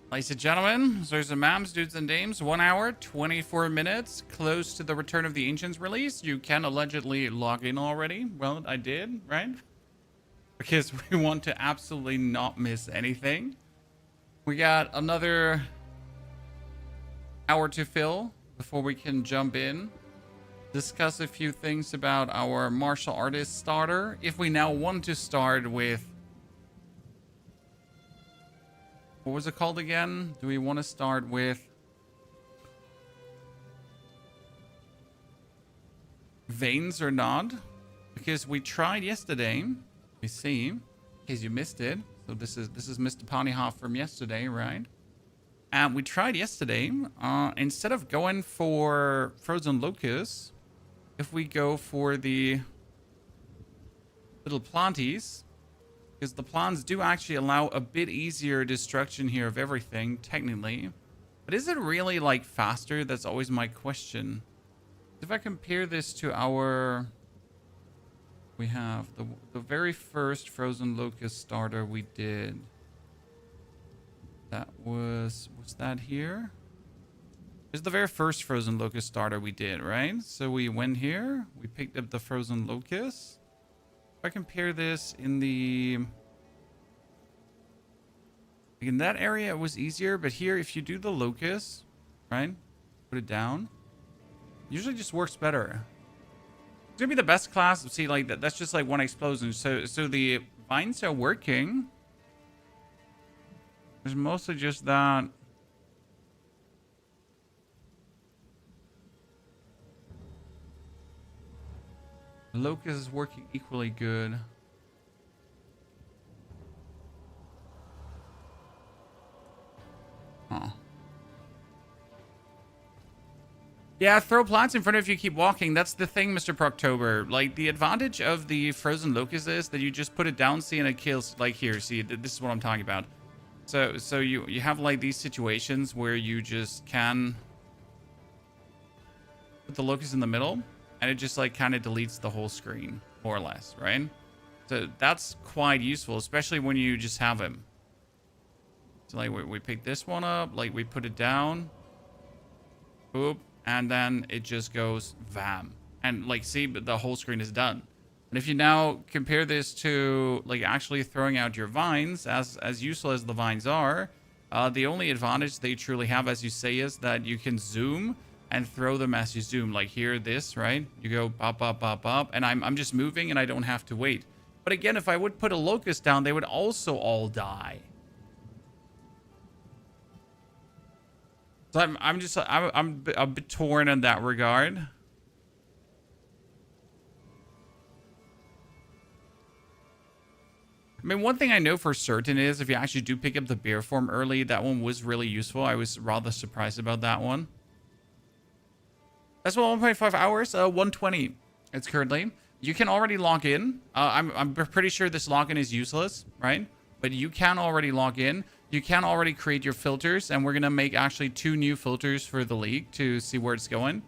Ladies and gentlemen, sirs and ma'ams, dudes and dames, 1 hour, 24 minutes, close to the Return of the Ancients release. You can allegedly log in already. Well, I did, right? Because we want to absolutely not miss anything. We got another hour to fill before we can jump in. Discuss a few things about our martial artist starter. If we now want to start with... What was it called again? Do we want to start with veins or not? Because we tried yesterday. We see, in case you missed it. So this is Mr. Ponyhoff from yesterday, right? And we tried yesterday. Instead of going for frozen locusts, if we go for the little planties. Because the plants do actually allow a bit easier destruction here of everything, technically. But is it really, like, faster? That's always my question. If I compare this to our... We have the very first frozen locust starter we did. That was that here? It's the very first frozen locust starter we did, right? So we went here. We picked up the frozen locust. If I compare this in the... In that area, it was easier. But here, if you do the locust, right? Put it down. Usually just works better. It's going to be the best class. See, like, that's just like one explosion. So the vines are working. There's mostly just that... Locust is working equally good. Huh. Yeah, throw plants in front of you, keep walking. That's the thing, Mr. Proctober. Like, the advantage of the frozen locust is that you just put it down, see, and it kills. Like, here, see, this is what I'm talking about. So you have, like, these situations where you just can put the locust in the middle. And it just, like, kind of deletes the whole screen, more or less, right? So that's quite useful, especially when you just have him. So, like, we pick this one up, like, we put it down. Boop. And then it just goes vam. And, like, see, the whole screen is done. And if you now compare this to, like, actually throwing out your vines, as useful as the vines are, the only advantage they truly have, as you say, is that you can zoom and throw them as you zoom. Like here, this, right? You go pop, pop, pop, pop, and I'm just moving and I don't have to wait. But again, if I would put a locust down, they would also all die. So I'm a bit torn in that regard. I mean, one thing I know for certain is if you actually do pick up the bear form early, that one was really useful. I was rather surprised about that one. That's well, 1.5 hours, 120. It's currently. You can already log in. I'm pretty sure this login is useless, right? But you can already log in. You can already create your filters, and we're gonna make actually 2 new filters for the league to see where it's going.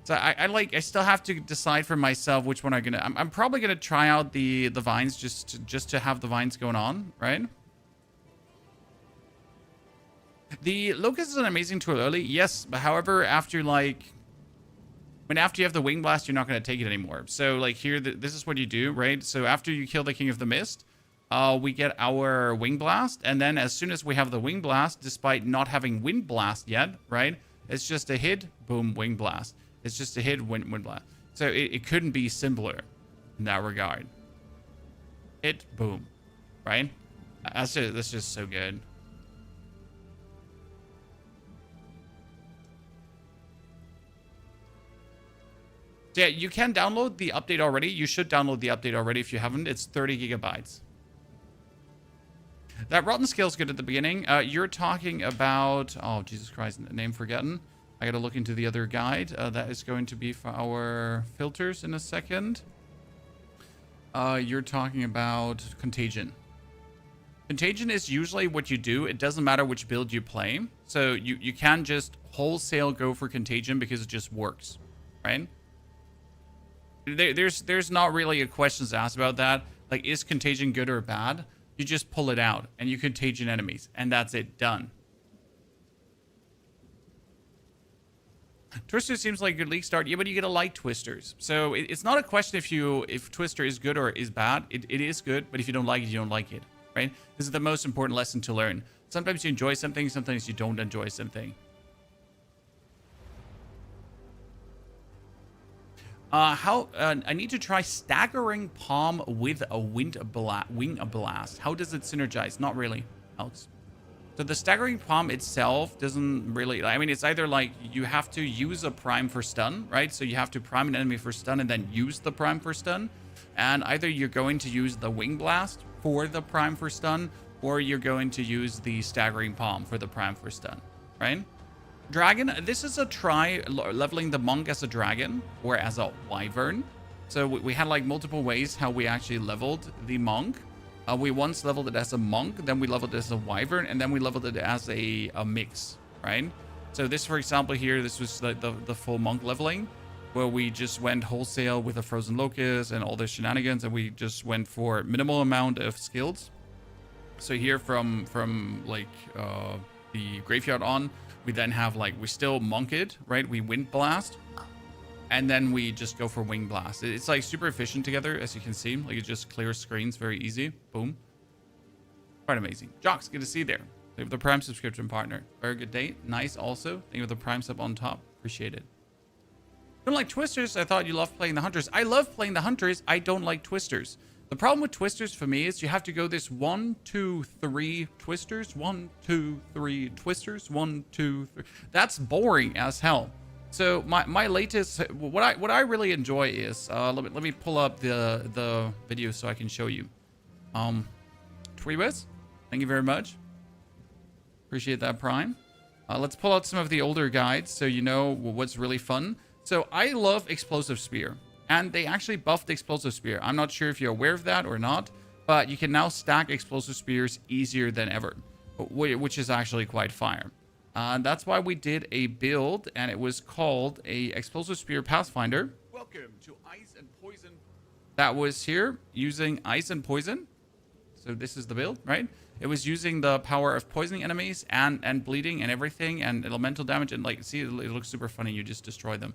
So I still have to decide for myself which one I'm probably gonna try out the vines just to have the vines going on, right? The locust is an amazing tool early, yes, but however, after like. After you have the wing blast, you're not going to take it anymore. So, like, here, this is what you do, right? So, after you kill the King of the Mist, we get our wing blast. And then, as soon as we have the wing blast, despite not having wind blast yet, right? It's just a hit, boom, wing blast. It's just a hit, wind blast. So, it couldn't be simpler in that regard. Hit, boom, right? That's just so good. Yeah, you can download the update already. You should download the update already if you haven't. It's 30 gigabytes. That rotten scale is good at the beginning. You're talking about... Oh, Jesus Christ, name forgotten. I gotta look into the other guide. That is going to be for our filters in a second. You're talking about Contagion. Contagion is usually what you do. It doesn't matter which build you play. So you can just wholesale go for Contagion because it just works, right? There's not really a questions asked about that. Like, is Contagion good or bad? You just pull it out and you Contagion enemies, and that's it, done. Twister seems like a good league start. Yeah, but you gotta like Twisters. So it's not a question if Twister is good or is bad. It is good, but if you don't like it, you don't like it, right? This is the most important lesson to learn. Sometimes you enjoy something, sometimes you don't enjoy something. I need to try staggering palm with a wing blast. How does it synergize? Not really, Alex. So the staggering palm itself doesn't really, I mean, it's either like you have to use a prime for stun, right? So you have to prime an enemy for stun and then use the prime for stun. And either you're going to use the wing blast for the prime for stun, or you're going to use the staggering palm for the prime for stun, right? Dragon, this is a try leveling the monk as a dragon or as a wyvern. So we had like multiple ways how we actually leveled the monk. We once leveled it as a monk, then we leveled it as a wyvern, and then we leveled it as a mix, right? So this, for example, here, this was the full monk leveling, where we just went wholesale with a frozen locust and all the shenanigans, and we just went for minimal amount of skills. So here from like the graveyard on, we then have like, we still monk it, right? We wind blast. And then we just go for wing blast. It's like super efficient together, as you can see. Like it just clears screens very easy. Boom. Quite amazing. Jocks, good to see you there. Thank you for the Prime subscription partner. Very good day. Nice also. Thank you for the Prime sub on top. Appreciate it. Don't like Twisters? I thought you loved playing the Hunters. I love playing the Hunters. I don't like Twisters. The problem with Twisters for me is you have to go this 1, 2, 3 Twisters. 1, 2, 3 Twisters. 1, 2, 3. That's boring as hell. So my latest, what I really enjoy is let me pull up the video so I can show you. Tweebus, thank you very much. Appreciate that, Prime. Let's pull out some of the older guides so you know what's really fun. So I love Explosive Spear, and they actually buffed Explosive Spear. I'm not sure if you're aware of that or not, but you can now stack Explosive Spears easier than ever, which is actually quite fire. That's why we did a build, and it was called a Explosive Spear Pathfinder. Welcome to Ice and Poison. That was here using Ice and Poison. So this is the build, right? It was using the power of poisoning enemies and bleeding and everything and elemental damage. And like, see, it looks super funny. You just destroy them.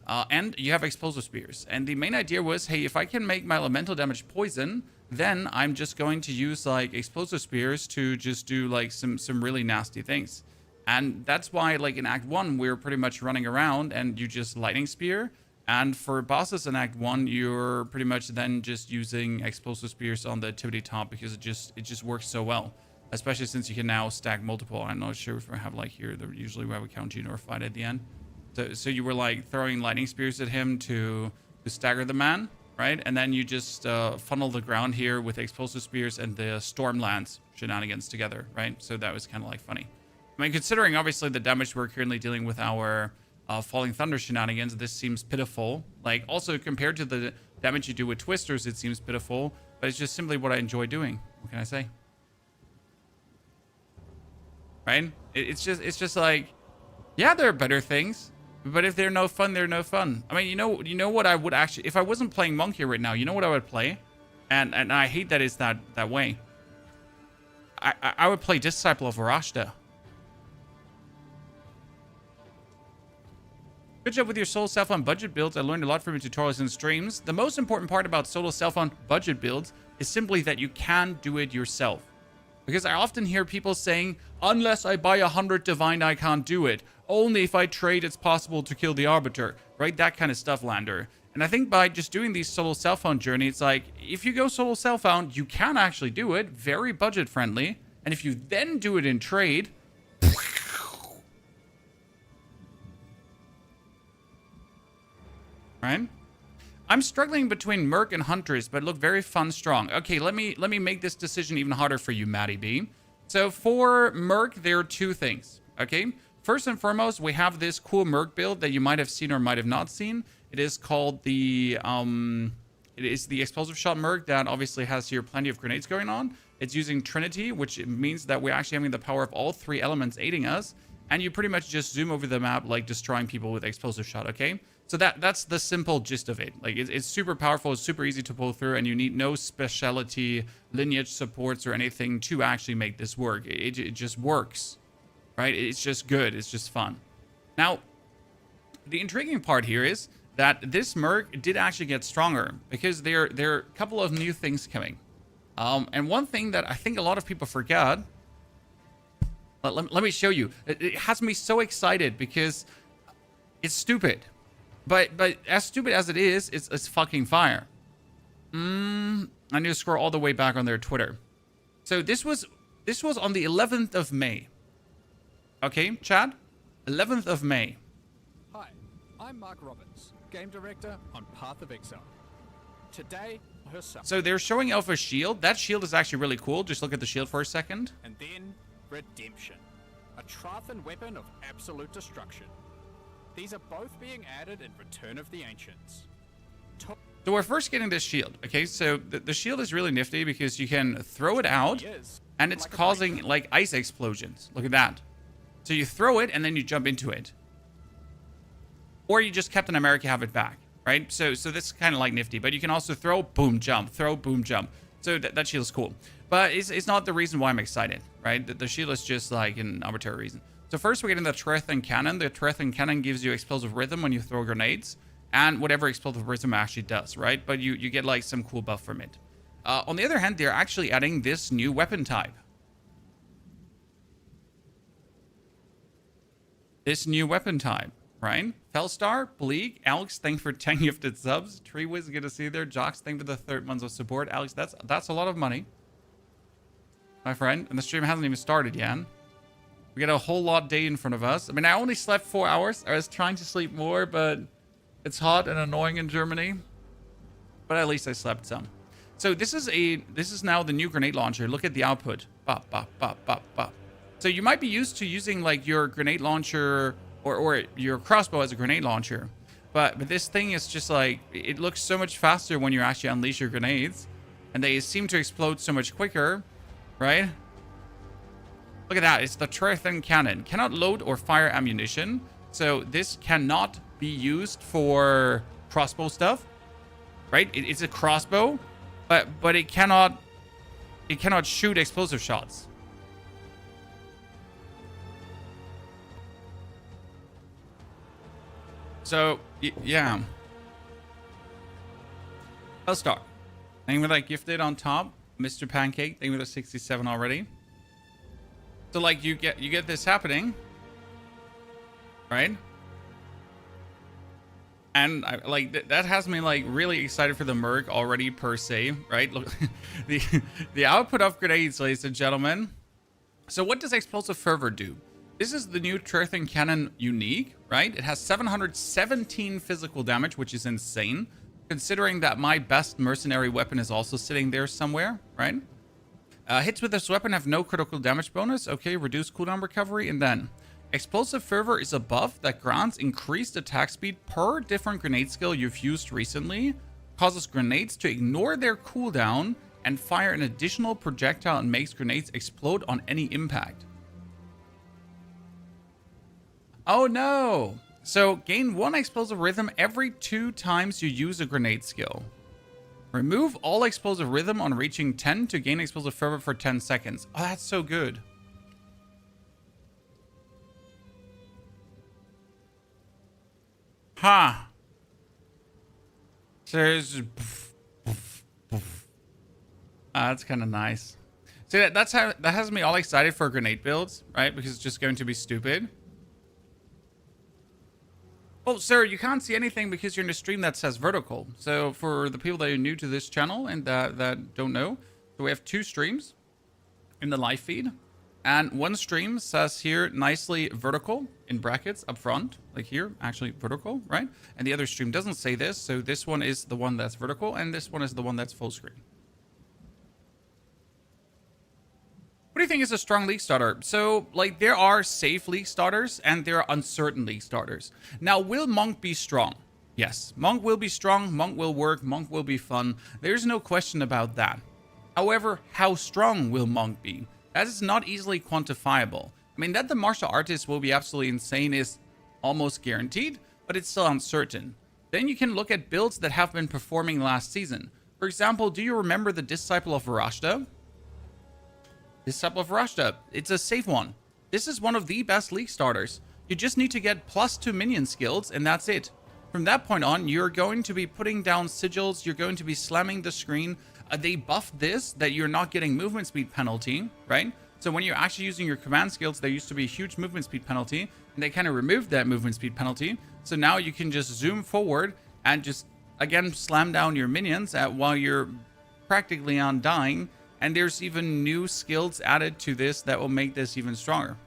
And you have Explosive Spears. And the main idea was, hey, if I can make my elemental damage poison, then I'm just going to use like Explosive Spears to just do like some really nasty things. And that's why, like, in Act 1, we're pretty much running around and you just Lightning Spear. And for bosses in Act 1, you're pretty much then just using Explosive Spears on the activity top because it just works so well. Especially since you can now stack multiple. I'm not sure if I have, like, here, usually we have a counter or fight at the end. So you were, like, throwing Lightning Spears at him to stagger the man, right? And then you just funnel the ground here with Explosive Spears and the Stormlands shenanigans together, right? So that was kind of, like, funny. I mean, considering obviously the damage we're currently dealing with our Falling Thunder shenanigans, this seems pitiful. Like, also compared to the damage you do with Twisters, it seems pitiful. But it's just simply what I enjoy doing. What can I say? Right? It's just like, yeah, there are better things. But if they're no fun, they're no fun. I mean, you know what I would actually, if I wasn't playing Monk here right now, you know what I would play? And I hate that it's that way. I would play Disciple of Arashta. Good job with your solo self-found budget builds. I learned a lot from your tutorials and streams. The most important part about solo self-found budget builds is simply that you can do it yourself. Because I often hear people saying, unless I buy 100 Divine, I can't do it. Only if I trade, it's possible to kill the Arbiter. Right? That kind of stuff, Lander. And I think by just doing these solo self-found journeys, it's like, if you go solo self-found, you can actually do it. Very budget-friendly. And if you then do it in trade... Right? I'm struggling between Merc and Hunters, but look very fun strong. Okay, let me make this decision even harder for you, Matty B. So for Merc, there are two things. Okay, first and foremost, we have this cool Merc build that you might have seen or might have not seen. It is called the it is the Explosive Shot Merc that obviously has here plenty of grenades going on. It's using Trinity, which means that we're actually having the power of all three elements aiding us, and you pretty much just zoom over the map like destroying people with Explosive Shot. Okay. So that's the simple gist of it. Like, it's super powerful, it's super easy to pull through, and you need no specialty lineage supports or anything to actually make this work. It just works, right? It's just good. It's just fun. Now, The intriguing part here is that this merc did actually get stronger because there are a couple of new things coming. And one thing that I think a lot of people forget, let me show you. It has me so excited because it's stupid. But as stupid as it is, it's fucking fire. I need to scroll all the way back on their Twitter. So this was on the 11th of May. Okay, Chad? 11th of May. Hi, I'm Mark Roberts, game director on Path of Exile. Today, herself. So they're showing off a shield. That shield is actually really cool. Just look at the shield for a second. And then, Redemption. A Trathan weapon of absolute destruction. These are both being added in Return of the Ancients. So we're first getting this shield. Okay, so the shield is really nifty because you can throw it out and it's causing like ice explosions. Look at that. So you throw it and then you jump into it. Or you just Captain America have it back, right? So this is kind of like nifty, but you can also throw, boom, jump, throw, boom, jump. So that shield is cool. But it's not the reason why I'm excited, right? The shield is just like an arbitrary reason. So first we're getting the Trathan Cannon. The Trathan Cannon gives you explosive rhythm when you throw grenades. And whatever explosive rhythm actually does, right? But you get like some cool buff from it. On the other hand, they're actually adding this new weapon type. This new weapon type, right? Fellstar, Bleak, Alex, thanks for 10 gifted subs. Treewiz, good to see you there. Jocks, thank for the 3rd month of support. Alex, that's a lot of money, my friend. And the stream hasn't even started yet. We got a whole lot day in front of us. I mean, I only slept 4 hours. I was trying to sleep more, but it's hot and annoying in Germany. But at least I slept some. So this is now the new grenade launcher. Look at the output. Bop, bop, bop, bop, bop. So you might be used to using like your grenade launcher or your crossbow as a grenade launcher. But this thing is just like, it looks so much faster when you actually unleash your grenades. And they seem to explode so much quicker, right? Look at that. It's the Trathan Cannon. Cannot load or fire ammunition. So this cannot be used for crossbow stuff, right? It's a crossbow, but it cannot shoot explosive shots. So yeah. I'll start. Thank you for that gifted on top, Mr. Pancake. Thank you for the 67 already. So like you get this happening, right? And that has me like really excited for the merc already per se, right? Look, the output of grenades, ladies and gentlemen. So what does explosive fervor do? This is the new Trathan Cannon unique, right? It has 717 physical damage, which is insane, considering that my best mercenary weapon is also sitting there somewhere, right? Hits with this weapon have no critical damage bonus. Okay, reduce cooldown recovery, and then explosive fervor is a buff that grants increased attack speed per different grenade skill you've used recently, causes grenades to ignore their cooldown and fire an additional projectile and makes grenades explode on any impact. Oh no! So gain 1 explosive rhythm every 2 times you use a grenade skill. Remove all explosive rhythm on reaching 10 to gain explosive fervor for 10 seconds. Oh, that's so good. Ha! So it's that's kind of nice. See, that has me all excited for grenade builds, right? Because it's just going to be stupid. Oh, sir, you can't see anything because you're in a stream that says vertical. So for the people that are new to this channel and that don't know, so we have 2 streams in the live feed. And one stream says here nicely vertical in brackets up front, like here, actually vertical, right? And the other stream doesn't say this. So this one is the one that's vertical and this one is the one that's full screen. What do you think is a strong league starter? So, like, there are safe league starters and there are uncertain league starters. Now, will Monk be strong? Yes, Monk will be strong, Monk will work, Monk will be fun. There's no question about that. However, how strong will Monk be? That is not easily quantifiable. I mean, that the martial artist will be absolutely insane is almost guaranteed, but it's still uncertain. Then you can look at builds that have been performing last season. For example, do you remember the Disciple of Varashta? Disciple of Varashta, it's a safe one. This is one of the best league starters. You just need to get +2 minion skills, and that's it. From that point on, you're going to be putting down sigils, you're going to be slamming the screen. They buffed this, that you're not getting movement speed penalty, right? So when you're actually using your command skills, there used to be a huge movement speed penalty, and they kind of removed that movement speed penalty. So now you can just zoom forward and just, again, slam down your minions while you're practically on dying. And there's even new skills added to this that will make this even stronger.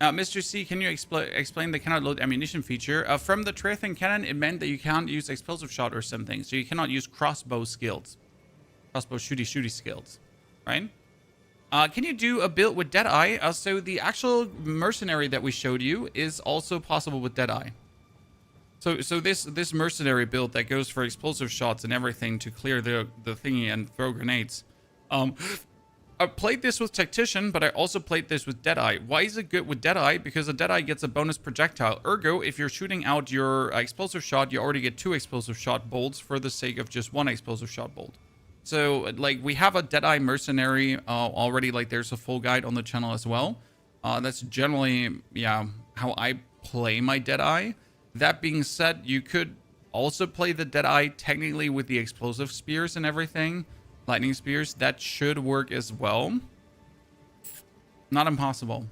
Mr. C, can you explain the cannot load ammunition feature? From the Trithin cannon, it meant that you can't use explosive shot or something. So you cannot use crossbow skills. Crossbow shooty skills. Right? Can you do a build with Deadeye? So the actual mercenary that we showed you is also possible with Deadeye. So this mercenary build that goes for explosive shots and everything to clear the thingy and throw grenades. I played this with Tactician, but I also played this with Deadeye. Why is it good with Deadeye? Because a Deadeye gets a bonus projectile. Ergo, if you're shooting out your explosive shot, you already get 2 explosive shot bolts for the sake of just 1 explosive shot bolt. So, like, we have a Deadeye mercenary already. Like, there's a full guide on the channel as well. That's generally, yeah, how I play my Deadeye. That being said, you could also play the Deadeye technically with the explosive spears and everything. Lightning spears, that should work as well. Not impossible.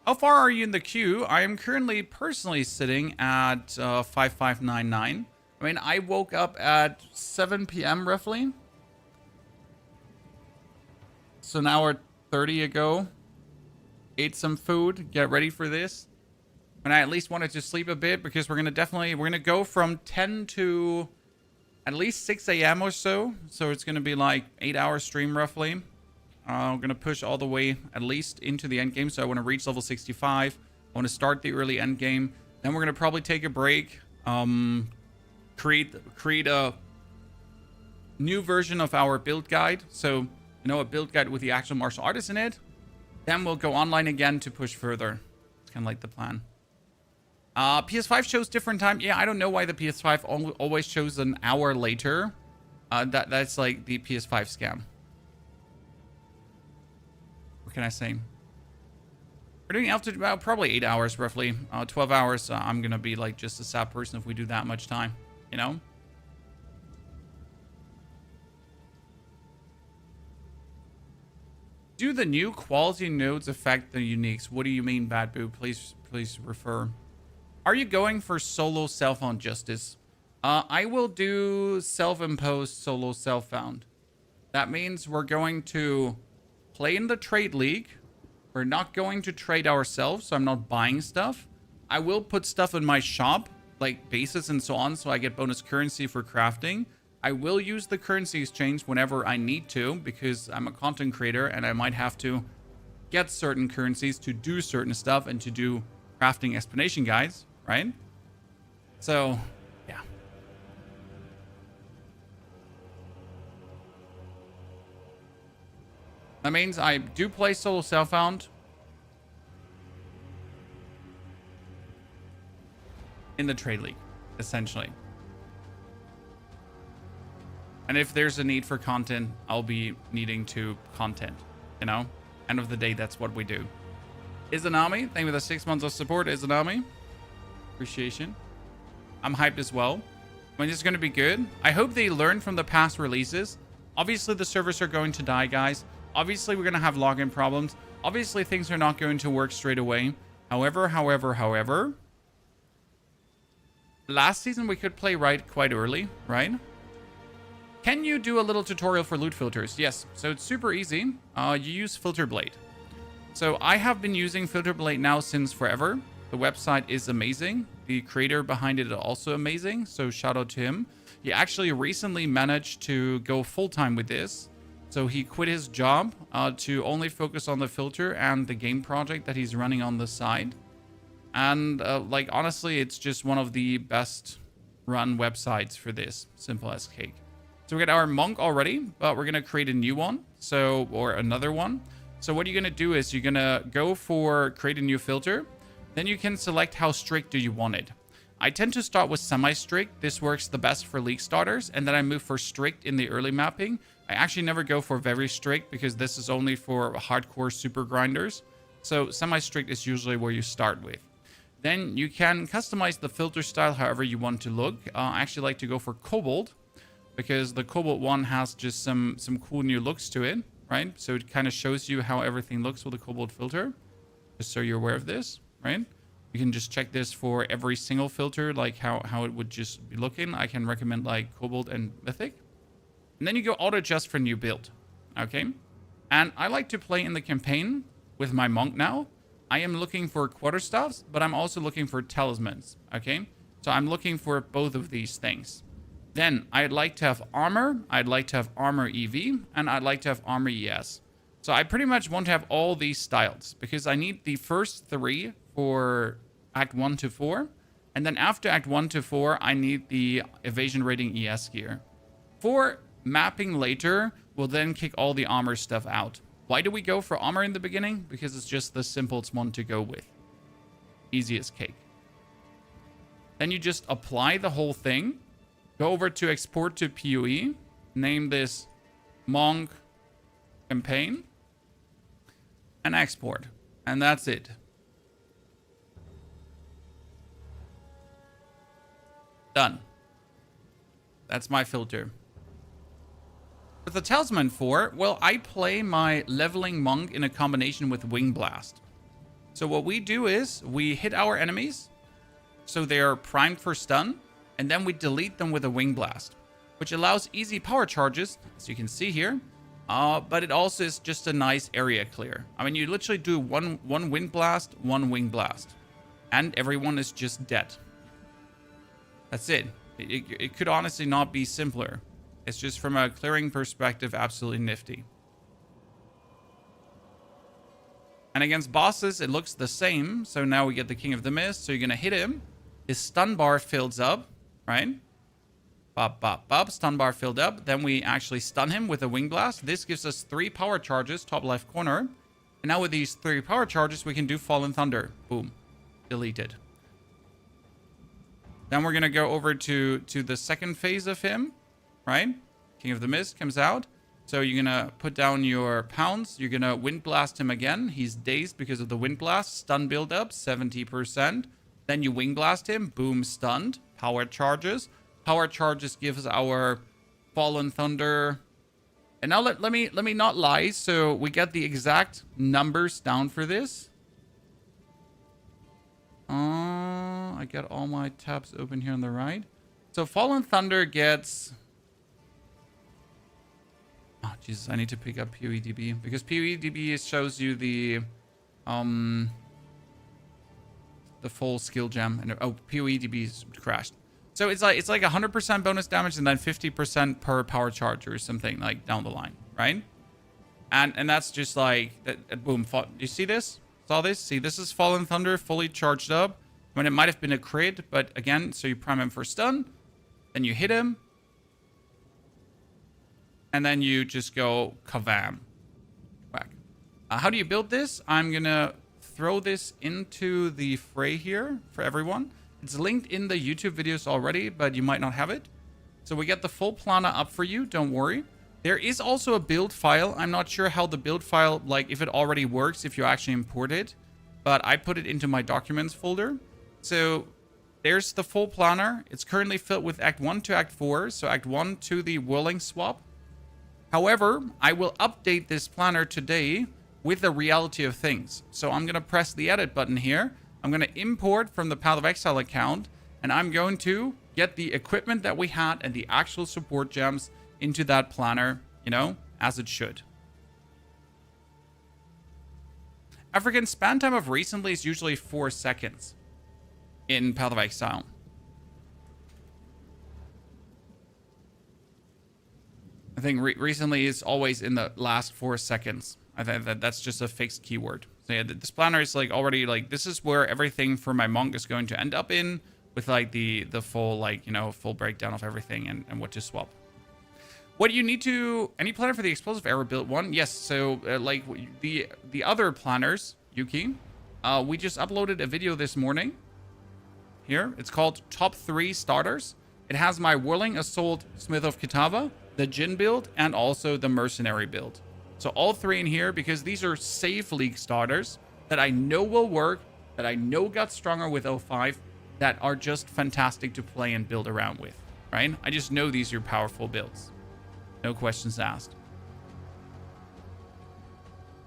How far are you in the queue? I am currently personally sitting at 5599. I mean, I woke up at 7 p.m. roughly. So an hour 30 ago. Ate some food, get ready for this. And I at least wanted to sleep a bit because we're going to go from 10 to at least 6 a.m. or so. So it's going to be like 8-hour stream roughly. I'm going to push all the way at least into the end game. So I want to reach level 65. I want to start the early end game. Then we're going to probably take a break. Create a new version of our build guide. So, you know, a build guide with the actual martial artist in it. Then we'll go online again to push further. It's kind of like the plan. PS5 shows different time. Yeah, I don't know why the PS5 always shows an hour later. That's like the PS5 scam. What can I say? We're doing altitude about probably 8 hours roughly. 12 hours. I'm gonna be like just a sad person if we do that much time. You know? Do the new quality nodes affect the uniques? What do you mean, Bad Boo? Please refer. Are you going for solo self-found justice? I will do self-imposed solo self-found. That means we're going to play in the trade league. We're not going to trade ourselves, so I'm not buying stuff. I will put stuff in my shop, like bases and so on, so I get bonus currency for crafting. I will use the currency exchange whenever I need to, because I'm a content creator and I might have to get certain currencies to do certain stuff and to do crafting explanation guides, right? So, yeah. That means I do play solo self-found in the trade league, essentially. And if there's a need for content, I'll be needing to content, you know? End of the day, that's what we do. Izanami, thank you for the 6 months of support, Izanami. Appreciation. I'm hyped as well. I mean, it's going to be good. I hope they learn from the past releases. Obviously, the servers are going to die, guys. Obviously, we're going to have login problems. Obviously, things are not going to work straight away. However, last season we could play right quite early, right? Can you do a little tutorial for loot filters? Yes. So it's super easy. You use Filter Blade. So I have been using Filter Blade now since forever. The website is amazing. The creator behind it is also amazing. So shout out to him. He actually recently managed to go full-time with this. So he quit his job to only focus on the filter and the game project that he's running on the side. And like, honestly, it's just one of the best run websites for this. Simple as cake. So we got our monk already, but we're going to create a new one. So, or another one. So what you're going to do is you're going to go for create a new filter. Then you can select how strict do you want it. I tend to start with semi-strict. This works the best for league starters. And then I move for strict in the early mapping. I actually never go for very strict because this is only for hardcore super grinders. So semi-strict is usually where you start with. Then you can customize the filter style however you want to look. I actually like to go for Cobalt because the Cobalt one has just some cool new looks to it, right? So it kind of shows you how everything looks with the Cobalt filter, just so you're aware of this, right? You can just check this for every single filter, like how it would just be looking. I can recommend like Cobalt and Mythic. And then you go auto adjust for new build, okay? And I like to play in the campaign with my monk now. I am looking for quarterstaffs, but I'm also looking for talismans, okay? So I'm looking for both of these things. Then I'd like to have armor, I'd like to have armor EV, and I'd like to have armor ES. So I pretty much want to have all these styles because I need the first 3 for Act 1 to 4. And then after Act 1 to 4, I need the evasion rating ES gear. For mapping later, we'll then kick all the armor stuff out. Why do we go for armor in the beginning? Because it's just the simplest one to go with. Easy as cake. Then you just apply the whole thing. Go over to export to POE. Name this Monk Campaign. And export. And that's it. Done. That's my filter. With the Talisman 4, well, I play my leveling monk in a combination with Wing Blast. So what we do is we hit our enemies, so they are primed for stun, and then we delete them with a Wing Blast, which allows easy power charges, as you can see here, but it also is just a nice area clear. I mean, you literally do one Wind Blast, one Wing Blast, and everyone is just dead. That's it. It could honestly not be simpler. It's just from a clearing perspective, absolutely nifty. And against bosses, it looks the same. So now we get the King of the Mist. So you're going to hit him. His stun bar fills up, right? Bop, bop, bop. Stun bar filled up. Then we actually stun him with a Wing Blast. This gives us 3 power charges, top left corner. And now with these 3 power charges, we can do Fallen Thunder. Boom. Deleted. Then we're going to go over to the second phase of him. Right? King of the Mist comes out. So you're going to put down your pounds. You're going to Wind Blast him again. He's dazed because of the Wind Blast. Stun build up, 70%. Then you Wing Blast him. Boom, stunned. Power charges. Power charges gives our Fallen Thunder. And now let me not lie. So we get the exact numbers down for this. I get all my tabs open here on the right. So Fallen Thunder gets... Oh, Jesus, I need to pick up POEDB because POEDB shows you the full skill gem. And oh, POEDB is crashed. So it's like 100% bonus damage and then 50% per power charge or something like down the line, right? And that's just like boom. You see this? Saw this? See, this is Fallen Thunder fully charged up. I mean, it might have been a crit, but again, so you prime him for stun, then you hit him. And then you just go kavam. Whack. How do you build this? I'm going to throw this into the fray here for everyone. It's linked in the YouTube videos already, but you might not have it. So we get the full planner up for you. Don't worry. There is also a build file. I'm not sure how the build file, like if it already works, if you actually import it. But I put it into my documents folder. So there's the full planner. It's currently filled with Act 1 to Act 4. So Act 1 to the Whirling Swap. However, I will update this planner today with the reality of things. So I'm going to press the edit button here. I'm going to import from the Path of Exile account. And I'm going to get the equipment that we had and the actual support gems into that planner, you know, as it should. African span time of recently is usually 4 seconds in Path of Exile. I think recently is always in the last 4 seconds. I think that's just a fixed keyword. So yeah, this planner is like already like, this is where everything for my monk is going to end up in with like the full, like, you know, full breakdown of everything and what to swap. What do you need to, any planner for the explosive arrow build one? Yes. So like the other planners, Yuki, we just uploaded a video this morning here. It's called Top 3 Starters. It has my Whirling Assault Smith of Kitava, the Jin build, and also the Mercenary build. So all 3 in here because these are safe League starters that I know will work, that I know got stronger with 05, that are just fantastic to play and build around with, right? I just know these are powerful builds. No questions asked.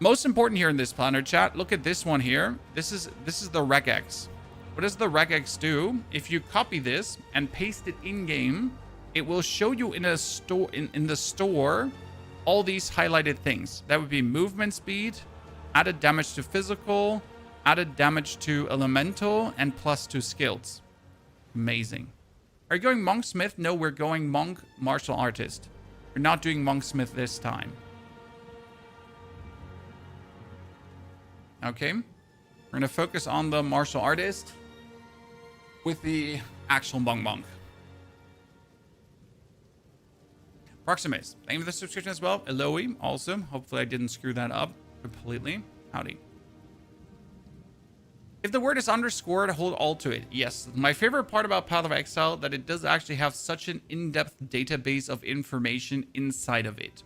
Most important here in this planner chat, look at this one here. This is the regex. What does the regex do? If you copy this and paste it in game, it will show you in a store in the store all these highlighted things. That would be movement speed, added damage to physical, added damage to elemental, and plus 2 skills. Amazing. Are you going monk smith? No, we're going monk martial artist. We're not doing monk smith this time. Okay. We're going to focus on the martial artist with the actual monk. Proximus, thank you for the subscription as well. Eloy, also. Hopefully I didn't screw that up completely. Howdy. If the word is underscored, hold alt to it. Yes, my favorite part about Path of Exile that it does actually have such an in-depth database of information inside of it.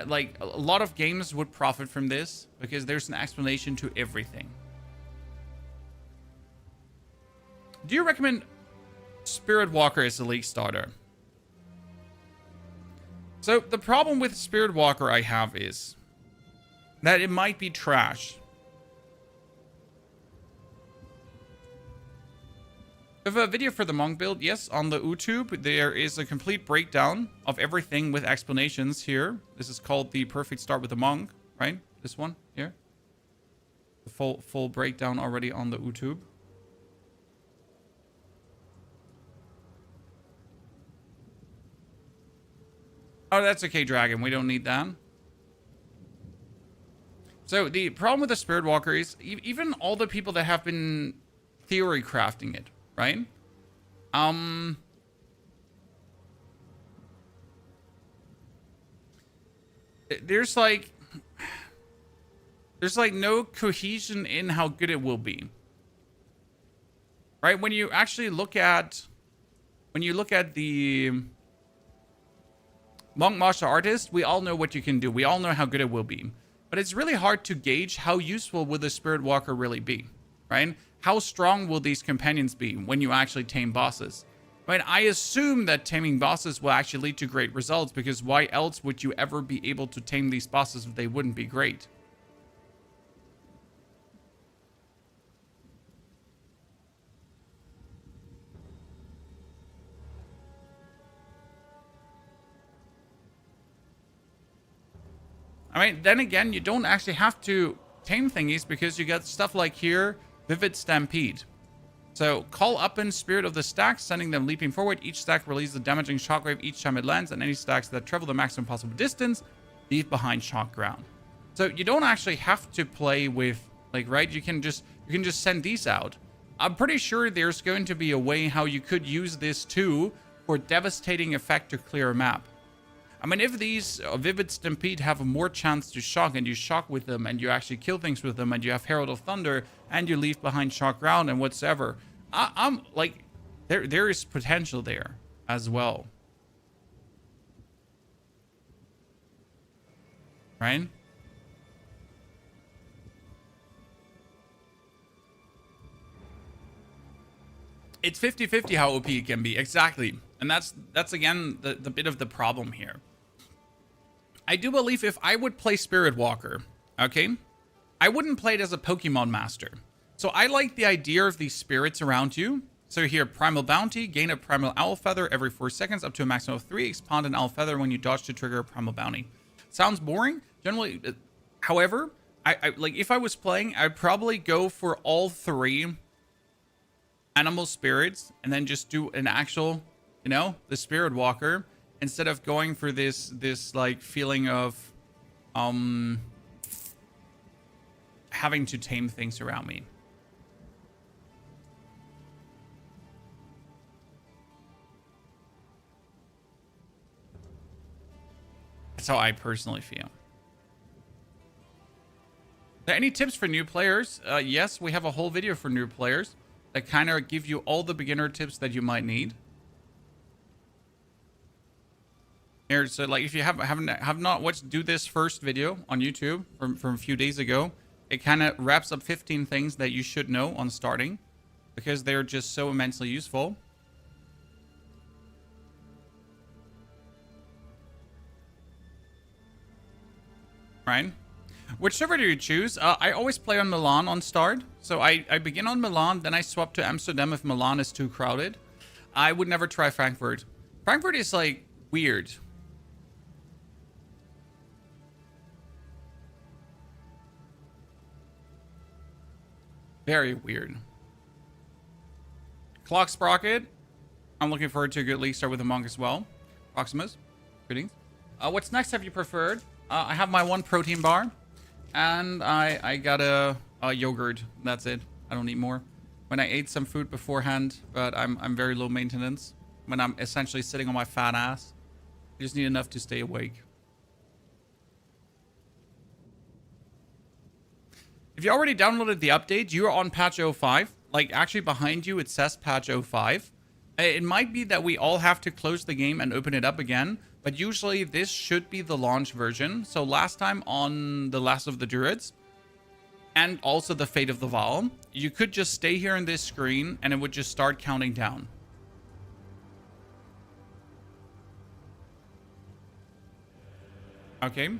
Like, a lot of games would profit from this because there's an explanation to everything. Do you recommend Spirit Walker as a League starter? So the problem with Spirit Walker I have is that it might be trash. I have a video for the monk build. Yes, on the YouTube, there is a complete breakdown of everything with explanations here. This is called the perfect start with the monk, right? This one here. The full breakdown already on the YouTube. Oh, that's okay, Dragon. We don't need that. So the problem with the Spirit Walker is even all the people that have been theory crafting it, right? There's like no cohesion in how good it will be. Right? When you actually look at the monk martial artist, we all know what you can do. We all know how good it will be. But it's really hard to gauge how useful will the Spirit Walker really be, right? How strong will these companions be when you actually tame bosses? Right? I assume that taming bosses will actually lead to great results because why else would you ever be able to tame these bosses if they wouldn't be great? I mean, then again, you don't actually have to tame thingies because you got stuff like here, Vivid Stampede. So, call up in Spirit of the Stacks, sending them leaping forward. Each stack releases a damaging shockwave each time it lands, and any stacks that travel the maximum possible distance leave behind shock ground. So, you don't actually have to play with, like, right? You can just send these out. I'm pretty sure there's going to be a way how you could use this too for devastating effect to clear a map. I mean, if these Vivid Stampede have a more chance to shock and you shock with them and you actually kill things with them and you have Herald of Thunder and you leave behind shock ground and whatsoever, I'm like, there is potential there as well. Right? It's 50-50 how OP it can be. Exactly. And that's again, the bit of the problem here. I do believe if I would play Spirit Walker, okay, I wouldn't play it as a Pokemon Master. So I like the idea of these spirits around you. So here, Primal Bounty, gain a Primal Owl Feather every 4 seconds up to a maximum of 3. Expand an Owl Feather when you dodge to trigger a Primal Bounty. Sounds boring. Generally, however, I like if I was playing, I'd probably go for all 3 animal spirits and then just do an actual, you know, the Spirit Walker, instead of going for this like feeling of having to tame things around me. That's how I personally feel. Are there any tips for new players? Yes, we have a whole video for new players. that kind of give you all the beginner tips that you might need. Here, so like if you have not watched Do This First video on YouTube from a few days ago, it kind of wraps up 15 things that you should know on starting, because they're just so immensely useful. Right? Which server do you choose? I always play on Milan on start. So I begin on Milan, then I swap to Amsterdam if Milan is too crowded. I would never try Frankfurt. Frankfurt is like weird. Very weird. Clock Sprocket. I'm looking forward to a good league start with the monk as well. Proximus. Greetings. What's next have you preferred? I have my one protein bar. And I got a yogurt. That's it. I don't need more. When I ate some food beforehand, but I'm very low maintenance. When I'm essentially sitting on my fat ass. I just need enough to stay awake. If you already downloaded the update, you are on patch 05. Like, actually behind you, it says patch 05. It might be that we all have to close the game and open it up again, but usually this should be the launch version. So last time on The Last of the Druids, and also the Fate of the Vaal, you could just stay here in this screen, and it would just start counting down. Okay.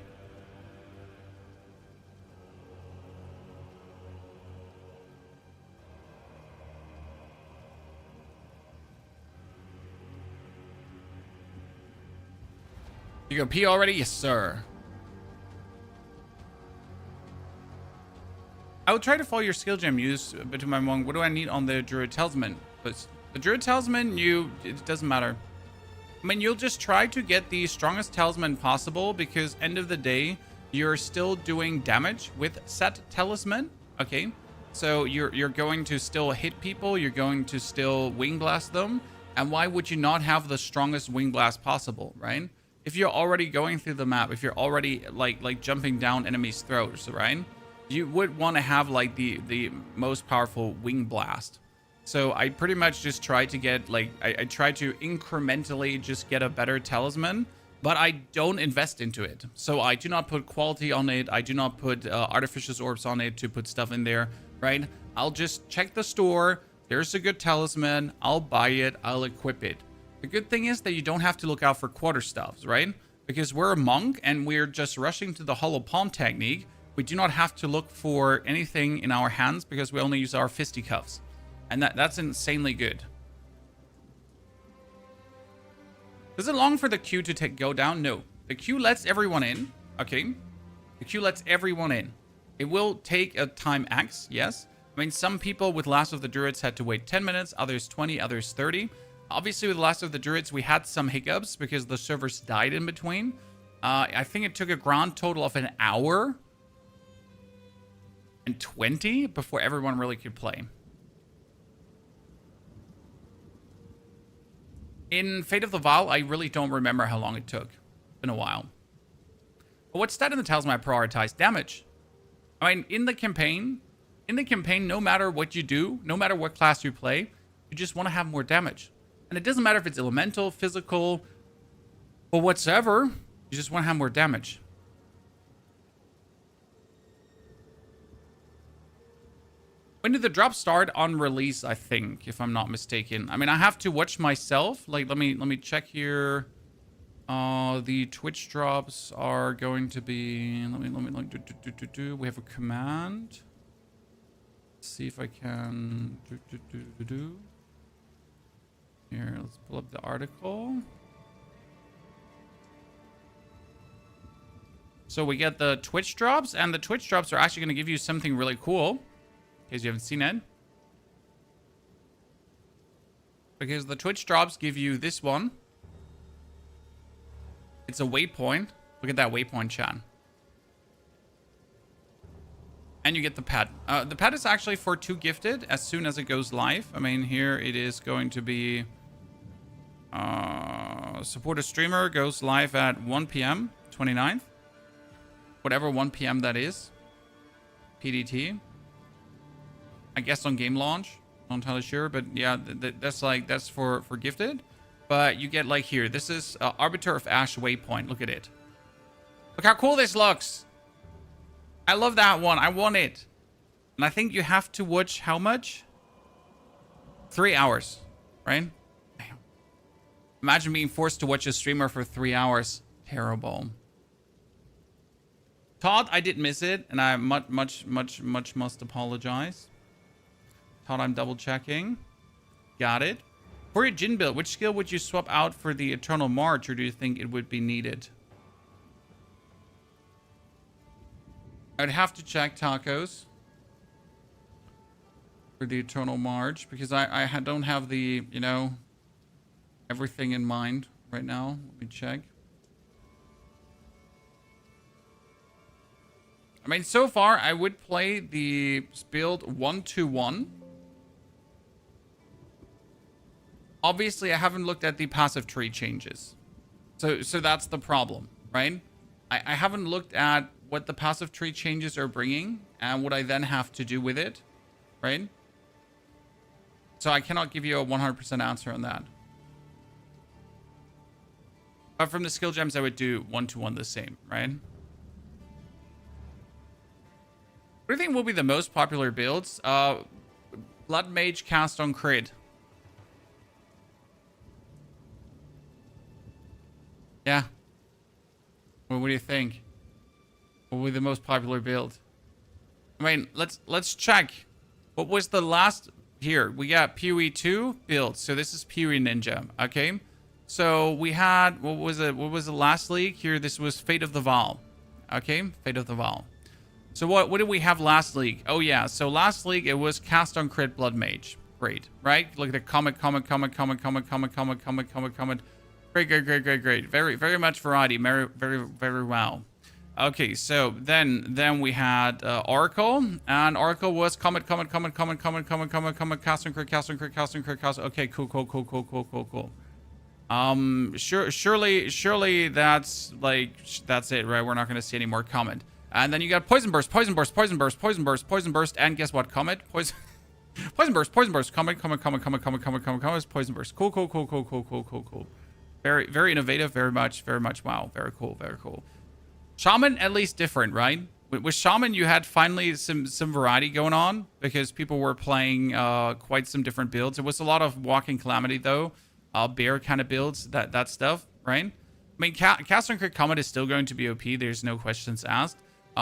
You go pee already? Yes, sir. I will try to follow your skill gem use between my monk. What do I need on the Druid Talisman? But the Druid Talisman, it doesn't matter. I mean, you'll just try to get the strongest talisman possible, because end of the day, you're still doing damage with set talisman. Okay. So you're going to still hit people. You're going to still wing blast them. And why would you not have the strongest wing blast possible, right? If you're already going through the map, if you're already like jumping down enemies' throats, right? You would want to have like the most powerful wing blast. So I pretty much just try to get like, I try to incrementally just get a better talisman, but I don't invest into it. So I do not put quality on it. I do not put artificial orbs on it to put stuff in there, right? I'll just check the store. There's a good talisman. I'll buy it. I'll equip it. The good thing is that you don't have to look out for quarterstaffs, right? Because we're a monk and we're just rushing to the hollow palm technique. We do not have to look for anything in our hands because we only use our fisticuffs. And that's insanely good. Is it long for the queue to go down? No. The queue lets everyone in, okay? The queue lets everyone in. It will take a time X, yes. I mean, some people with Last of the Druids had to wait 10 minutes, others 20, others 30. Obviously, with Last of the Druids, we had some hiccups because the servers died in between. I think it took a grand total of an hour and 20 before everyone really could play. In Fate of the Vaal, I really don't remember how long it took. It's been a while. But what stat in the talisman I prioritize? Damage. I mean, in the campaign, no matter what you do, no matter what class you play, you just want to have more damage. And it doesn't matter if it's elemental, physical, or whatsoever. You just want to have more damage. When did the drop start? On release, I think, if I'm not mistaken. I mean, I have to watch myself. Like, let me check here. The Twitch drops are going to be. Let me. We have a command. Let's see if I can. Here, let's pull up the article. So we get the Twitch drops, and the Twitch drops are actually going to give you something really cool. In case you haven't seen it. Because the Twitch drops give you this one. It's a waypoint. Look at that waypoint, chat. And you get the pad. The pad is actually for 2 gifted as soon as it goes live. I mean, here it is going to be... support a streamer goes live at 1 p.m. 29th. Whatever 1 p.m. that is. PDT. I guess on game launch Not entirely sure, but yeah, that's for gifted. But you get like here. This is Arbiter of Ash Waypoint. Look at it. Look how cool this looks. I love that one. I want it. And I think you have to watch how much? 3 hours, right? Damn. Imagine being forced to watch a streamer for 3 hours. Terrible. Todd, I did miss it, and I much must apologize. Todd, I'm double checking. Got it. For your Jin build, which skill would you swap out for the Eternal March, or do you think it would be needed? I'd have to check tacos for the Eternal March, because I don't have the, you know, everything in mind right now. Let me check. I mean, so far, I would play the build 1-2-1. Obviously, I haven't looked at the passive tree changes. So that's the problem, right? I haven't looked at what the passive tree changes are bringing and what I then have to do with it, right? So I cannot give you a 100% answer on that. But from the skill gems, I would do 1-2-1 the same, right? What do you think will be the most popular builds? Blood Mage cast on crit. Yeah. What do you think? What will be the most popular build? I mean, let's check. What was the last here? We got POE 2 builds. So this is POE Ninja. Okay. So we had what was it? What was the last league? Here, this was Fate of the Val. Okay, Fate of the Val. So what did we have last league? Oh yeah, so last league it was cast on crit Blood Mage. Great, right? Look at the comment. Great. Very much variety. Very wow. Okay, so then we had Oracle, and Oracle was comment, cast on crit. Okay, cool. Surely that's it, right? We're not going to see any more comment. And then you got Poison Burst, and guess what? Comet, Poison Burst, Comet, Poison Burst. Cool. Very innovative, very much wow. Very cool. Shaman, at least different, right? With Shaman, you had finally some variety going on because people were playing quite some different builds. It was a lot of Walking Calamity though, bear kind of builds, that stuff, right? I mean, Cast on Crit Comet is still going to be OP. There's no questions asked.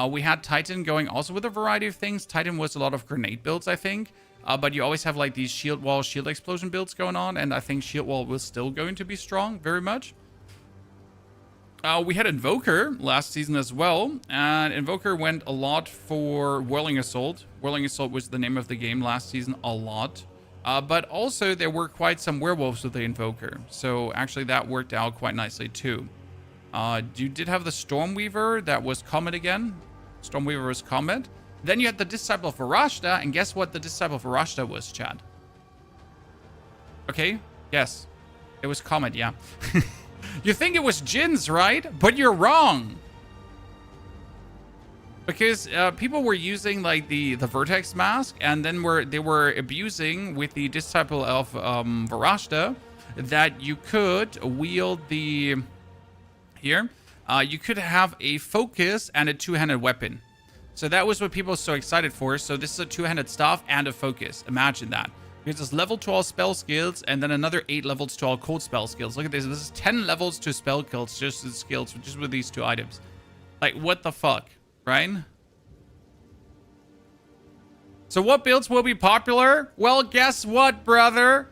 We had Titan going also with a variety of things. Titan was a lot of grenade builds, I think. But you always have like these shield wall, shield explosion builds going on. And I think shield wall was still going to be strong very much. We had Invoker last season as well. And Invoker went a lot for Whirling Assault. Whirling Assault was the name of the game last season a lot. But also there were quite some werewolves with the Invoker. So actually that worked out quite nicely too. You did have the Stormweaver that was Comet again. Stormweaver was Comet. Then you had the Disciple of Varashta, and guess what the Disciple of Varashta was, Chad? Okay, yes. It was Comet, yeah. You think it was Jin's, right? But you're wrong. Because people were using like the Vertex Mask, and then they were abusing with the Disciple of Varashta that you could wield the... Here, you could have a focus and a two-handed weapon. So that was what people were so excited for. So this is a two-handed staff and a focus. Imagine that. Because it's level 12 spell skills and then another 8 levels to all cold spell skills. Look at this. This is 10 levels to spell skills, just with these two items. Like, what the fuck, right? So what builds will be popular? Well, guess what, brother?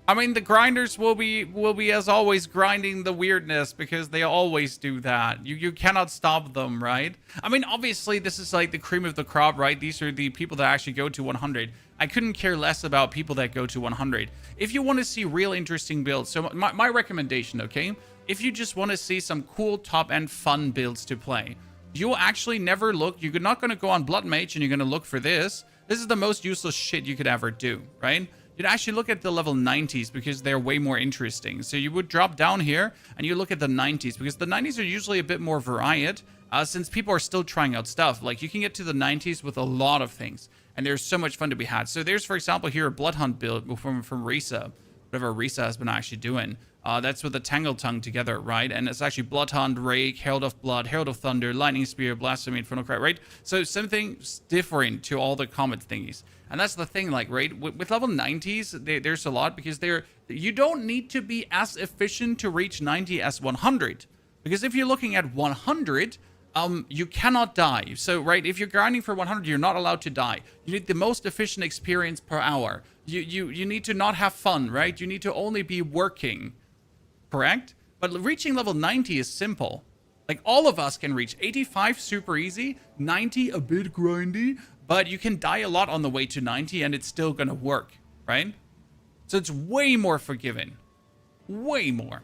I mean, the grinders will be as always grinding the weirdness because they always do that. You cannot stop them, right? I mean, obviously this is like the cream of the crop, right? These are the people that actually go to 100. I couldn't care less about people that go to 100. If you want to see real interesting builds, so my recommendation, okay? If you just want to see some cool top-end fun builds to play, you'll actually never look. You're not going to go on Blood Mage and you're going to look for this. This is the most useless shit you could ever do, right? You'd actually look at the level 90s because they're way more interesting. So you would drop down here and you look at the 90s because the 90s are usually a bit more varied since people are still trying out stuff. Like, you can get to the 90s with a lot of things, and there's so much fun to be had. So there's, for example, here a Bloodhunt build from Risa, whatever Risa has been actually doing. That's with the Tangle Tongue together, right? And it's actually Bloodhunt, Rake, Herald of Blood, Herald of Thunder, Lightning Spear, Blasphemy, Infernal Cry, right? So something different to all the combat thingies. And that's the thing, like, right? With level 90s, there's a lot, because you don't need to be as efficient to reach 90 as 100. Because if you're looking at 100, you cannot die. So, right, if you're grinding for 100, you're not allowed to die. You need the most efficient experience per hour. You need to not have fun, right? You need to only be working. Correct? But reaching level 90 is simple. Like, all of us can reach 85 super easy, 90 a bit grindy, but you can die a lot on the way to 90 and it's still gonna work, right? So it's way more forgiving. Way more.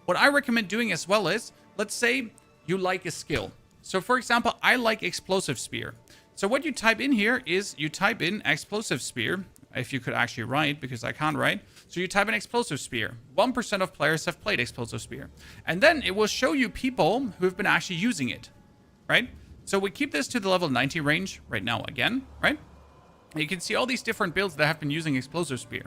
What I recommend doing as well is, let's say you like a skill. So for example, I like Explosive Spear. So what you type in here is you type in Explosive Spear, if you could actually write, because I can't write. So you type in Explosive Spear. 1% of players have played Explosive Spear. And then it will show you people who have been actually using it, right? So we keep this to the level 90 range right now again, right? You can see all these different builds that have been using Explosive Spear.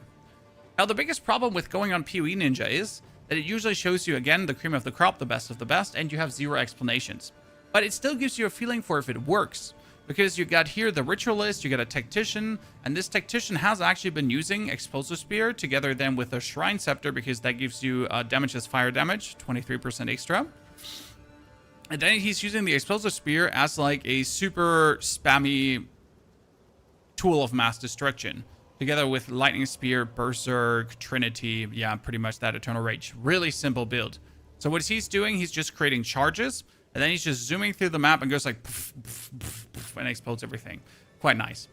Now, the biggest problem with going on POE Ninja is that it usually shows you, again, the cream of the crop, the best of the best, and you have 0 explanations. But it still gives you a feeling for if it works. Because you got here the Ritualist, you got a Tactician, and this Tactician has actually been using Explosive Spear together then with a Shrine Scepter, because that gives you damage as fire damage, 23% extra. And then he's using the Explosive Spear as like a super spammy tool of mass destruction. Together with Lightning Spear, Berserk, Trinity, yeah, pretty much that Eternal Rage. Really simple build. So what he's doing, he's just creating charges, and then he's just zooming through the map and goes like, poof, poof, poof, poof, and explodes everything. Quite nice.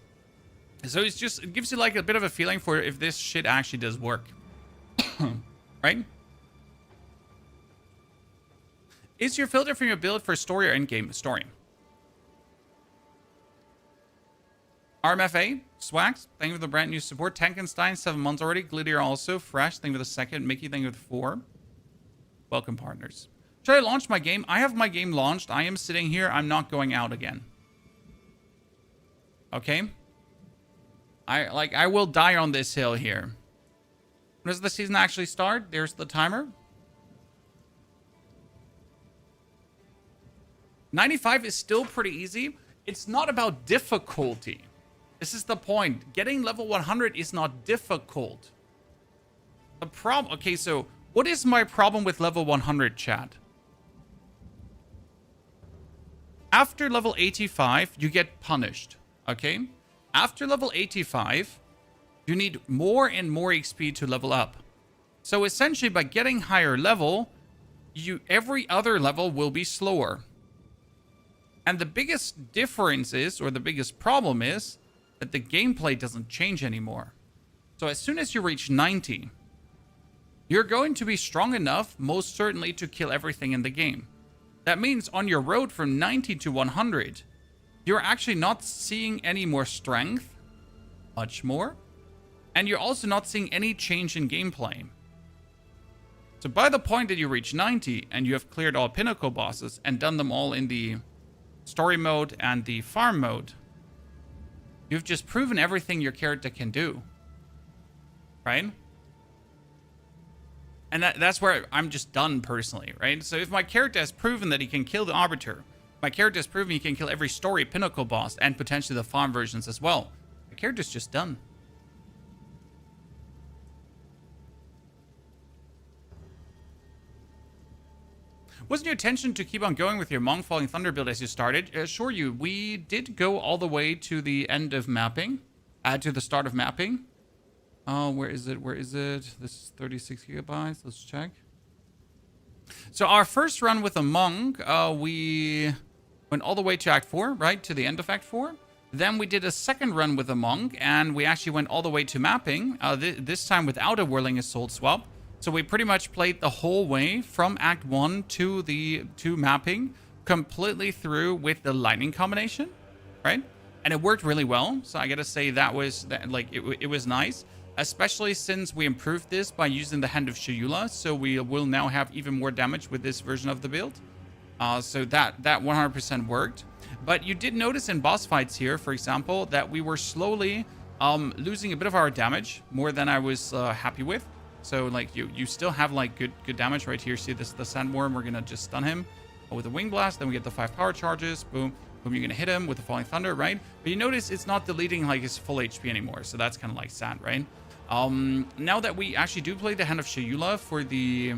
So it gives you like a bit of a feeling for if this shit actually does work. Right? Is your filter from your build for story or endgame? Story. RMFA, Swax, thank you for the brand new support. Tankenstein, 7 months already. Glidier also, Fresh, thank you for the second. Mickey, thank you for the 4. Welcome, partners. Should I launch my game? I have my game launched. I am sitting here. I'm not going out again. Okay? I will die on this hill here. When does the season actually start? There's the timer. 95 is still pretty easy. It's not about difficulty. This is the point. Getting level 100 is not difficult. The problem... Okay, so what is my problem with level 100, chat? After level 85, you get punished. Okay? After level 85, you need more and more XP to level up. So essentially, by getting higher level, every other level will be slower. And the biggest difference is, or the biggest problem is, that the gameplay doesn't change anymore. So as soon as you reach 90, you're going to be strong enough, most certainly, to kill everything in the game. That means on your road from 90 to 100, you're actually not seeing any more strength, much more, and you're also not seeing any change in gameplay. So by the point that you reach 90, and you have cleared all pinnacle bosses, and done them all in the story mode and the farm mode, you've just proven everything your character can do. Right? And that's where I'm just done personally, right? So if my character has proven that he can kill the Arbiter, my character has proven he can kill every story pinnacle boss and potentially the farm versions as well, my character's just done. Wasn't your intention to keep on going with your Monk Falling Thunder build as you started? Sure, we did go all the way to the end of mapping, to the start of mapping. Where is it? Where is it? This is 36 gigabytes. Let's check. So our first run with a Monk, we went all the way to Act 4, right? To the end of Act 4. Then we did a second run with a Monk, and we actually went all the way to mapping, this time without a Whirling Assault swap. So we pretty much played the whole way from Act 1 to mapping, completely through with the lightning combination, right? And it worked really well. So I gotta say it was nice, especially since we improved this by using the Hand of Shayula. So we will now have even more damage with this version of the build. So that 100% worked. But you did notice in boss fights here, for example, that we were slowly losing a bit of our damage, more than I was happy with. So like you still have like good damage right here. See this, the sandworm, we're gonna just stun him with a wing blast. Then we get the 5 power charges. Boom, boom, you're gonna hit him with the falling thunder, right? But you notice it's not deleting like his full HP anymore. So that's kind of like sad, right? Now that we actually do play the Hand of Shayula for the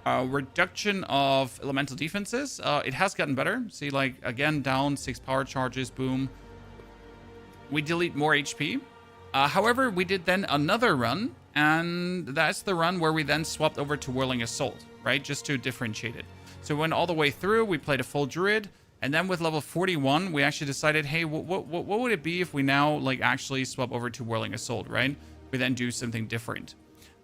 reduction of elemental defenses, it has gotten better. See, like again, down 6 power charges, boom. We delete more HP. However, we did then another run, and that's the run where we then swapped over to Whirling Assault, right? Just to differentiate it. So we went all the way through, we played a full Druid, and then with level 41, we actually decided, hey, what would it be if we now like actually swap over to Whirling Assault, right? We then do something different.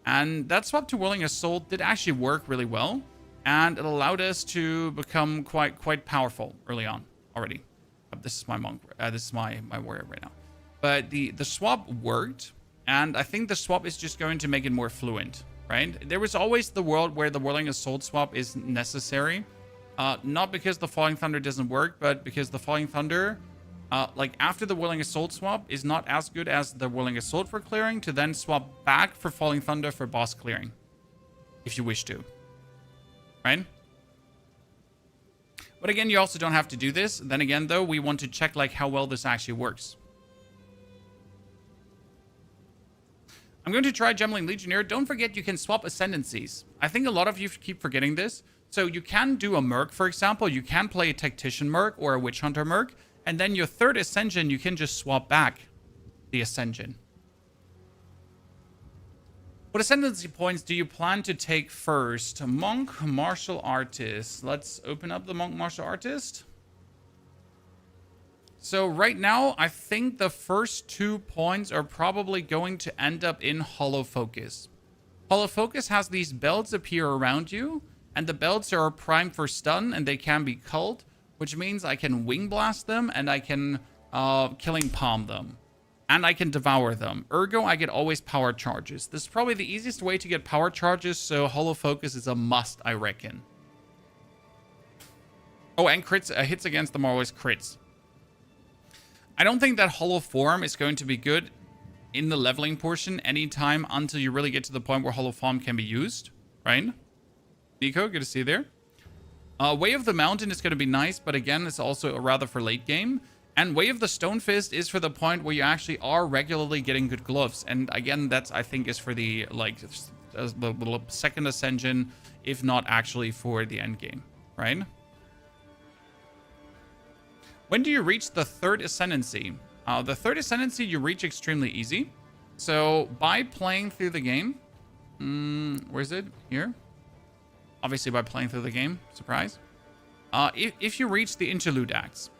And that swap to Whirling Assault did actually work really well, and it allowed us to become quite powerful early on already. This is my monk. This is my warrior right now. But the swap worked, and I think the swap is just going to make it more fluent, right? There was always the world where the Whirling Assault swap is necessary, not because the Falling Thunder doesn't work, but because the Falling Thunder, like after the Whirling Assault swap, is not as good as the Whirling Assault for clearing, to then swap back for Falling Thunder for boss clearing, if you wish to, right? But again, you also don't have to do this. Then again, though, we want to check like how well this actually works. I'm going to try Gemling Legionnaire. Don't forget you can swap ascendancies. I think a lot of you keep forgetting this. So you can do a Merc, for example. You can play a Tactician Merc or a Witch Hunter Merc. And then your third Ascension, you can just swap back the Ascension. What ascendancy points do you plan to take first? Monk, Martial Artist. Let's open up the Monk Martial Artist. So right now, I think the first 2 points are probably going to end up in Hollow Focus. Hollow Focus has these belts appear around you, and the belts are primed for stun, and they can be culled, which means I can Wing Blast them, and I can Killing Palm them. And I can Devour them. Ergo, I get always power charges. This is probably the easiest way to get power charges, so Hollow Focus is a must, I reckon. Oh, and crits, hits against them are always crits. I don't think that Hollow Form is going to be good in the leveling portion anytime until you really get to the point where Hollow Form can be used, right? Nico, good to see you there. Way of the Mountain is going to be nice, but again, it's also rather for late game. And Way of the Stone Fist is for the point where you actually are regularly getting good gloves. And again, that's, I think, is for the, like, the second Ascension, if not actually for the end game, right? When do you reach the third Ascendancy? The third Ascendancy you reach extremely easy. So by playing through the game, where is it? Here. Obviously by playing through the game, surprise. If you reach the Interlude Acts,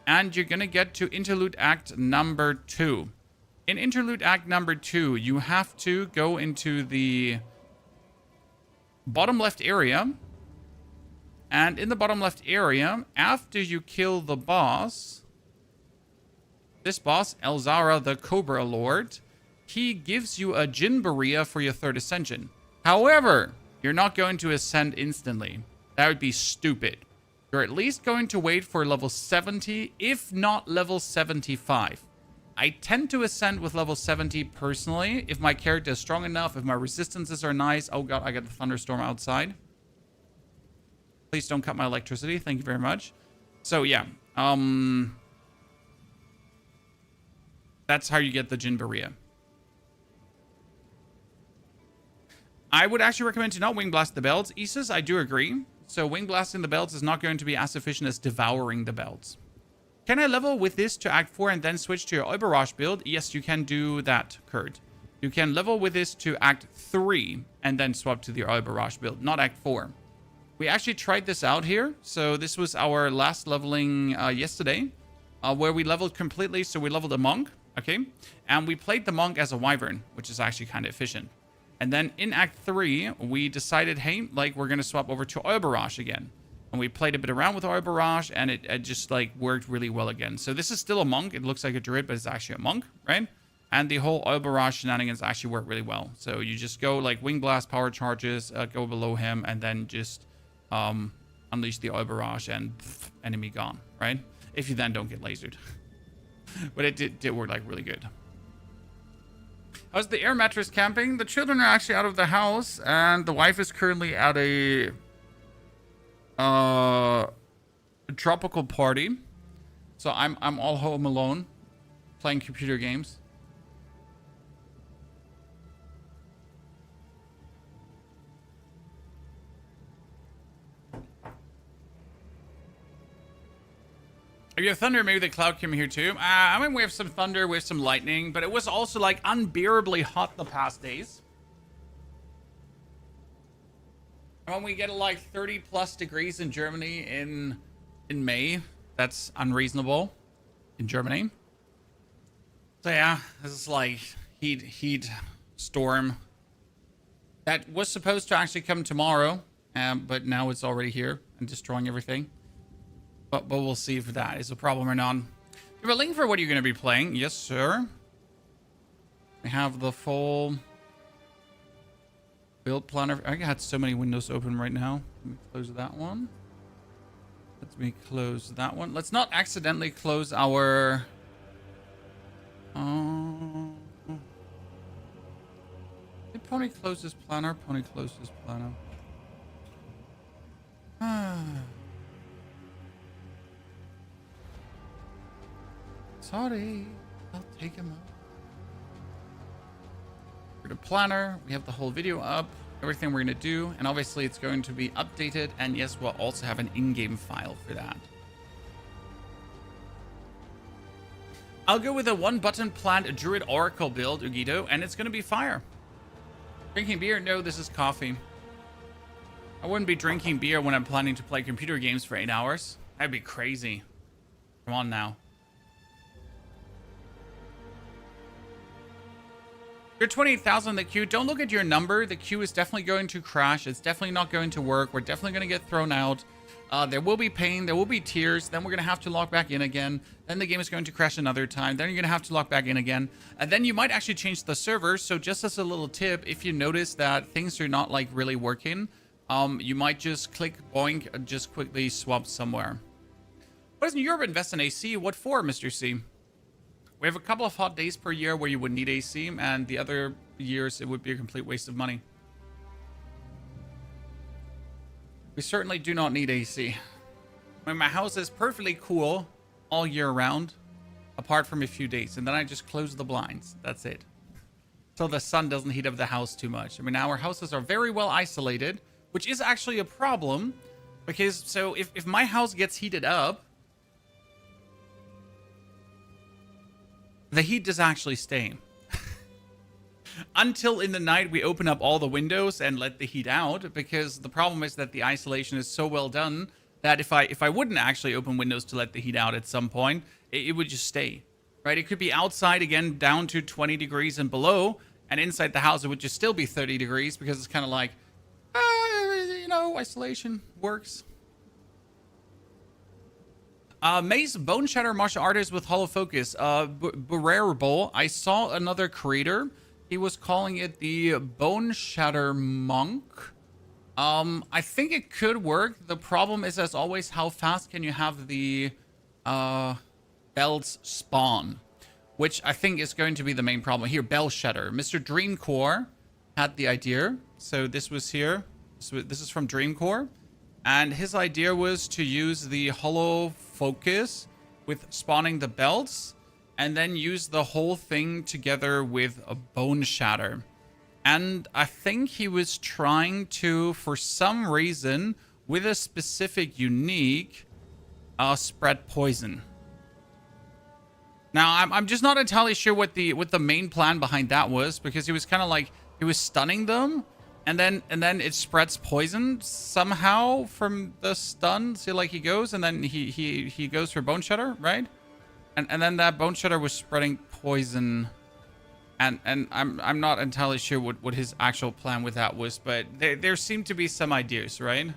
and you're gonna get to Interlude Act number 2. In Interlude Act number 2, you have to go into the bottom left area. And in the bottom left area, after you kill the boss, this boss, Elzara the Cobra Lord, he gives you a Jin Berea for your third Ascension. However, you're not going to ascend instantly. That would be stupid. You're at least going to wait for level 70, if not level 75. I tend to ascend with level 70 personally, if my character is strong enough, if my resistances are nice. Oh god, I got the thunderstorm outside. Please don't cut my electricity. Thank you very much. So yeah, that's how you get the Jin Berea. I would actually recommend to not Wing Blast the belts. Isis, I do agree. So Wing Blasting the belts is not going to be as efficient as Devouring the belts. Can I level with this to Act 4 and then switch to your Oberrosh build? Yes, you can do that, Kurt. You can level with this to Act 3 and then swap to the Oberrosh build, not Act 4. We actually tried this out here. So this was our last leveling yesterday, where we leveled completely. So we leveled a monk, okay? And we played the monk as a wyvern, which is actually kind of efficient. And then in Act 3, we decided, hey, like, we're going to swap over to Oberrosh again. And we played a bit around with Oberrosh, and it just, like, worked really well again. So this is still a monk. It looks like a druid, but it's actually a monk, right? And the whole Oberrosh shenanigans actually work really well. So you just go, like, Wing Blast, power charges, go below him, and then just unleash the oil barrage and pff, enemy gone, right? If you then don't get lasered. But it did work like really good. How's the air mattress camping? The children are actually out of the house, and the wife is currently at a tropical party. So I'm all home alone, playing computer games. If you have thunder, maybe the cloud came here too. I mean, we have some thunder, we have some lightning, but it was also like unbearably hot the past days. And when we get like 30 plus degrees in Germany in May, that's unreasonable in Germany. So yeah, this is like heat storm that was supposed to actually come tomorrow, but now it's already here and destroying everything. But we'll see if that is a problem or not. You have a link for what you're going to be playing? Yes, sir. We have the full build planner. I got so many windows open right now. Let me close that one. Let me close that one. Let's not accidentally close our... Did Pony close this planner? Pony close this planner. Sorry, I'll take him up. For the planner, we have the whole video up, everything we're going to do, and obviously it's going to be updated, and yes, we'll also have an in-game file for that. I'll go with a one-button plant Druid Oracle build, Ugito, and it's going to be fire. Drinking beer? No, this is coffee. I wouldn't be drinking beer when I'm planning to play computer games for 8 hours. That'd be crazy. Come on now. You're 28,000 in the queue. Don't look at your number. The queue is definitely going to crash. It's definitely not going to work. We're definitely going to get thrown out. There will be pain. There will be tears. Then we're going to have to log back in again. Then the game is going to crash another time. Then you're going to have to log back in again. And then you might actually change the server. So just as a little tip, if you notice that things are not like really working, you might just click boink and just quickly swap somewhere. Why doesn't Europe invest in AC? What for, Mr. C? We have a couple of hot days per year where you would need AC, and the other years it would be a complete waste of money. We certainly do not need AC. I mean, my house is perfectly cool all year round, apart from a few days, and then I just close the blinds. That's it. So the sun doesn't heat up the house too much. I mean, our houses are very well isolated, which is actually a problem, because so if my house gets heated up, the heat does actually stay. Until in the night we open up all the windows and let the heat out, because the problem is that the isolation is so well done that if I wouldn't actually open windows to let the heat out at some point, it would just stay, right? It could be outside again down to 20 degrees and below, and inside the house it would just still be 30 degrees because it's kind of like, you know, isolation works. Maze Bone Shatter Martial Artist with Hollow Focus. Bearable. I saw another creator. He was calling it the Bone Shatter Monk. I think it could work. The problem is, as always, how fast can you have the bells spawn? Which I think is going to be the main problem. Here, Bell Shatter. Mr. Dreamcore had the idea. So this was here. This is from Dreamcore. And his idea was to use the Hollow Focus with spawning the belts, and then use the whole thing together with a Bone Shatter. And I think he was trying to, for some reason, with a specific unique, spread poison. Now, I'm just not entirely sure what the main plan behind that was, because he was kind of like, he was stunning them, and then it spreads poison somehow from the stun. See, like he goes, and then he goes for Bone Shatter, right? And then that Bone Shatter was spreading poison. And I'm not entirely sure what his actual plan with that was, but there seemed to be some ideas, right?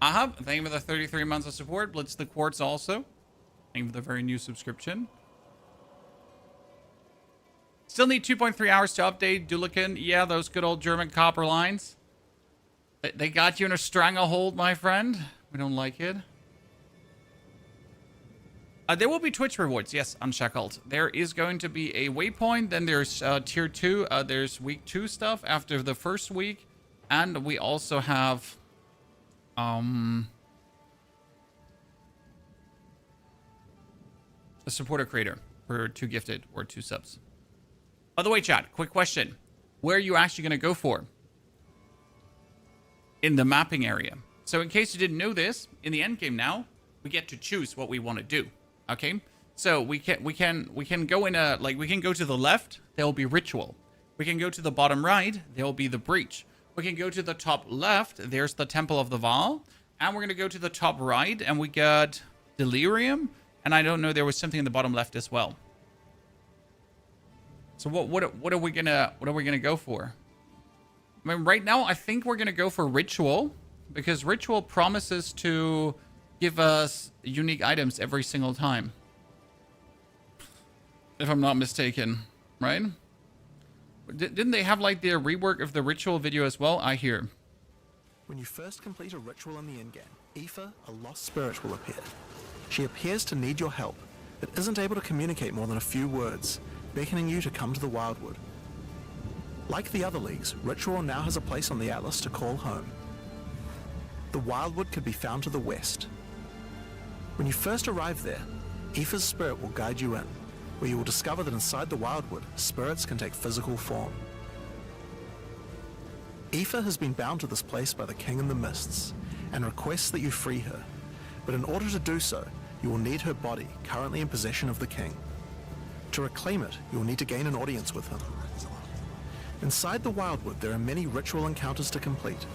Ahab, thank you for the 33 months of support. Blitz the Quartz also. Thank you for the very new subscription. Still need 2.3 hours to update Dulican. Yeah, those good old German copper lines. They got you in a stranglehold, my friend. We don't like it. There will be Twitch rewards, yes, Unshackled. There is going to be a waypoint, then there's tier 2, there's week 2 stuff after the first week, and we also have a supporter creator for 2 gifted or 2 subs. By the way, chat, quick question. Where are you actually going to go for? In the mapping area. So in case you didn't know this, in the end game now, we get to choose what we want to do. Okay, so we can go in a, like, we can go to the left, there will be ritual. We can go to the bottom right, there will be the breach. We can go to the top left, there's the Temple of the Vaal, and we're gonna go to the top right, and we got delirium, and I don't know, there was something in the bottom left as well. So what are we gonna go for? I mean, right now I think we're gonna go for ritual, because ritual promises to give us unique items every single time, if I'm not mistaken, right? Didn't they have like the rework of the ritual video as well? I hear. When you first complete a ritual in the endgame, Aoife, a lost spirit, will appear. She appears to need your help, but isn't able to communicate more than a few words, beckoning you to come to the Wildwood. Like the other leagues, Ritual now has a place on the Atlas to call home. The Wildwood could be found to the west. When you first arrive there, Aoife's spirit will guide you in, where you will discover that inside the Wildwood, spirits can take physical form. Aoife has been bound to this place by the King in the Mists, and requests that you free her, but in order to do so, you will need her body, currently in possession of the King. To reclaim it, you will need to gain an audience with him. Inside the Wildwood, there are many ritual encounters to complete.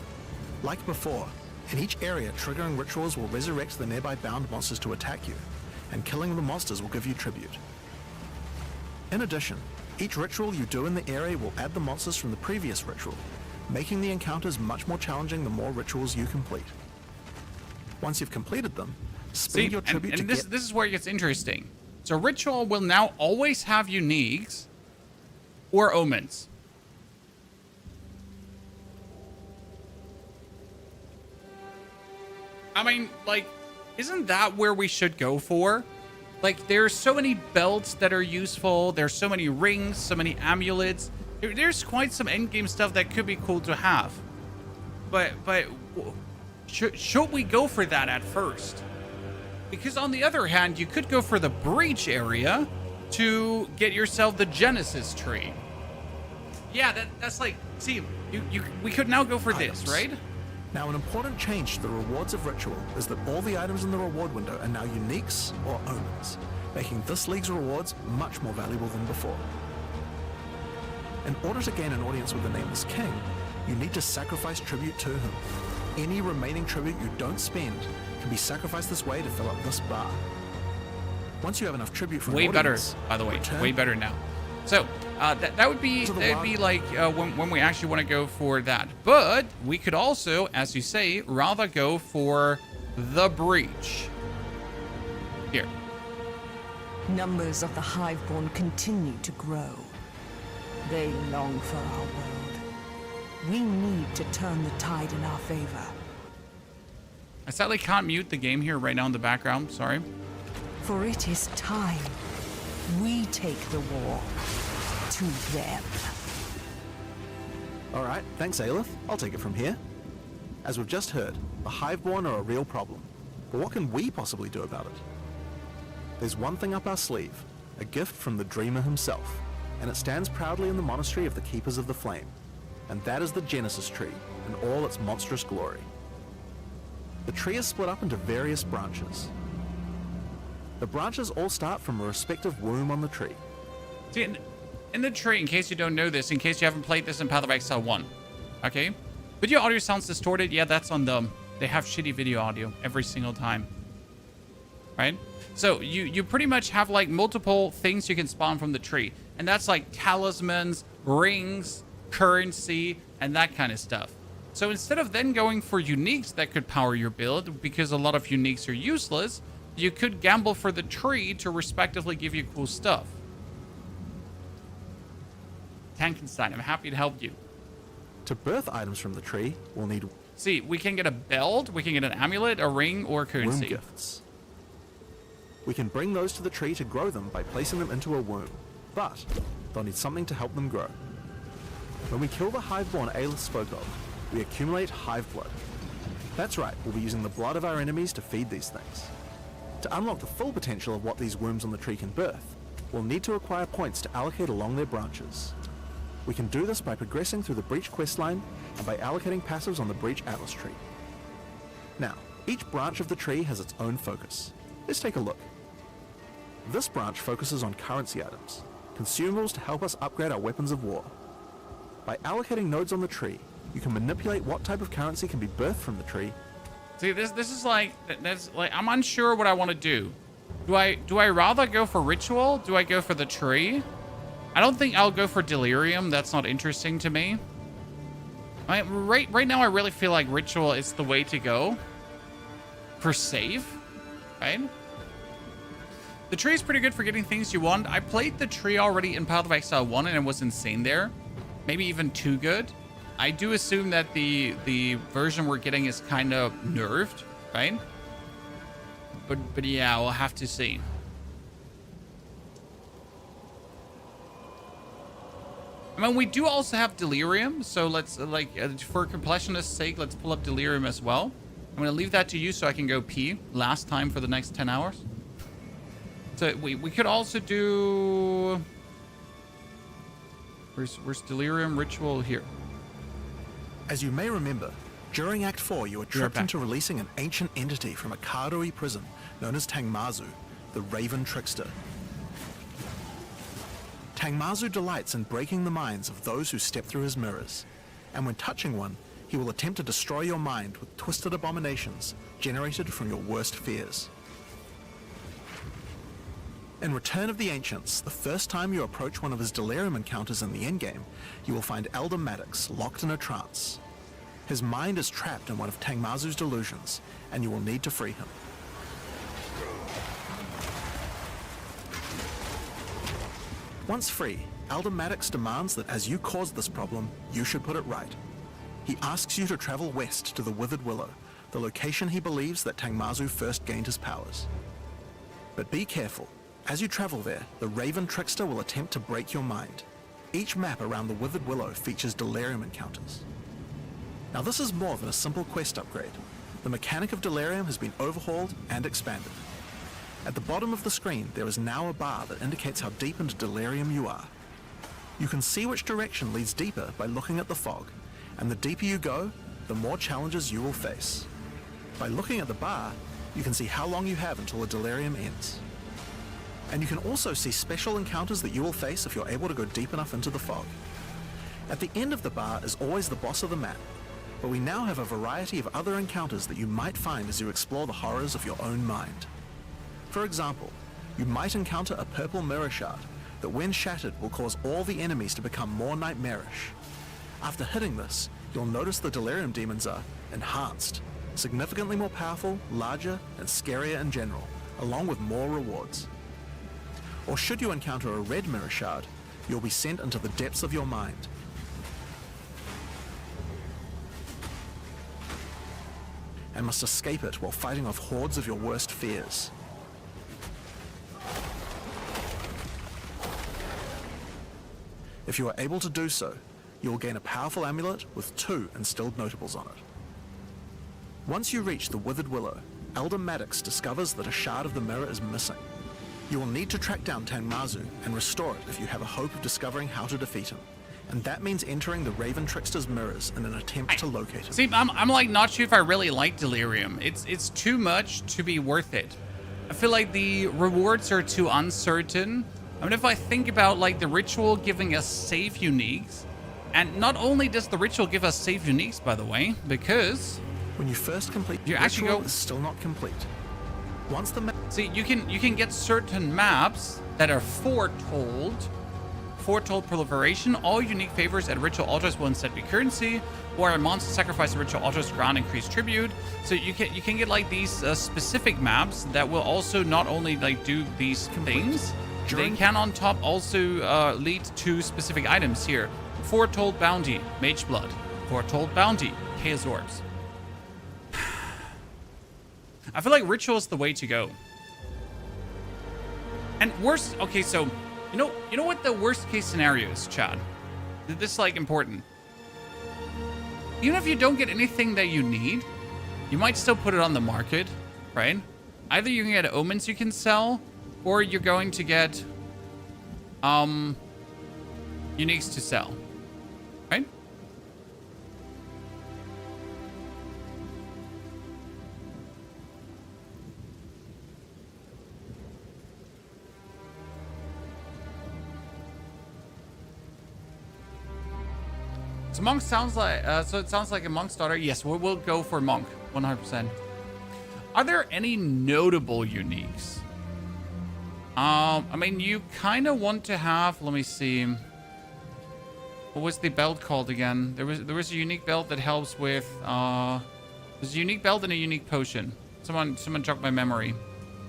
Like before, in each area, triggering rituals will resurrect the nearby bound monsters to attack you, and killing the monsters will give you tribute. In addition, each ritual you do in the area will add the monsters from the previous ritual, making the encounters much more challenging the more rituals you complete. Once you've completed them, spend your tribute to this is where it gets interesting. So ritual will now always have uniques or omens. I mean, like, isn't that where we should go for? Like, there's so many belts that are useful. There's so many rings, so many amulets. There's quite some endgame stuff that could be cool to have. But should we go for that at first? Because on the other hand, you could go for the breach area to get yourself the Genesis tree. Yeah, that's like, see, we could now go for this, right? Now, an important change to the rewards of Ritual is that all the items in the reward window are now uniques or omens, making this league's rewards much more valuable than before. In order to gain an audience with the Nameless King, you need to sacrifice tribute to him. Any remaining tribute you don't spend can be sacrificed this way to fill up this bar. Once you have enough tribute from way an audience, better, by the way, way better now. So that would be like when we actually want to go for that. But we could also, as you say, rather go for the breach. Here. Numbers of the Hiveborn continue to grow. They long for our world. We need to turn the tide in our favor. I sadly can't mute the game here right now in the background. Sorry. For it is time. We take the war to them. Alright, thanks Aelith. I'll take it from here. As we've just heard, the Hiveborn are a real problem. But what can we possibly do about it? There's one thing up our sleeve, a gift from the Dreamer himself, and it stands proudly in the monastery of the Keepers of the Flame. And that is the Genesis tree in all its monstrous glory. The tree is split up into various branches. The branches all start from a respective womb on the tree. See, in the tree, in case you don't know this, in case you haven't played this in Path of Exile 1, okay? Video audio sounds distorted. Yeah, that's on them. They have shitty video audio every single time, right? So you pretty much have like multiple things you can spawn from the tree. And that's like talismans, rings, currency, and that kind of stuff. So instead of then going for uniques that could power your build, because a lot of uniques are useless, you could gamble for the tree to respectively give you cool stuff. Tankenstein. I'm happy to help you. To birth items from the tree, we'll need See, we can get a belt, we can get an amulet, a ring, or womb currency. gifts. We can bring those to the tree to grow them by placing them into a womb, but they'll need something to help them grow. When we kill the hiveborn Ayla spoke of, we accumulate hive blood. That's right, we'll be using the blood of our enemies to feed these things. To unlock the full potential of what these wombs on the tree can birth, we'll need to acquire points to allocate along their branches. We can do this by progressing through the Breach questline and by allocating passives on the Breach Atlas tree. Now, each branch of the tree has its own focus. Let's take a look. This branch focuses on currency items, consumables to help us upgrade our weapons of war. By allocating nodes on the tree, you can manipulate what type of currency can be birthed from the tree. See, this is like, that's like, I'm unsure what I want to do. Do I rather go for ritual? Do I go for the tree? I don't think I'll go for delirium. That's not interesting to me. Right now, I really feel like ritual is the way to go for save, right? The tree is pretty good for getting things you want. I played the tree already in Path of Exile 1 and it was insane there. Maybe even too good. I do assume that the version we're getting is kind of nerfed, right? But yeah, we'll have to see. I mean, we do also have delirium, so let's for completionist's sake, let's pull up delirium as well. I'm gonna leave that to you so I can go pee last time for the next 10 hours. So we could also do. Where's delirium ritual here? As you may remember, during Act 4 you were tricked into releasing an ancient entity from a Karui prison known as Tangmazu, the Raven Trickster. Tangmazu delights in breaking the minds of those who step through his mirrors, and when touching one, he will attempt to destroy your mind with twisted abominations generated from your worst fears. In Return of the Ancients, the first time you approach one of his delirium encounters in the endgame, you will find Elder Maddox locked in a trance. His mind is trapped in one of Tangmazu's delusions, and you will need to free him. Once free, Elder Maddox demands that as you caused this problem, you should put it right. He asks you to travel west to the Withered Willow, the location he believes that Tangmazu first gained his powers. But be careful. As you travel there, the Raven Trickster will attempt to break your mind. Each map around the Withered Willow features delirium encounters. Now this is more than a simple quest upgrade. The mechanic of delirium has been overhauled and expanded. At the bottom of the screen, there is now a bar that indicates how deep into delirium you are. You can see which direction leads deeper by looking at the fog, and the deeper you go, the more challenges you will face. By looking at the bar, you can see how long you have until the delirium ends. And you can also see special encounters that you will face if you're able to go deep enough into the fog. At the end of the bar is always the boss of the map, but we now have a variety of other encounters that you might find as you explore the horrors of your own mind. For example, you might encounter a purple mirror shard that when shattered will cause all the enemies to become more nightmarish. After hitting this, you'll notice the delirium demons are enhanced, significantly more powerful, larger, and scarier in general, along with more rewards. Or should you encounter a red mirror shard, you'll be sent into the depths of your mind. And must escape it while fighting off hordes of your worst fears. If you are able to do so, you will gain a powerful amulet with 2 instilled notables on it. Once you reach the Withered Willow, Elder Maddox discovers that a shard of the mirror is missing. You will need to track down Tangmazu and restore it if you have a hope of discovering how to defeat him. And that means entering the Raven Trickster's mirrors in an attempt to locate him. See, I'm like not sure if I really like delirium. It's too much to be worth it. I feel like the rewards are too uncertain. I mean, if I think about like the ritual giving us save uniques, and not only does the ritual give us save uniques, by the way, because when you first complete, you actually ritual is still not complete. Once the see, you can get certain maps that are foretold proliferation. All unique favors at ritual altars will instead be currency, or a monster sacrifice at ritual altars grant increased tribute. So you can get like these specific maps that will also not only like do these things, They can on top also lead to specific items here. Foretold Bounty, Mage Blood. Foretold Bounty, Chaos Orbs. I feel like Ritual is the way to go. And worst, okay, so you know what the worst case scenario is, Chad? This is like important. Even if you don't get anything that you need, you might still put it on the market, right? Either you can get omens you can sell, or you're going to get uniques to sell, right? So monk sounds like so it sounds like a monk starter. Yes, we'll go for monk 100%. Are there any notable uniques? I mean, you kind of want to have. Let me see. What was the belt called again? There was a unique belt that helps with. There's a unique belt and a unique potion. Someone jogged my memory.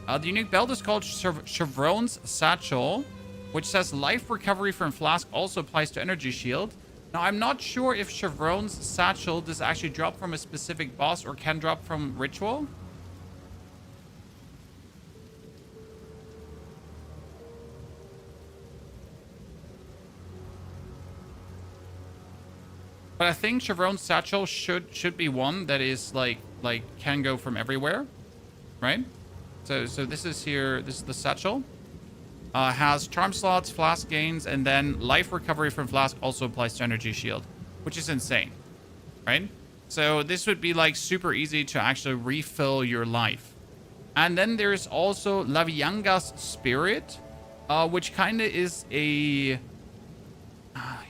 The unique belt is called Chevron's Satchel, which says life recovery from flask also applies to energy shield. Now, I'm not sure if Chevron's Satchel does actually drop from a specific boss or can drop from ritual. But I think Chevron's Satchel should be one that is like can go from everywhere, right? So this is here. This is the Satchel. Has charm slots, flask gains, and then life recovery from flask also applies to energy shield, which is insane, right? So this would be like super easy to actually refill your life. And then there's also Lavianga's Spirit, which kind of is a...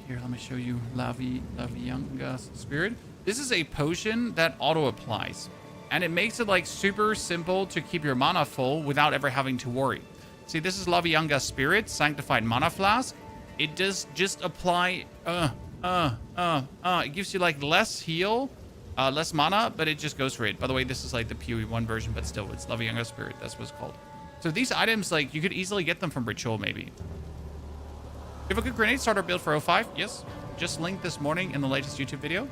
here, let me show you Lavianga's Spirit. This is a potion that auto-applies. And it makes it like super simple to keep your mana full without ever having to worry. See, this is Lavianga's Spirit, Sanctified Mana Flask. It does just apply, it gives you like less heal, less mana, but it just goes for it. By the way, this is like the POE 1 version, but still, it's Lavianga's Spirit. That's what it's called. So these items, like, you could easily get them from Ritual, maybe. You have a good grenade starter build for 05? Yes. Just linked this morning in the latest YouTube video.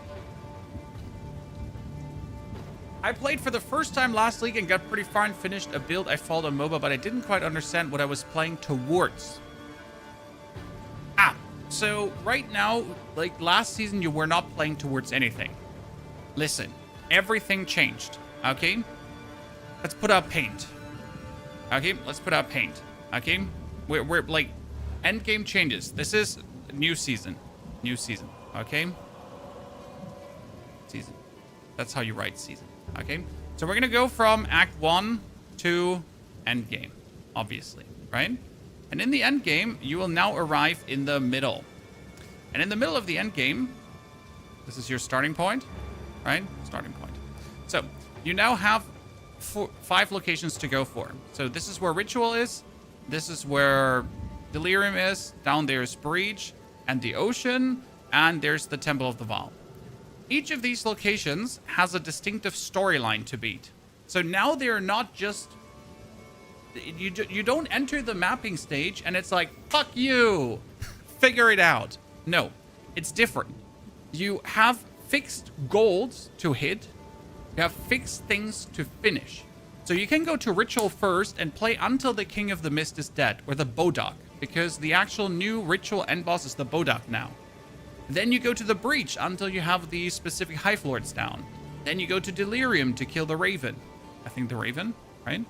I played for the first time last league and got pretty far and finished a build I followed on MOBA, but I didn't quite understand what I was playing towards. So right now, like last season, you were not playing towards anything. Listen, everything changed, okay? Let's put out paint. Okay, let's put out paint, okay? We're like, endgame changes. This is new season, okay? Season. That's how you write season. Okay, so we're gonna go from Act 1 to Endgame, obviously, right? And in the Endgame, you will now arrive in the middle. And in the middle of the Endgame, this is your starting point, right? Starting point. So you now have 5 locations to go for. So this is where Ritual is. This is where Delirium is. Down there is Breach and the Ocean. And there's the Temple of the Vaal. Each of these locations has a distinctive storyline to beat. So now they're not just... You don't enter the mapping stage and it's like, fuck you, figure it out. No, it's different. You have fixed goals to hit. You have fixed things to finish. So you can go to Ritual first and play until the King of the Mist is dead, or the Bodak, because the actual new Ritual end boss is the Bodak now. Then you go to the Breach until you have the specific Hive Lords down. Then you go to Delirium to kill the Raven. I think the Raven, right?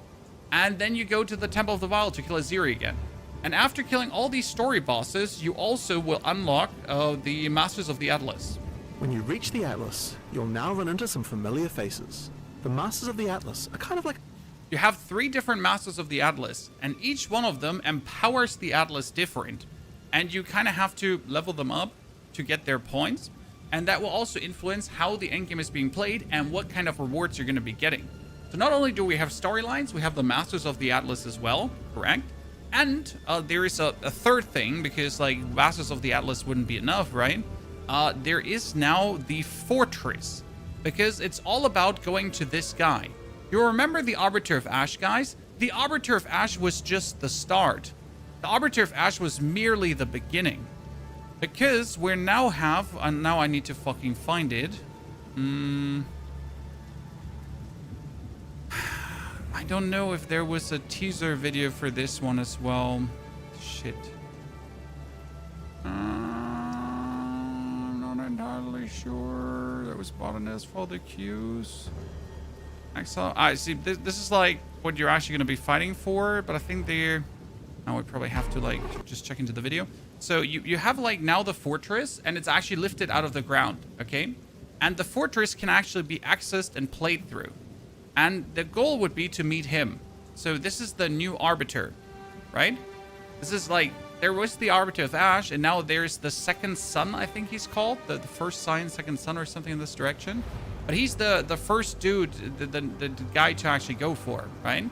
And then you go to the Temple of the Vaal to kill Aziri again. And after killing all these story bosses, you also will unlock the Masters of the Atlas. When you reach the Atlas, you'll now run into some familiar faces. The Masters of the Atlas are kind of like... You have 3 different Masters of the Atlas, and each one of them empowers the Atlas different. And you kind of have to level them up to get their points, and that will also influence how the endgame is being played and what kind of rewards you're going to be getting. So not only do we have storylines, we have the Masters of the Atlas as well, correct? And there is a third thing, because like Masters of the Atlas wouldn't be enough, right? There is now the Fortress, because it's all about going to this guy. You remember the Arbiter of Ash, guys? The Arbiter of Ash was just the start. The Arbiter of Ash was merely the beginning. Because we now have, and now I need to fucking find it. I don't know if there was a teaser video for this one as well. Shit. I'm not entirely sure. There was botanist for the queues. I see. This is like what you're actually going to be fighting for, but I think they're... Now we probably have to like just check into the video. So you have like now the fortress, and it's actually lifted out of the ground, okay? And the fortress can actually be accessed and played through. And the goal would be to meet him. So this is the new Arbiter, right? This is like, there was the Arbiter of Ash, and now there's the Second Son, I think he's called. The first sign, Second Son, or something in this direction. But he's the first dude, the guy to actually go for, right?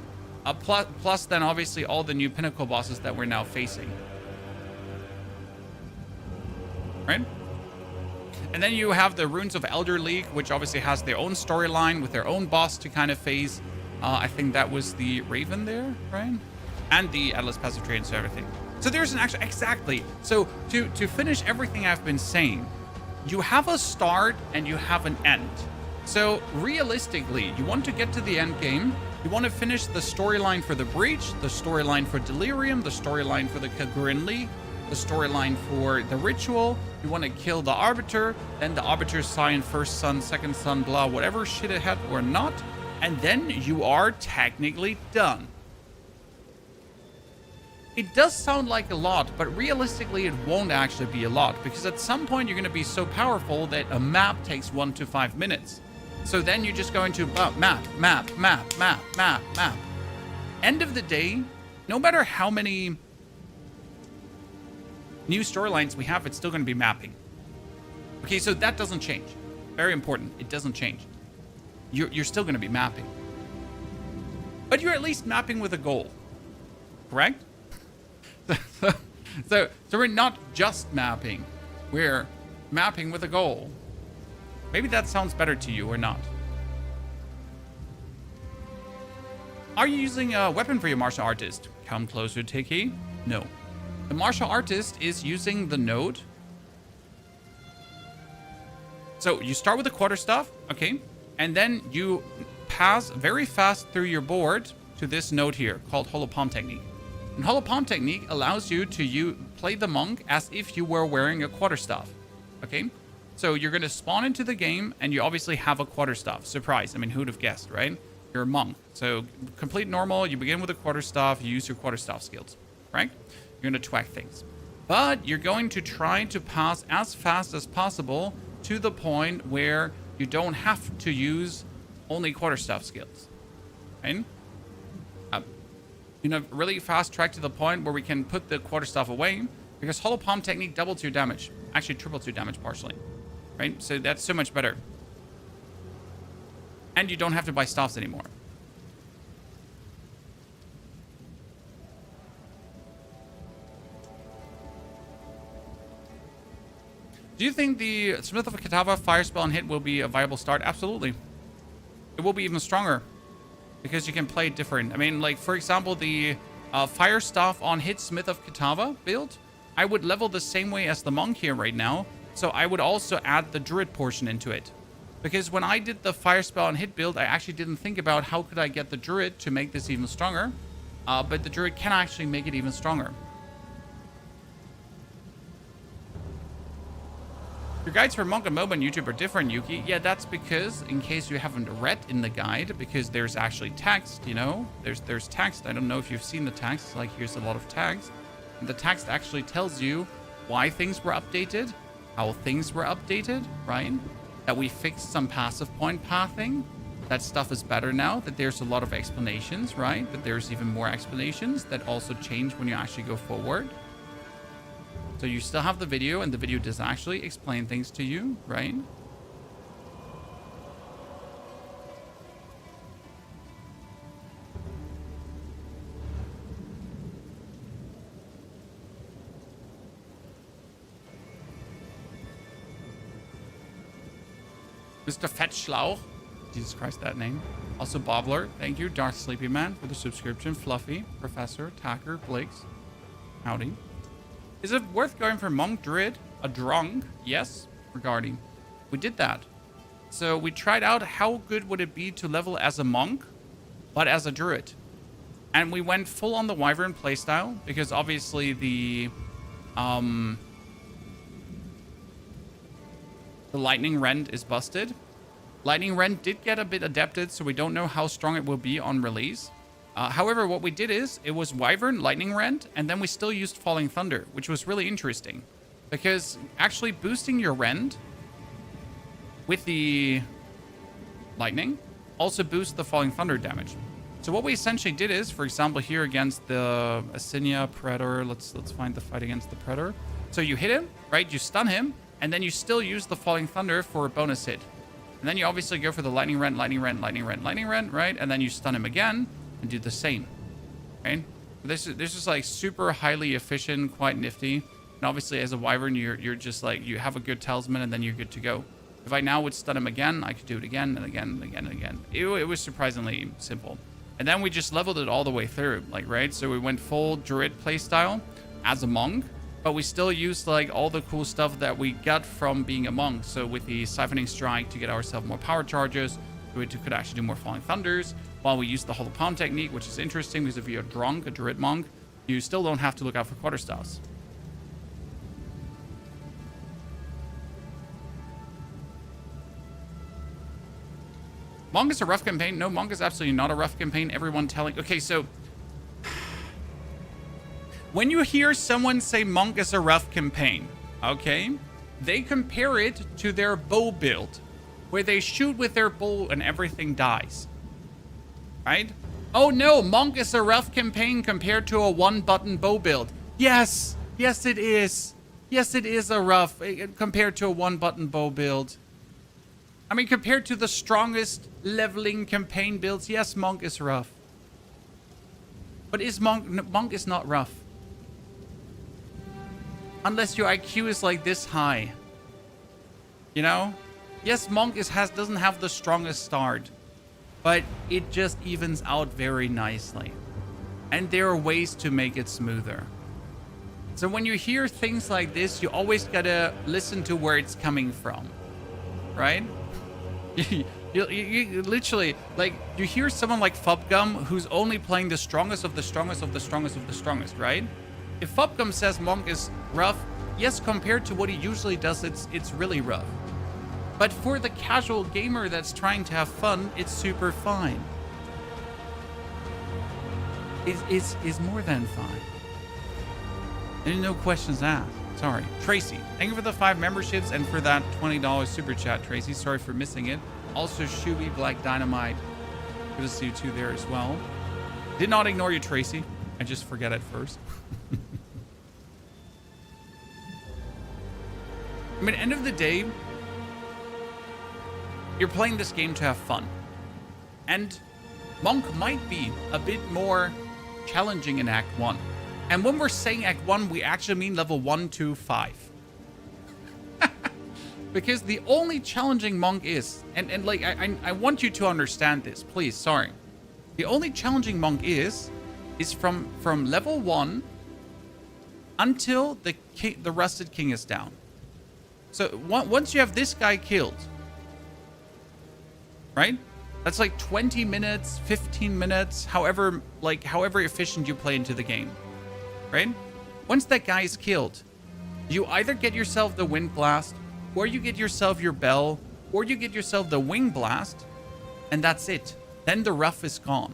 Plus then obviously all the new pinnacle bosses that we're now facing. Right? And then you have the Runes of Elder League, which obviously has their own storyline with their own boss to kind of face. I think that was the Raven there, right? And the Atlas Passive Trade and so everything. So there's an actual... Exactly. So to finish everything I've been saying, you have a start and you have an end. So realistically, you want to get to the end game. You want to finish the storyline for the Breach, the storyline for Delirium, the storyline for the Kagrin League, the storyline for the Ritual. You want to kill the Arbiter, then the Arbiter's sign, First Son, Second Son, blah, whatever shit it had or not. And then you are technically done. It does sound like a lot, but realistically it won't actually be a lot, because at some point you're going to be so powerful that a map takes 1 to 5 minutes. So then you're just going to map. End of the day, no matter how many new storylines we have, it's still going to be mapping. Okay, so that doesn't change. Very important. It doesn't change. You're still going to be mapping. But you're at least mapping with a goal. Correct? So we're not just mapping. We're mapping with a goal. Maybe that sounds better to you or not. Are you using a weapon for your martial artist? Come closer, Tiki. No. The martial artist is using the node. So you start with the quarterstaff, okay? And then you pass very fast through your board to this node here called Hollow Palm Technique. And Hollow Palm Technique allows you to play the monk as if you were wearing a quarterstaff, okay? So you're going to spawn into the game, and you obviously have a quarterstaff. Surprise. I mean, who'd have guessed, right? You're a monk. So complete normal. You begin with a quarterstaff. You use your quarterstaff skills, right? You're going to twack things. But you're going to try to pass as fast as possible to the point where you don't have to use only quarterstaff skills, right? Really fast track to the point where we can put the quarterstaff away, because Hollow Palm Technique doubles your damage. Actually, triples your damage partially. Right? So that's so much better. And you don't have to buy staffs anymore. Do you think the Smith of Katava fire spell on hit will be a viable start? Absolutely. It will be even stronger, because you can play it different. I mean, like, for example, the fire staff on hit Smith of Katava build, I would level the same way as the monk here right now. So I would also add the druid portion into it. Because when I did the fire spell and hit build, I actually didn't think about how could I get the druid to make this even stronger. But the druid can actually make it even stronger. Your guides for monk and MOBA on YouTube are different, Yuki. Yeah, that's because, in case you haven't read in the guide, because there's actually text, you know? There's text. I don't know if you've seen the text. Like, here's a lot of text. And the text actually tells you why things were updated, how things were updated, right? That we fixed some passive point pathing. That stuff is better now, that there's a lot of explanations, right? That there's even more explanations that also change when you actually go forward. So you still have the video, and the video does actually explain things to you, right? Mr. Fettschlauch. Jesus Christ, that name. Also, Bobbler. Thank you. Dark Sleepy Man for the subscription. Fluffy. Professor. Tacker. Blakes. Howdy. Is it worth going for monk druid? A drunk? Yes. Regarding. We did that. So we tried out how good would it be to level as a monk, but as a druid. And we went full on the wyvern playstyle because obviously the lightning rend is busted. Lightning rend did get a bit adapted, so we don't know how strong it will be on release. However, what we did is it was wyvern, lightning rend, and then we still used falling thunder, which was really interesting because actually boosting your rend with the lightning also boosts the falling thunder damage. So what we essentially did is, for example, here against the Asinia Predator, let's find the fight against the Predator. So you hit him, right? You stun him, and then you still use the falling thunder for a bonus hit. And then you obviously go for the lightning rend, lightning rend, lightning rend, lightning rend, right? And then you stun him again and do the same, right? This is like super highly efficient, quite nifty. And obviously as a wyvern, you're just like, you have a good talisman and then you're good to go. If I now would stun him again, I could do it again and again and again and again. It was surprisingly simple. And then we just leveled it all the way through, like, right? So we went full druid playstyle as a monk, but we still used like all the cool stuff that we got from being a monk. So with the siphoning strike to get ourselves more power charges, we could actually do more falling thunders, while we used the hollow palm technique, which is interesting because if you're drunk, a druid monk, you still don't have to look out for quarterstaffs. Monk is a rough campaign. No, Monk is absolutely not a rough campaign. Everyone telling... Okay, so... When you hear someone say Monk is a rough campaign, okay, they compare it to their bow build, where they shoot with their bow and everything dies. Right? Oh no, Monk is a rough campaign compared to a one-button bow build. Yes! Yes, it is. Yes, it is a rough compared to a one-button bow build. I mean, compared to the strongest leveling campaign builds, yes, Monk is rough. But Monk is not rough. Unless your IQ is like this high. You know? Yes, Monk doesn't have the strongest start. But it just evens out very nicely. And there are ways to make it smoother. So when you hear things like this, you always gotta listen to where it's coming from. Right? You literally, like, you hear someone like Fubgum who's only playing the strongest of the strongest of the strongest of the strongest, right? If Fubgum says Monk is rough, yes, compared to what he usually does, it's really rough. But for the casual gamer that's trying to have fun, it's super fine. It's more than fine. There's no questions asked. Sorry. Tracy, thank you for the 5 memberships and for that $20 super chat, Tracy. Sorry for missing it. Also, Shuby Black Dynamite. Good to see you too there as well. Did not ignore you, Tracy. I just forget at first. I mean, end of the day, you're playing this game to have fun. And Monk might be a bit more challenging in Act 1. And when we're saying Act 1, we actually mean level 1, 2, 5. Because the only challenging Monk is, and like, I want you to understand this, please, sorry. The only challenging Monk is from level 1 until the Rusted King is down. So once you have this guy killed, right? That's like 20 minutes, 15 minutes, however efficient you play into the game. Right? Once that guy is killed, you either get yourself the Wind Blast, or you get yourself your Bell, or you get yourself the Wing Blast, and that's it. Then the rough is gone.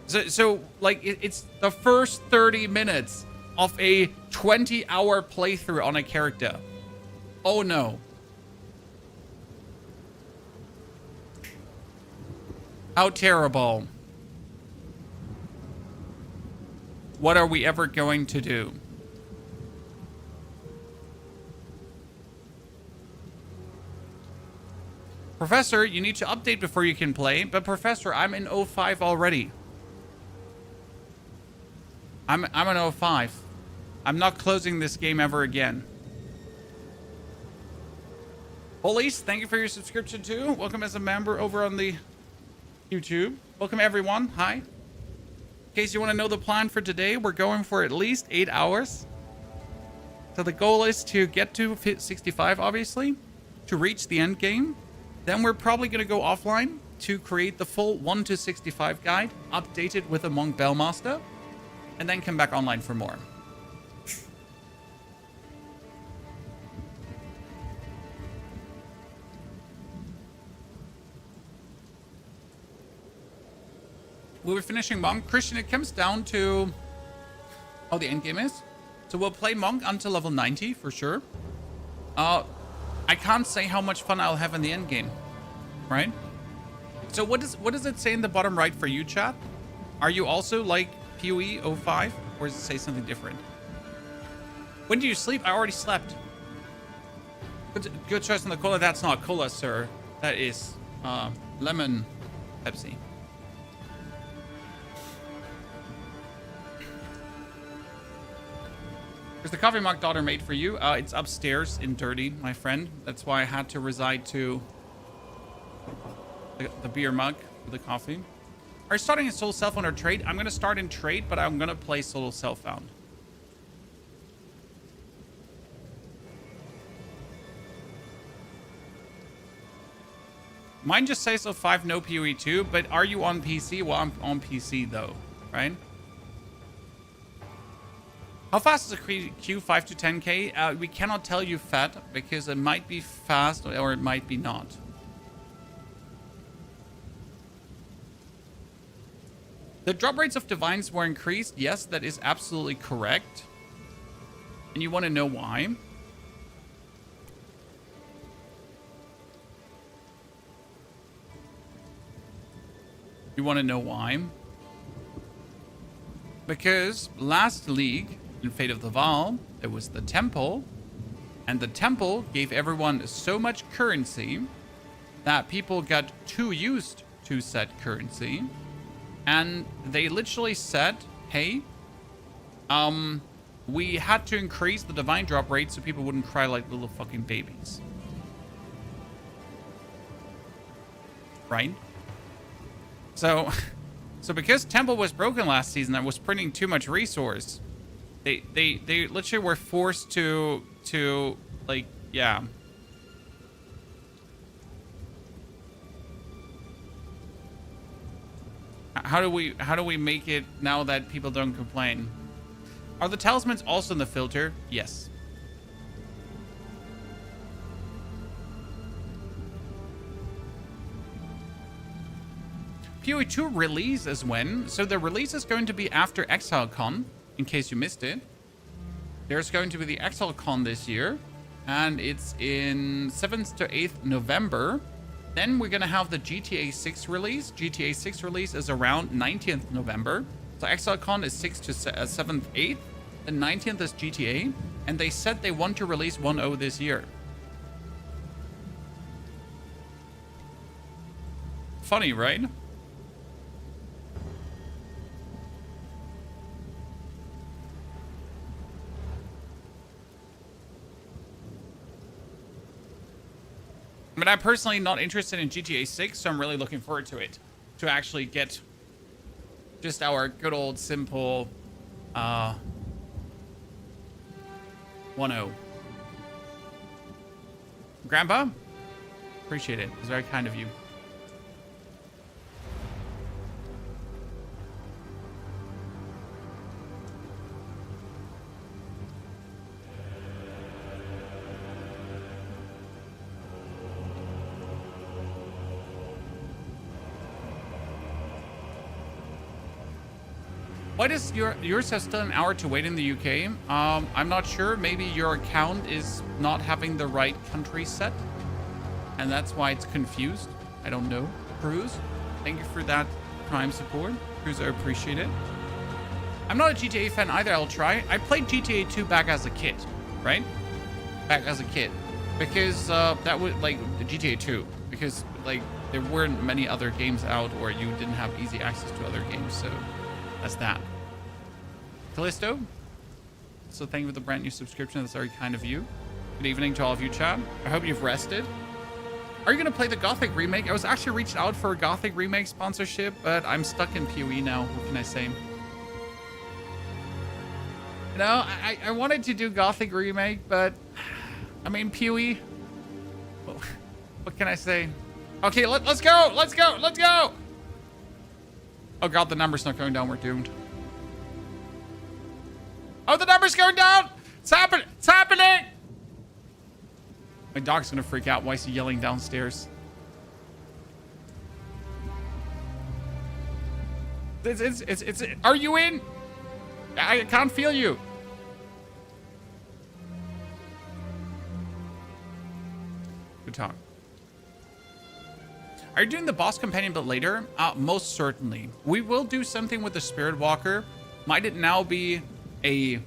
So like, it's the first 30 minutes of a 20-hour playthrough on a character. Oh no. How terrible. What are we ever going to do? Professor, you need to update before you can play. But Professor, I'm in 05 already. I'm in 05. I'm not closing this game ever again. Police, thank you for your subscription too. Welcome as a member over on the YouTube. Welcome everyone. Hi. In case you want to know the plan for today, we're going for at least 8 hours. So the goal is to get to 65, obviously, to reach the end game. Then we're probably going to go offline to create the full 1 to 65 guide, updated with a Monk Bellmaster, and then come back online for more. We were finishing Monk. Christian, it comes down to how the end game is. So we'll play Monk until level 90 for sure. I can't say how much fun I'll have in the end game, right? So what does it say in the bottom right for you, chat? Are you also like POE 05, or does it say something different? When do you sleep? I already slept. Good choice on the cola. That's not cola, sir. That is lemon Pepsi. Is the coffee mug daughter made for you? It's upstairs in dirty, my friend. That's why I had to reside to the beer mug for the coffee. Are you starting in Solo Self-Found or Trade? I'm going to start in Trade, but I'm going to play Solo Self-Found. Mine just says so 5 no PoE 2, but are you on PC? Well, I'm on PC though, right? How fast is a queue? 5 to 10k? We cannot tell you, Fat, because it might be fast or it might be not. The drop rates of divines were increased. Yes, that is absolutely correct. And you want to know why? You want to know why? Because last league, in Fate of the Val, there was the temple, and the temple gave everyone so much currency that people got too used to said currency, and they literally said, hey, we had to increase the divine drop rate so people wouldn't cry like little fucking babies. Right? So because temple was broken last season and was printing too much resource, they literally were forced to like, yeah. How do we make it now that people don't complain? Are the talismans also in the filter? Yes. PoE 2 release is when? So the release is going to be after ExileCon, in case you missed it. There's going to be the ExileCon this year, and it's in 7th to 8th November. Then we're going to have the GTA 6 release. GTA 6 release is around 19th November. So ExileCon is 6th to 7th, 8th. Then 19th is GTA. And they said they want to release 1.0 this year. Funny, right? I mean, I'm personally not interested in GTA 6, so I'm really looking forward to it. To actually get just our good old simple 1.0. Grandpa? Appreciate it. It's very kind of you. Why does yours have still an hour to wait in the UK? I'm not sure. Maybe your account is not having the right country set, and that's why it's confused. I don't know. Cruz, thank you for that Prime support. Cruz, I appreciate it. I'm not a GTA fan either. I'll try. I played GTA 2 back as a kid, right? Back as a kid, because that was like the GTA 2, because like there weren't many other games out, or you didn't have easy access to other games, so. That's that. Callisto, so thank you for the brand new subscription. That's very kind of you. Good evening to all of you, chat. I hope you've rested. Are you going to play the Gothic remake? I was actually reached out for a Gothic remake sponsorship, but I'm stuck in PoE now. What can I say? You know, I wanted to do Gothic Remake, but I mean, POE. What can I say? Okay, let's go. Let's go. Let's go. Oh God, the number's not going down. We're doomed. Oh, the number's going down. It's happening. It's happening. My dog's gonna freak out. Why is he yelling downstairs? It's. Are you in? I can't feel you. Good talk. Are you doing the boss companion build later? Most certainly. We will do something with the Spirit Walker. Might it now be a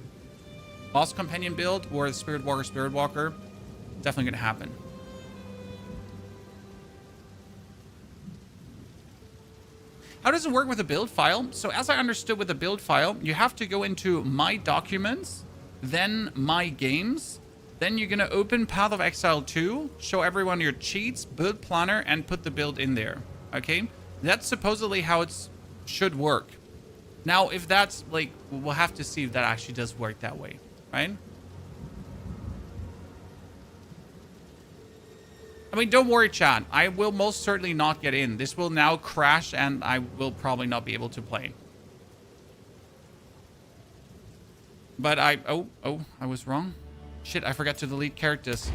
boss companion build or the Spirit Walker? Definitely gonna happen. How does it work with a build file? So as I understood with the build file, you have to go into My Documents, then My Games, then you're gonna open Path of Exile 2, show everyone your cheats, build planner, and put the build in there, okay? That's supposedly how it should work. Now, if that's like, we'll have to see if that actually does work that way, right? I mean, don't worry, chat. I will most certainly not get in. This will now crash and I will probably not be able to play. But I was wrong. Shit, I forgot to delete characters.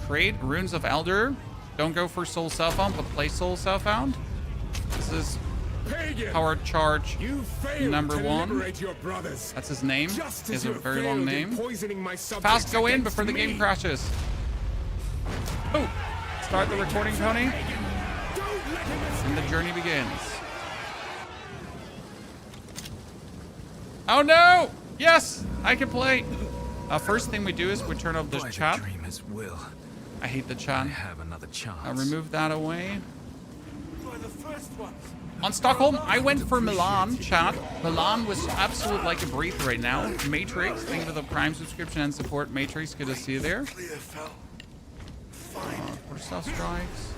Create Runes of Elder. Don't go for Soul Self-Found, but play Soul Self-Found. This is Power Charge #1. That's his name. He has a very long name. Fast, go in before the game crashes. Oh, start the recording, Tony. And the journey begins. Oh no! Yes, I can play. First thing we do is we turn off this chat. I hate the chat. I'll remove that away. On Stockholm, I went for Milan, chat. Milan was absolute like a breathe right now. Matrix, thank you for the Prime subscription and support. Matrix, good to see you there. Quarterstaff strikes.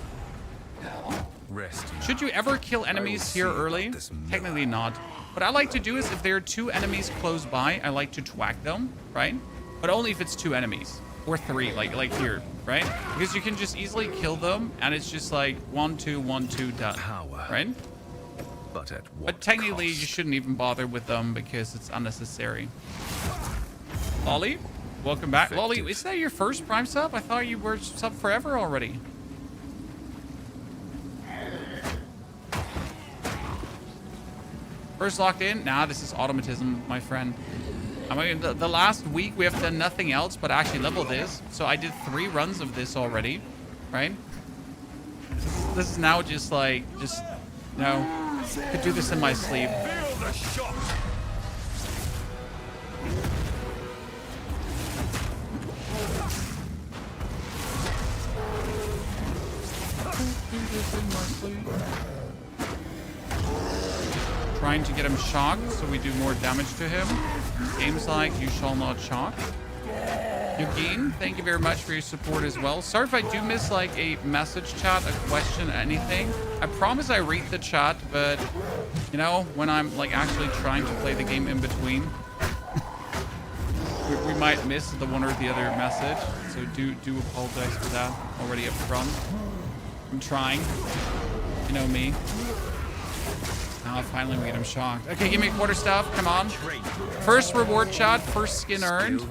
Should you ever kill enemies here early? Technically not. What I like to do is if there are 2 enemies close by, I like to twack them, right? But only if it's 2 enemies. Or 3, like here, right? Because you can just easily kill them, and it's just like 1, 2, 1, 2, done, right? But technically, you shouldn't even bother with them because it's unnecessary. Lolly, welcome back. Lolly, is that your first Prime sub? I thought you were sub forever already. First locked in? Nah, this is automatism, my friend. I mean, the last week we have done nothing else but actually level this. So I did 3 runs of this already, right? This is now just like, you know, could do this in my sleep. Trying to get him shocked so we do more damage to him. Games like You Shall Not Shock. Eugene, thank you very much for your support as well. Sorry if I do miss like a message chat, a question, anything. I promise I read the chat, but you know, when I'm like actually trying to play the game in between, we might miss the one or the other message. So do apologize for that already up front. I'm trying. You know me. Now finally we get him shocked. Okay, give me a quarterstaff. Come on. First reward chat, first skin earned.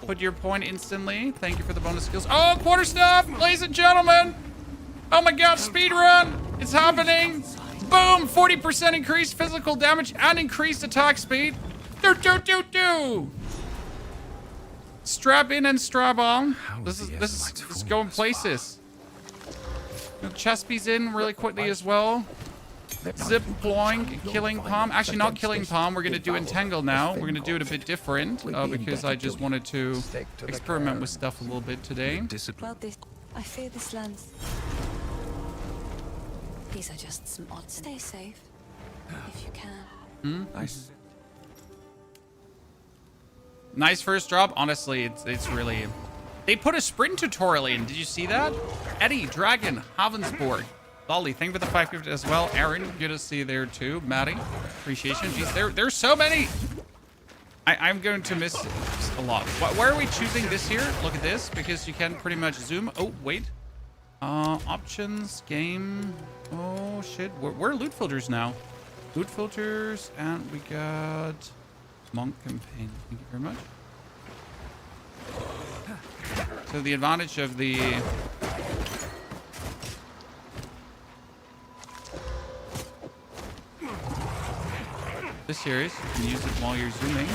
Put your point instantly. Thank you for the bonus skills. Oh, quarterstaff, ladies and gentlemen. Oh my God, speed run. It's happening. Boom, 40% increased physical damage and increased attack speed. Do. Strap in and strap on. This is going places. Chespi's in really quickly as well. Zip, Ploink, Killing Palm. Actually, not Killing Palm. We're going to do Entangle now. We're going to do it a bit different because I just wanted to experiment with stuff a little bit today. Well, I fear this lands. These are just some odd. Stay safe, if you can. Nice. Nice first drop. Honestly, it's really... They put a sprint tutorial in. Did you see that? Eddie, Dragon, Havensborg. Lolly, thank you for the 550 as well. Aaron, good to see you there too. Maddie, appreciation. Jeez, there's so many. I'm going to miss a lot. Why are we choosing this here? Look at this, because you can pretty much zoom. Oh, wait. Options, game. Oh, shit. We're loot filters now. Loot filters, and we got Monk Campaign. Thank you very much. So the advantage of the... this series, you can use it while you're zooming.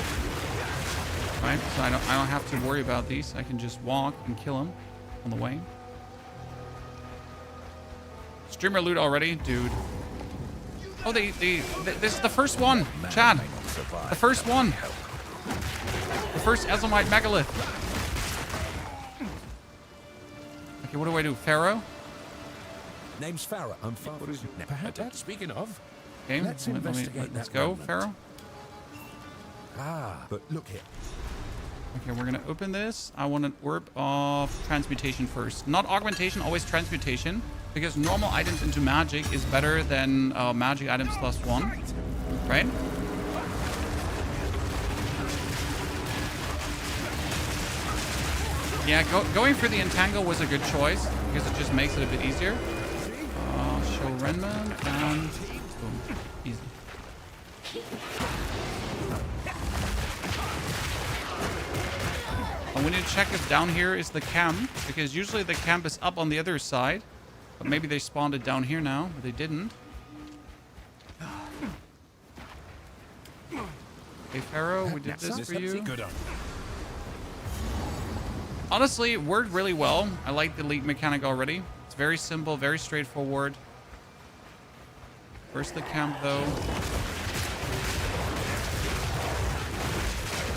Right? So I don't have to worry about these. I can just walk and kill them on the way. Streamer loot already? Dude. Oh, this is the first one, Chad. The first one. The first Azomite megalith. Okay, what do I do? Pharaoh? Name's Pharaoh. I'm Father. Perhaps speaking of. Okay, let's investigate let's that go, remnant. Pharaoh. Ah, but look here. Okay, we're gonna open this. I want an orb of transmutation first. Not augmentation, always transmutation. Because normal items into magic is better than magic items +1. Right? Yeah, going for the entangle was a good choice. Because it just makes it a bit easier. Show remnant and boom. Easy. And we need to check if down here is the camp. Because usually the camp is up on the other side. But maybe they spawned it down here now, but they didn't. Hey, Pharaoh, we did this for you. Good on. Honestly, it worked really well. I like the lead mechanic already. It's very simple, very straightforward. Where's the camp, though?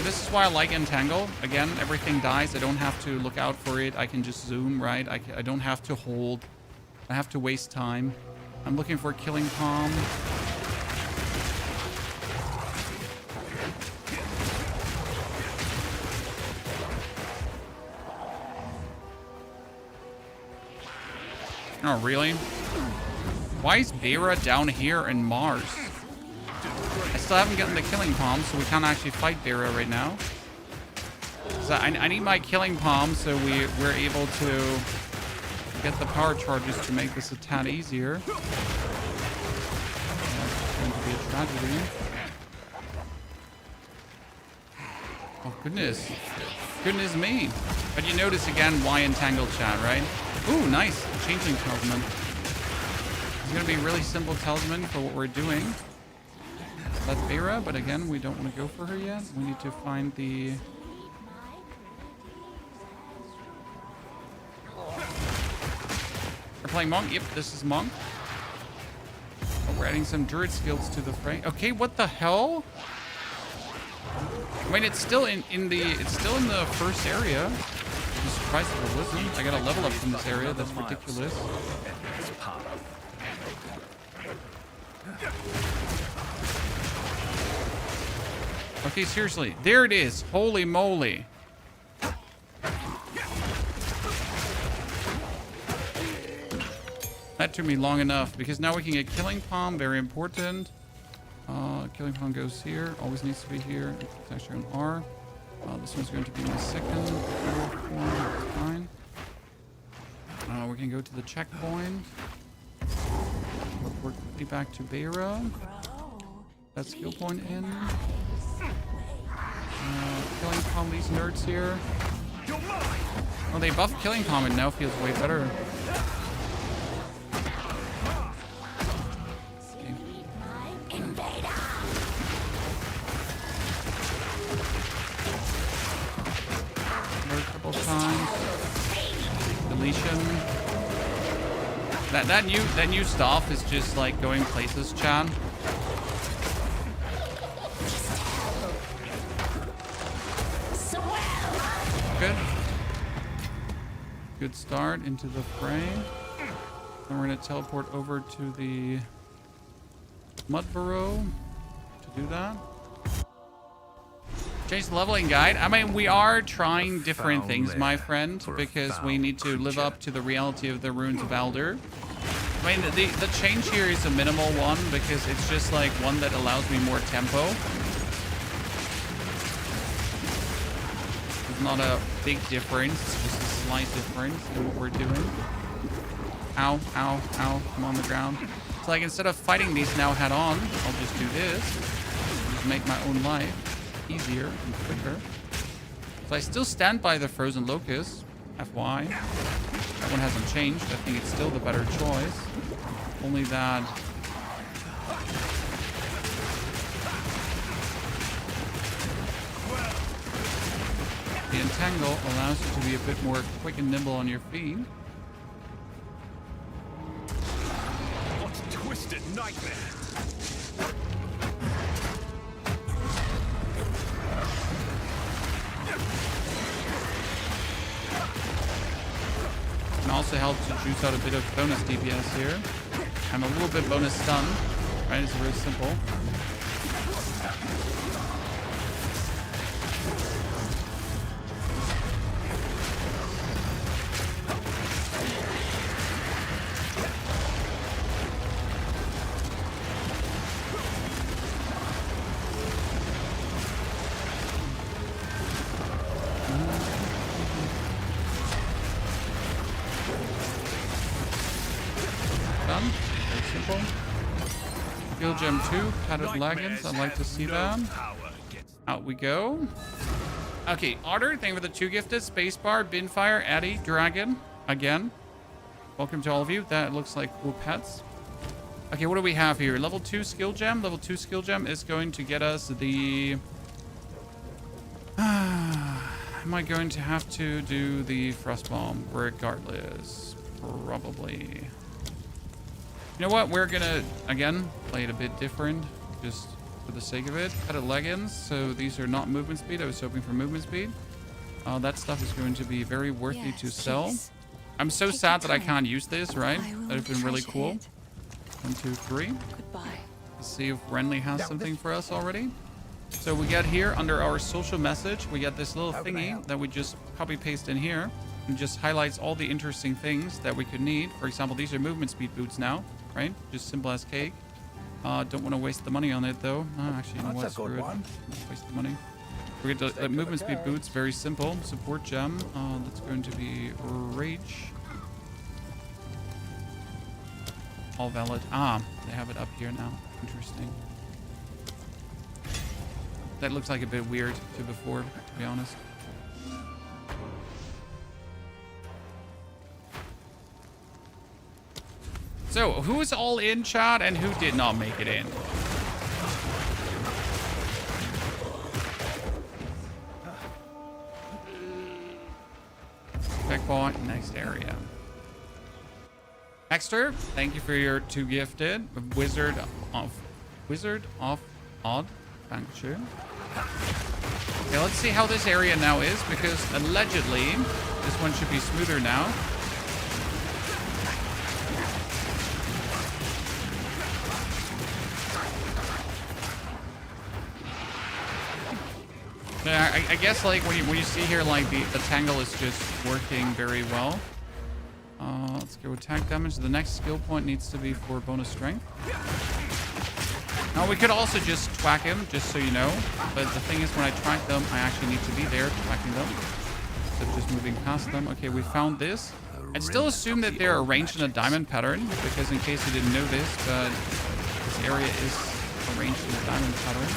This is why I like Entangle. Again, everything dies. I don't have to look out for it. I can just zoom, right? I don't have to hold. I have to waste time. I'm looking for Killing Palm. Oh, really? Why is Vera down here in Mars? I still haven't gotten the Killing Palm, so we can't actually fight Vera right now. So I need my Killing Palm so we're able to get the power charges to make this a tad easier. That's going to be a tragedy. Oh, goodness. Goodness me. But you notice again why Entangled Chat, right? Ooh, nice. Changeling Talisman. It's going to be a really simple talisman for what we're doing. That's Vera, but again, we don't want to go for her yet. We need to find the... We're playing Monk. Yep, this is Monk. Oh, we're adding some Druid skills to the fray. Okay, what the hell? I mean, it's still in the first area. I'm surprised if it wasn't. I got a level up from this area. That's ridiculous. Okay, seriously. There it is. Holy moly. That took me long enough because now we can get Killing Palm. Very important. Killing Palm goes here. Always needs to be here. It's actually an R. This one's going to be my second form. That's fine. We can go to the checkpoint. Work quickly back to Beira. That skill point in. Killing Palm these nerds here. Oh, they buffed Killing Palm and now feels way better. A couple times. Deletion. That new stuff is just like going places, Chan. Good. Good start into the fray. Then we're gonna teleport over to the Mud Burrow to do that. Change the leveling guide. I mean, we are trying different things, my friend, because we need to live up to the reality of the Runes of Elder. I mean, the change here is a minimal one because it's just like one that allows me more tempo. not a big difference. It's just a slight difference in what we're doing. Ow, ow, ow. I'm on the ground. It's like instead of fighting these now head on, I'll just do this. Just make my own life easier and quicker. So I still stand by the frozen locust. FY. That one hasn't changed. I think it's still the better choice. Only that... the entangle allows you to be a bit more quick and nimble on your feet. What twisted nightmare! Can also help to juice out a bit of bonus DPS here. I'm a little bit bonus stun, right? It's very simple. Done. Very simple. Skill gem 2, padded leggings. I'd like to see that. Out we go. Okay, Otter, thank you for the 2 gifted. Spacebar, Binfire, Addy, Dragon. Again. Welcome to all of you. That looks like cool pets. Okay, what do we have here? Level 2 skill gem. Level 2 skill gem is going to get us the... am I going to have to do the Frost Bomb regardless? Probably. You know what? We're gonna, again, play it a bit different. Just for the sake of it. Padded leggings. So these are not movement speed. I was hoping for movement speed. That stuff is going to be very worthy to sell. Please. I'm so Take sad your that I time. can't use this, right? I will That would have been really treasure cool. it. 1, 2, 3. Goodbye. Let's see if Renly has something for us already. So we get here under our social message, we get this little thingy that we just copy paste in here and just highlights all the interesting things that we could need. For example, these are movement speed boots now, right? Just simple as cake. Don't want to waste the money on it though. Actually, you know what? Screw it. Let's waste the money. We get the movement speed boots, very simple. Support gem. That's going to be Rage. All valid. They have it up here now. Interesting. That looks like a bit weird to before, to be honest. So, who's all in chat and who did not make it in? Checkpoint, next area. Exter, thank you for your 2 gifted. Wizard of Odd. Thank you. Okay, let's see how this area now is, because allegedly this one should be smoother now. Yeah, I guess like when you see here like the tangle is just working very well. Let's go attack damage. The next skill point needs to be for bonus strength. Now we could also just twack him, just so you know. But the thing is, when I track them, I actually need to be there tracking them, instead of just moving past them. Okay, we found this. I'd still assume that they're arranged in a diamond pattern, because in case you didn't know this, but this area is arranged in a diamond pattern.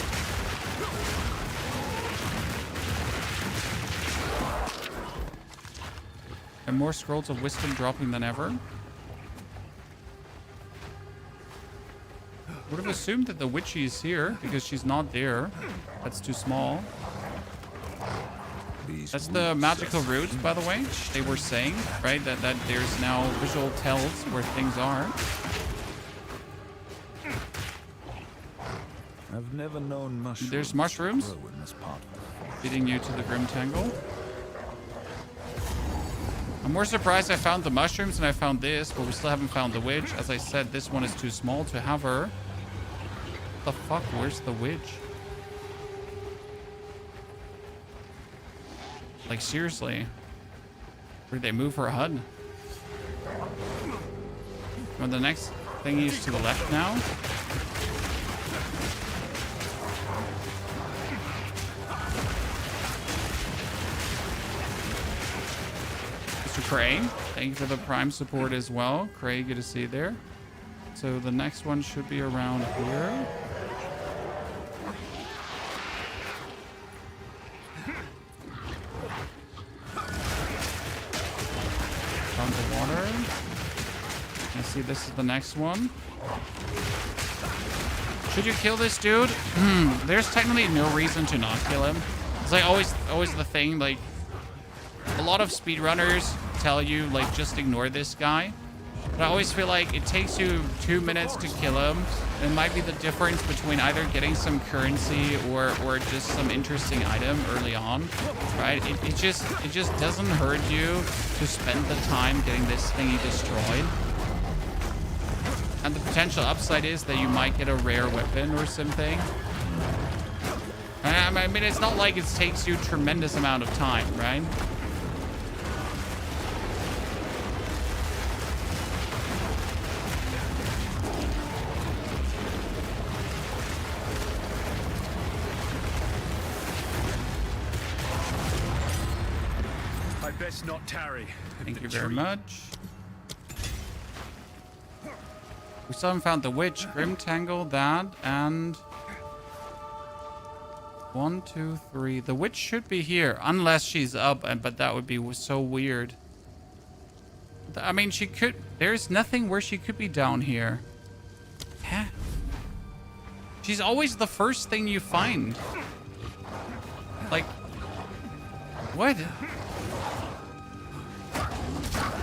And more scrolls of wisdom dropping than ever. Would have assumed that the witchy is here because she's not there. That's too small. That's the magical roots, by the way. They were saying, right, that there's now visual tells where things are. I've never known mushrooms. There's mushrooms grow in this part. leading you to the Grim Tangle. I'm more surprised I found the mushrooms and I found this, but we still haven't found the witch. As I said, this one is too small to have her. What the fuck? Where's the witch? Like, seriously. Where did they move her HUD? Well, the next thing is to the left now. Cray. Thank you for the Prime support as well. Cray, good to see you there. So the next one should be around here. Found the water. I see this is the next one. Should you kill this dude? There's technically no reason to not kill him. It's like always the thing, like a lot of speedrunners tell you like just ignore this guy. But I always feel like it takes you 2 minutes to kill him. It might be the difference between either getting some currency or just some interesting item early on, right? It just doesn't hurt you to spend the time getting this thingy destroyed. And the potential upside is that you might get a rare weapon or something. I mean, it's not like it takes you a tremendous amount of time, right? I best not tarry. Thank you very much. We still haven't found the witch, Grim Tangle, that, and 1, 2, 3. The witch should be here, unless she's up, but that would be so weird. I mean, she could. There's nothing where she could be down here. Huh? She's always the first thing you find. Like, what?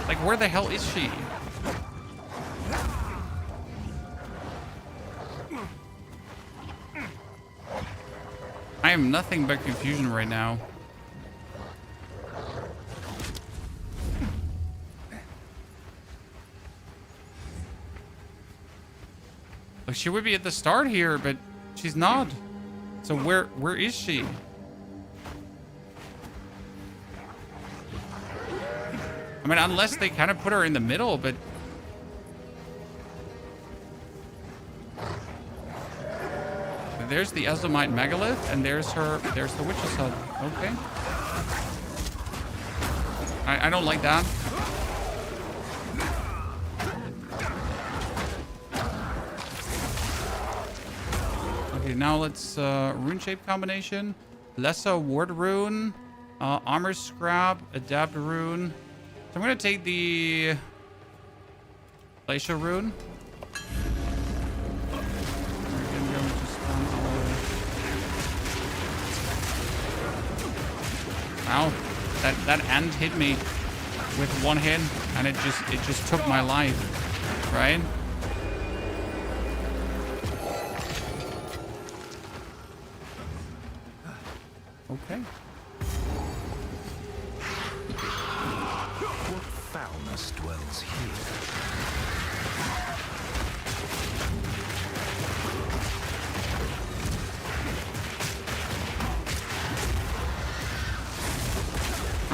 Like, where the hell is she? I am nothing but confusion right now. Like, she would be at the start here, but she's not. So where is she? I mean, unless they kind of put her in the middle, but there's the Ezomite megalith, and there's the witch's hut. Okay. I don't like that. Okay, now let's rune shape combination. Lesser ward rune, armor scrap, adapt rune. So I'm gonna take the glacial rune. Wow, that ant hit me with one hit, and it just took my life, right? Okay. What foulness dwells here?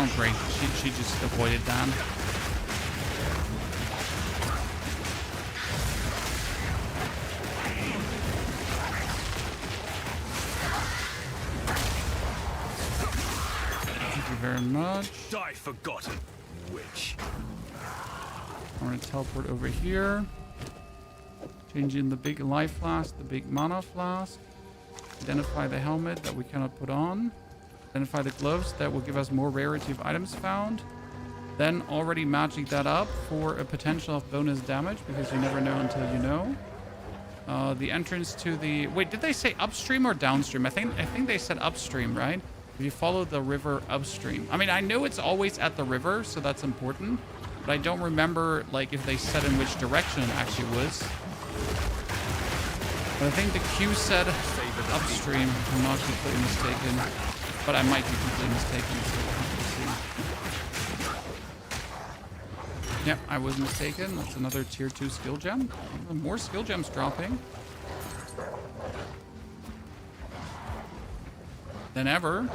Oh, great. She just avoided that. Thank you very much. Die forgotten, witch. I'm going to teleport over here. Change in the big life flask, the big mana flask. Identify the helmet that we cannot put on. Identify the gloves that will give us more rarity of items found. Then already magic that up for a potential of bonus damage, because you never know until you know. The entrance to the... Wait, did they say upstream or downstream? I think they said upstream, right? If you follow the river upstream. I mean, I know it's always at the river, so that's important. But I don't remember, like, if they said in which direction it actually was. But I think the queue said upstream, if I'm not completely mistaken. But I might be completely mistaken, so we'll have to see. Yep, I was mistaken. That's another tier 2 skill gem. More skill gems dropping than ever.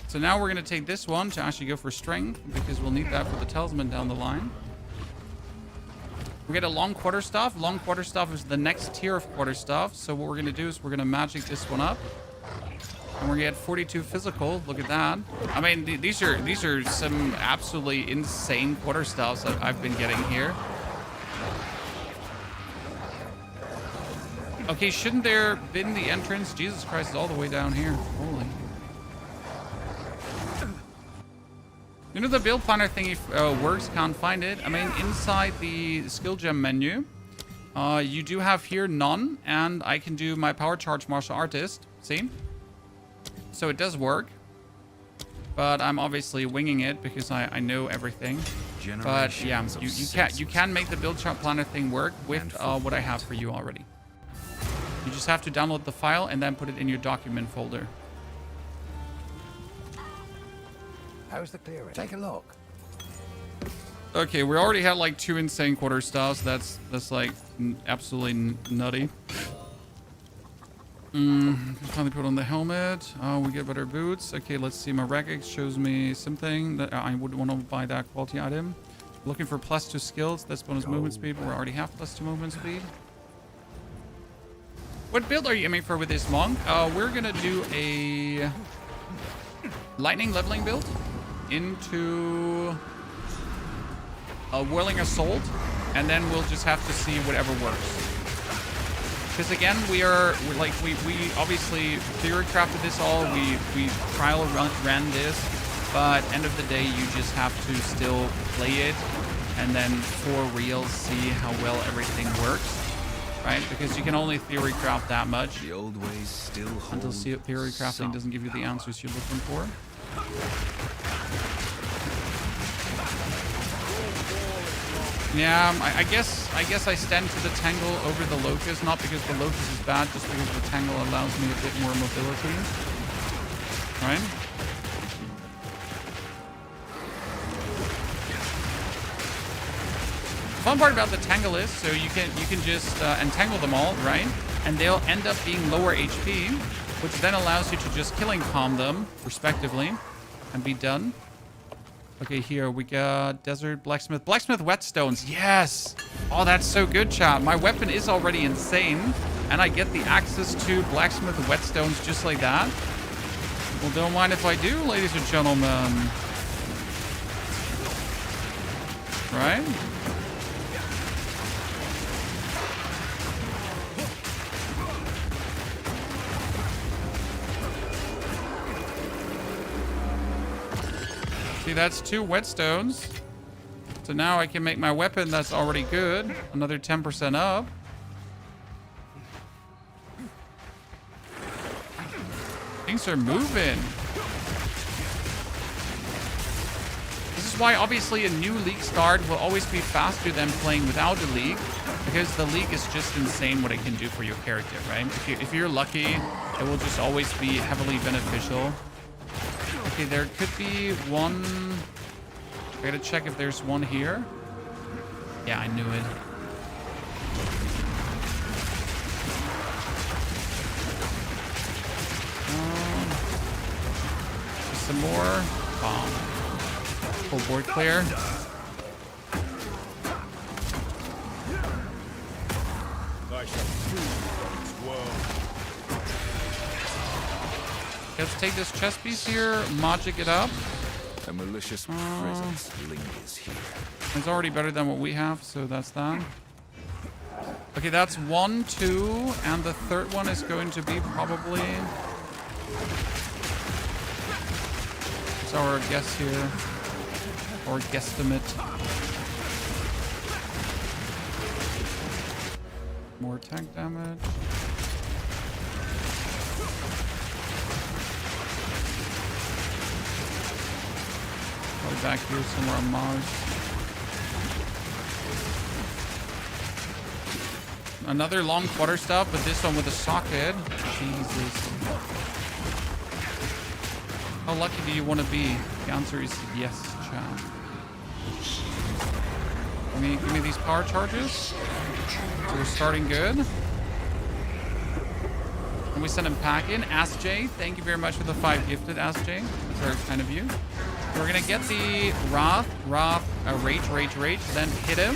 So now we're going to take this one to actually go for strength, because we'll need that for the talisman down the line. We get a long quarterstaff. Long quarterstaff is the next tier of quarterstaff. So what we're going to do is we're going to magic this one up. And we're at 42 physical. Look at that. I mean, these are some absolutely insane quarter staffs that I've been getting here. Okay, shouldn't there been the entrance? Jesus Christ is all the way down here. Holy. You know the build planner thingy works, can't find it. I mean, inside the skill gem menu, you do have here none, and I can do my power charge martial artist. See? So it does work, but I'm obviously winging it because I know everything. But yeah, you can make the build chart planner thing work with what I have for you already. You just have to download the file and then put it in your document folder. How's the clearing? Take a look. Okay, we already had like 2 insane quarter staffs. That's like absolutely nutty. Finally put on the helmet. Oh, we get better boots. Okay, let's see. My regex shows me something that I would want to buy that quality item. Looking for +2 skills. That's bonus movement speed. We already have +2 movement speed. What build are you aiming for with this monk? We're gonna do a lightning leveling build into a Whirling Assault, and then we'll just have to see whatever works. Because again, we obviously theory crafted this all, we trial ran this, but end of the day, you just have to still play it, and then for real see how well everything works, right? Because you can only theory craft that much. The old ways still hold until theory crafting doesn't give you the answers you're looking for. Yeah, I guess I stand to the Tangle over the Locust, not because the Locust is bad, just because the Tangle allows me a bit more mobility. Right? Fun part about the Tangle is, so you can just entangle them all, right? And they'll end up being lower HP, which then allows you to just killing calm them, respectively, and be done. Okay, here we got Desert Blacksmith. Blacksmith Whetstones, yes! Oh, that's so good, chat. My weapon is already insane, and I get the access to Blacksmith Whetstones just like that. Well, don't mind if I do, ladies and gentlemen. Right? See, that's 2 whetstones. So now I can make my weapon that's already good. Another 10% up. Things are moving. This is why obviously a new league start will always be faster than playing without a league. Because the league is just insane what it can do for your character, right? If you're lucky, it will just always be heavily beneficial. Okay, there could be one. I gotta check if there's one here. Yeah, I knew it. Just some more. Bomb. Full board clear. Let's take this chest piece here, magic it up. A malicious presence lingers here. It's already better than what we have, so that's that. Okay, that's 1, 2, and the third one is going to be probably... It's our guess here, or guesstimate. More tank damage. Probably back here somewhere on Mars. Another long quarter stop, but this one with a socket. Jesus. How lucky do you want to be? The answer is yes, chat. Give me these power charges. So we're starting good. And we send him packing. Ask Jay, thank you very much for the 5 gifted, Ask Jay. That's very kind of you. We're gonna get the Rage, then hit him.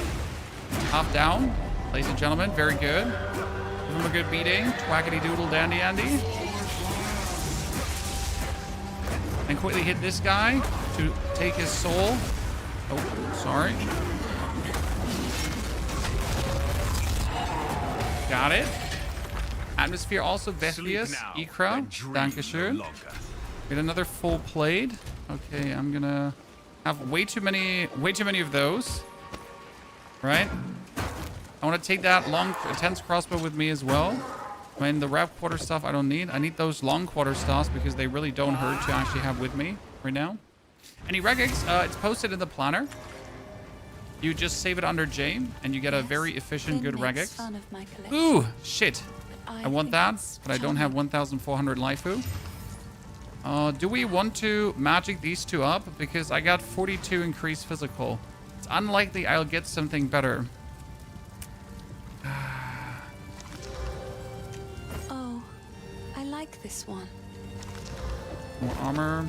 Top down. Ladies and gentlemen, very good. Give him a good beating. Twackity doodle dandy Andy. And quickly hit this guy to take his soul. Oh, sorry. Got it. Atmosphere also, Vethlius, Ikra, Dankeschön. Get another full plate. Okay, I'm gonna have way too many of those. Right? I want to take that long, intense crossbow with me as well. I mean, the Rev quarter stuff I don't need. I need those long quarter stuffs because they really don't hurt to actually have with me right now. Any regex, it's posted in the planner. You just save it under J, and you get a very efficient, good regex. Ooh, shit. I want that, but I don't have 1,400 Laifu. Do we want to magic these two up? Because I got 42 increased physical. It's unlikely I'll get something better. Oh, I like this one. More armor.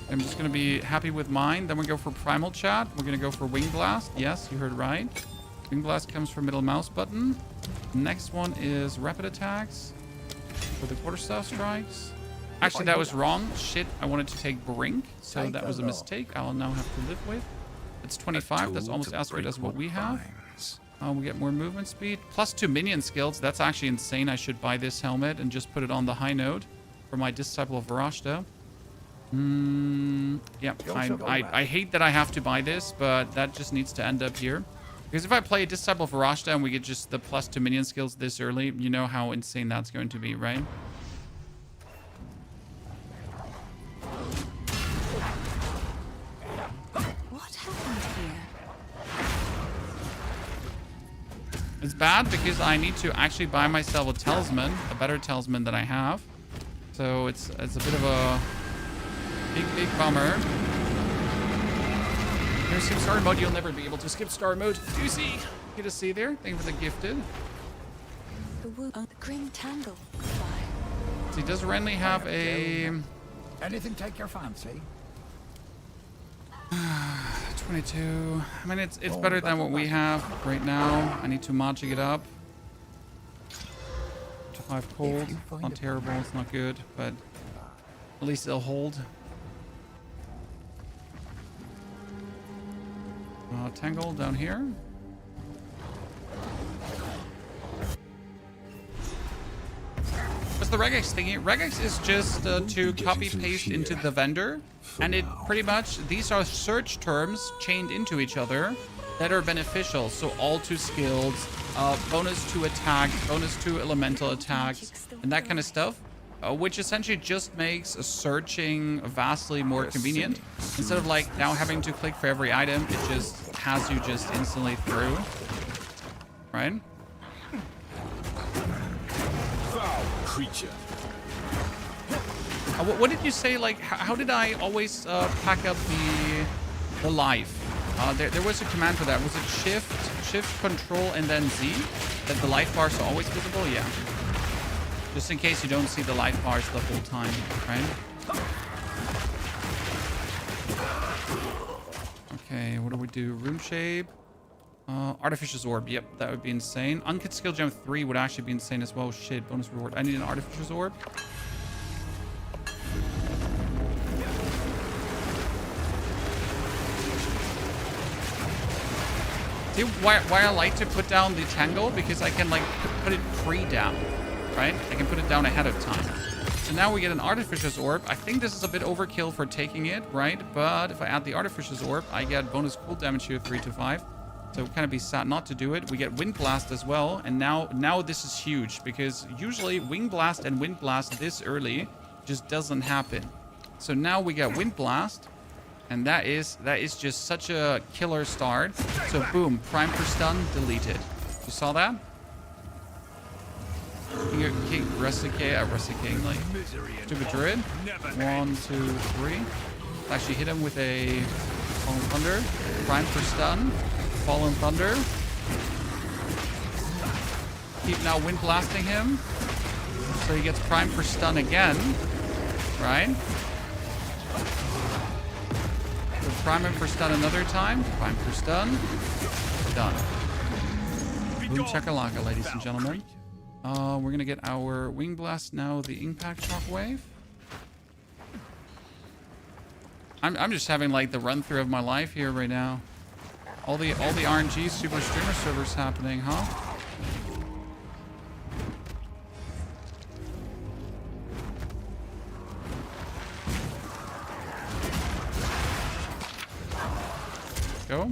I'm just going to be happy with mine. Then we go for Primal Chat. We're going to go for Wing Blast. Yes, you heard right. Wing Blast comes from middle mouse button. Next one is Rapid Attacks for the Quarterstaff Strikes. Actually, that was wrong. Shit, I wanted to take Brink, so that was a mistake. I'll now have to live with. It's 25. That's almost as good as what we have. We get more movement speed. +2 minion skills. That's actually insane. I should buy this helmet and just put it on the high note for my Disciple of Varashta. Yeah, I hate that I have to buy this, but that just needs to end up here. Because if I play Disciple of Varashta and we get just the +2 minion skills this early, you know how insane that's going to be, right? What happened here? It's bad because I need to actually buy myself a talisman, a better talisman than I have. So it's a bit of a big bummer. Here's skip story mode. You'll never be able to skip story mode. Do you see? Get a C there. Thank you for the gifted. The grim tangle. Goodbye. So he does randomly have a Anything take your fancy? 22. I mean, it's better than what we have right now. I need to magic it up. 5 cold. Not terrible. It's not good, but at least it'll hold. Tangle down here. What's the regex thingy? Regex is just to copy paste into the vendor, and it pretty much, these are search terms chained into each other that are beneficial. So all to skills, bonus to attack, bonus to elemental attacks, and that kind of stuff. Which essentially just makes searching vastly more convenient. Instead of like now having to click for every item, it just has you just instantly through. Right? Foul creature. What did you say? Like, how did I always pack up the life? There was a command for that. Was it shift, control, and then Z? That the life bars are always visible? Yeah. Just in case you don't see the life bars the whole time, right? Okay, what do we do? Rune shape. Artificial orb. Yep, that would be insane. Uncut skill gem 3 would actually be insane as well. Shit, bonus reward. I need an artificial orb. See why I like to put down the tangle? Because I can like put it pre-down. Right? I can put it down ahead of time. So now we get an Artificer's Orb. I think this is a bit overkill for taking it, right? But if I add the Artificer's Orb, I get bonus cool damage here 3 to 5. So it kind of be sad not to do it. We get Wind Blast as well. And now this is huge because usually Wing Blast and Wind Blast this early just doesn't happen. So now we get Wind Blast. And that is just such a killer start. So boom, Prime for stun, deleted. You saw that? King Rusticate, like stupid druid. 1, 2, 3. Actually hit him with a Fallen Thunder. Prime for stun. Fallen Thunder. Keep now wind blasting him. So he gets Prime for stun again. Right? So prime him for stun another time. Prime for stun. Done. Boom chakalaka, ladies and gentlemen. We're gonna get our Wing Blast now, the Impact Shockwave. I'm just having like the run through of my life here right now. All the RNG super streamer servers happening, huh? Go.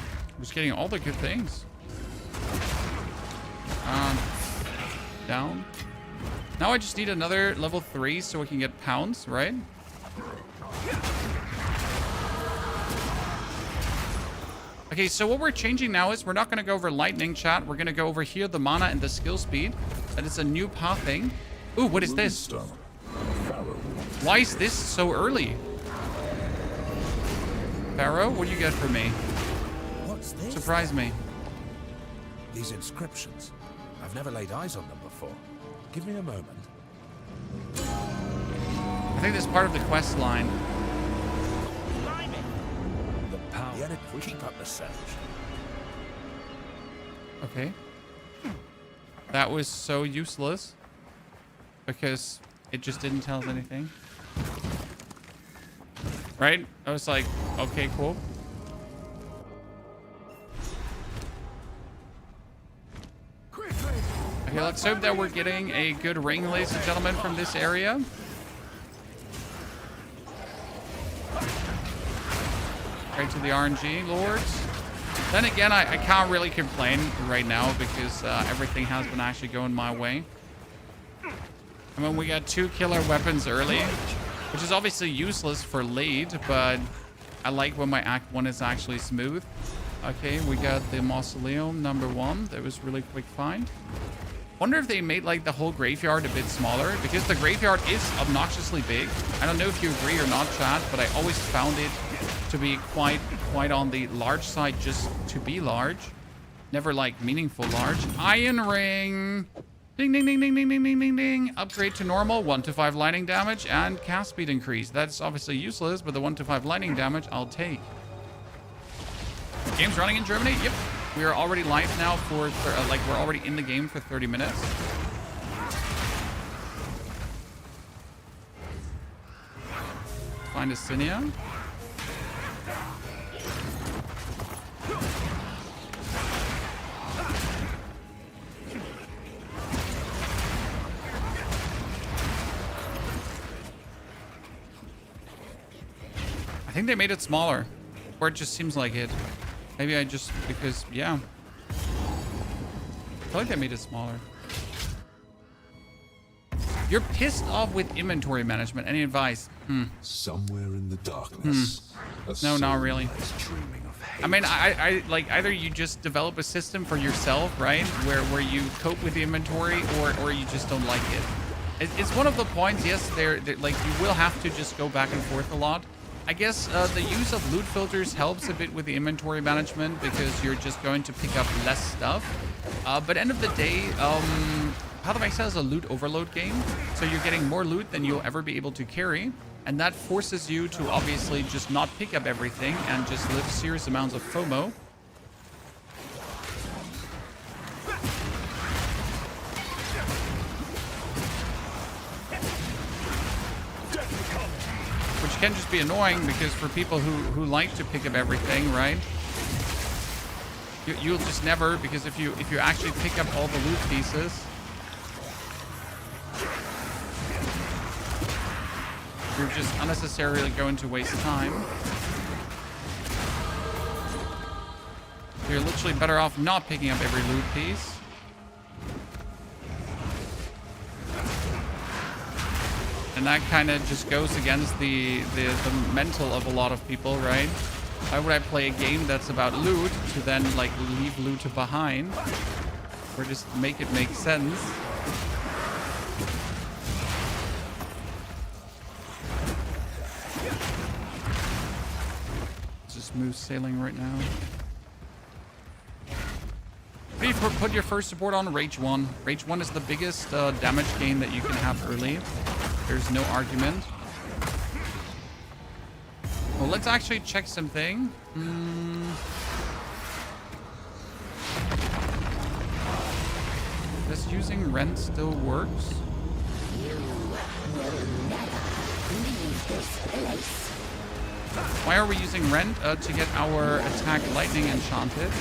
I'm just getting all the good things. Down. Now I just need another level 3 so we can get pounds, right? Okay, so what we're changing now is we're not going to go over lightning, chat. We're going to go over here, the mana and the skill speed. That is a new path thing. Ooh, what is this? Why is this so early? Pharaoh, what do you get for me? What's this? Surprise me. These inscriptions. I've never laid eyes on them before. Give me a moment. I think this is part of the quest line. The power. Keep up the surge. Okay. That was so useless. Because it just didn't tell us anything. Right? I was like, okay, cool. Okay, let's hope that we're getting a good ring, ladies and gentlemen, from this area. Right to the RNG lords. Then again, I can't really complain right now because everything has been actually going my way. I mean, we got 2 killer weapons early, which is obviously useless for late, but I like when my Act 1 is actually smooth. Okay, we got the Mausoleum number 1. That was really quick find. Wonder if they made like the whole graveyard a bit smaller, because the graveyard is obnoxiously big. I don't know if you agree or not, chat, but I always found it to be quite on the large side, just to be large. Never like meaningful large. Iron ring. Ding, ding, ding, ding, ding, ding, ding, ding, ding. Upgrade to normal, 1 to 5 lightning damage, and cast speed increase. That's obviously useless, but the 1 to 5 lightning damage, I'll take. Game's running in Germany? Yep. We are already live now for, like, we're already in the game for 30 minutes. Find a Cinia. I think they made it smaller, or it just seems like it. Maybe I just, because, yeah. I feel like they made it smaller. You're pissed off with inventory management. Any advice? Somewhere in the darkness. No, not really. I mean, I like, either you just develop a system for yourself, right? Where you cope with the inventory, or you just don't like it. It's one of the points, yes, they're like, you will have to just go back and forth a lot. I guess the use of loot filters helps a bit with the inventory management because you're just going to pick up less stuff. But end of the day, Path of Exile is a loot overload game. So you're getting more loot than you'll ever be able to carry. And that forces you to obviously just not pick up everything and just live serious amounts of FOMO. Which can just be annoying because for people who like to pick up everything, right? You'll just never, because if you actually pick up all the loot pieces, you're just unnecessarily going to waste time. You're literally better off not picking up every loot piece. And that kind of just goes against the mental of a lot of people, right? Why would I play a game that's about loot to then like leave loot behind? Or just make it make sense? Just smooth sailing right now. Maybe put your first support on Rage 1. Rage 1 is the biggest damage gain that you can have early. There's no argument. Well, let's actually check something. Does using rent still works? Why are we using Rend? To get our attack lightning enchanted.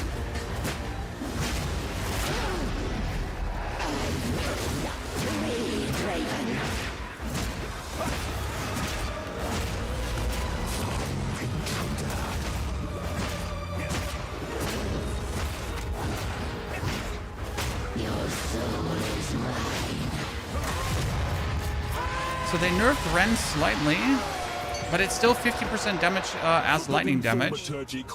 So they nerfed Rend slightly, but it's still 50% damage as lightning damage.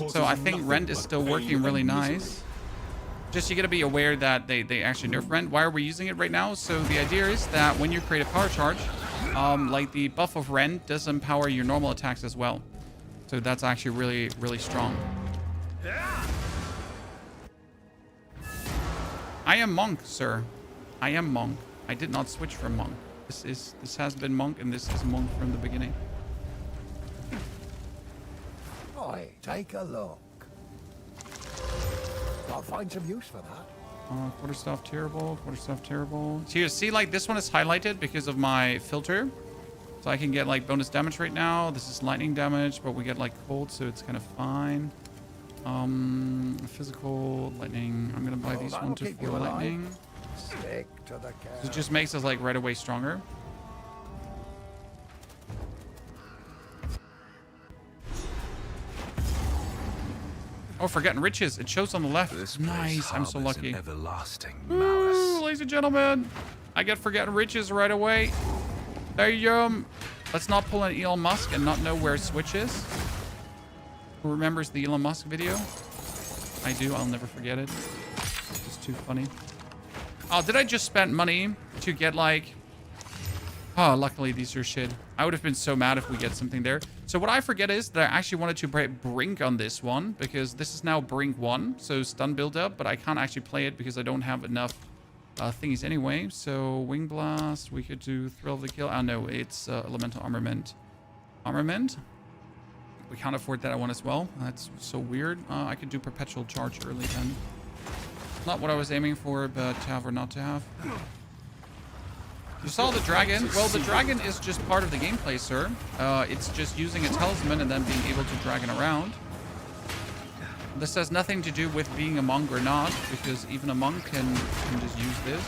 So I think Rend is still working really nice. Just you gotta be aware that they actually nerf Rend. Why are we using it right now? So the idea is that when you create a power charge, like the buff of Rend does empower your normal attacks as well. So that's actually really, really strong. I am Monk, sir. I am Monk. I did not switch from Monk. This has been Monk, and this is Monk from the beginning. Oi, take a look. I'll find some use for that. Quarterstaff terrible, quarterstaff terrible. So you see, like, this one is highlighted because of my filter. So I can get, like, bonus damage right now. This is lightning damage, but we get, like, cold, so it's kind of fine. Physical, lightning. I'm gonna buy these 1 to 4 lightning. Stick to the cow. It just makes us, like, right away stronger. Oh, Forgotten Riches. It shows on the left. Nice. I'm so lucky. Everlasting Ooh, malice. ladies and gentlemen, I get Forgotten Riches right away. Damn. Let's not pull an Elon Musk and not know where Switch is. Who remembers the Elon Musk video? I do. I'll never forget it. It's just too funny. Oh, did I just spend money to get, like... Oh, luckily these are shit. I would have been so mad if we get something there. So what I forget is that I actually wanted to break Brink on this one, because this is now Brink 1, so stun build up, but I can't actually play it because I don't have enough thingies anyway. So Wing Blast, we could do Thrill of the Kill. Oh no, it's Elemental Armament. Armament? We can't afford that one as well. That's so weird. I could do Perpetual Charge early then. Not what I was aiming for, but to have or not to have. You saw the dragon. Well, the dragon is just part of the gameplay, sir. It's just using a talisman and then being able to dragon around. This has nothing to do with being a monk or not, because even a monk can just use this.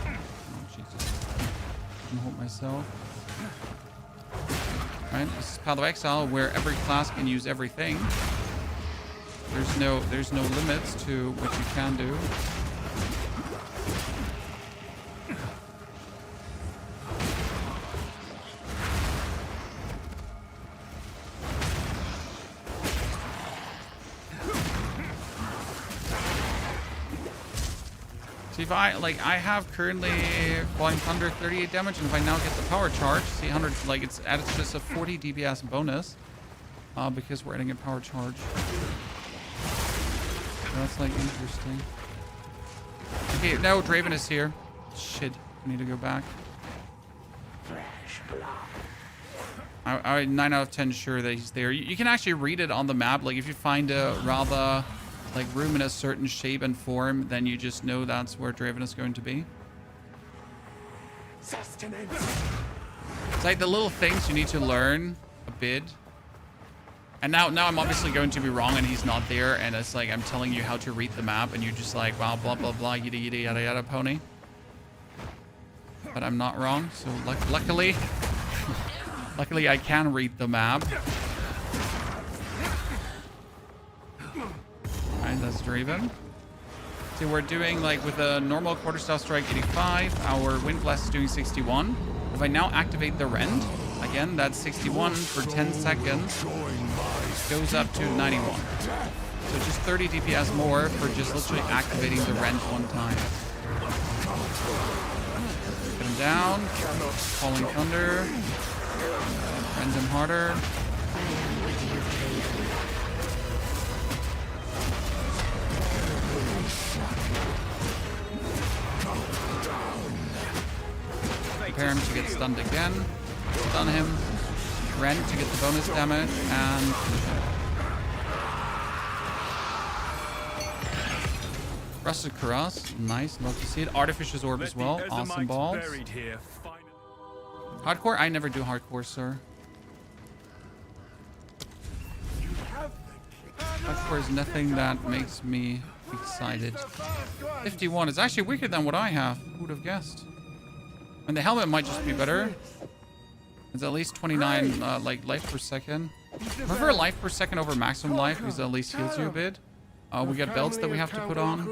Oh, Jesus. I can hold myself. Right, this is Path of Exile, where every class can use everything. There's no limits to what you can do. See, if I have currently Flying Thunder 38 damage, and if I now get the power charge, see 100, like it's just a 40 DPS bonus, because we're adding a power charge. So that's like interesting. Okay, now Draven is here. Shit, I need to go back. I'm 9 out of 10 sure that he's there. You can actually read it on the map. Like if you find a rather like room in a certain shape and form, then you just know that's where Draven is going to be. It's like the little things you need to learn a bit. And now I'm obviously going to be wrong and he's not there, and it's like I'm telling you how to read the map and you're just like, wow, blah blah blah, yada yada yada yada pony. But I'm not wrong, so luckily luckily I can read the map. Alright, that's Draven. See, we're doing like with a normal quarterstaff strike 85, our Wind Blast is doing 61. If I now activate the Rend, again, that's 61 for 10 seconds. Goes up to 91. So just 30 DPS more for just literally activating the Rend one time. Get him down. Falling Thunder. Rend him harder. Prepare him to get stunned again. Stun him. Rend to get the bonus damage, and Rusted Cuirass. Nice. Love to see it. Artificer's Orb as well. Awesome balls. Hardcore? I never do hardcore, sir. Hardcore is nothing that makes me excited. 51 is actually weaker than what I have. Who would have guessed? And the helmet might just be better. It's at least 29 like life per second. I prefer life per second over maximum life because it at least heals you a bit. We got belts that we have to put on.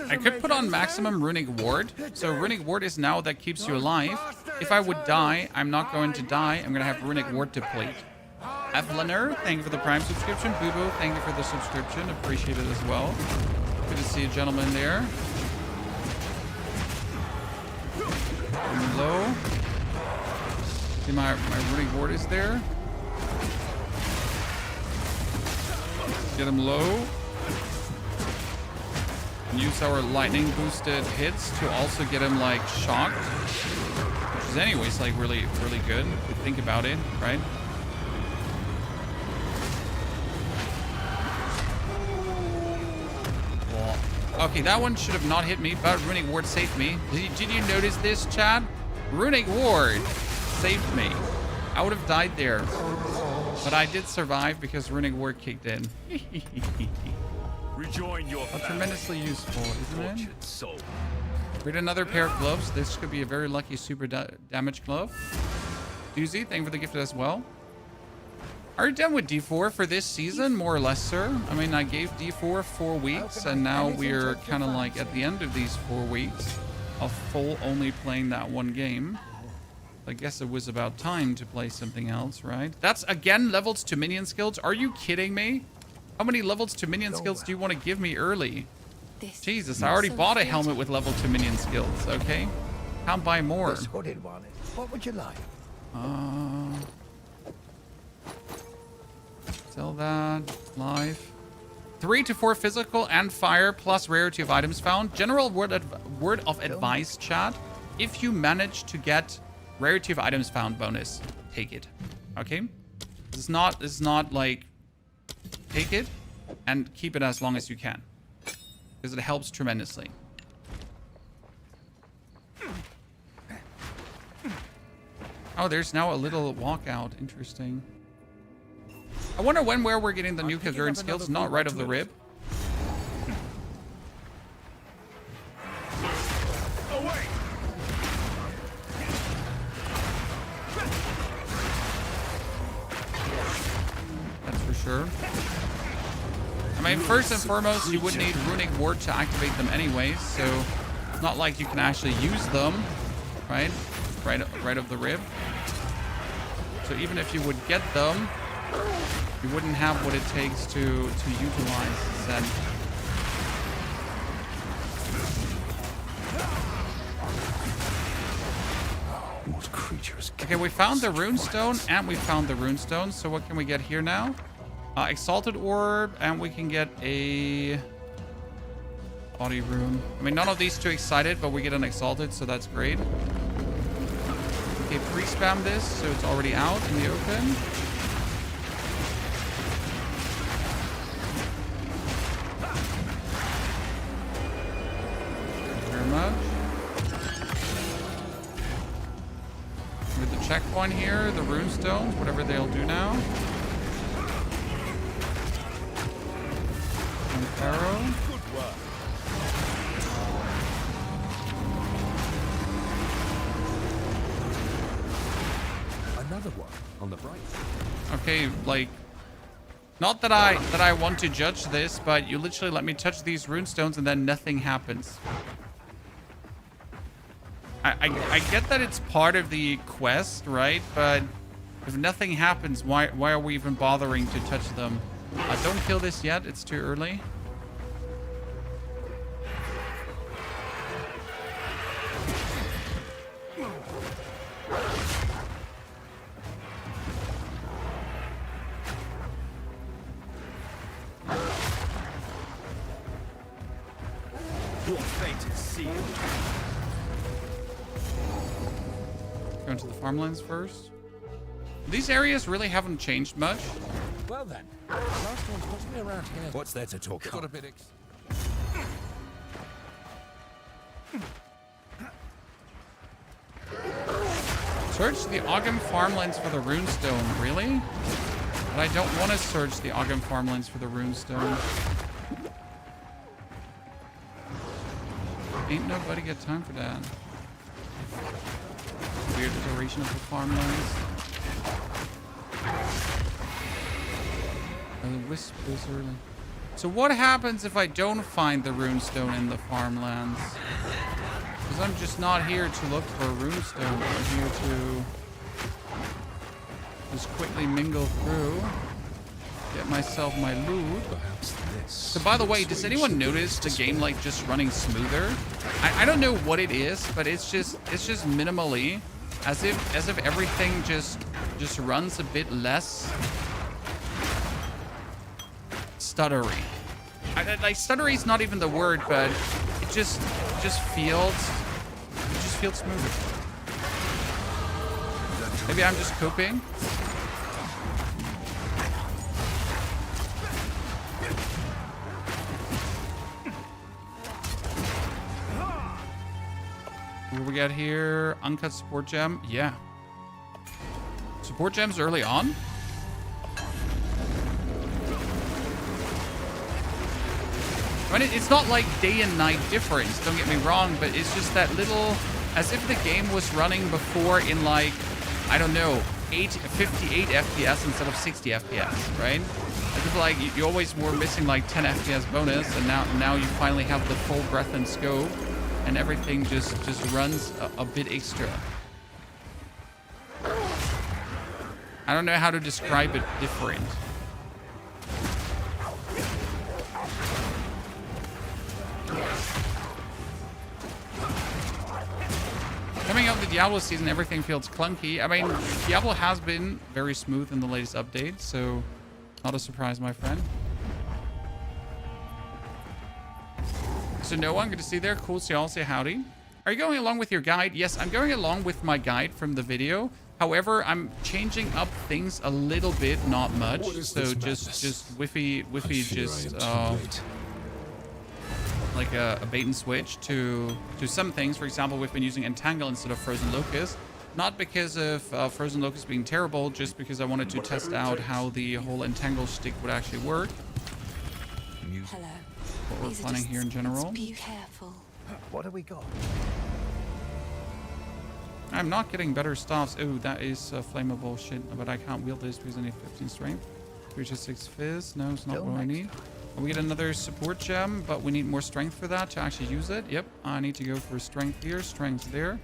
I could put on maximum runic ward. So runic ward is now that keeps you alive. If I would die, I'm not going to die. I'm going to have runic ward deplete. Evlener, thank you for the Prime subscription. Boo-Boo, thank you for the subscription. Appreciate it as well. Good to see a gentleman there. I'm low. See my runic ward is there. Get him low. Use our lightning boosted hits to also get him like shocked. Which is anyways like really good if you think about it, right? Okay, that one should have not hit me, but Runic Ward saved me. Did you notice this, Chad? Runic Ward saved me. I would have died there. But I did survive because Runic Ward kicked in. Rejoin your tremendously useful, isn't it? Read another pair of gloves. This could be a very lucky super damage glove. Doozy, thank you for the gift as well. Are you done with D4 for this season, more or less, sir? I mean, I gave D4 4 weeks, and now we're kind of like at the end of these 4 weeks of full only playing that one game. I guess it was about time to play something else, right? That's, again, levels to minion skills. Are you kidding me? How many levels to minion skills do you want to give me early? Jesus, I already bought a helmet with level 2 minion skills, okay? Can't buy more. What would you like? Sell that. Life. 3 to 4 physical and fire plus rarity of items found. General word of advice, chat. If you manage to get rarity of items found bonus, take it. Okay? This is not like take it and keep it as long as you can. Because it helps tremendously. Oh, there's now a little walkout. Interesting. I wonder where we're getting the new Kagurn skills. Not right of the rib. That's for sure. I mean, first and foremost, you would need Runic Ward to activate them anyways, so it's not like you can actually use them, right? Right of the rib. So even if you would get them, you wouldn't have what it takes to utilize Zen. What creatures? Okay, we found the runestone and we found the runestone. So what can we get here now? Exalted orb, and we can get a body rune. I mean, none of these too excited, but we get an exalted, so that's great. Okay, pre-spam this, so it's already out in the open. Much. With the checkpoint here, the runestones, whatever they'll do now. And arrow. good work. Another one on the right. Okay, like, not that I want to judge this, but you literally let me touch these runestones and then nothing happens. I get that it's part of the quest, right? But if nothing happens, why are we even bothering to touch them? Don't kill this yet. It's too early. Your fate is sealed. Go into the farmlands first. These areas really haven't changed much. Well then, last one's putting me around here. What's there to talk about? Got a bit Search the Ogham farmlands for the runestone. Really? But I don't want to search the Ogham farmlands for the runestone. Ain't nobody got time for that. Weird duration of the farmlands. The whispers early. So what happens if I don't find the runestone in the farmlands? Because I'm just not here to look for a runestone. I'm here to just quickly mingle through, get myself my loot. So by the way, does anyone notice the game like just running smoother? I don't know what it is, but it's just minimally, as if everything just runs a bit less stuttery. Like stuttery is not even the word, but it just feels smoother. Maybe I'm just coping. What do we got here? Uncut support gem. Yeah. Support gems early on? I mean, it's not like day and night difference, don't get me wrong, but it's just that little, as if the game was running before in like, I don't know, 58 FPS instead of 60 FPS, right? As if like you always were missing like 10 FPS bonus, and now you finally have the full breadth and scope, and everything just runs a bit extra. I don't know how to describe it different. Coming out the Diablo season, everything feels clunky. I mean, Diablo has been very smooth in the latest update, so not a surprise, my friend. So no one good to see there. Cool, so y'all say howdy. Are you going along with your guide? Yes, I'm going along with my guide from the video. However, I'm changing up things a little bit, not much. So just whiffy, just like a bait and switch to some things. For example, we've been using Entangle instead of Frozen Locust. Not because of Frozen Locust being terrible, just because I wanted to test out how the whole Entangle stick would actually work. Hello. What we're planning here in general. Be careful. What have we got? I'm not getting better stops. Oh, that is flammable shit, but I can't wield this because I need 15 strength. 3 to 6 fizz. No, it's not what I need. We get another support gem, but we need more strength for that to actually use it. Yep, I need to go for strength here, strength there.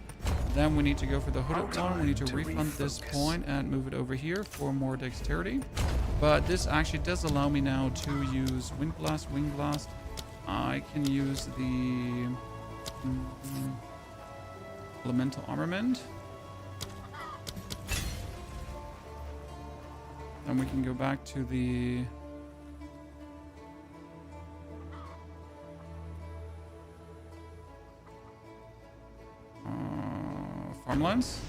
Then we need to go for the hooded one. We need to refund this point and move it over here for more dexterity. But this actually does allow me now to use Wind Blast, Wing Blast. I can use the Elemental Armament. Then we can go back to the farmlands.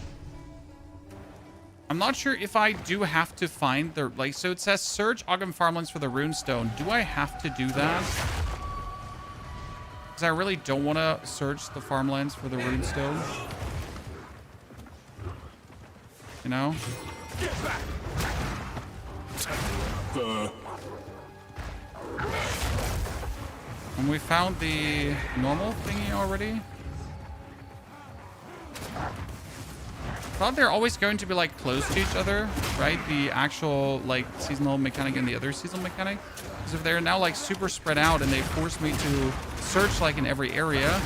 I'm not sure if I do have to find the, like, so it says search Ogham farmlands for the runestone. Do I have to do that? Because I really don't want to search the farmlands for the runestone. You know? And we found the normal thingy already. I thought they're always going to be like close to each other, right? The actual like seasonal mechanic and the other seasonal mechanic. Because if they're now like super spread out and they force me to search like in every area,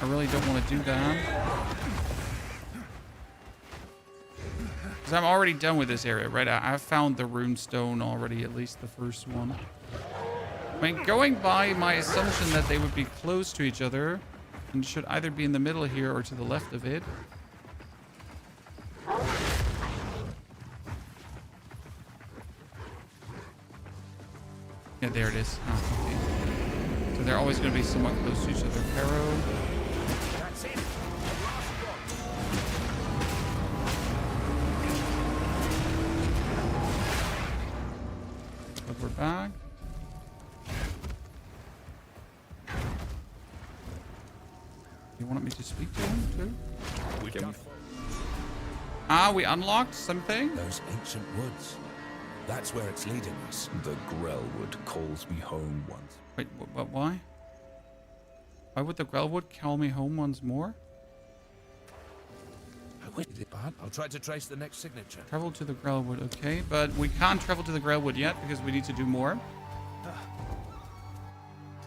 I really don't want to do that. Because I'm already done with this area, right? I've found the runestone already, at least the first one. I mean, going by my assumption that they would be close to each other and should either be in the middle here or to the left of it. Yeah, there it is. Oh, okay. So they're always going to be somewhat close to each other. Arrow. That's it. But we're back. You wanted me to speak to him too? Ah, we unlocked something? Those ancient woods. That's where it's leading us. The Grellwood calls me home once. Wait, why? Why would the Grellwood call me home once more? I'll try to trace the next signature. Travel to the Grellwood, okay. But we can't travel to the Grellwood yet because we need to do more.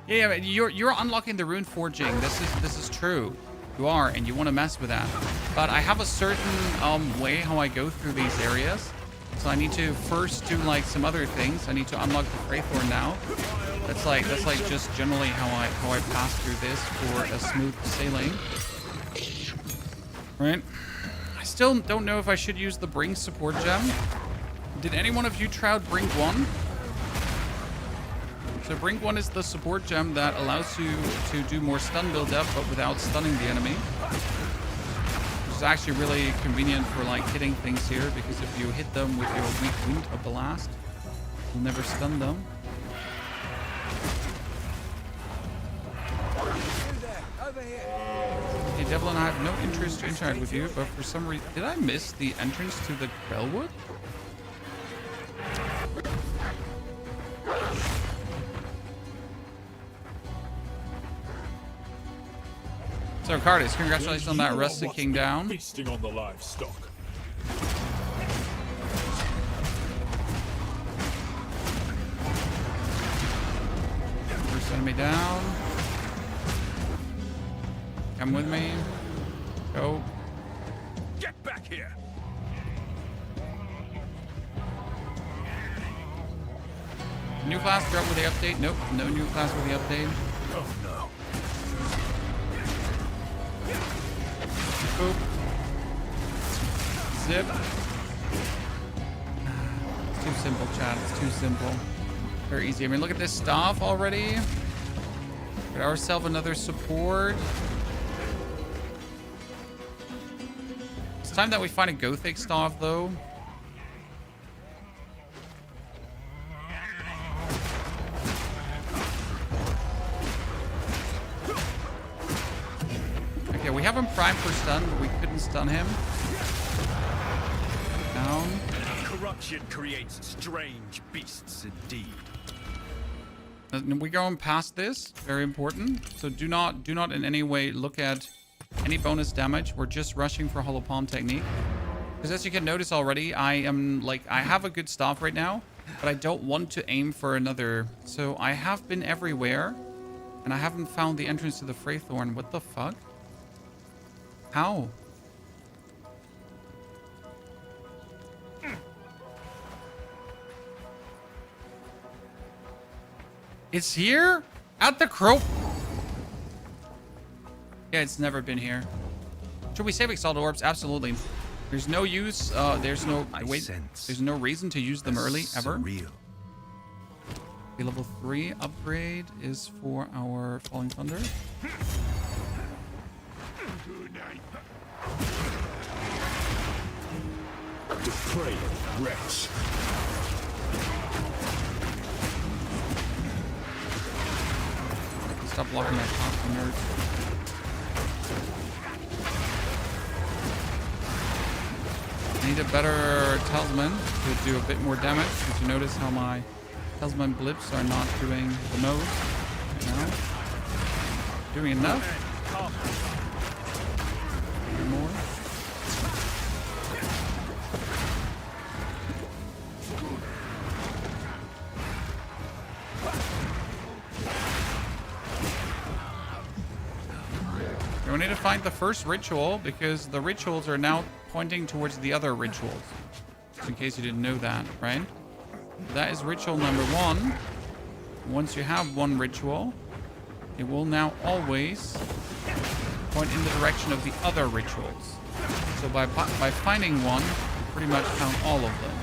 Yeah, you're unlocking the rune forging. This is true. You are, and you want to mess with that. But I have a certain way how I go through these areas. So I need to first do like some other things. I need to unlock the Wraithorn now. That's like just generally how I pass through this for a smooth sailing. Right? I still don't know if I should use the Bring support gem. Did any one of you try Bring 1? So Bring 1 is the support gem that allows you to do more stun build-up, but without stunning the enemy. Which is actually really convenient for like hitting things here, because if you hit them with your weak wind of blast, you'll never stun them. Hey Devlin, I have no interest to interact with you, but for some reason... Did I miss the entrance to the Grellwood? So Cardis, congratulations on that Rusty King down. Feasting on the livestock. First enemy down. Come with me. Go. Get back here. New class drop with the update? Nope, no new class with the update. Oh no. Boop. Zip. It's too simple, chat. It's too simple. Very easy. I mean, look at this staff already. Get ourselves another support. It's time that we find a Gothic staff, though. Okay, we have him primed for stun, but we couldn't stun him. Down. Corruption creates strange beasts indeed. We're going past this. Very important. So do not in any way look at any bonus damage. We're just rushing for Hollow Palm technique. Because as you can notice already, I have a good staff right now, but I don't want to aim for another. So I have been everywhere, and I haven't found the entrance to the Wraithorn. What the fuck? How? It's here? At the crow? Yeah, it's never been here. Should we save Exalted Orbs? Absolutely. There's no use, there's no reason to use them early, ever. Surreal. The level 3 upgrade is for our Falling Thunder. Depraved wretch. Stop blocking my top, nerd. Need a better talisman to do a bit more damage. Did you notice how my talisman blips are not doing the most right now? Doing enough? More? We need to find the first ritual because the rituals are now pointing towards the other rituals. Just in case you didn't know that, right? That is ritual number 1. Once you have one ritual, it will now always point in the direction of the other rituals. So by finding one, you pretty much count all of them.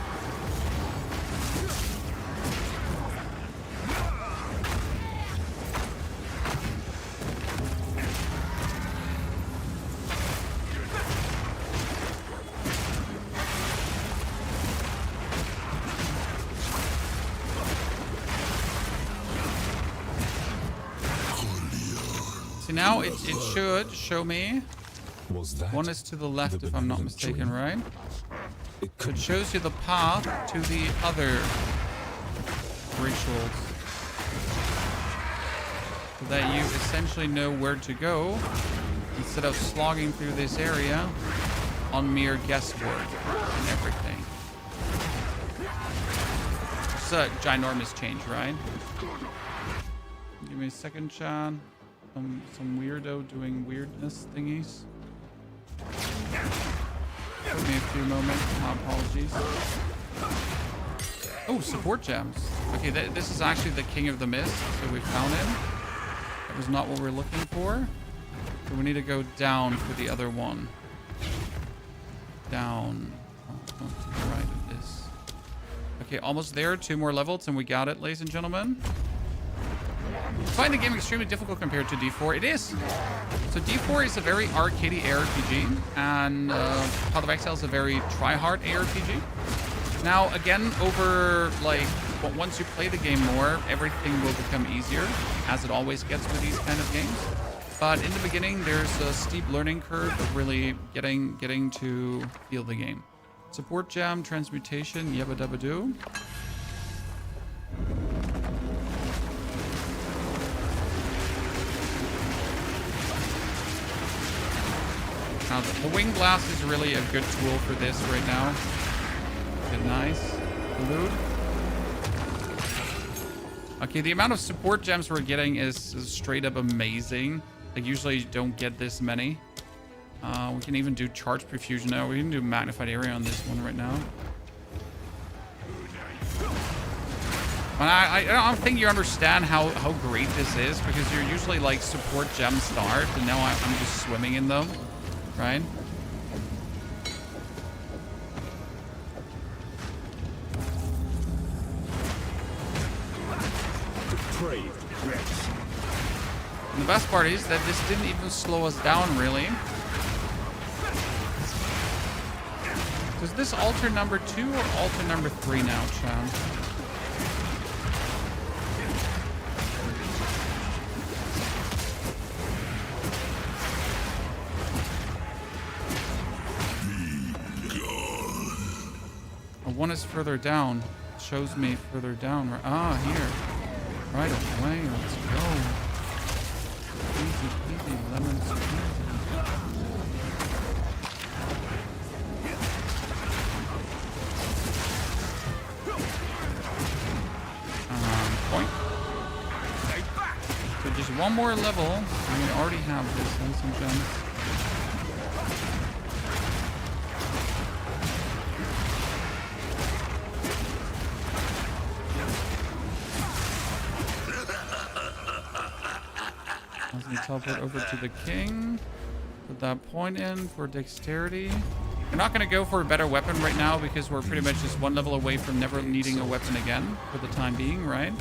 See, now it should show me. Was that One is to the left, the if I'm not benevolent mistaken, dream? right? It So could it shows you the path to the other rituals. So that you essentially know where to go instead of slogging through this area on mere guesswork and everything. It's a ginormous change, right? Give me a second, Sean. Some weirdo doing weirdness thingies. Took me a few moments. My apologies. Oh, support gems. Okay, this is actually the King of the Mist, so we found him. That was not what we're looking for. So we need to go down for the other one. Down. Oh, to the right of this. Okay, almost there. 2 more levels, and we got it, ladies and gentlemen. I find the game extremely difficult compared to D4. It is. So D4 is a very arcadey ARPG, and Path of Exile is a very try-hard ARPG. Now, again, over, like, once you play the game more, everything will become easier, as it always gets with these kind of games. But in the beginning, there's a steep learning curve of really getting to feel the game. Support gem, transmutation, yabba dabba doo. Now, the wing blast is really a good tool for this right now. Good, nice. Loot. Okay, the amount of support gems we're getting is straight up amazing. Like, usually you don't get this many. We can even do charge perfusion now. We can do magnified area on this one right now. And I don't think you understand how great this is, because you're usually like support gem starved, and now I'm just swimming in them, right? Depraved wretch. And the best part is that this didn't even slow us down, really. Is this altar number 2 or altar number 3 now, Chan? One is further down. It shows me further down. Ah, here. Right away. Let's go. Easy peasy, lemon squeezy. Point. So just one more level, and we already have this. And some gems. Let me teleport over to the king. Put that point in for dexterity. We're not going to go for a better weapon right now because we're pretty much just one level away from never needing a weapon again for the time being, right?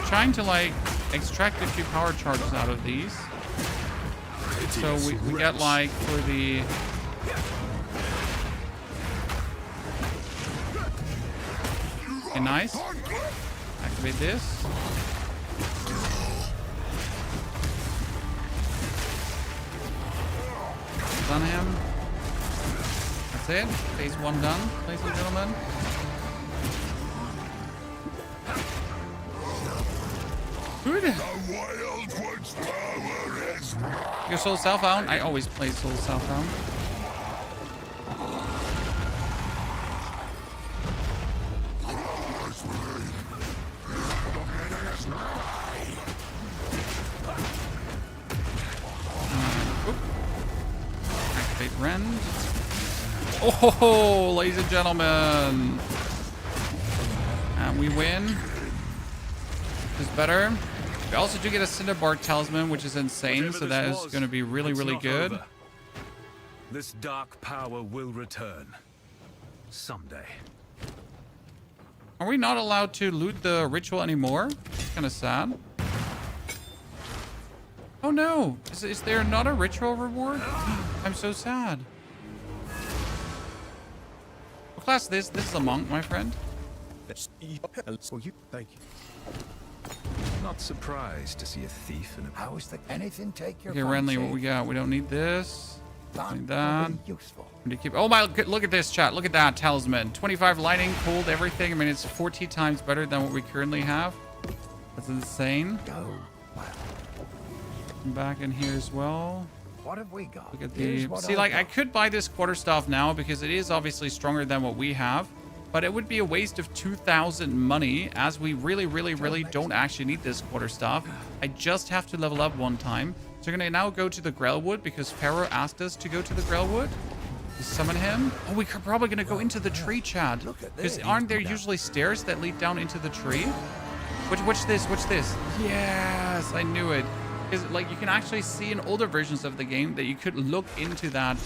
Trying to like extract a few power charges out of these, so we get like for the okay, nice. Activate this. Done him. That's it. Phase 1 done, ladies and gentlemen. Good. Your Soul Southbound? I always play Soul Southbound. Activate Rend. Oh, ladies and gentlemen. And we win. Is better. We also do get a Cinderbark Talisman, which is insane, so that is going to be really, really good. This dark power will return. Someday. Are we not allowed to loot the ritual anymore? Kind of sad. Oh no! Is there not a ritual reward? I'm so sad. What class is this? This is a monk, my friend. For you, thank you. Not surprised to see a thief in a... How is the anything take your Okay, Renly, what we got? We don't need this. Don't need that. Useful. We need to keep... Oh my, look at this, chat. Look at that talisman. 25 lightning, cold, everything. I mean, it's 40 times better than what we currently have. That's insane. Go. Well, Come back in here as well. what have we got? Look at Here's the... what See, I've like, I got. could buy this quarterstaff now because it is obviously stronger than what we have. But it would be a waste of 2,000 money, as we really don't actually need this quarterstaff. I just have to level up one time. So we're going to now go to the Grellwood because Pharaoh asked us to go to the Grellwood. To summon him. Oh, we're probably going to go into the tree, Chad. Because aren't there usually stairs that lead down into the tree? Watch this, watch this. Yes, I knew it. Because, like, you can actually see in older versions of the game that you could look into that,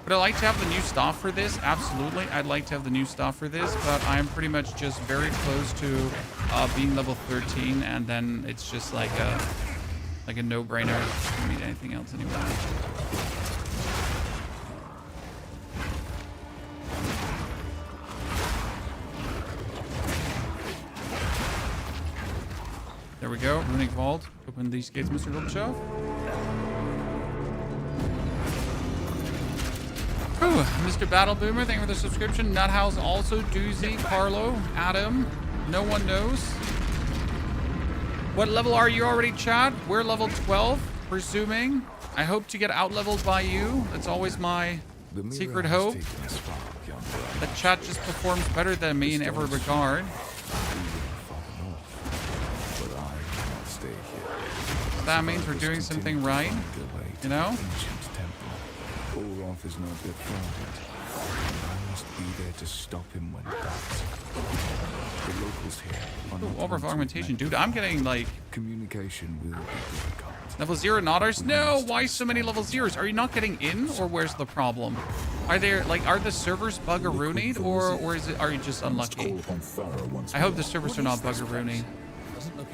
Would I like to have the new staff for this? Absolutely. I'd like to have the new staff for this, but I'm pretty much just very close to being level 13, and then it's just like a no-brainer. I don't need anything else anymore. There we go. Runic Vault. Open these gates, Mr. Gorbachev. Ooh, Mr. Battle Boomer, thank you for the subscription. Nuthouse also, Doozy, Carlo, Adam, no one knows. What level are you already, Chad? We're level 12, presuming. I hope to get out-leveled by you. That's always my secret hope. That chat just performs better than me in every regard. That means we're doing something right, you know? Olaf is not yet found. I must be there to stop him when he dies. The locals here are not Ooh, over augmentation, dude. I'm getting like communication will be difficult. level 0 nodders. No, why so many level 0s? Are you not getting in, or where's the problem? Are there like are the servers buggeroonied, or is it are you just unlucky? I hope the servers are not buggeroonied.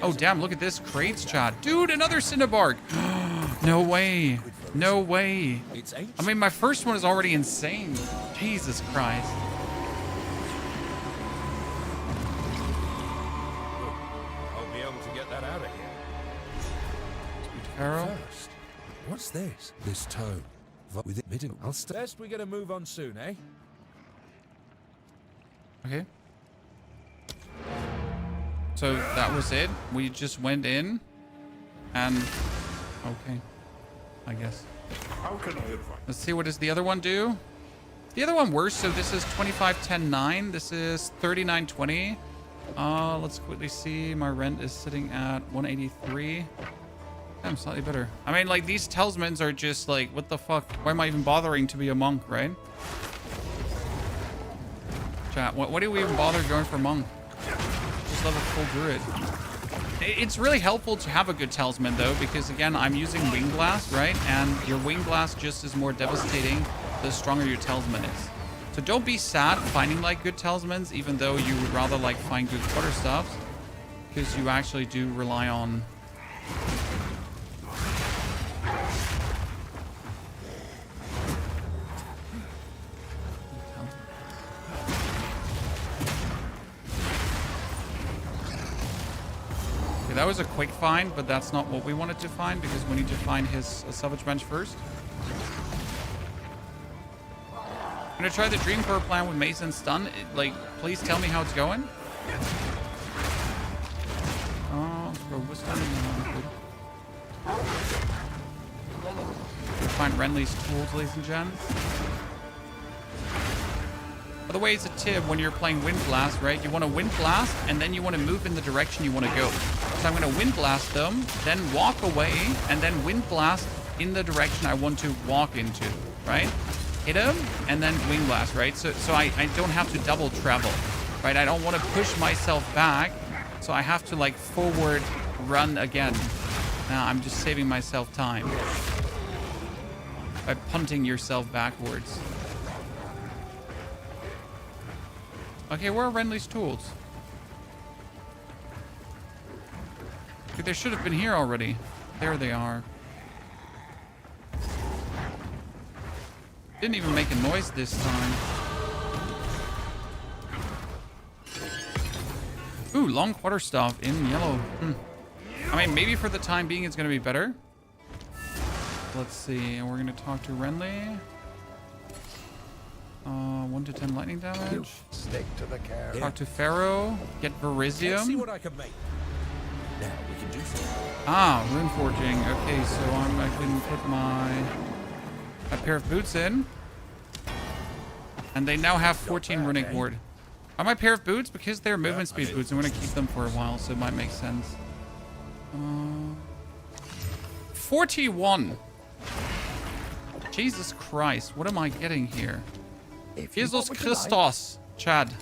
Oh damn! Look at this crates, chat, dude. Another Cinnabark. No way. No way. I mean, my first one is already insane. Jesus Christ. I'll be able to get that out of here. Pharaoh. First, what's this? This tome. With it middle. Best we get a move on soon, eh? Okay. So that was it. We just went in, and okay, I guess. How can I advise? Let's see, what does the other one do? The other one worse. So this is 25.10.9. This is 39.20. Let's quickly see. My rent is sitting at 183. I'm slightly better. I mean, like, these talismans are just like, what the fuck? Why am I even bothering to be a monk, right? Chat, what do we even bother going for monk? Just level full druid. It's really helpful to have a good talisman, though, because, again, I'm using Wing Blast, right? And your Wing Blast just is more devastating the stronger your talisman is. So don't be sad finding, like, good talismans, even though you would rather, like, find good quarterstaffs, because you actually do rely on... Okay, that was a quick find, but that's not what we wanted to find, because we need to find his Savage Bench first. I'm gonna try the Dream Core plan with Mace and Stun. Like, please tell me how it's going. Oh, let's go Wisdom. Find Renly's tools, ladies and gents. By the way, it's a tip when you're playing Wind Blast, right? You want to Wind Blast, and then you want to move in the direction you want to go. So I'm going to Wind Blast them, then walk away, and then Wind Blast in the direction I want to walk into, right? Hit them, and then Wing Blast, right? So I don't have to double travel, right? I don't want to push myself back So I have to like forward run again. Now I'm just saving myself time by punting yourself backwards. Okay, where are Renly's tools? Okay, they should have been here already. There they are. Didn't even make a noise this time. Ooh, long quarterstaff in yellow. I mean, maybe for the time being it's going to be better. Let's see. We're going to talk to Renly. 1 to 10 lightning damage. Stick to the carrot. Talk to Pharaoh. Get Let's see Verisium. what I can make. Now we can do something. Ah, rune forging. Okay, so I can put my a pair of boots in. And they now have 14 runic ward. Are my pair of boots? Because they're movement speed boots, I'm going to keep them for a while, so it might make sense. 41. Jesus Christ, what am I getting here? Jesus Christos, Chad.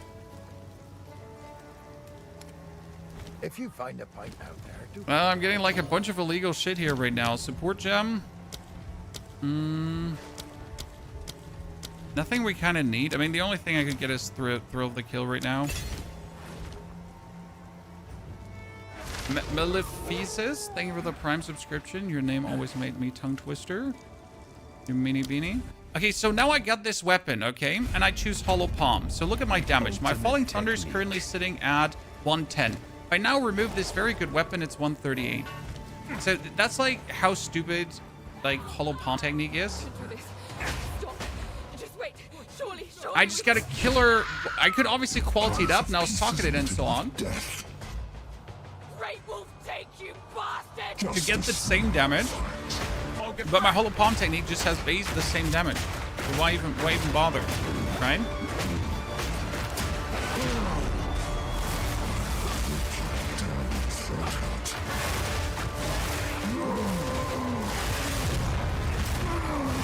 If you find a pipe out there, do Well, I'm getting like a bunch of illegal shit here right now. Support gem. Nothing we kind of need. I mean, the only thing I could get is thrill of the kill right now. Maleficus, thank you for the Prime subscription. Your name always made me tongue twister. You meanie beanie. Okay, so now I got this weapon, okay? And I choose Hollow Palm. So look at my damage. My Falling Thunder is currently sitting at 110. If I now remove this very good weapon, it's 138. So that's like how stupid like Hollow Palm technique is. I just got a killer. I could obviously quality it up, now socket it and so on. To get the same damage. But my Hollow Palm technique just has base the same damage. So why even bother, right?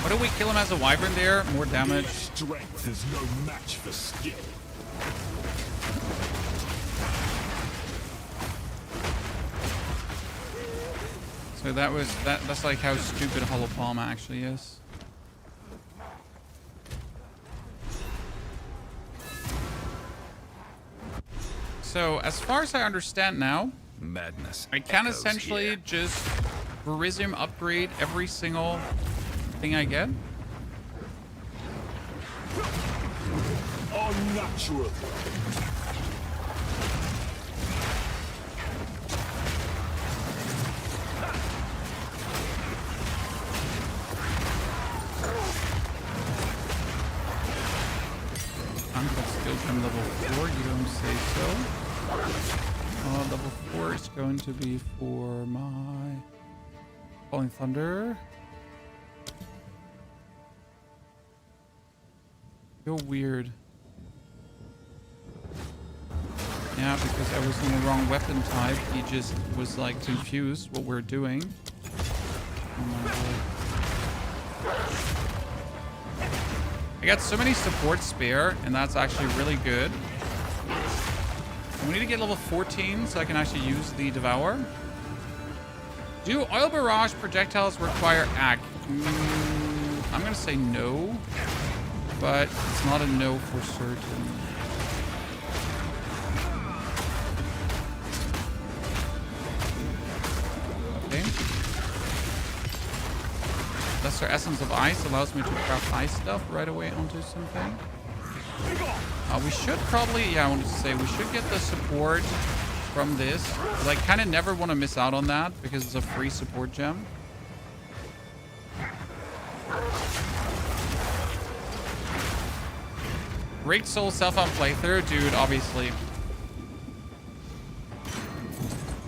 What do we kill him as a wyvern there? More damage. Strength is no match for skill. So that's like how stupid Hollow Palm actually is. So as far as I understand now, Madness. I can essentially just Verisium upgrade every single thing I get. Unnatural. I'm still from level 4, you don't say so. Level 4 is going to be for my Falling Thunder. Feel weird. Yeah, because I was in the wrong weapon type. He just was like confused what we're doing. Oh my god. I got so many supports spare, and that's actually really good. We need to get level 14 so I can actually use the Devour. Do Oil Barrage projectiles require AC? I'm going to say no, but it's not a no for certain. Okay. Lesser Essence of Ice allows me to craft ice stuff right away onto something. We should probably, yeah, I wanted to say, we should get the support from this. But I kind of never want to miss out on that because it's a free support gem. Raked Soul self-out playthrough, dude, obviously.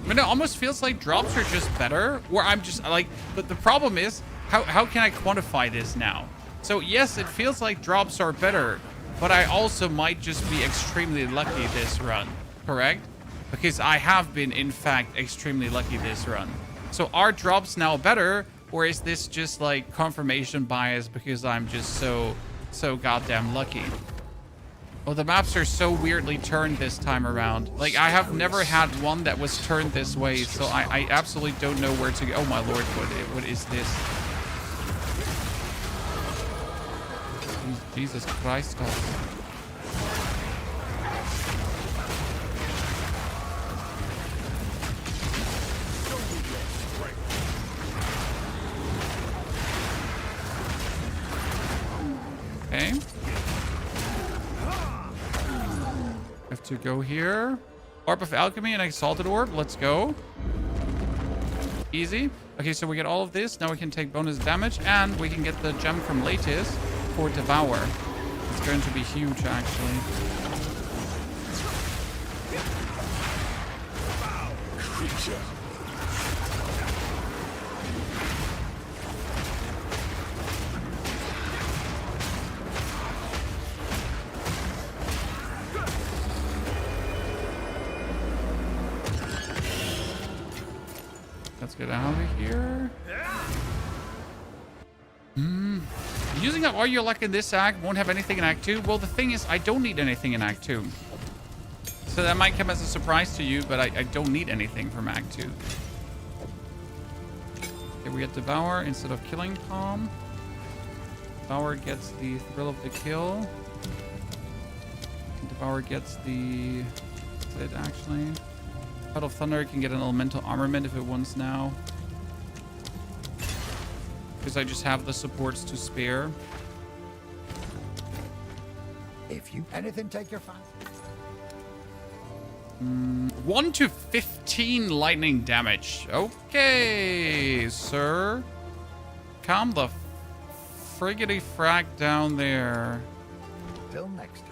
I mean, it almost feels like drops are just better, or I'm just like, but the problem is, how can I quantify this now? So yes, it feels like drops are better, but I also might just be extremely lucky this run, correct? Because I have been, in fact, extremely lucky this run. So are drops now better, or is this just like confirmation bias because I'm just so goddamn lucky? Oh, the maps are so weirdly turned this time around. Like, I have never had one that was turned this way, so I absolutely don't know where to go. Oh my lord, what is this? Jesus Christ. Okay. Have to go here. Orb of Alchemy and Exalted Orb. Let's go. Easy. Okay, so we get all of this. Now we can take bonus damage, and we can get the gem from Latis for Devour. It's going to be huge, actually. Creature. Let's get out of here. Using up all your luck in this act won't have anything in Act 2. Well, the thing is, I don't need anything in Act 2. So that might come as a surprise to you, but I don't need anything from Act 2. Okay, we get Devour instead of Killing Palm. Devour gets the Thrill of the Kill. Devour gets the... That's it, actually. Cloud of Thunder can get an elemental armament if it wants now. Because I just have the supports to spare. If you anything take your fancy. 1 to 15 lightning damage. Okay, sir. Calm the friggity frack down there. Till next time.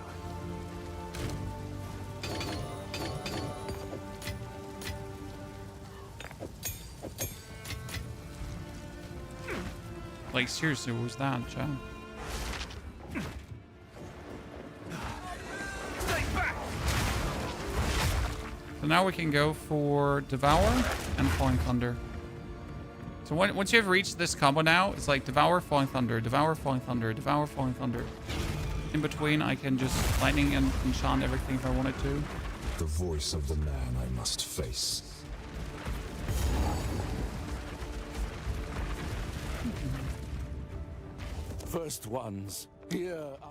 Like, seriously, what was that, Chad? So now we can go for Devour and Falling Thunder. So once you have reached this combo now, it's like Devour, Falling Thunder, Devour, Falling Thunder, Devour, Falling Thunder. In between, I can just lightning and enchant everything if I wanted to. The voice of the man I must face. First ones, hear our...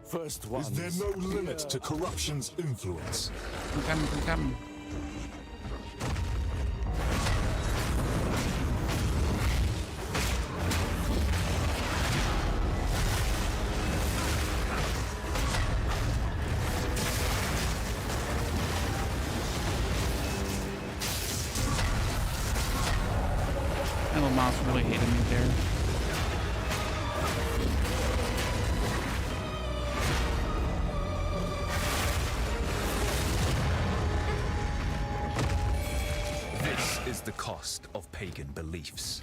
First ones. Is there no limit to corruption's influence? I'm coming. That little mouse really hated me there. Is the cost of pagan beliefs.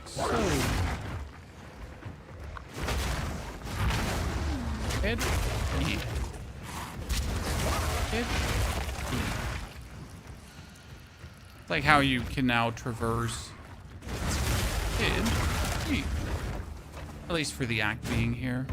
So... Hit. Hit. Hit. It's like how you can now traverse. Hit. Hit. At least for the act being here.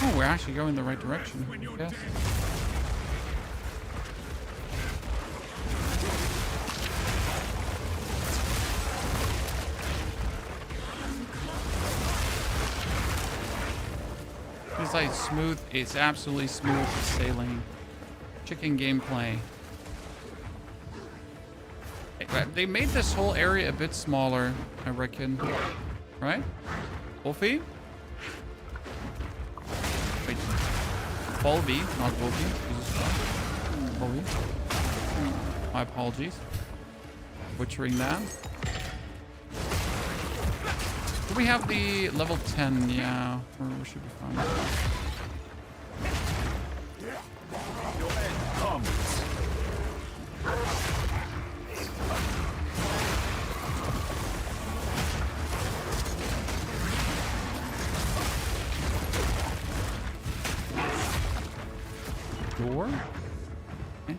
Oh, we're actually going the right direction, I guess. It's like smooth, it's absolutely smooth sailing. Chicken gameplay. They made this whole area a bit smaller, I reckon. Right? Wolfie? Wait. Volby, not Wolfie. Volby. My apologies. Butchering that. Do we have the level 10? Yeah, we should be fine. door. Okay.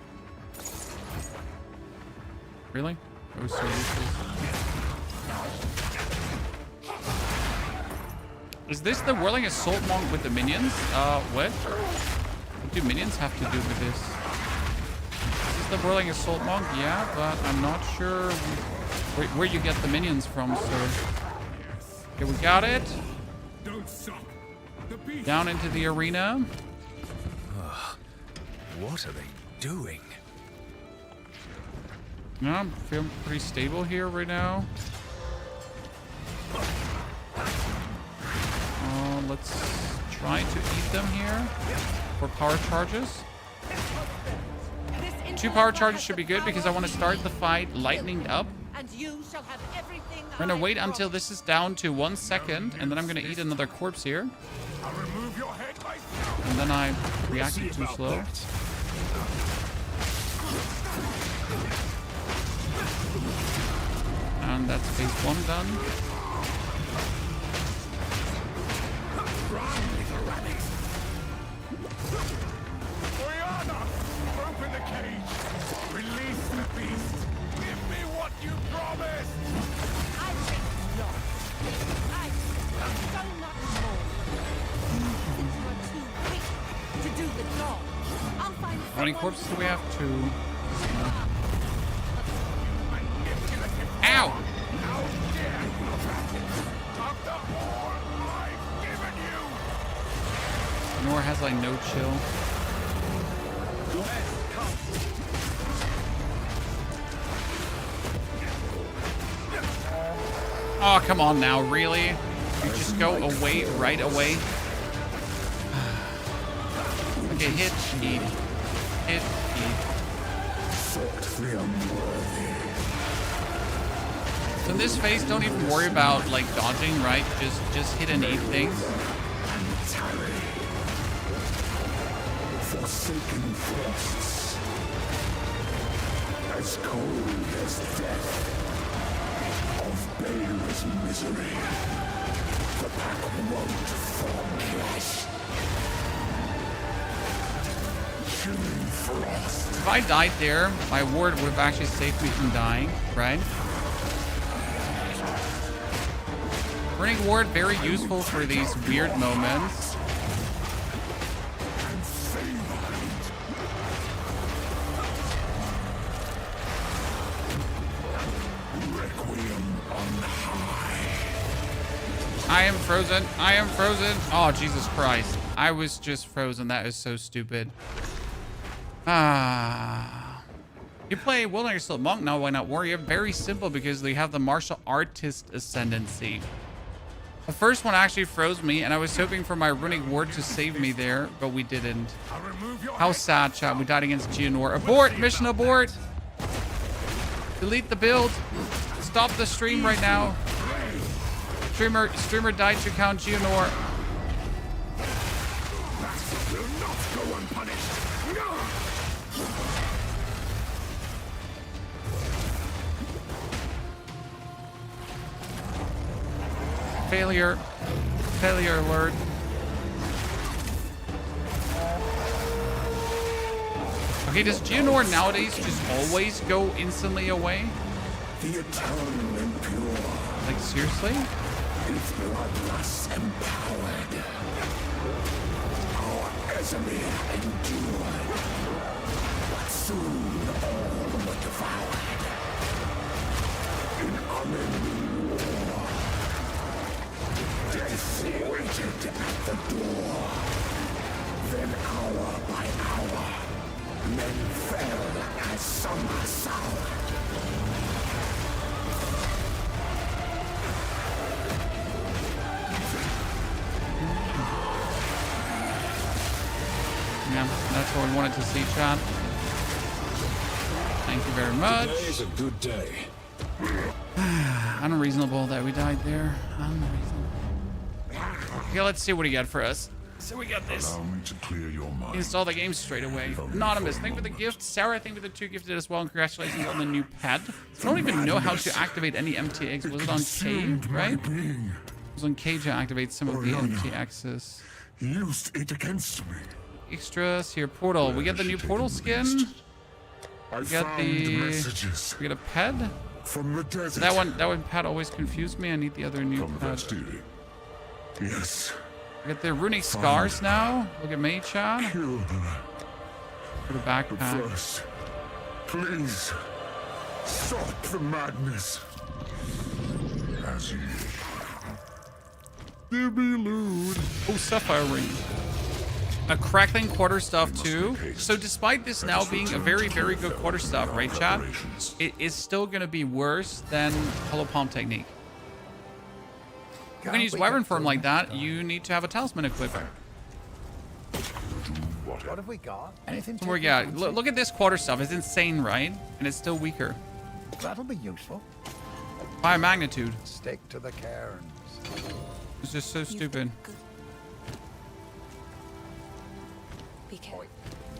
Really? That was so useless. Is this the Whirling Assault monk with the minions? What? What do minions have to do with this? Is this the Whirling Assault monk? Yeah, but I'm not sure where you get the minions from, sir. Okay, we got it. Down into the arena. What are they doing? Yeah, I'm feeling pretty stable here right now. Let's try to eat them here for power charges. 2 power charges should be good because I want to start the fight lightening up. And you shall have everything. I'm gonna wait until this is down to 1 second, and then I'm gonna eat another corpse here. And then I reacted too slow. And that's phase 1 done. Open the cage! Release the beast! Give me what you promised! I think not. I am so much more. You think you are too weak to do the job. I'll find How many corpses do we have? 2. Ow! Nor has like no chill. Oh, come on now, really? You just go away right away? Okay, hit, eat. Hit, eat. So in this phase, don't even worry about like dodging, right? Just hit and eat things. Forsaken forests, as cold as death, of baleless misery, the pack won't form clash. Chilling frost. If I died there, my ward would have actually saved me from dying, right? Burning ward, very useful for these weird moments. I am frozen. I am frozen. Oh, Jesus Christ. I was just frozen. That is so stupid. You play Whirling Assault Monk now, why not Warrior? Very simple because they have the martial artist ascendancy. The first one actually froze me, and I was hoping for my running ward to save me there, but we didn't. How sad, chat. We died against Geonor. Abort! Mission abort! Delete the build. Stop the stream right now. Streamer died to Count Geonor. Failure. Failure alert. Okay, does Geonor nowadays just always go instantly away? The eternal impure. Like, seriously? Its bloodlust empowered. Our Ezreal endured. But soon all were devoured. In unending war. Death waited at the door. Then hour by hour, men fell as summer soured. Yeah, that's what we wanted to see, chat. Thank you very much. Today's a good day. Unreasonable that we died there. Unreasonable. Okay, let's see what he got for us. So we got this. Allow me to clear your mind. Install the game straight away. Anonymous, thank you for the gift. Sarah, thank you for the 2 gifted as well. And congratulations on the new pad. I don't even know how to activate any MTX. Was it on K, right? It was on K to activate some of the MTXs. Used it against me. extras here. Portal. We get the new portal skin. I We got found the. messages We get a pet. from the desert. That one pet always confused me. I need the other new From pet. Vestiri. Yes. We get the runic scars now. Look at me, Chad. Kill her. For the But backpack. first, please stop the madness. As you give me loot. Oh, sapphire ring. A crackling quarterstaff too. So despite this now being a very, very good quarterstaff, right, chat? It is still going to be worse than Hollow Palm technique. If you're going to use Wyvern Form like that, you need to have a talisman equipped. What have we got? Anything? So yeah, look at this quarterstaff. It's insane, right? And it's still weaker That'll be useful. by magnitude. Stick to the cairns. It's just so stupid. Be careful.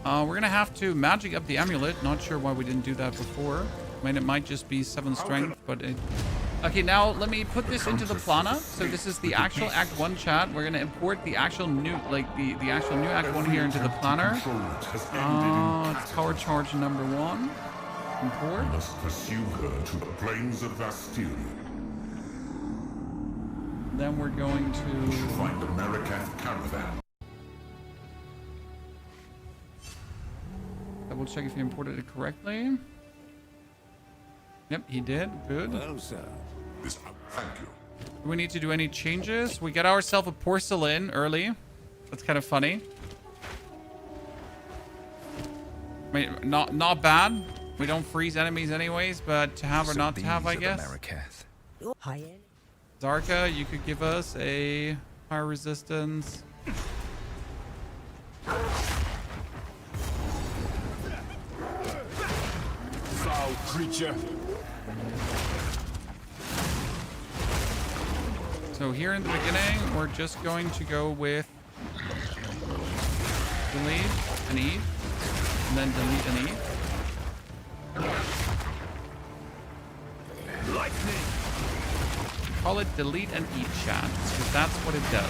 We're gonna have to magic up the amulet. Not sure why we didn't do that before. I mean, it might just be 7 strength, but it... Okay, now let me put this into the plana. So this is the actual Act 1 chat. We're gonna import the actual new, like the actual new Act 1 here into the planner. It's power charge number 1. Import. Must pursue her to the plains of Vastiri. Then we're going to... Find the Marikath caravan. Double check if he imported it correctly. Yep, he did. Good. Well, sir. Thank you. Do we need to do any changes? We got ourselves a porcelain early. That's kind of funny. I mean, not bad. We don't freeze enemies anyways, but to have or not to have, I guess. Zarka, you could give us a fire resistance. Foul creature. So here in the beginning, we're just going to go with delete and eat, and then delete and eat. Lightning. Call it delete and eat, chat, because that's what it does.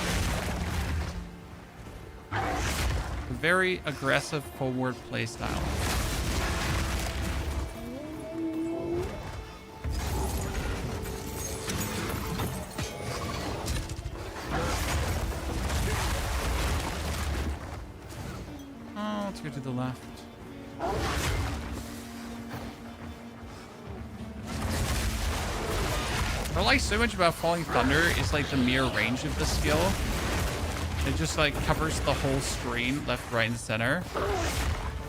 A very aggressive forward playstyle. Oh, let's go to the left. What I like so much about Falling Thunder is like the mere range of the skill. It just like covers the whole screen, left, right, and center,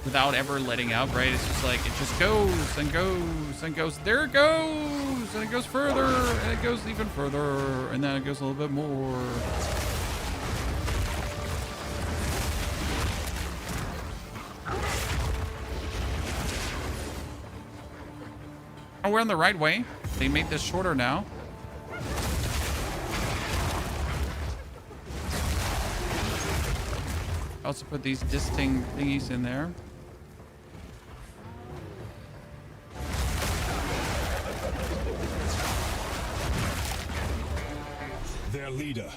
without ever letting up, right? It's just like, it just goes and goes and goes. There it goes! And it goes further, and it goes even further, and then it goes a little bit more. Oh, we're on the right way. They made this shorter now. Also put these distinct thingies in there. Their leader.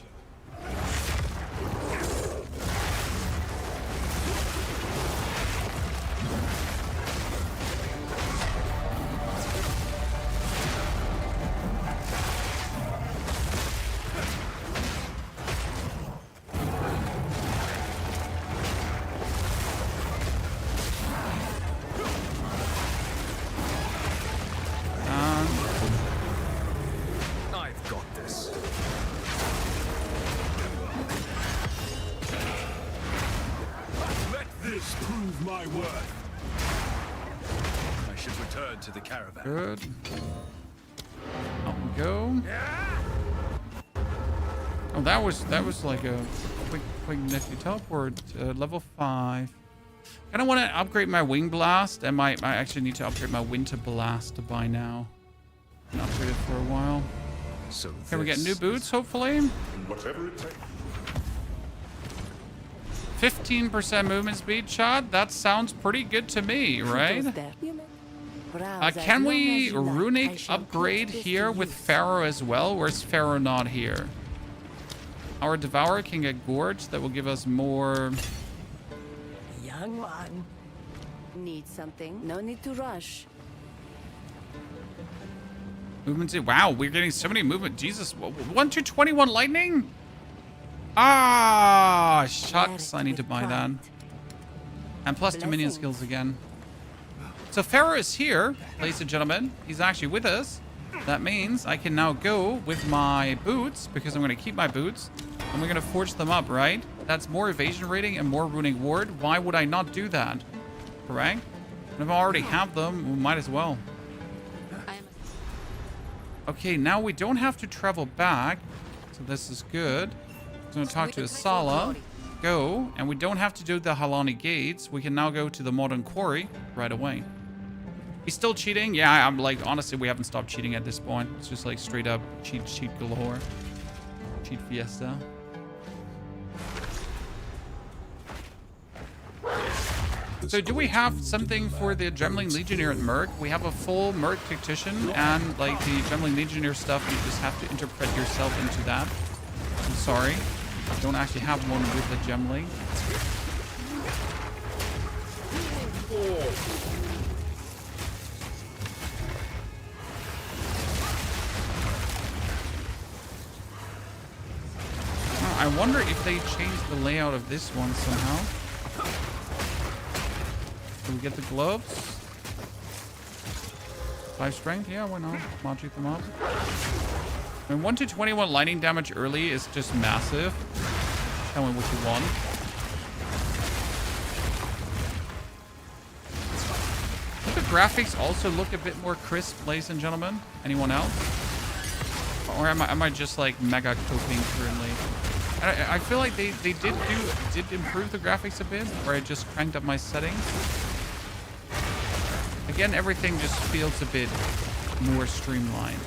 I've got this. Let this prove my worth. I should return to the caravan. Good. Out we go. Oh, that was like a quick nifty teleport. Level 5. Kind of want to upgrade my wing blast, and I actually need to upgrade my winter blast to buy now. Been upgraded for a while. So Can we get new boots, hopefully? Whatever it takes. 15% movement speed shot? That sounds pretty good to me, right? Can we runic upgrade here with Pharaoh as well? Or is Pharaoh not here? Our Devourer can get Gorge. That will give us more young one. Need something? No need to rush. Movement. Wow, we're getting so many movement. Jesus. 1 to 21 lightning? Ah, shucks. I need to buy that. And plus Dominion skills again. So Pharaoh is here, ladies and gentlemen. He's actually with us. That means I can now go with my boots, because I'm going to keep my boots. And we're going to forge them up, right? That's more evasion rating and more runic ward. Why would I not do that? Correct? And if I already have them, we might as well. Okay, now we don't have to travel back. So this is good. I'm going to talk to Asala. Go. And we don't have to do the Halani gates. We can now go to the modern quarry right away. He's still cheating? Yeah, I'm like, honestly, we haven't stopped cheating at this point. It's just like straight up cheat galore. Cheat fiesta. So do we have something for the Gemling Legionnaire at Merc? We have a full Merc Tactician, and like the Gemling Legionnaire stuff, you just have to interpret yourself into that. I'm sorry. I don't actually have one with the Gemling. I wonder if they changed the layout of this one somehow. Do we get the gloves? 5 strength? Yeah, why not? Magic them up. I mean, 1 to 21 lightning damage early is just massive. Tell me what you want. The graphics also look a bit more crisp, ladies and gentlemen. Anyone else? Or am I just like mega coping currently? I feel like they did improve the graphics a bit, where I just cranked up my settings. Again, everything just feels a bit more streamlined.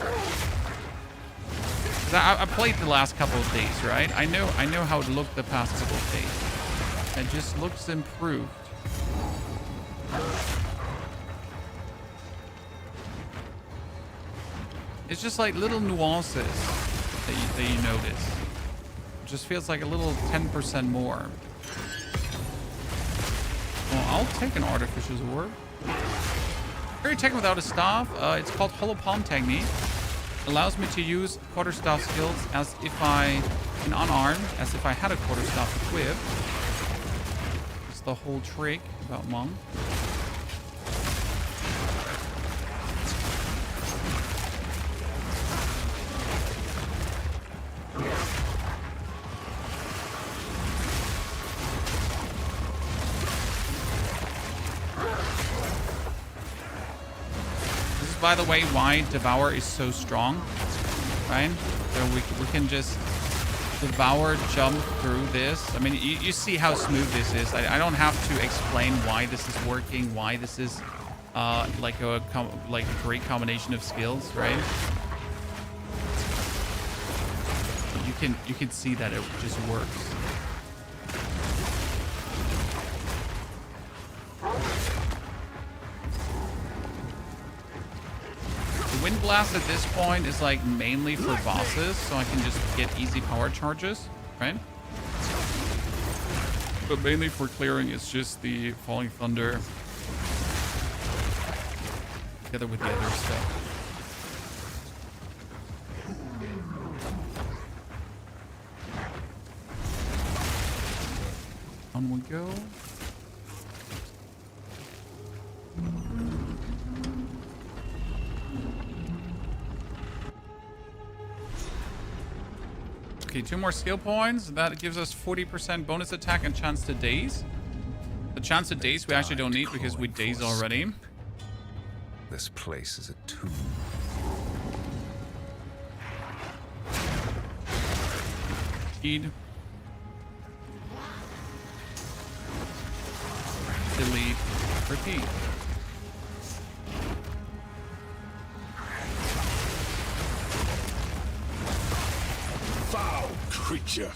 I played the last couple of days, right? I know how it looked the past couple of days. It just looks improved. It's just like little nuances that you notice. It just feels like a little 10% more. Well, I'll take an Artificer's Orb. Very tech without a staff. It's called Hollow Palm Technique. Allows me to use quarterstaff skills as if unarmed, as if I had a quarterstaff equipped. It's the whole trick about Monk. By the way, why Devour is so strong, right? So we can just Devour jump through this. I mean, you see how smooth this is. I don't have to explain why this is working, why this is like a great combination of skills, right? You can see that it just works. Wind Blast at this point is like mainly for bosses, so I can just get easy power charges, right? But mainly for clearing, it's just the Falling Thunder together with the other stuff. On we go. Okay, 2 more skill points. That gives us 40% bonus attack and chance to daze. The chance to daze we actually don't need because we daze already. This place is a tomb. Speed. Delete. Repeat. Foul creature.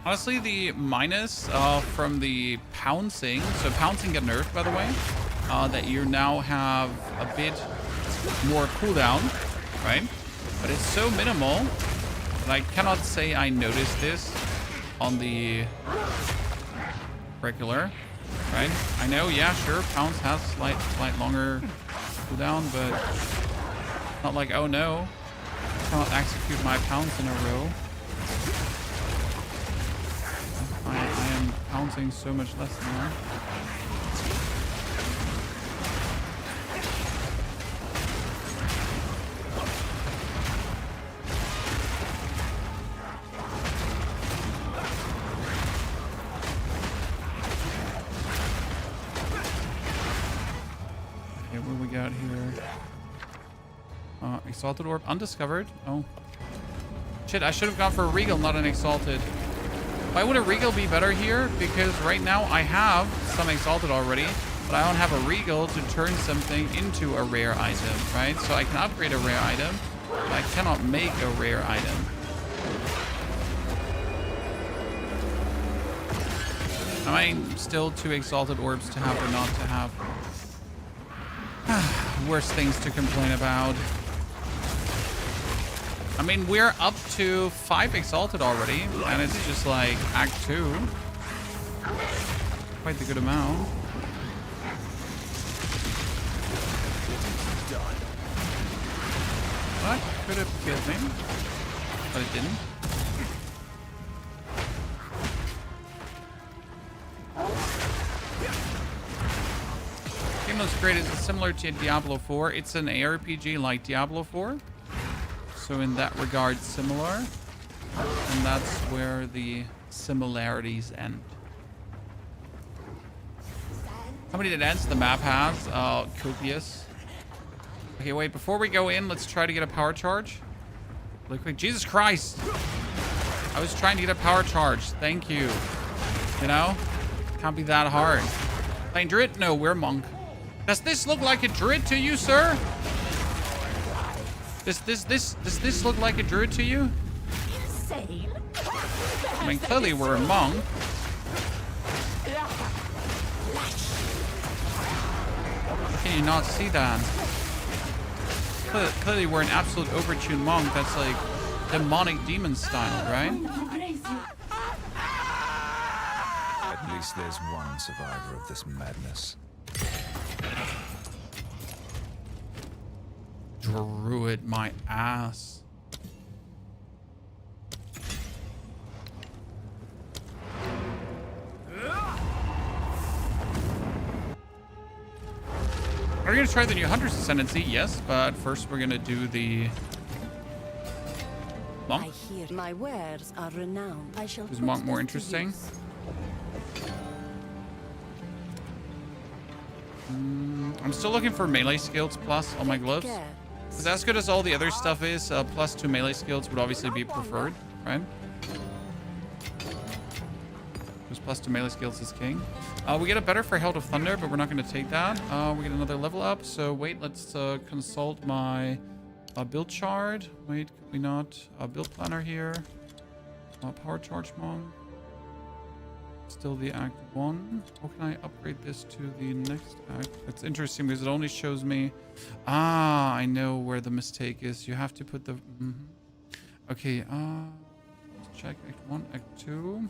Honestly, the minus from the pouncing, so pouncing got nerfed, by the way, that you now have a bit more cooldown, right? But it's so minimal that I cannot say I noticed this on the regular, right? I know, yeah, sure, pounce has slight longer cooldown, but not like, oh no, I cannot execute my pounce in a row. I am pouncing so much less now. Got here. Exalted orb undiscovered. Oh shit, I should have gone for a regal, not an exalted. Why would a regal be better here? Because right now I have some exalted already, but I don't have a regal to turn something into a rare item, right? So I can upgrade a rare item, but I cannot make a rare item. Am I still 2 exalted orbs to have or not to have? Worst things to complain about. I mean, we're up to 5 exalted already, and it's just like Act 2. Quite the good amount. That could have killed him, but it didn't. Game looks great. It's similar to Diablo 4. It's an ARPG like Diablo 4. So in that regard, similar. And that's where the similarities end. How many dead ends the map has? Copious. Okay, wait. Before we go in, let's try to get a power charge. Really quick. Jesus Christ. I was trying to get a power charge. Thank you. You know? Can't be that hard. Playing Druid? No, we're Monk. Does this look like a Druid to you, sir? Does this look like a Druid to you? Insane. I mean, clearly we're a Monk. Can you not see that? Clearly we're an absolute overtuned Monk that's like demonic demon style, right? At least there's one survivor of this madness. Druid my ass. Are we gonna try the new Hunter's Ascendancy? Yes, but first we're gonna do the Monk. I hear my wares are renowned. I shall Is put Monk more this to interesting? use. I'm still looking for melee skills plus on my gloves. Because as good as all the other stuff is, plus 2 melee skills would obviously be preferred, right? Because plus 2 melee skills is king. We get a better for Herald of Thunder, but we're not going to take that. We get another level up. So wait, let's consult my build chart. Wait, can we not? Build planner here. Power charge monk. Still the Act 1. How can I upgrade this to the next act? It's interesting because it only shows me... Ah, I know where the mistake is. You have to put the... Okay, let's check Act 1, Act 2.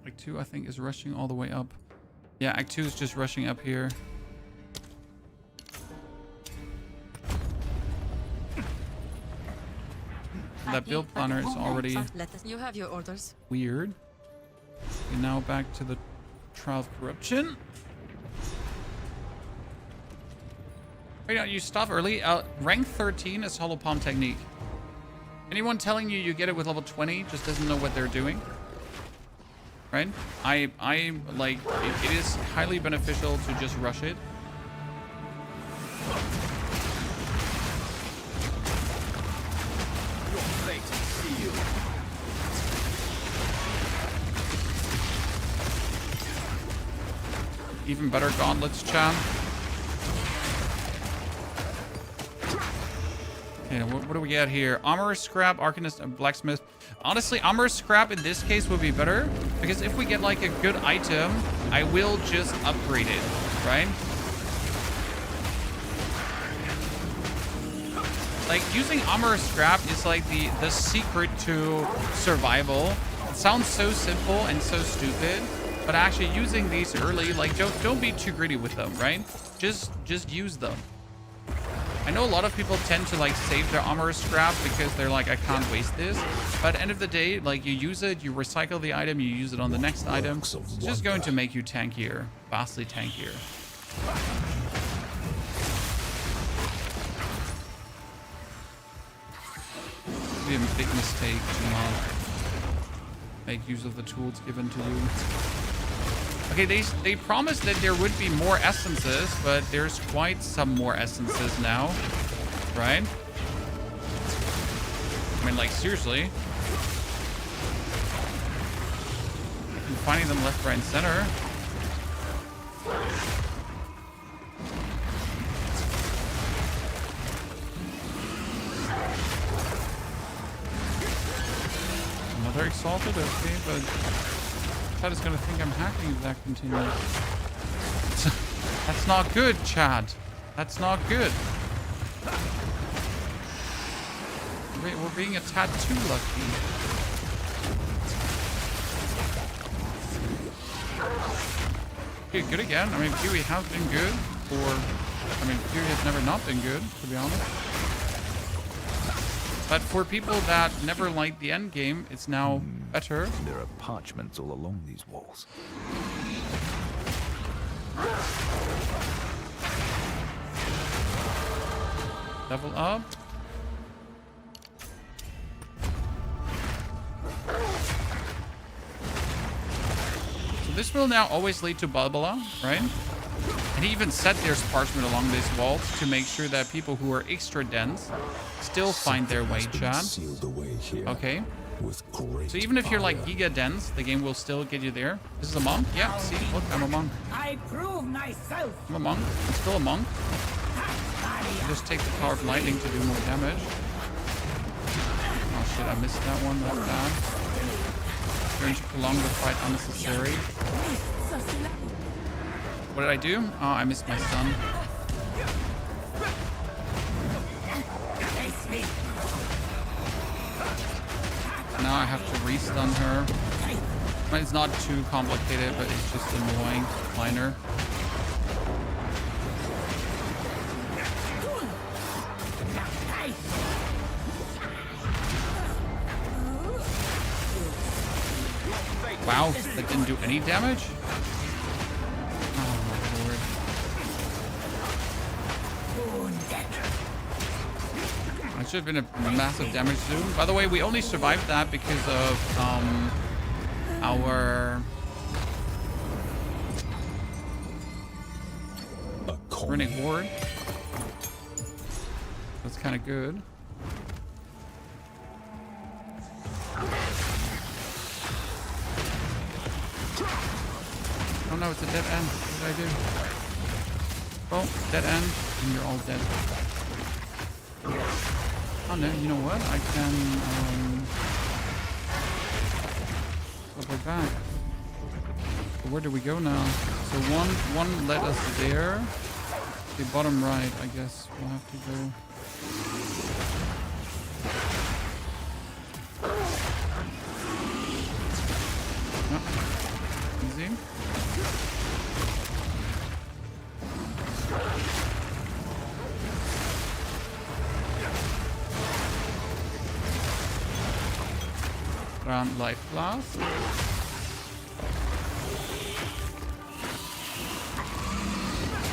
Act 2, I think, is rushing all the way up. Yeah, Act 2 is just rushing up here. That build planner is already You have your orders. weird. Okay, now back to the Trial of Corruption. Wait, no, you stop early. Rank 13 is Hollow Palm Technique. Anyone telling you you get it with level 20 just doesn't know what they're doing. Right? I like, it is highly beneficial to just rush it. Your fate is sealed. Even better gauntlets, Chan. Okay, what do we get here? Armor, Scrap, Arcanist, and Blacksmith. Honestly, Armor, Scrap in this case would be better. Because if we get like a good item, I will just upgrade it, right? Like, using Armor, Scrap is like the secret to survival. It sounds so simple and so stupid. But actually using these early, like don't be too greedy with them, right? Just use them. I know a lot of people tend to like save their armor scrap because they're like, I can't waste this. But at the end of the day, like you use it, you recycle the item, you use it on the next item. It's just going to make you tankier, vastly tankier. It'd be a big mistake to not make use of the tools given to you. Okay, they promised that there would be more essences, but there's quite some more essences now, right? I mean, like, seriously. I'm finding them left, right, and center. Another exalted, okay, but Chad is gonna think I'm hacking if that continues. That's not good, Chad. That's not good. We're being a tad too lucky. Okay, good again. I mean, POE has been good I mean, POE has never not been good, to be honest. But for people that never liked the end game, it's now better. There are parchments all along these walls. Level up. So this will now always lead to Balbala, right? And he even said there's parchment along this wall to make sure that people who are extra dense still find their way, Chad. Okay. So even if you're like giga dense, the game will still get you there. This is a monk? Yeah, see, look, I'm a monk. I prove myself. I'm a monk. I'm still a monk. I just take the power of lightning to do more damage. Oh shit, I missed that one. That's bad. Going to prolong the fight unnecessary. What did I do? Oh, I missed my stun. Now I have to restun her. I mean, it's not too complicated, but it's just annoying. Minor. Wow, that didn't do any damage? Oh my lord. That should have been a massive damage zoom. By the way, we only survived that because of our runic ward. That's kind of good. Oh no, it's a dead end. What did I do? Oh, dead end, and you're all dead. Oh no, you know what? I can go back. So where do we go now? So one led us there. The bottom right, I guess we'll have to go. Oh, easy. Round life blast.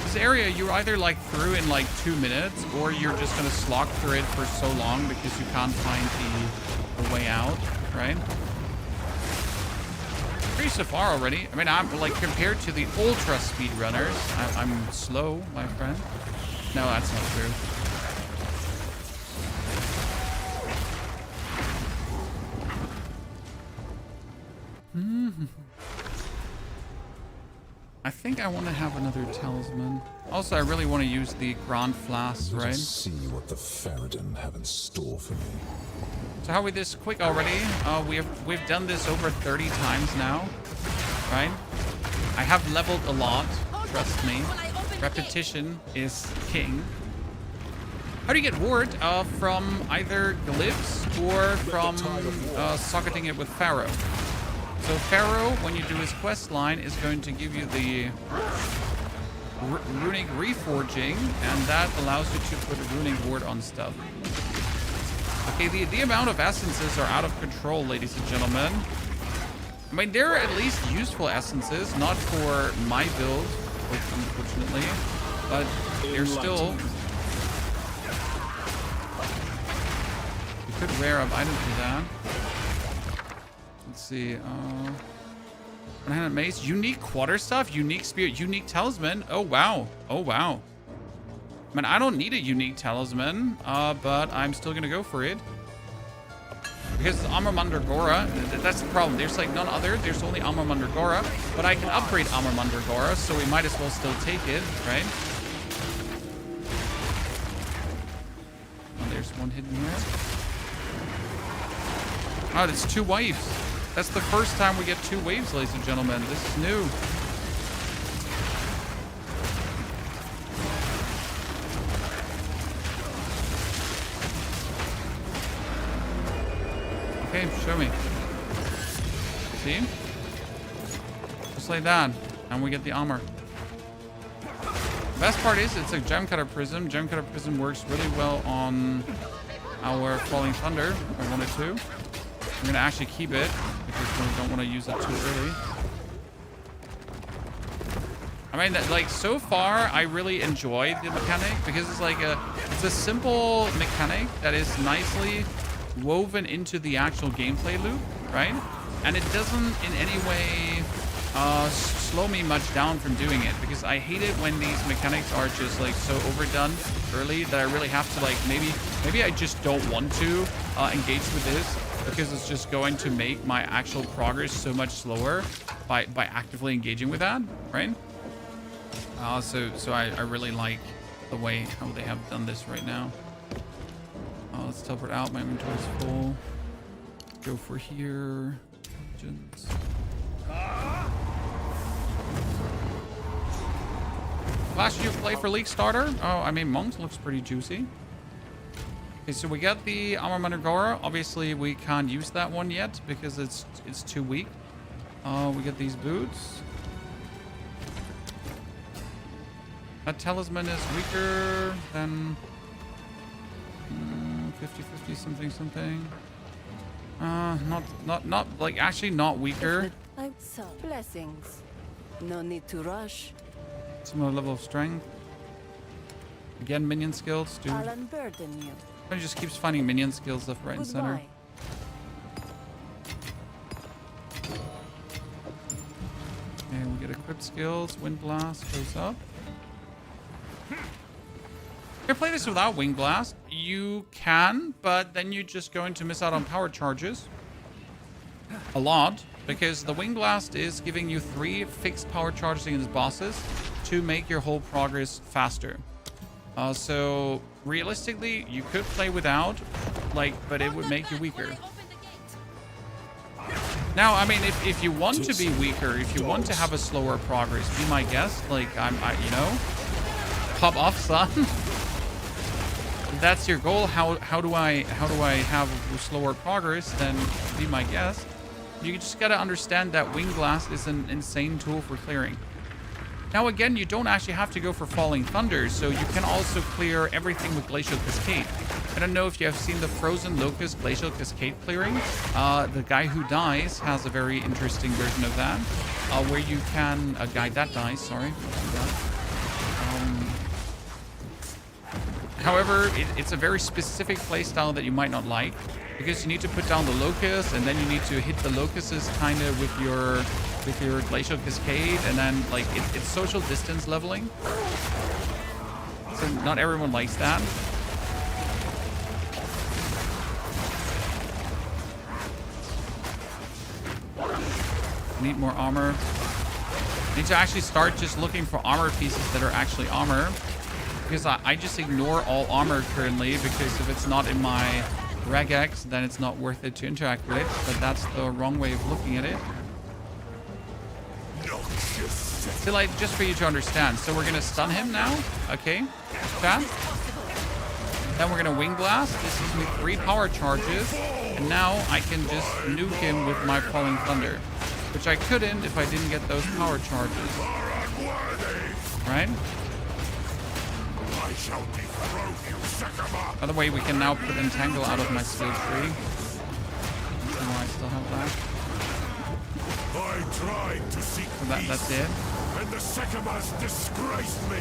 This area you're either like through in like 2 minutes, or you're just gonna slog through it for so long because you can't find the way out, right? Pretty so far already. I mean, I'm like, compared to the ultra speedrunners, I'm slow, my friend. No, that's not true. I think I want to have another talisman. Also, I really want to use the Grand Flask, right? See what the Faradin have in store for me. So how are we this quick already? We've done this over 30 times now, right? I have leveled a lot, trust me. Repetition is king. How do you get ward? From either glyphs or from socketing it with Pharaoh. So Pharaoh, when you do his quest line, is going to give you the runic reforging, and that allows you to put a runic ward on stuff. Okay, the amount of essences are out of control, ladies and gentlemen. I mean, they're at least useful essences, not for my build, unfortunately, but they're still... You could rare up items for that. Let's see, 100 mace, unique quarter stuff, unique spirit, unique talisman. Oh, wow. Oh, wow. I mean, I don't need a unique talisman, but I'm still gonna go for it. Because it's Armor Mandragora, that's the problem. There's like none other, there's only Armor Mandragora, but I can upgrade Armor Mandragora, so we might as well still take it, right? Oh, there's one hidden here. Oh, that's 2 waves. That's the first time we get 2 waves, ladies and gentlemen. This is new. Okay, show me. See? Just like that. And we get the armor. The best part is it's a gem cutter prism. Gem cutter prism works really well on our Falling Thunder. I wanted to. I'm gonna actually keep it because we don't want to use it too early. I mean, like so far, I really enjoy the mechanic because it's like it's a simple mechanic that is nicely woven into the actual gameplay loop, right? And it doesn't in any way slow me much down from doing it, because I hate it when these mechanics are just like so overdone early that I really have to like maybe I just don't want to engage with this because it's just going to make my actual progress so much slower by actively engaging with that, right? So I really like the way how they have done this right now. Let's teleport out. My inventory's full. Go for here. Last you play for League Starter? Oh, I mean, Monks looks pretty juicy. Okay, so we got the Armor Mandragora. Obviously, we can't use that one yet because it's too weak. We get these boots. That talisman is weaker than 50-50 something. Not like actually not weaker. So, blessings. No need to rush. Similar level of strength. Again, minion skills, dude. I'll unburden you. It just keeps finding minion skills left, right, and center. And we get equipped skills. Wind Blast goes up. You can play this without Wing Blast. You can, but then you're just going to miss out on power charges. A lot. Because the Wing Blast is giving you 3 fixed power charges against bosses to make your whole progress faster. So realistically, you could play without, but it would make you weaker. Now, I mean, if you want to be weaker, if you want to have a slower progress, be my guest. Like you know, pop off, son. If that's your goal. How do I have slower progress? Then be my guest. You just gotta understand that Wing Blast is an insane tool for clearing. Now again, you don't actually have to go for Falling Thunder, so you can also clear everything with Glacial Cascade. I don't know if you have seen the Frozen Locust Glacial Cascade clearing. The guy who dies has a very interesting version of that, where you can... A guy that dies, sorry. However, it's a very specific playstyle that you might not like, because you need to put down the Locust, and then you need to hit the Locusts kind of with your Glacial Cascade, and then like it's social distance leveling. So not everyone likes that. Need more armor. Need to actually start just looking for armor pieces that are actually armor, because I just ignore all armor currently, because if it's not in my regex, then it's not worth it to interact with. But that's the wrong way of looking at it. So like, just for you to understand, so we're gonna stun him now, okay, chat. Then we're gonna Wing Blast. This gives me 3 power charges, and now I can just nuke him with my Falling Thunder. which I couldn't if I didn't get those power charges. Right? I shall dethrone you, Sycamore. By the way, we can now put Entangle out of my skill tree. So I still have that. I tried to seek So that's it. and the Sycamores disgraced me.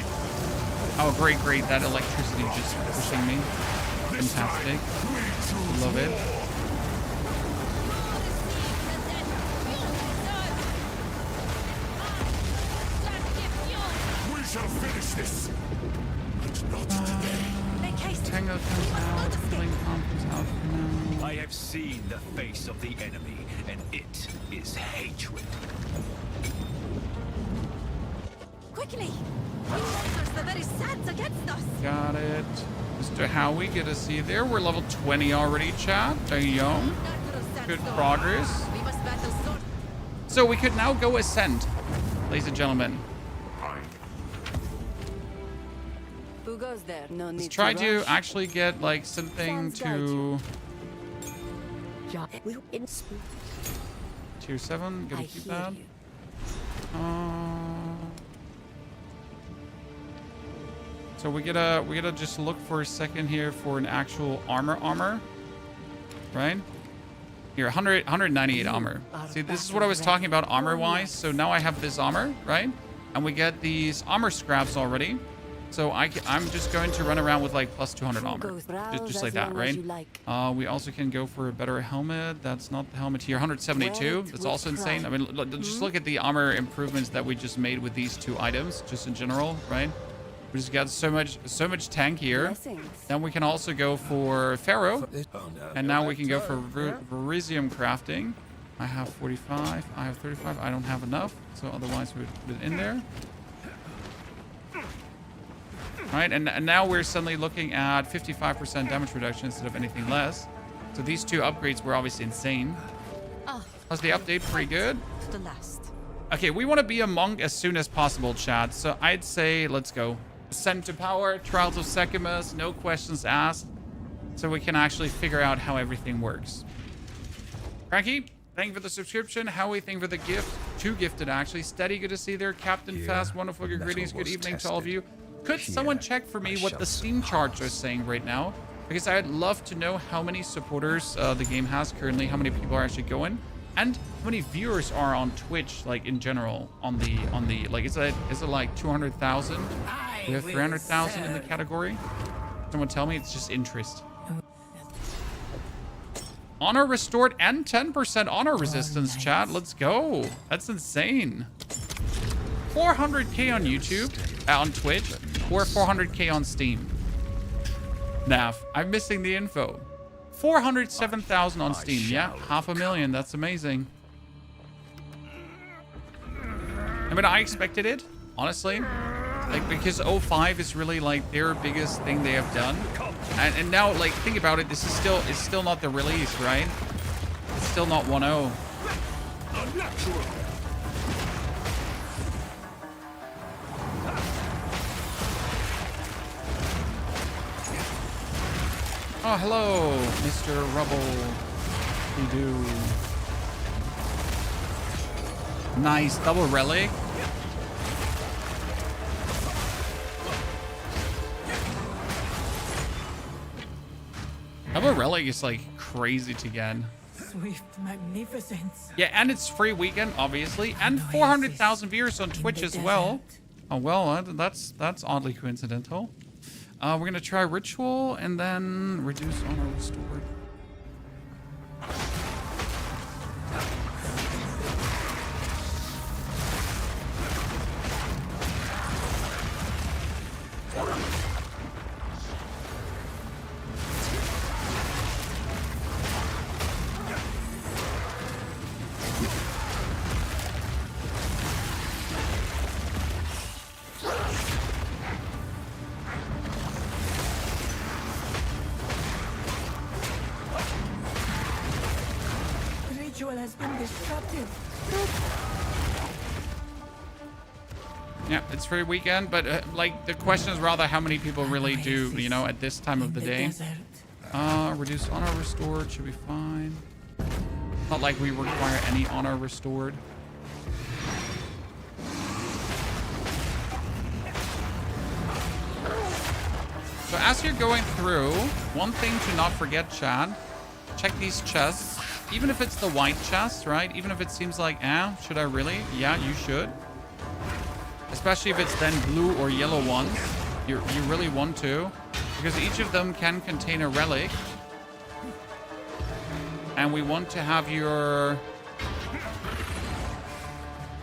Oh, great, great. That electricity just pushing me. Fantastic. Love it. We shall finish this. But not today. Tango comes out. Healing Pump comes out for now. I have seen the face of the enemy, and it is hatred. Quickly! He shelters the very sands against us! Got it. Mr. Howie, good to see you there. We're level 20 already, chat. Damn. Good progress. We must battle sword. So we could now go ascend, ladies and gentlemen. Who goes there? No need Let's try to rush. actually get like something Sounds guide to We'll tier 7. Gonna I keep hear that. you. So we gotta just look for a second here for an actual armor, right? Here, 198 armor. See, this is what I was talking about armor-wise. So now I have this armor, right? And we get these armor scraps already. So I'm just going to run around with like plus 200 armor, just like that, right? We also can go for a better helmet. That's not the helmet here. 172. That's also insane. I mean, just look at the armor improvements that we just made with these two items, just in general, right? We just got so much tankier. Then we can also go for Pharaoh, and now we can go for Verisium crafting. I have 45. I have 35. I don't have enough, so otherwise we'd put it in there. All right, and now we're suddenly looking at 55% damage reduction instead of anything less. So these two upgrades were obviously insane. Was the update pretty good? The last. Okay, we want to be a monk as soon as possible, chat. So I'd say let's go. Ascend to power, Trials of Secamus, no questions asked. So we can actually figure out how everything works. Frankie, thank you for the subscription. Howie, thank you for the gift. 2 gifted, actually. Steady, good to see you there. Captain Fast, wonderful. Good greetings. Good evening to all of you. Could someone check for me what the Steam charts are saying right now? Because I'd love to know how many supporters the game has currently, how many people are actually going, and how many viewers are on Twitch, like in general, on the like, is it like 200,000? We have 300,000 in the category. Someone tell me, it's just interest. Honor restored and 10% honor resistance, chat. Let's go. That's insane. 400k on YouTube, on Twitch, or 400k on Steam. Nav, I'm missing the info. 407,000 on Steam. Yeah, 500,000. That's amazing. I mean, I expected it, honestly. Like, because 05 is really like their biggest thing they have done. And now, like, think about it. This is still not the release, right? It's still not 1.0. Oh, hello, Mr. Rubble. We do. Nice double relic. Double relic is like crazy to get. Swift magnificence. Yeah, and it's free weekend, obviously, and 400,000 viewers on Twitch as well. Oh well, that's oddly coincidental. We're gonna try ritual and then reduce honor restored. Has been disrupted. Yeah, it's free weekend, but like the question is rather how many people really do, you know, at this time of the day. Reduce honor restored should be fine. Not like we require any honor restored. So as you're going through, one thing to not forget, Chad, check these chests. Even if it's the white chest, right? Even if it seems like, should I really? Yeah, you should. Especially if it's then blue or yellow ones. You really want to. Because each of them can contain a relic. And we want to have your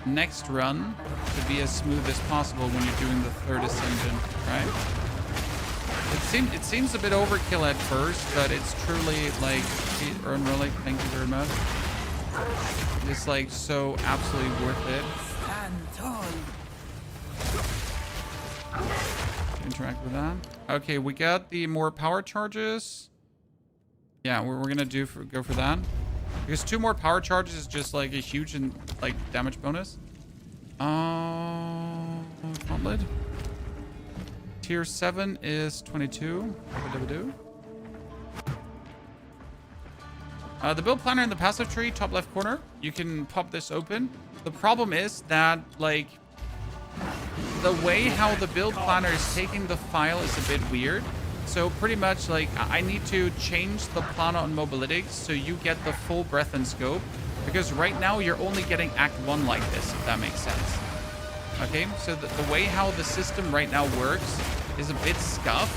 next run to be as smooth as possible when you're doing the third ascension, right? It seems a bit overkill at first, but it's truly like earn relic. Thank you very much. It's like so absolutely worth it. Interact with that. Okay, we got the more power charges. Yeah, we're gonna go for that because 2 more power charges is just like a huge and like damage bonus. Gauntlet. Tier 7 is 22. The build planner in the passive tree, top left corner. You can pop this open. The problem is that, like, the way how the build planner is taking the file is a bit weird. So pretty much, like, I need to change the planner on Mobilytics so you get the full breadth and scope. Because right now, you're only getting Act 1 like this, if that makes sense. Okay, so the way how the system right now works is a bit scuffed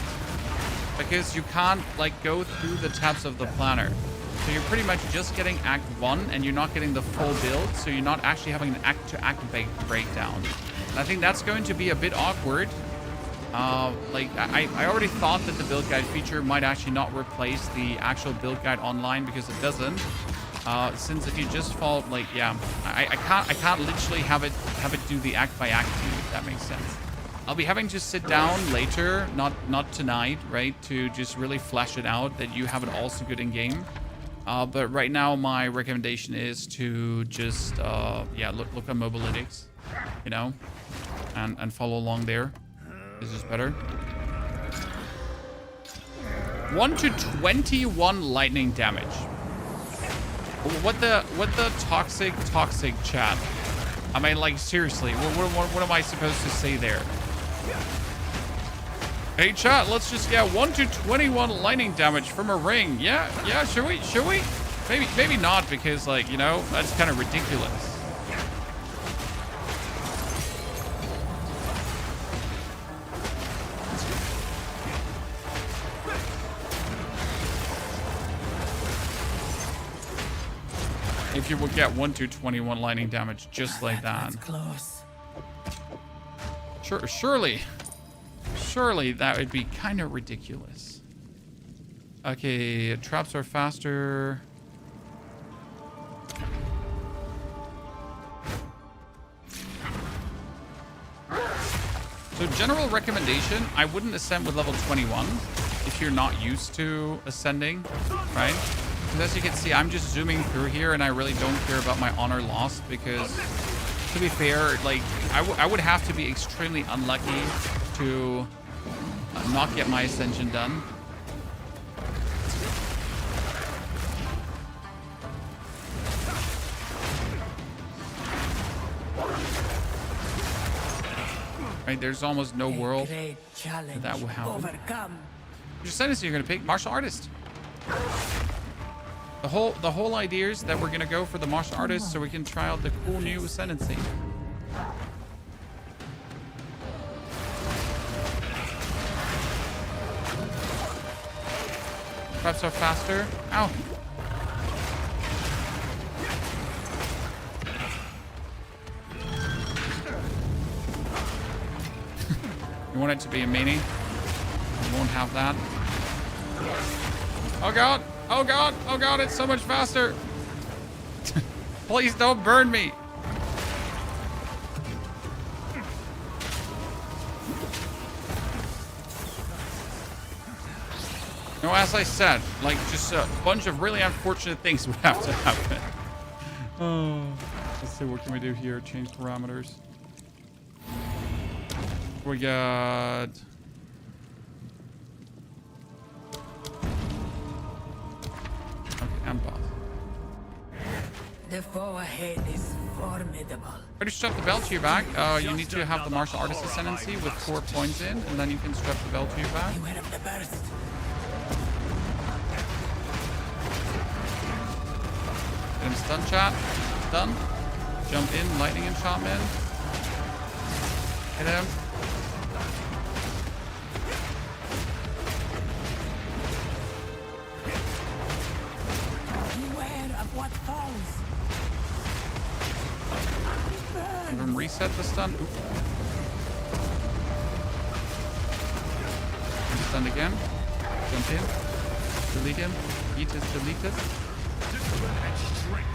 because you can't like go through the tabs of the planner. So you're pretty much just getting Act 1 and you're not getting the full build, so you're not actually having an act-to-act breakdown. And I think that's going to be a bit awkward. Like I already thought that the build guide feature might actually not replace the actual build guide online because it doesn't. Since if you just follow, like, yeah, I can't literally have it do the act by act view, if that makes sense. I'll be having to sit down later, not tonight, right, to just really flesh it out that you have it also good in game. But right now my recommendation is to just yeah, look on Mobilytics, you know, and follow along there. This is better. 1 to 21 lightning damage. What the toxic chat? I mean, like, seriously, what am I supposed to say there? Hey chat, let's just get 1 to 21 lightning damage from a ring. Yeah, should we? Maybe not, because, like, you know, that's kind of ridiculous. If you would get 1 to 21 lightning damage just like that. Close. Surely that would be kind of ridiculous. Okay, traps are faster. So general recommendation, I wouldn't ascend with level 21 if you're not used to ascending, right? Because as you can see, I'm just zooming through here and I really don't care about my honor lost because, to be fair, like, I would have to be extremely unlucky to not get my ascension done. Right, there's almost no world that will happen. Which ascendancy you're gonna pick? Martial artist. The whole idea is that we're gonna go for the martial artist so we can try out the cool new ascendancy. Traps are faster. Ow. You want it to be a meanie? You won't have that. Oh god! Oh god! Oh god! It's so much faster! Please don't burn me! No, as I said, like, just a bunch of really unfortunate things would have to happen. Oh, let's see, what can we do here? Change parameters. We got... Okay, and boss. The foe ahead is Formidable. Ready to strap the belt to your back. You need to have the martial artist ascendancy with 4 points in, and then you can strap the belt to your back. Beware of the burst. Get him stun, chat. Stun. Jump in, lightning enchantment. Hit him. Beware of what falls. Have him reset the stun. Oop. And stunned again. Jump in. Delete him. Eat is deleted.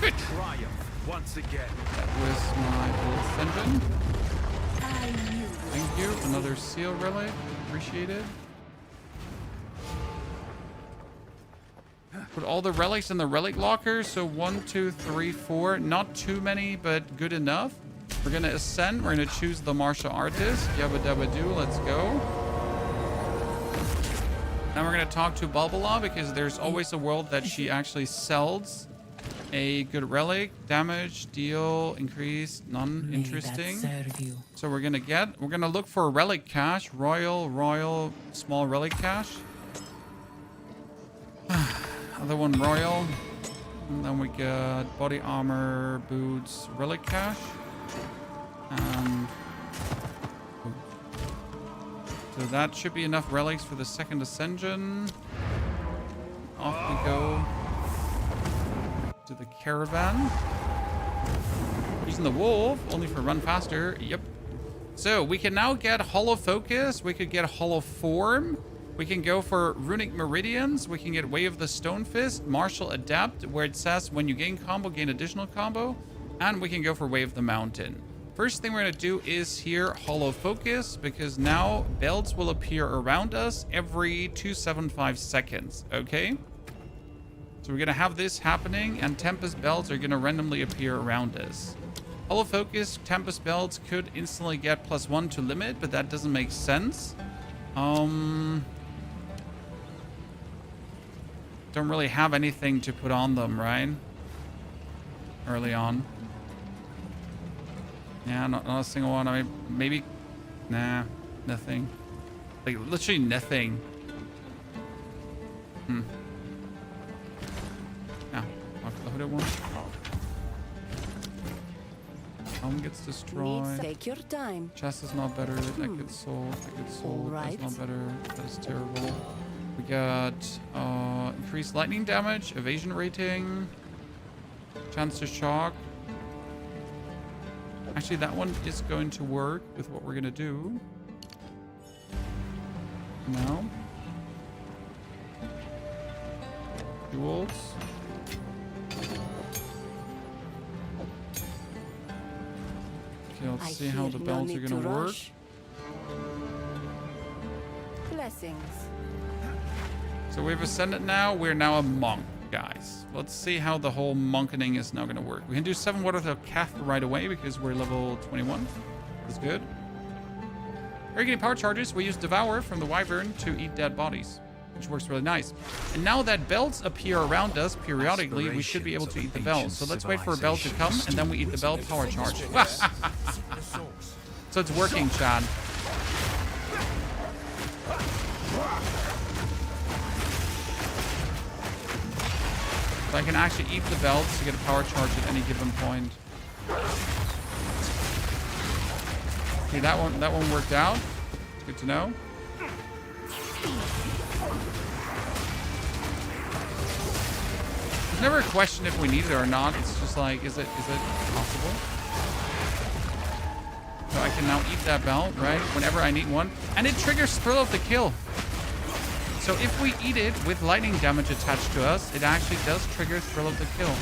Good triumph once again. That was my little ascension. Thank you. Another seal relic. Appreciated. Put all the relics in the relic locker. So 1, 2, 3, 4. Not too many, but good enough. We're going to ascend. We're going to choose the martial artist. Yabba dabba doo. Let's go. Now we're going to talk to Bulbala because there's always a world that she actually sells a good relic. Damage, deal, increase, none. Interesting. So we're going to look for a relic cache. Royal, small relic cache. Other one, royal. And then we got body armor, boots, relic cache. And so that should be enough relics for the second ascension. Off we go to the caravan. Using the wolf, only for run faster. Yep. So we can now get hollow focus. We could get hollow form. We can go for runic meridians. We can get way of the stone fist, martial adept, where it says when you gain combo, gain additional combo. And we can go for way of the mountain. First thing we're going to do is here hollow focus, because now belts will appear around us every 275 seconds. Okay. So we're going to have this happening, and Tempest belts are going to randomly appear around us. Hollow focus, Tempest belts could instantly get +1 to limit, but that doesn't make sense. Don't really have anything to put on them, right? Early on. Yeah, not a single one. I mean, maybe... Nah, nothing. Like, literally nothing. Yeah, lock the hooded one. Home gets destroyed. Take your time. Chest is not better. That gets sold. That gets sold. That's not better. That's terrible. We got increased lightning damage, evasion rating, chance to shock. Actually, that one is going to work with what we're going to do. Now. Duels. Okay, let's see how the belts are going to work. Blessings. So we've ascended now. We're now a monk, guys. Let's see how the whole monkening is now going to work. We can do 7 Water of Calf right away because we're level 21. That's good. We're getting power charges. We use Devour from the Wyvern to eat dead bodies, which works really nice. And now that belts appear around us periodically, we should be able to eat the belt. So let's wait for a belt to come, and then we eat the belt power charge. So it's working, Chad. So I can actually eat the belts to get a power charge at any given point. Okay, that one worked out. Good to know. There's never a question if we need it or not. It's just like, is it possible? So I can now eat that belt, right? Whenever I need one. And it triggers Thrill of the Kill. So if we eat it with lightning damage attached to us, it actually does trigger Thrill of the Kill.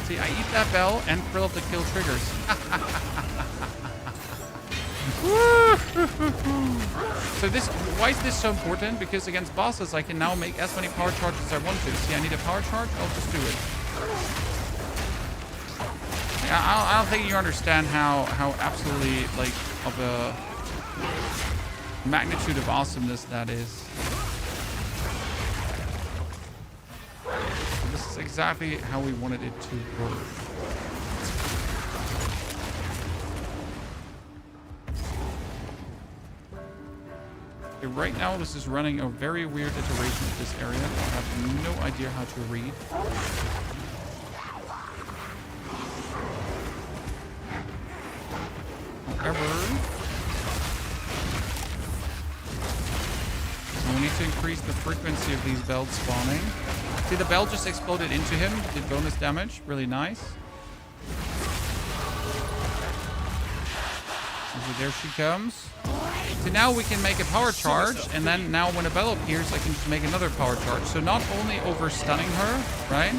See, I eat that bell and Thrill of the Kill triggers. So why is this so important? Because against bosses, I can now make as many power charges as I want to. See, I need a power charge, I'll just do it. I don't think you understand how absolutely, like, of a magnitude of awesomeness that is. This is exactly how we wanted it to work. Okay, right now this is running a very weird iteration of this area. I have no idea how to read. However, we need to increase the frequency of these bells spawning. See, the bell just exploded into him, did bonus damage, really nice. So there she comes. So now we can make a power charge, and then now when a bell appears, I can just make another power charge. So not only over stunning her, right?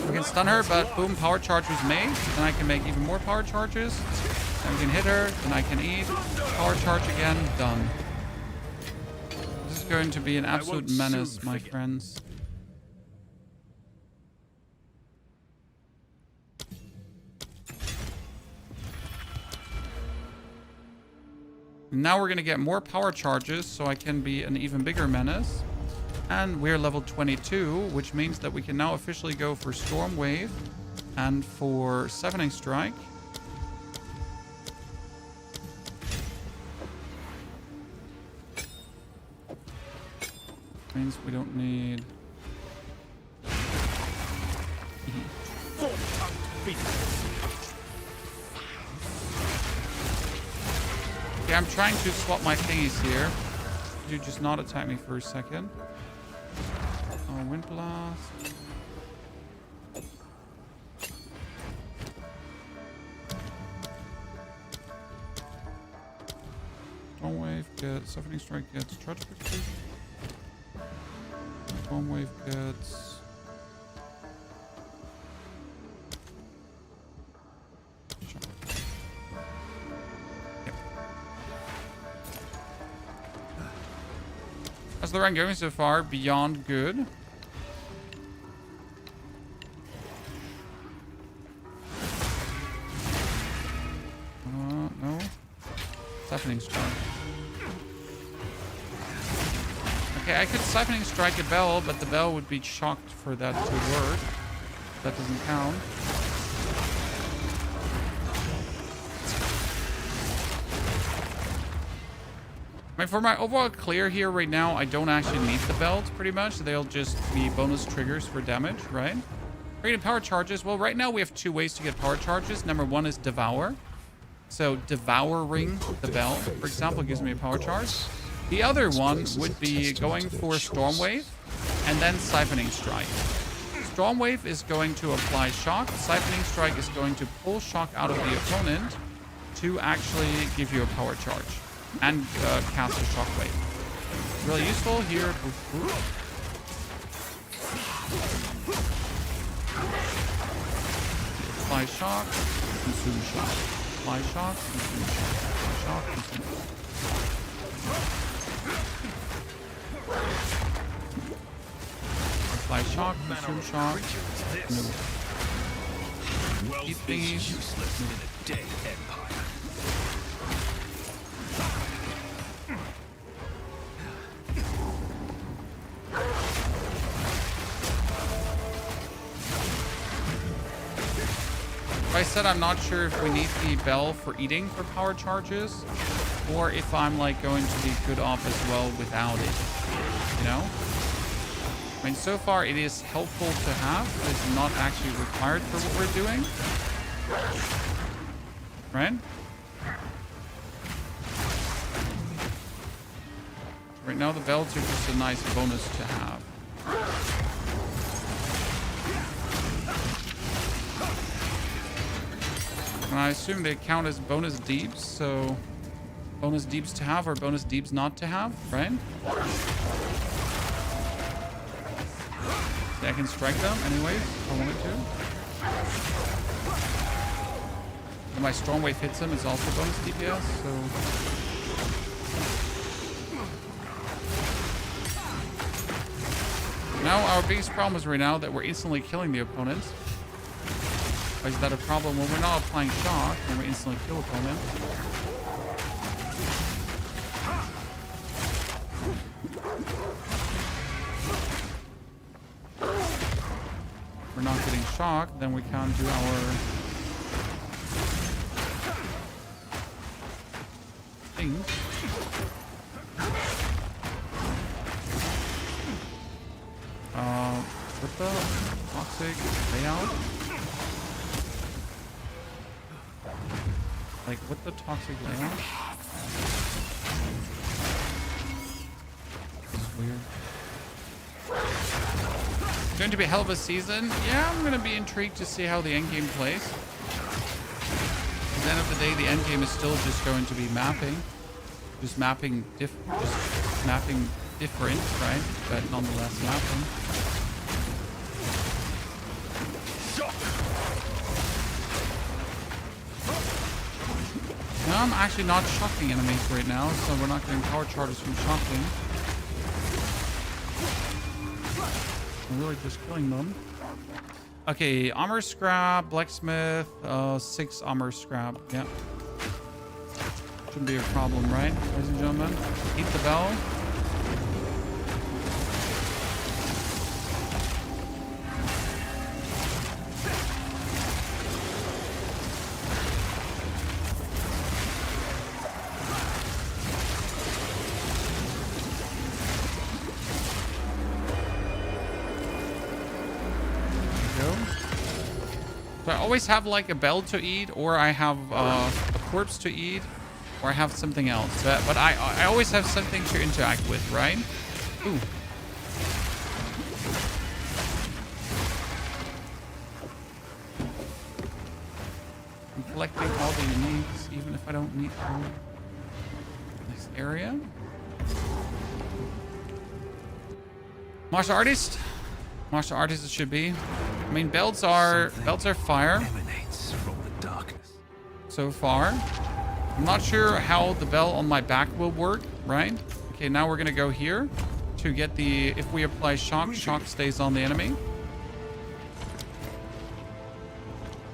We can stun her, but boom, power charge was made. Then I can make even more power charges. Then we can hit her, then I can eat. Power charge again, done. This is going to be an absolute menace, my friends. Now we're going to get more power charges, so I can be an even bigger menace. And we're level 22, which means that we can now officially go for Storm Wave and for Siphoning Strike. Means we don't need... Okay, I'm trying to swap my thingies here. Could you just not attack me for a second? Oh, Wind Blast. Storm Wave gets... Siphoning Strike gets Charge Victory. Storm Wave gets... How's the run going so far? Beyond good. No. Siphoning Strike. Okay, I could Siphoning Strike a bell, but the bell would be shocked for that to work. That doesn't count. I mean, for my overall clear here right now, I don't actually need the bells pretty much. They'll just be bonus triggers for damage, right? Creating power charges. Well, right now we have two ways to get power charges. Number one is Devour. So devouring the bell, for example, gives me a power charge. The other one would be going for Storm Wave and then Siphoning Strike. Storm Wave is going to apply shock. Siphoning Strike is going to pull shock out of the opponent to actually give you a power charge. And cast a shockwave. Really useful here. Apply shock, consume shock. Apply shock, consume shock. Apply shock, consume shock. Apply shock, consume shock. Wealth is useless in a dead empire. I said I'm not sure if we need the bell for eating for power charges, or if I'm like going to be good off as well without it, you know? I mean, so far it is helpful to have, but it's not actually required for what we're doing. Right? Right now the bells are just a nice bonus to have. And I assume they count as bonus deeps, so bonus deeps to have or bonus deeps not to have, right? See, I can strike them anyways if I wanted to. When my Storm Wave hits them, it's also bonus DPS, so... Now our biggest problem is right now that we're instantly killing the opponents. Is that a problem when we're not applying shock and we instantly kill opponent? If we're not getting shocked, then we can't do our things. What the toxic layout? Like, what the toxic layout? This is weird. It's going to be a hell of a season. Yeah, I'm going to be intrigued to see how the end game plays. At the end of the day, the end game is still just going to be mapping. Just mapping different, right? But nonetheless mapping. No, I'm actually not shocking enemies right now, so we're not getting power charges from shocking. I'm really just killing them. Okay, armor scrap, blacksmith, 6 armor scrap. Yeah. Shouldn't be a problem, right, ladies and gentlemen? Eat the bell. So I always have like a bell to eat, or I have a corpse to eat, or I have something else. But I always have something to interact with, right? Ooh. I'm collecting all the uniques, even if I don't need them. Next area. Martial artist. Martial artist it should be. I mean, belts are fire. Emanates from the darkness. So far. I'm not sure how the bell on my back will work, right? Okay, now we're gonna go here to get the, if we apply shock, shock stays on the enemy.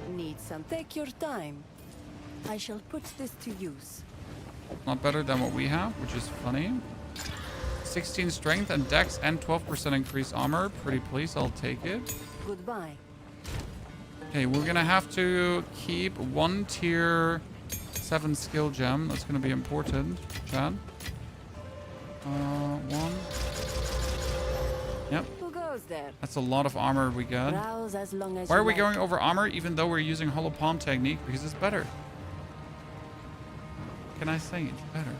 Need some. Take your time. I shall put this to use. Not better than what we have, which is funny. 16 strength and dex and 12% increased armor. Pretty please, I'll take it. Goodbye. Okay, we're gonna have to keep 1 tier 7 skill gem. That's gonna be important, Chad. 1. Yep. Who goes there? That's a lot of armor we got. Browse as long as Why are you we like. going over armor even though we're using hollow palm technique? Because it's better. Can I say it's better?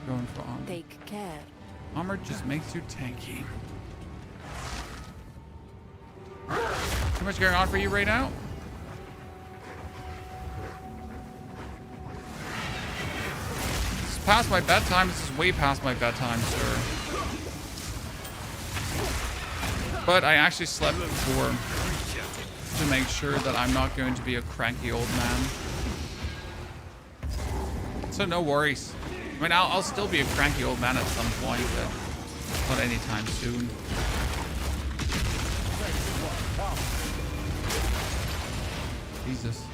Going for armor. Take care. Armor just makes you tanky. Too much going on for you right now? This is past my bedtime. This is way past my bedtime, sir. But I actually slept before to make sure that I'm not going to be a cranky old man. So no worries. I mean, I'll still be a cranky old man at some point, but not anytime soon. Jesus.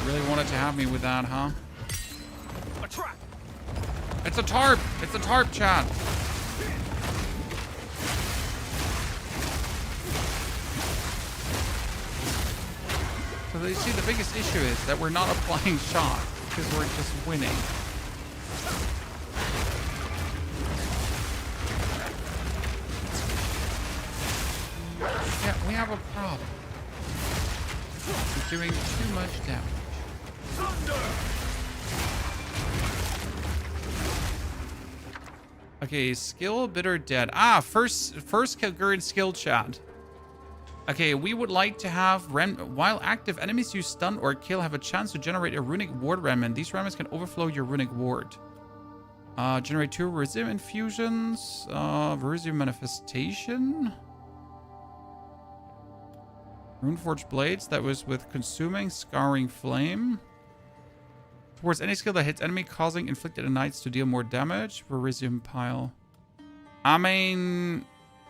Really wanted to have me with that, huh? A trap. It's a tarp! It's a tarp, Chad! So you see, the biggest issue is that we're not applying shock, because we're just winning. Yeah, we have a problem. We're doing too much damage. Okay, skill, bitter, dead. Ah, first Kilgarian skill chat. Okay, we would like to have while active, enemies you stun or kill have a chance to generate a runic ward remnant. These remnants can overflow your runic ward. Generate 2 Verisium infusions. Verisium manifestation. Runeforged blades. That was with consuming, scarring flame. Towards any skill that hits enemy, causing inflicted knights to deal more damage. Verisium pile. I mean,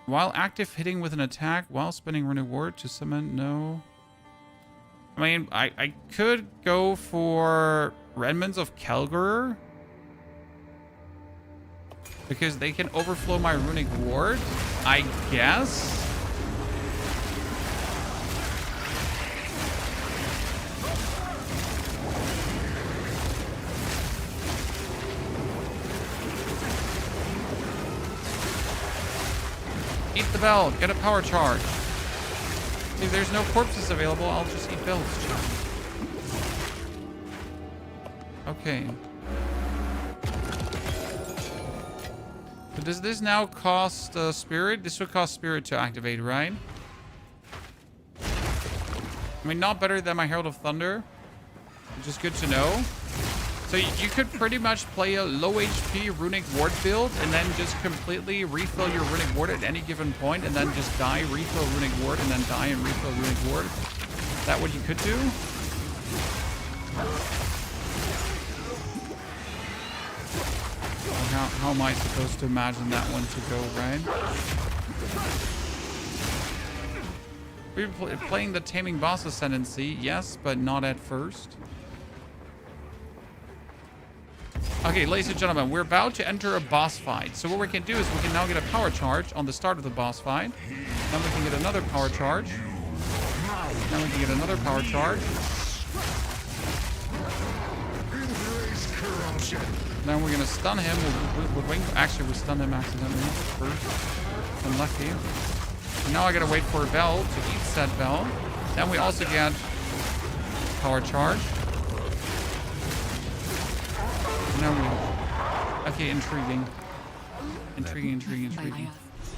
while active, hitting with an attack while spending runic ward to summon. No. I mean, I could go for Remnants of Kelgar, because they can overflow my runic ward, I guess. Eat the bell. Get a power charge. If there's no corpses available, I'll just eat bells. Okay. So does this now cost spirit? This would cost spirit to activate, right? I mean, not better than my Herald of Thunder, which is good to know. So you could pretty much play a low HP Runic Ward build and then just completely refill your Runic Ward at any given point and then just die, refill Runic Ward, and then die and refill Runic Ward. Is that what you could do? How am I supposed to imagine that one to go, right? We're playing the Taming Boss Ascendancy, yes, but not at first. Okay, ladies and gentlemen, we're about to enter a boss fight. So what we can do is we can now get a power charge on the start of the boss fight. Then we can get another power charge. Then we can get another power charge. Then we're going to stun him with wing. Actually, we stunned him accidentally first. Unlucky. And now I got to wait for a bell to eat said bell. Then we also get power charge. No. Okay, intriguing. Intriguing.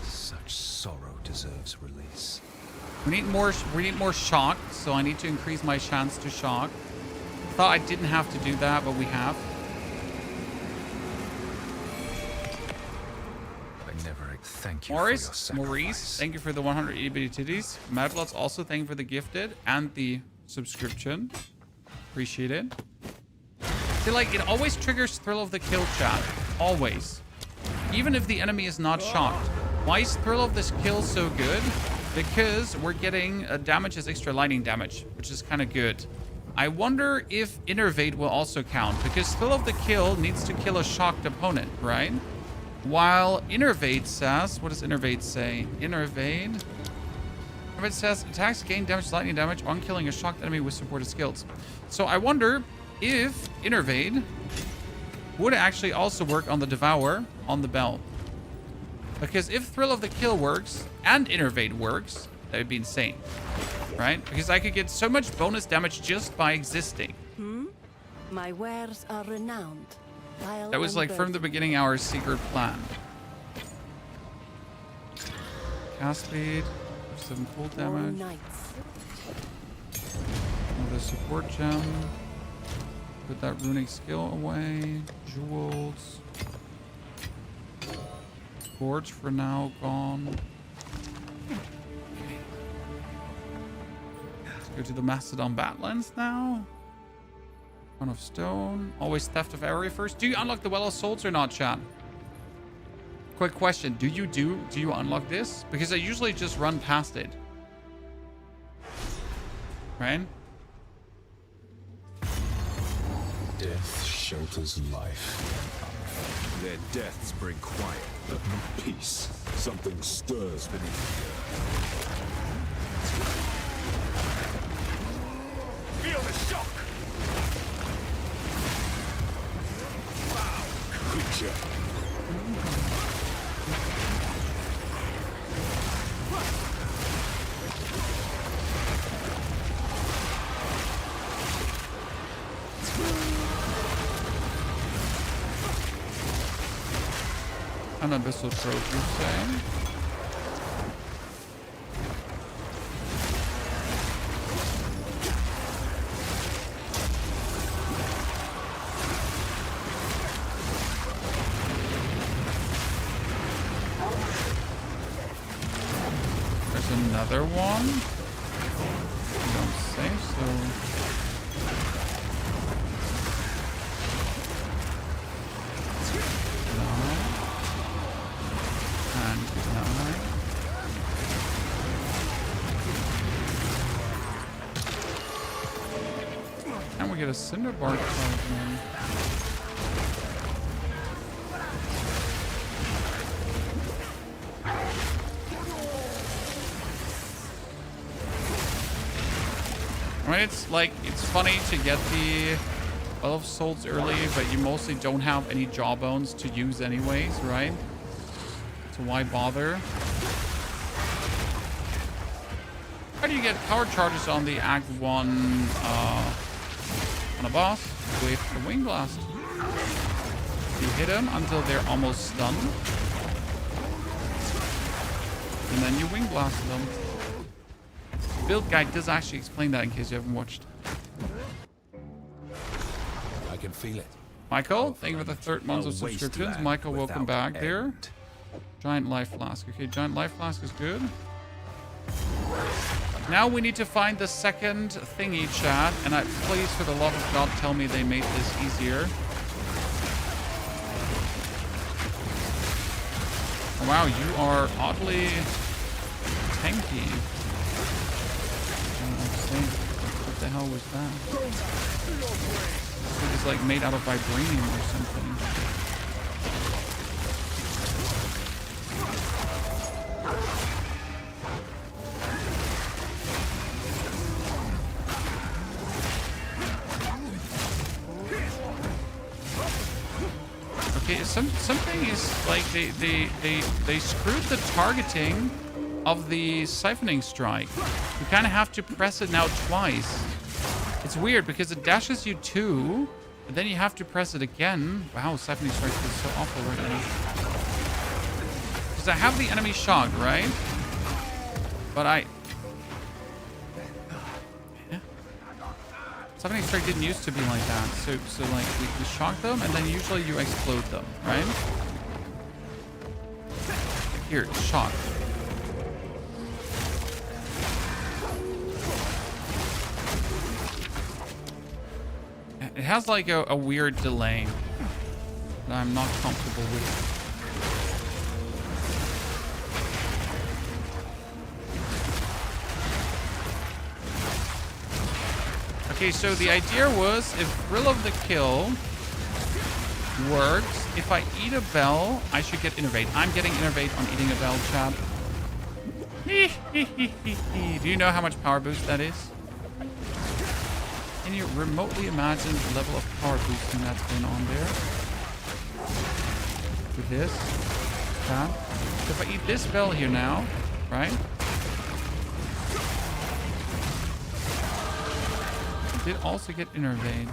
Such sorrow deserves release. We need more shock, so I need to increase my chance to shock. Thought I didn't have to do that, but we have. I never thank you for your sacrifice. Maurice, thank you for the 180 bitty titties. Madbloods also thank you for the gifted and the subscription. Appreciate it. See, like, it always triggers Thrill of the Kill chat. Always. Even if the enemy is not shocked. Why is Thrill of this Kill so good? Because we're getting damage as extra lightning damage, which is kind of good. I wonder if Innervate will also count, because Thrill of the Kill needs to kill a shocked opponent, right? While Innervate says... What does Innervate say? Innervate says, attacks gain damage, lightning damage on killing a shocked enemy with supported skills. So I wonder... if Innervade would actually also work on the Devour on the bell. Because if Thrill of the Kill works and Innervade works, that would be insane. Right? Because I could get so much bonus damage just by existing. My wares are renowned. That was like from the beginning our secret plan. Cast speed, 7 full damage. Another support gem. Put that runic skill away. Jewels. Forge for now, gone. Let's go to the Mastodon Badlands now. One of Stone. Always Theft of Array first. Do you unlock the Well of Souls or not, chat? Quick question. Do you unlock this? Because I usually just run past it. Right? Death shelters life. Their deaths bring quiet, but not peace. Something stirs beneath the earth. Feel the shock! Foul creature! An abyssal probe, you're saying? There's another one? You don't say so. And we get a cinder bark fragment. I mean, it's like, it's funny to get the Well of Souls early, but you mostly don't have any jawbones to use anyways, right? So why bother? do you get power charges on the Act 1 on a boss? With the Wing Blast. You hit them until they're almost stunned. And then you Wing Blast them. The build guide does actually explain that in case you haven't watched. I can feel it. Michael, thank you for the 3rd month of subscriptions. Michael, welcome back there. Giant Life Flask. Okay, Giant Life Flask is good. Now we need to find the second thingy, chat. And please, for the love of God, tell me they made this easier. Wow, you are oddly tanky. What the hell was that? It was like made out of vibranium or something. Okay, something is like they screwed the targeting of the siphoning strike. You kind of have to press it now twice. It's weird because it dashes you 2, but then you have to press it again. Wow, siphoning strike is so awful right now. Because I have the enemy shocked, right? But siphoning strike didn't used to be like that. So like we shock them and then usually you explode them, right? Here, shock. It has like a weird delay that I'm not comfortable with. Okay, so the idea was if Thrill of the Kill works, if I eat a bell, I should get Innervate. I'm getting Innervate on eating a bell, chat. Do you know how much power boost that is? Can you remotely imagine the level of power boosting that's going on there? With this. Chat. So if I eat this bell here now, right? I did also get Innervate.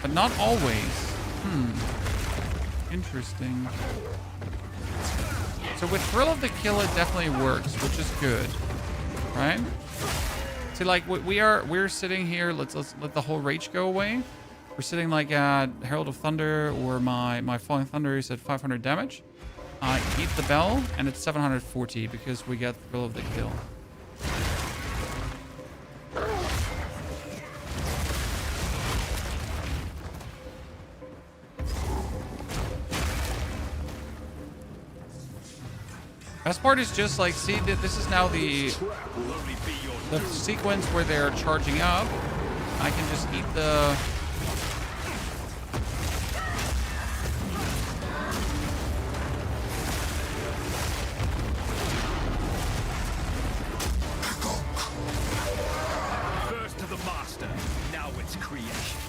But not always. Interesting. So with Thrill of the Kill, it definitely works, which is good. Right? See, like, we're sitting here, let's let the whole rage go away. We're sitting like at Herald of Thunder, or my Falling Thunder is at 500 damage. I eat the bell, and it's 740 because we get Thrill of the Kill. Best part is just like, see, this is now the sequence where they're charging up. I can just eat the... First to the master, now it's creation.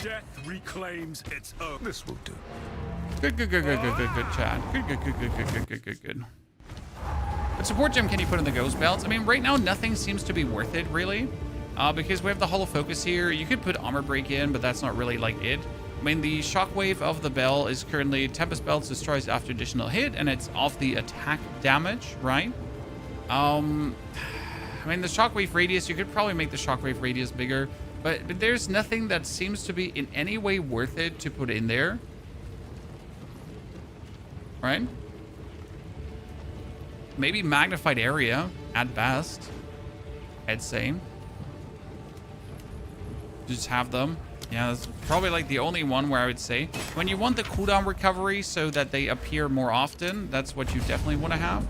Death reclaims its own. This will do. Good, Chad. Good. What support gem can you put in the ghost belts? I mean, right now, nothing seems to be worth it, really. Because we have the Hollow Focus here. You could put Armor Break in, but that's not really, like, it. I mean, the Shockwave of the bell is currently Tempest Belts destroys after additional hit, and it's off the attack damage, right? I mean, the Shockwave radius, you could probably make the Shockwave radius bigger, but there's nothing that seems to be in any way worth it to put in there. Right? Maybe Magnified Area, at best, I'd say. Just have them. Yeah, that's probably like the only one where I would say. When you want the cooldown recovery so that they appear more often, that's what you definitely want to have.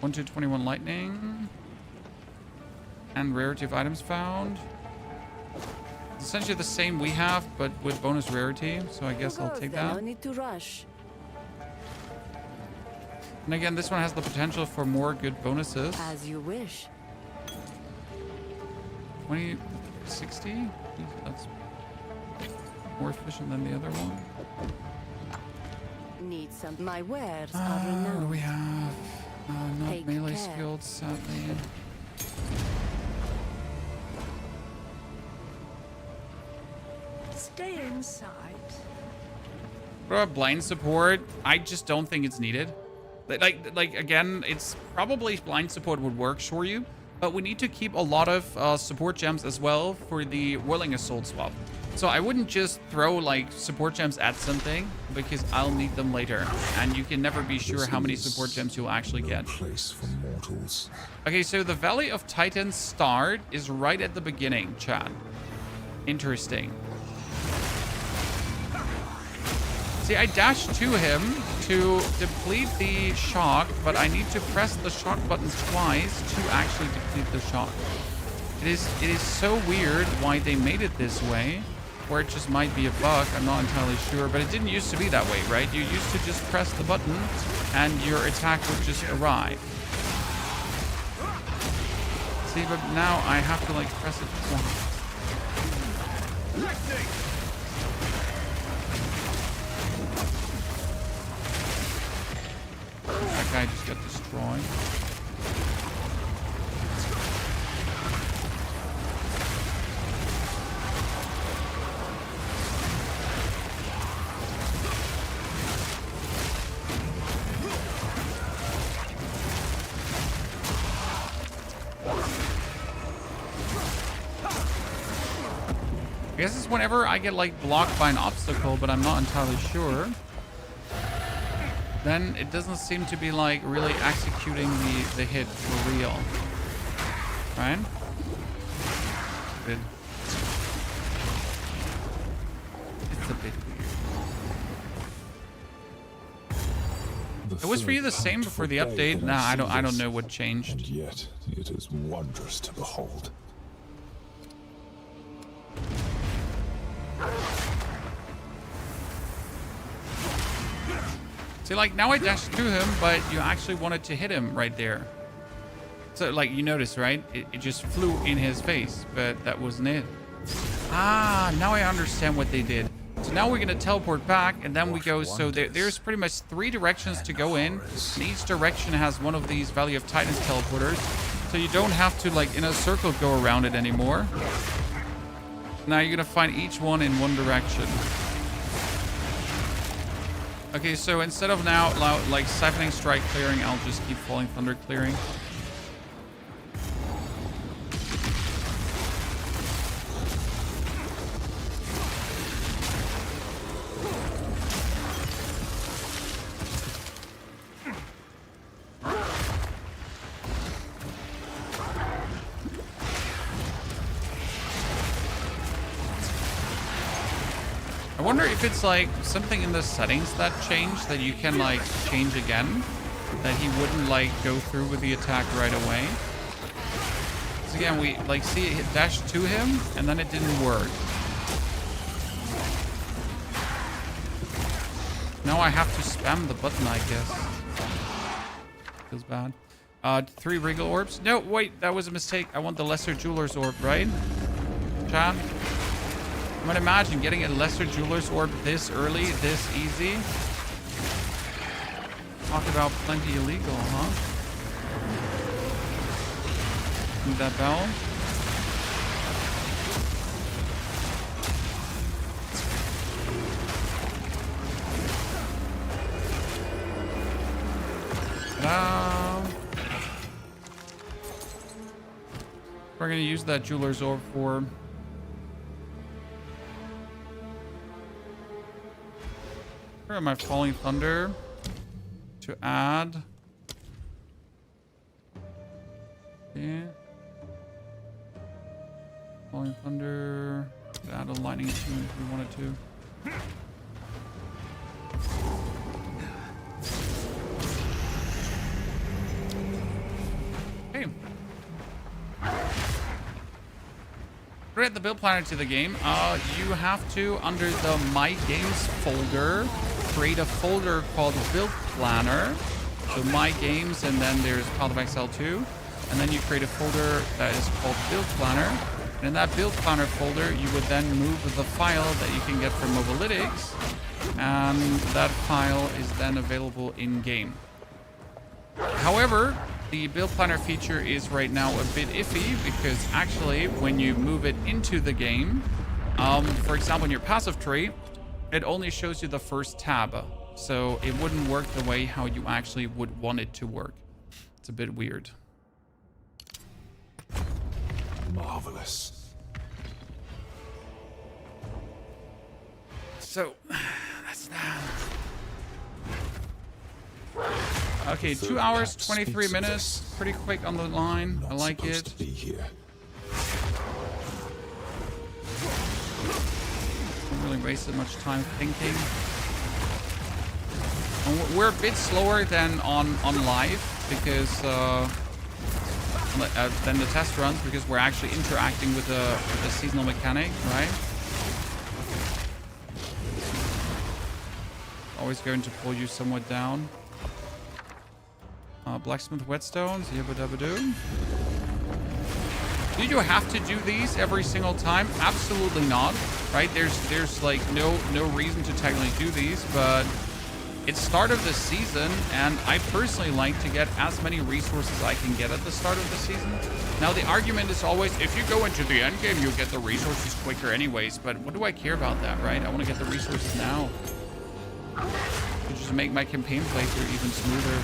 1 to 21 lightning. And rarity of items found. It's essentially the same we have, but with bonus rarity. So I guess I'll take that. No need to rush. And again, this one has the potential for more good bonuses. As you wish. 20, 60? That's more efficient than the other one. Need some. My wares are What do renowned. we have? Not Take melee care. skilled, sadly. Stay inside. What about blind support? I just don't think it's needed. Like again, it's probably blind support would work for you, but we need to keep a lot of support gems as well for the Whirling Assault swap. So I wouldn't just throw like support gems at something because I'll need them later, and you can never be sure how many support gems you'll actually get. Place for mortals. Okay, so the Valley of Titans start is right at the beginning, chat. Interesting. See, I dashed to him to deplete the shock, but I need to press the shock button twice to actually deplete the shock. It is so weird why they made it this way, or it just might be a bug, I'm not entirely sure, but it didn't used to be that way, right? You used to just press the button and your attack would just arrive. See, but now I have to like press it twice. That guy just got destroyed. I guess it's whenever I get like blocked by an obstacle, but I'm not entirely sure. Then it doesn't seem to be like really executing the hit for real. Right? It's a bit weird. Was for you the same before the update? Nah, I don't know what changed. And yet it is wondrous to behold. See, like, now I dashed to him, but you actually wanted to hit him right there. So, like, you notice, right? It just flew in his face, but that wasn't it. Ah, now I understand what they did. So now we're going to teleport back, and then we go... So there's pretty much 3 directions to go in, and each direction has one of these Valley of Titans teleporters. So you don't have to, like, in a circle go around it anymore. Now you're going to find each one in one direction. Okay, so instead of now, like, Siphoning Strike clearing, I'll just keep Falling Thunder clearing. I wonder if it's like something in the settings that changed that you can like change again, that he wouldn't like go through with the attack right away. So again, we like see it dash to him and then it didn't work. Now I have to spam the button, I guess. Feels bad. 3 Wriggle Orbs. No, wait, that was a mistake. I want the Lesser Jeweler's Orb, right? Chat? I might imagine getting a Lesser Jeweler's Orb this early, this easy. Talk about plenty illegal, huh? Need that bell? Ta-da! We're gonna use that Jeweler's Orb for... my Falling Thunder to add. Yeah. Falling Thunder to add a lightning tune if we wanted to. Okay. Create the build planner to the game. You have to, under the My Games folder, create a folder called Build Planner, So My Games, and then there's Path of Exile 2. And then you create a folder that is called Build Planner. And in that Build Planner folder, you would then move the file that you can get from Mobalytics. And that file is then available in-game. However, the Build Planner feature is right now a bit iffy because actually when you move it into the game, for example, in your passive tree, it only shows you the first tab. So it wouldn't work the way how you actually would want it to work. It's a bit weird. Marvelous. So, that's that. Okay, 2 hours, 23 minutes. Pretty quick on the line. I like it. Be here. Haven't really wasted much time thinking. And we're a bit slower than on live because than the test runs because we're actually interacting with the seasonal mechanic, right? Always going to pull you somewhat down. Blacksmith whetstones, yabba dabba doo. Do you have to do these every single time? Absolutely not, right? There's like no reason to technically do these, but it's start of the season, and I personally like to get as many resources as I can get at the start of the season. Now, the argument is always, if you go into the end game, you'll get the resources quicker anyways, but what do I care about that, right? I want to get the resources now. To just make my campaign playthrough even smoother.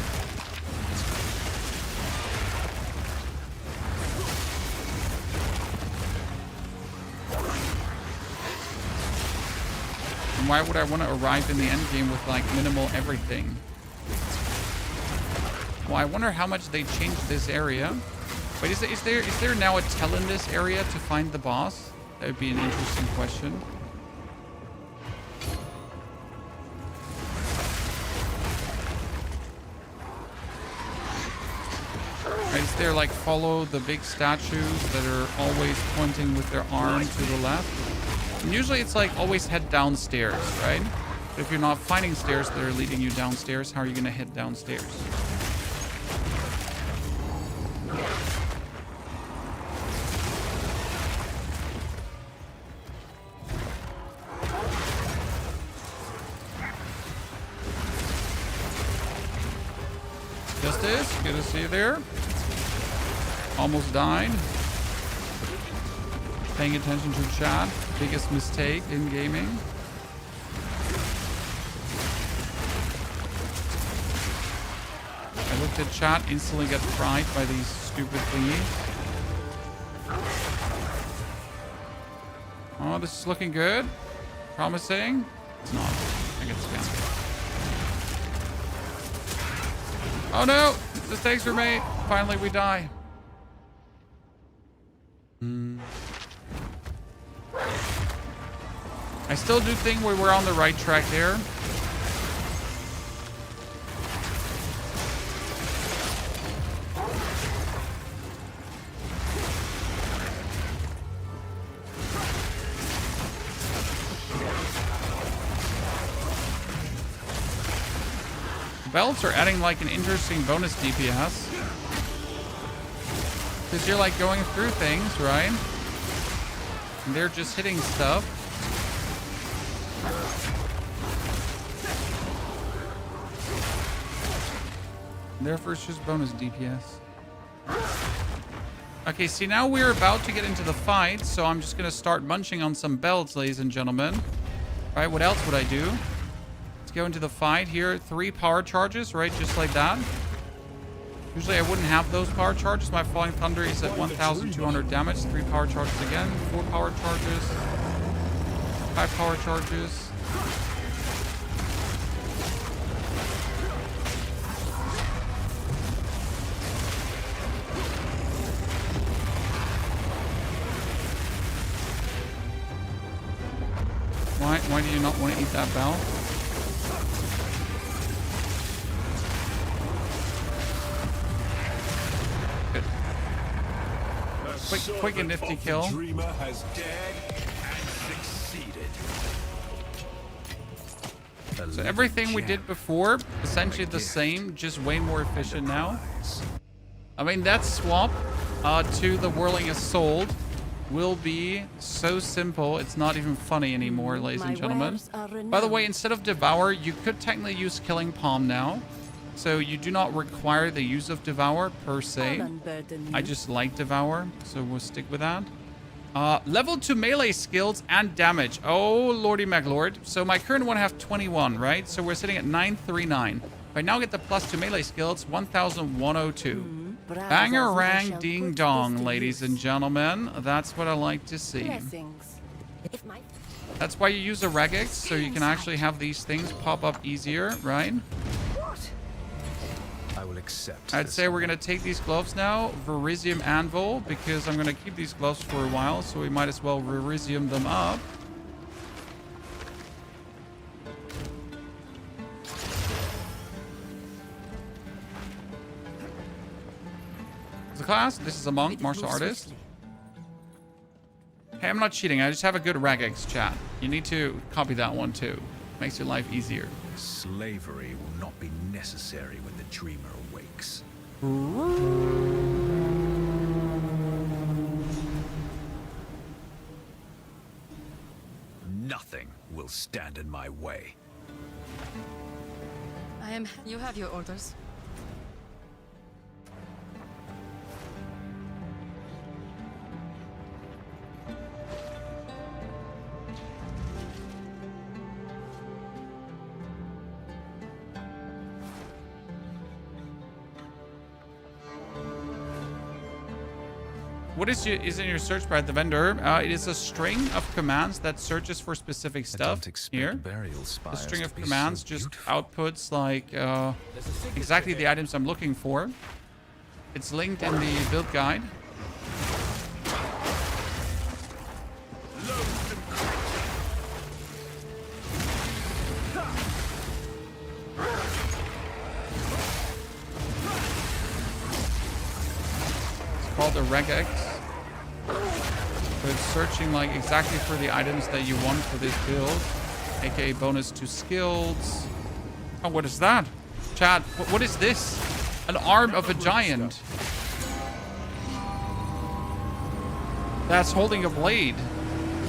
And why would I want to arrive in the end game with like minimal everything? Well, I wonder how much they changed this area. Wait, is there now a tell in this area to find the boss? That would be an interesting question. Right, is there like follow the big statues that are always pointing with their arm to the left? And usually it's like always head downstairs, right? But if you're not finding stairs that are leading you downstairs, how are you going to head downstairs? Justice, good to see you there. Almost died. Paying attention to chat. Biggest mistake in gaming. I looked at chat, instantly got fried by these stupid thingies. Oh, this is looking good. Promising. It's not. I get scammed. Oh no! Mistakes were made. Finally, we die. I still do think we were on the right track there. Belts are adding like an interesting bonus DPS. Because you're like going through things, right? And they're just hitting stuff. Therefore, it's just bonus DPS. Okay, see, now we're about to get into the fight, so I'm just going to start munching on some belts, ladies and gentlemen. All right, what else would I do? Let's go into the fight here. 3 power charges, right? Just like that. Usually I wouldn't have those power charges. My Falling Thunder is at 1,200 damage. 3 power charges again. 4 power charges. 5 power charges. Why do you not want to eat that bell? Good. Quick and nifty kill. The dreamer has dared and succeeded. So everything we did before, essentially the same, just way more efficient now. I mean, that swap to the Whirling Assault will be so simple, it's not even funny anymore, ladies and gentlemen. By the way, instead of Devour, you could technically use Killing Palm now. So you do not require the use of Devour per se. I just like Devour, so we'll stick with that. Level 2 melee skills and damage. Oh, lordy maclord. So my current one have 21, right? So we're sitting at 939. If I now get the +2 melee skills, 1102. Bangarang ding dong, ladies and gentlemen. That's what I like to see. That's why you use a regex, so you can actually have these things pop up easier, right? I will accept. I'd say we're gonna take these gloves now, Verisium Anvil, because I'm gonna keep these gloves for a while, so we might as well Verisium them up. The class, this is a monk, martial artist. Hey, I'm not cheating, I just have a good regex, chat. You need to copy that one too. Makes your life easier. Slavery will not be necessary when the dreamer awakes. Nothing will stand in my way. You have your orders. What is in your search bar at the vendor? It is a string of commands that searches for specific stuff here. The string of commands just outputs like exactly the items I'm looking for. It's linked in the build guide. Called the regex. So it's searching like exactly for the items that you want for this build, aka bonus to skills. Oh, what is that? Chat, what is this? An arm of a giant. That's holding a blade.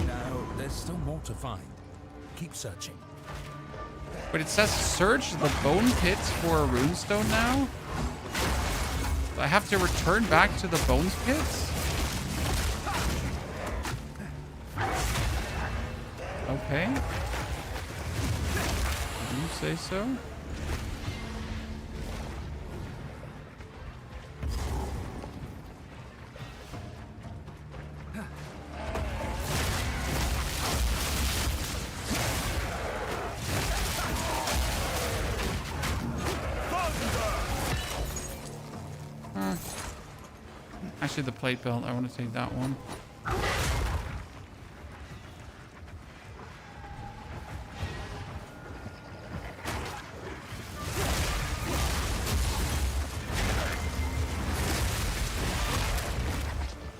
Now, there's still more to find. Keep searching. But it says search the bone pits for a runestone now? I have to return back to the bones pits? Okay. You say so? Actually, the plate belt, I want to take that one.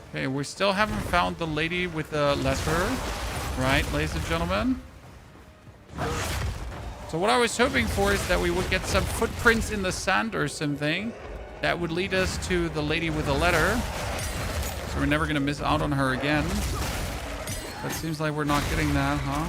Okay, we still haven't found the lady with the letter, right, ladies and gentlemen? So what I was hoping for is that we would get some footprints in the sand or something that would lead us to the lady with the letter. So we're never going to miss out on her again. But it seems like we're not getting that, huh?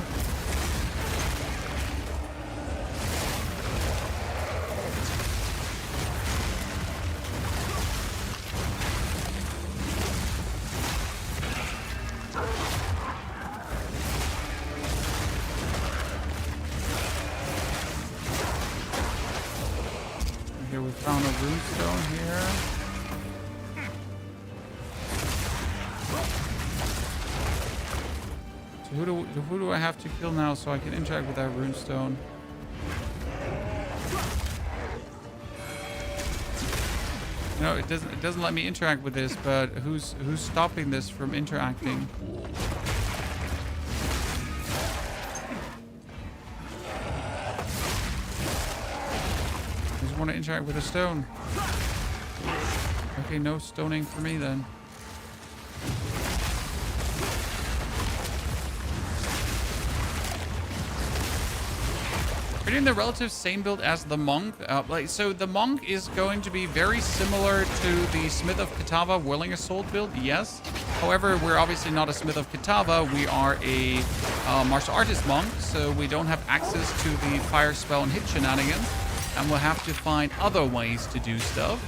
Okay, we found a runestone here. So who do I have to kill now so I can interact with that runestone? No, it doesn't let me interact with this, but who's stopping this from interacting? I just want to interact with a stone. Okay, no stoning for me then. We're doing the relative same build as the monk. So the monk is going to be very similar to the Smith of Kitava Whirling Assault build, yes. However, we're obviously not a Smith of Kitava. We are a martial artist monk, so we don't have access to the fire spell and hit shenanigans, and we'll have to find other ways to do stuff.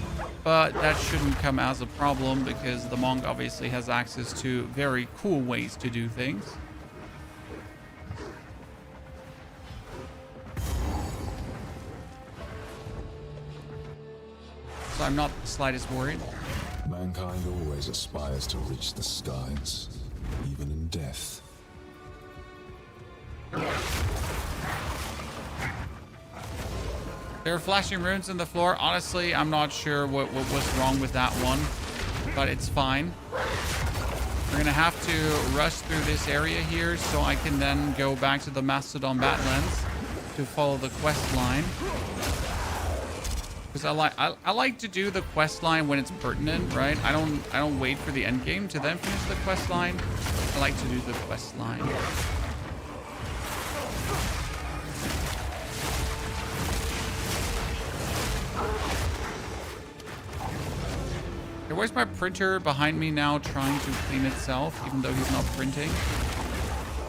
But that shouldn't come as a problem because the monk obviously has access to very cool ways to do things. So I'm not the slightest worried. Mankind always aspires to reach the skies, even in death. There are flashing runes in the floor. Honestly, I'm not sure what was wrong with that one, but it's fine. We're gonna have to rush through this area here so I can then go back to the Mastodon Badlands to follow the quest line. Because I like to do the quest line when it's pertinent, right? I don't wait for the end game to then finish the quest line. I like to do the quest line. Okay, where's my printer behind me now trying to clean itself, even though he's not printing?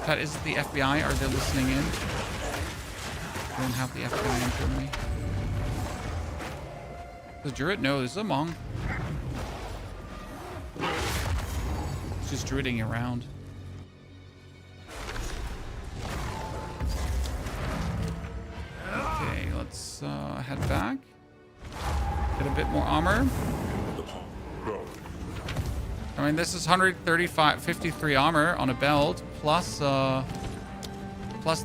That is the FBI. Are they listening in? I don't have the FBI in front of me. The druid? No, this is a monk. It's just druiding around. Okay, let's head back. Get a bit more armor. I mean, this is 53 armor on a belt, plus the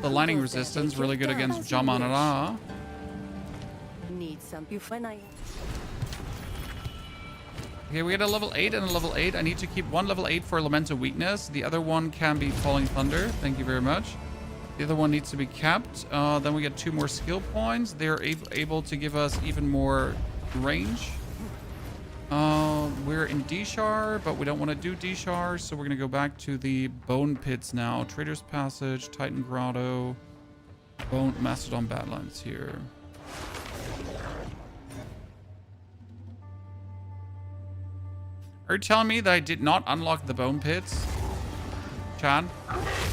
lightning resistance, really good against Jamanara. Need some Okay, we get a level 8 and a level 8. I need to keep one level 8 for elemental weakness. The other one can be falling thunder. Thank you very much. The other one needs to be kept. Then we get 2 more skill points. They're able to give us even more range. We're in D-Shar, but we don't want to do D-Shar, so we're going to go back to the Bone Pits now. Trader's Passage, Titan Grotto, Mastodon Badlands here. Are you telling me that I did not unlock the Bone Pits? Chad?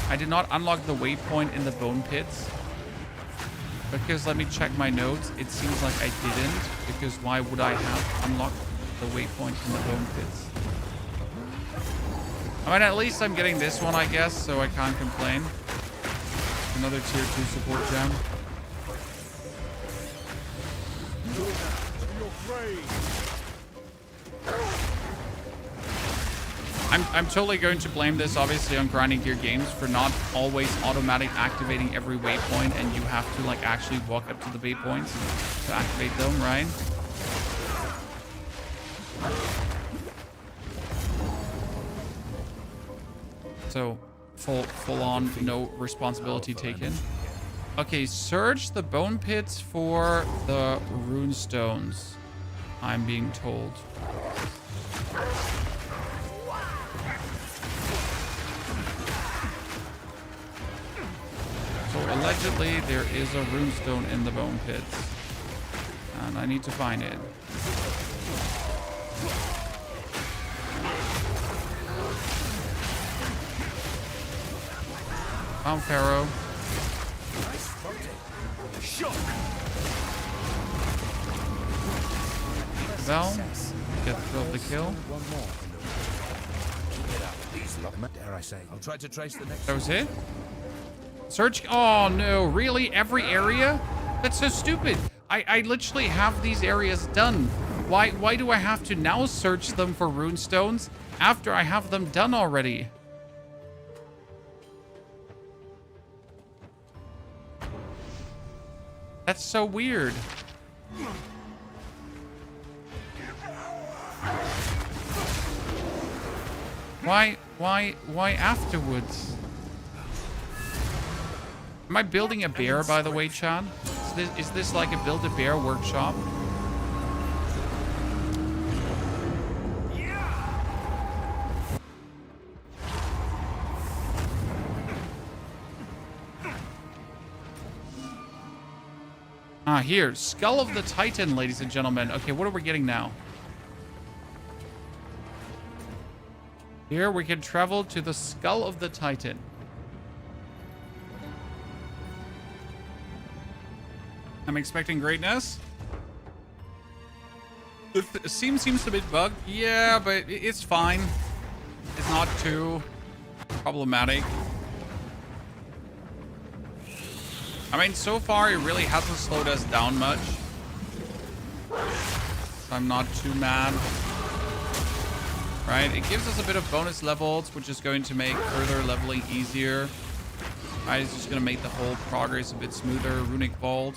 I did not unlock the waypoint in the Bone Pits? Because let me check my notes. It seems like I didn't. Because why would I have unlocked the waypoint in the Bone Pits? I mean, at least I'm getting this one, I guess, so I can't complain. Another tier 2 support gem. I'm totally going to blame this, obviously, on Grinding Gear Games for not always automatic activating every waypoint, and you have to, like, actually walk up to the waypoints to activate them, right? So, full on, no responsibility taken. Okay, search the Bone Pits for the rune stones, I'm being told. So allegedly there is a runestone in the Bone Pits, and I need to find it. Found Pharaoh. Vel, get the kill. Dare I say? I'll try to trace the next. That was it? Search. Oh no, really? Every area? That's so stupid. I literally have these areas done. Why do I have to now search them for runestones after I have them done already? That's so weird. Why afterwards? Am I building a bear, by the way, Chan? Is this like a Build-A-Bear workshop? Here. Skull of the Titan, ladies and gentlemen. Okay, what are we getting now? Here we can travel to the Skull of the Titan. I'm expecting greatness. The seems a bit bugged. Yeah, but it's fine. It's not too problematic. I mean, so far it really hasn't slowed us down much. So I'm not too mad. Right, it gives us a bit of bonus levels, which is going to make further leveling easier. Right, it's just going to make the whole progress a bit smoother. Runic Vault.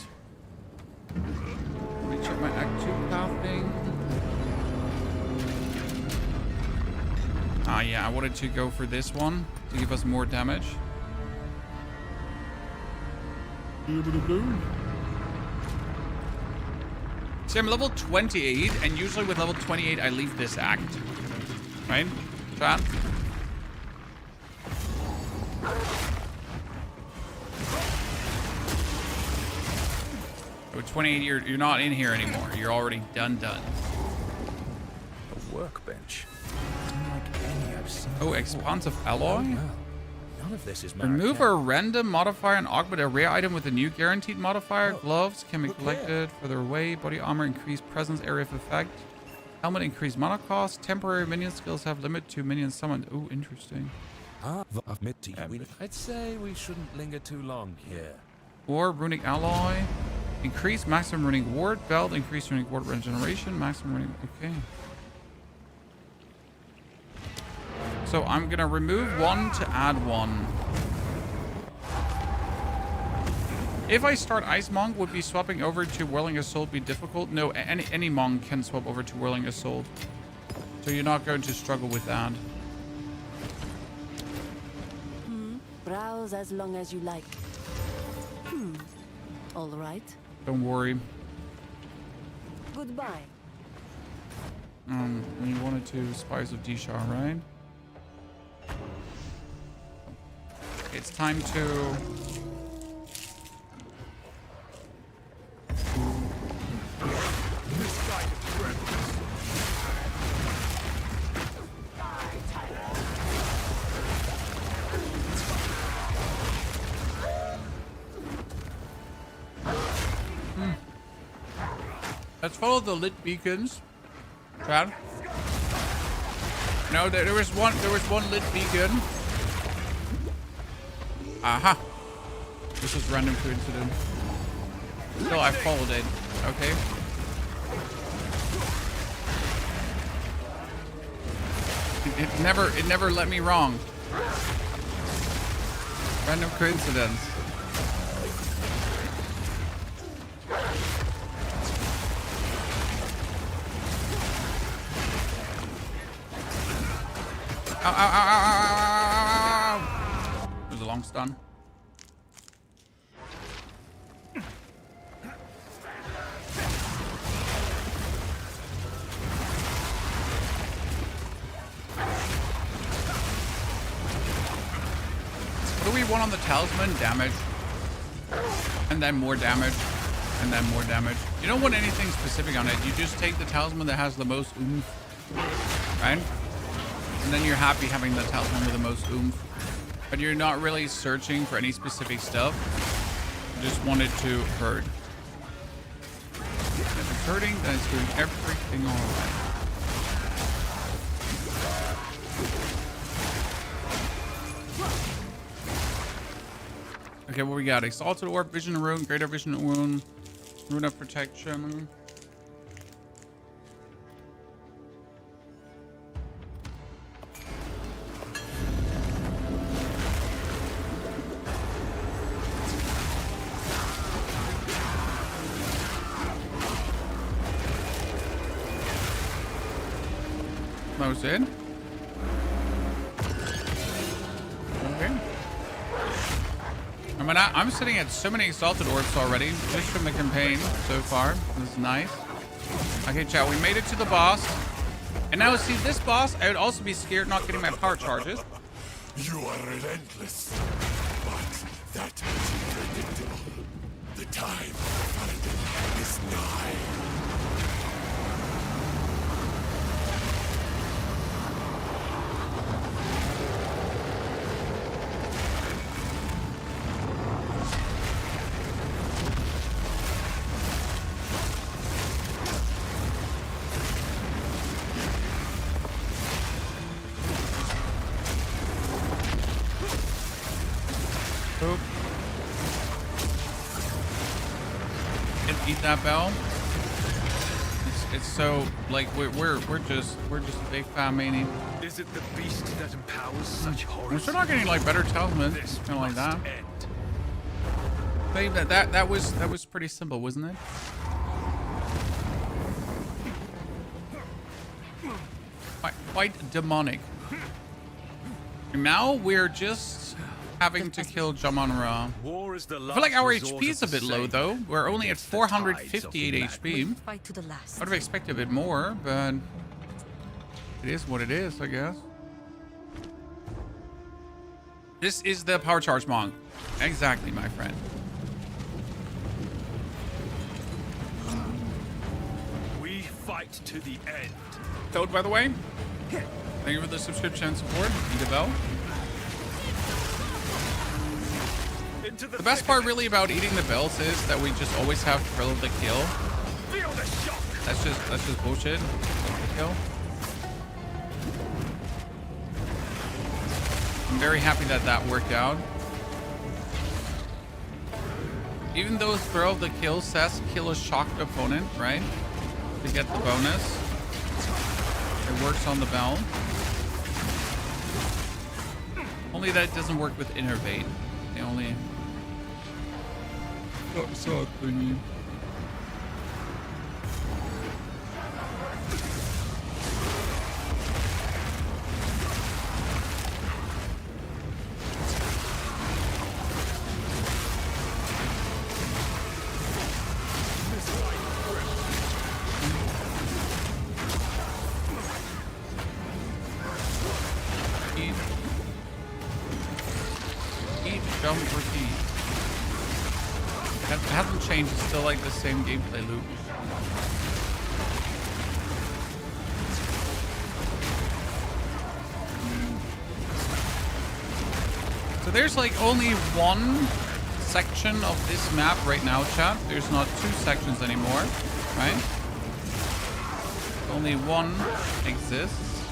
Let me check my Act 2 path thing. Yeah, I wanted to go for this one to give us more damage. See, I'm level 28, and usually with level 28, I leave this act. Right? Chat? With 28, you're not in here anymore. You're already done. A workbench. Unlike any I've seen Oh, before. expansive alloy? Well, none of this is Remove Marquette. a random modifier and augment a rare item with a new guaranteed modifier. Gloves can be collected further away. Body armor increase presence area of effect. Helmet increase mana cost. Temporary minion skills have limit to minions summoned. Oh, interesting. I'd say we shouldn't linger too long here. Or runic alloy. Increase maximum runic ward. Belt increase runic ward regeneration. Maximum runic. Okay. So I'm gonna remove one to add one. If I start Ice Monk, would be swapping over to Whirling Assault be difficult? No, any monk can swap over to Whirling Assault. So you're not going to struggle with that. Browse as long as you like. All right. Don't worry. Goodbye. You wanted to Spies of Dishar, right? It's time to... Let's follow the lit beacons. Chad? No, there was one lit beacon. Aha. This is random coincidence. Still, I followed it. Okay. It never let me wrong. Random coincidence. Ow, ow, ow, ow, ow, ow, ow. There's a long stun. What do we want on the talisman? Damage. And then more damage. And then more damage. You don't want anything specific on it. You just take the talisman that has the most oomph. Right? And then you're happy having the talisman with the most oomph. But you're not really searching for any specific stuff. You just want it to hurt. If it's hurting, then it's doing everything alright. Okay, what we got? Exalted Orb, Vision Rune, Greater Vision Rune, Rune of Protection. That was it? Okay. I mean, I'm sitting at so many Exalted Orbs already, just from the campaign so far. This is nice. Okay, chat, we made it to the boss. And now, see, this boss, I would also be scared not getting my power charges. You are relentless, but that is predictable. The time of Paladin is nigh. Boop. And eat that bell. It's so like we're just a big fat mania. Is it the beast that empowers such horrors? We're still not getting like better talismans, This kind of like that. must end. Babe, that was pretty simple, wasn't it? Quite demonic. And now we're just having to kill Jaman-Ra. War is the I feel like our last resort HP is a of the bit low sane. though. We're only at It's the tides of 458 HP. Fight to the last. I would have expected a bit more, but it is what it is, I guess. This is the power charge monk. Exactly, my friend. We fight to the end. Toad, by the way, thank you for the subscription and support. Eat a bell. Into The best thick part of it. really about eating the bells is that we just always have thrill of the kill. Feel the shock. That's just bullshit. The kill. I'm very happy that that worked out. Even though throw of the kill says kill a shocked opponent, right? To get the bonus. It works on the bell. Only that it doesn't work with innervate. The only thingy. Eat, jump, repeat. It hasn't changed. It's still like the same gameplay loop. So there's like only one section of this map right now, chat. There's not two sections anymore, right? Only one exists.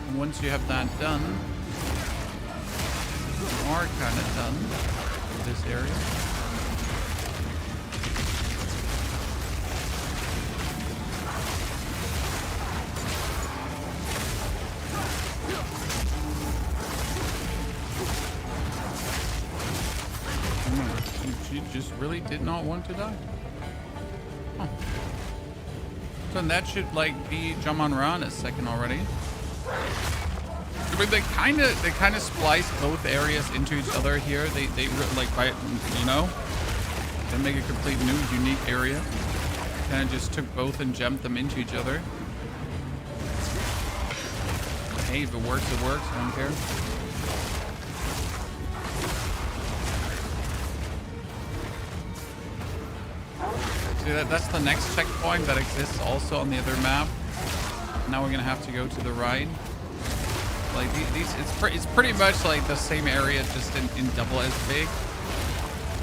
And once you have that done, you are kind of done with this area. She just really did not want to die. Huh. So that should like be Jaman-Ra in a second already. But they kind of splice both areas into each other here. They like by, you know, they make a complete new unique area. Kind of just took both and jammed them into each other. Hey, if it works, it works. I don't care. See, that's the next checkpoint that exists also on the other map. Now we're gonna have to go to the right. Like these, it's pretty much like the same area, just in double as big,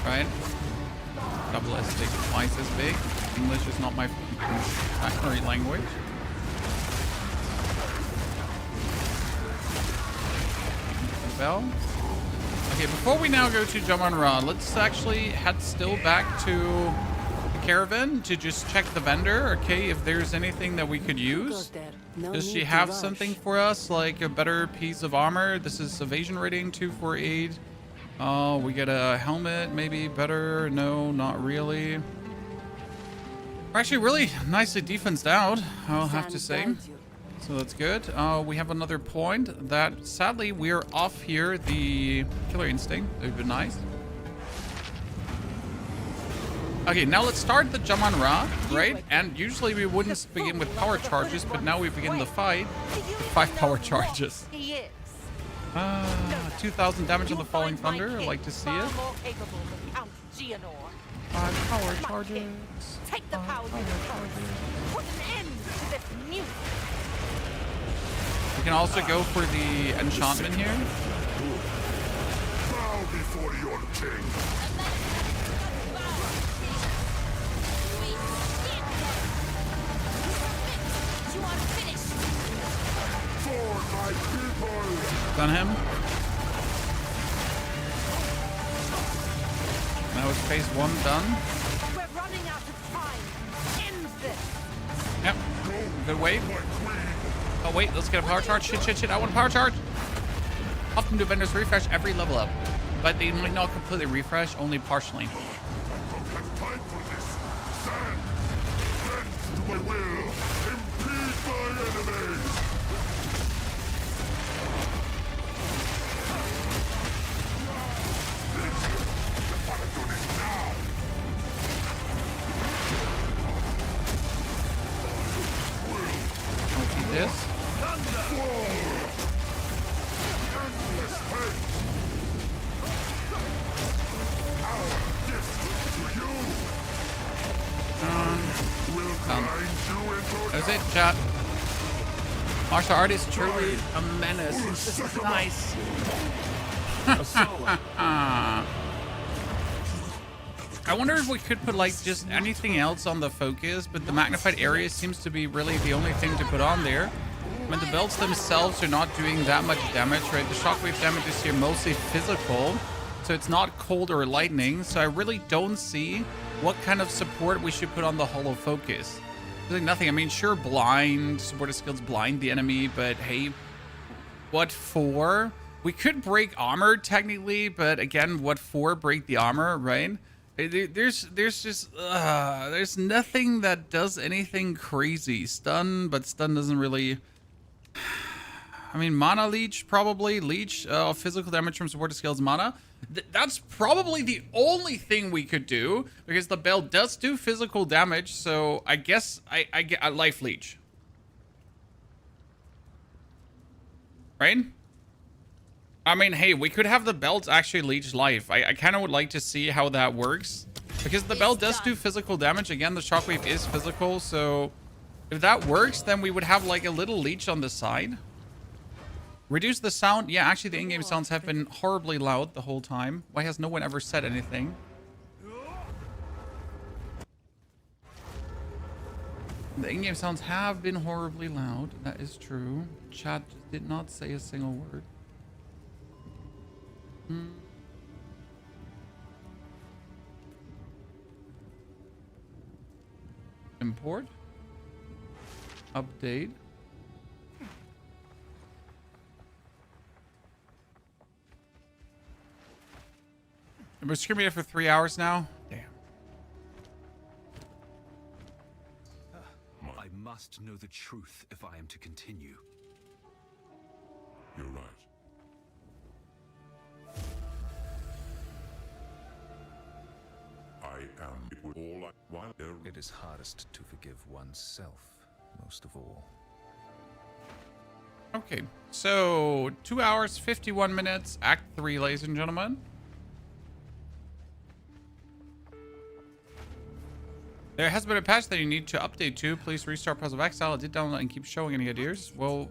right? Double as big, twice as big. English is not my primary language. Bell. Okay, before we now go to Jaman-Ra, let's actually head still back to the caravan to just check the vendor, okay, if there's anything that we could use. Does she have something for us, like a better piece of armor? This is evasion rating 248. We get a helmet, maybe better. No, not really. We're actually really nicely defensed out, I'll have to say. So that's good. We have another point that sadly we're off here. The killer instinct. It would be nice. Okay, now let's start the Jaman-Ra, right? And usually we wouldn't begin with power charges, but now we begin the fight with 5 power charges. 2,000 damage on the Falling Thunder. I like to see it. Power charges. Take the power you have. Put an end to this music. We can also go for the enchantment here. Bow before your king. You are finished. For my people. Done him. Now it's phase 1 done. We're running out of time. End this. Yep. Good wave. Oh wait, let's get a power charge. Shit. I want a power charge. Often do vendors refresh every level up, but they might not completely refresh, only partially. Time for this. Stand. Bend to my will. Impede my enemies. This. That's it, chat. Martial art is truly a menace. This is nice. I wonder if we could put like just anything else on the focus, but the magnified area seems to be really the only thing to put on there. I mean, the belts themselves are not doing that much damage, right? The shockwave damage is here mostly physical, so it's not cold or lightning. So I really don't see what kind of support we should put on the hollow focus. There's like nothing. I mean, sure, blind, supported skills blind the enemy, but hey, what for? We could break armor technically, but again, what for break the armor, right? There's nothing that does anything crazy. Stun, but stun doesn't really. I mean, mana leech, probably leech physical damage from supported skills mana. That's probably the only thing we could do, because the bell does do physical damage. So I guess I get a life leech, right? I mean, hey, we could have the belt actually leech life. I kind of would like to see how that works, because the belt does do physical damage. Again, the shockwave is physical, so if that works, then we would have like a little leech on the side. Reduce the sound. Yeah, actually, the in-game sounds have been horribly loud the whole time. Why has no one ever said anything? The in-game sounds have been horribly loud. That is true. Chat did not say a single word. Import. Update. I've been streaming it for 3 hours now. Damn. I must know the truth if I am to continue. You're right. I am all while It is hardest to forgive oneself, most of all. Okay, so 2 hours, 51 minutes, Act 3, ladies and gentlemen. There has been a patch that you need to update to. Please restart Puzzle of Exile. I did download and keep showing any ideas. Well,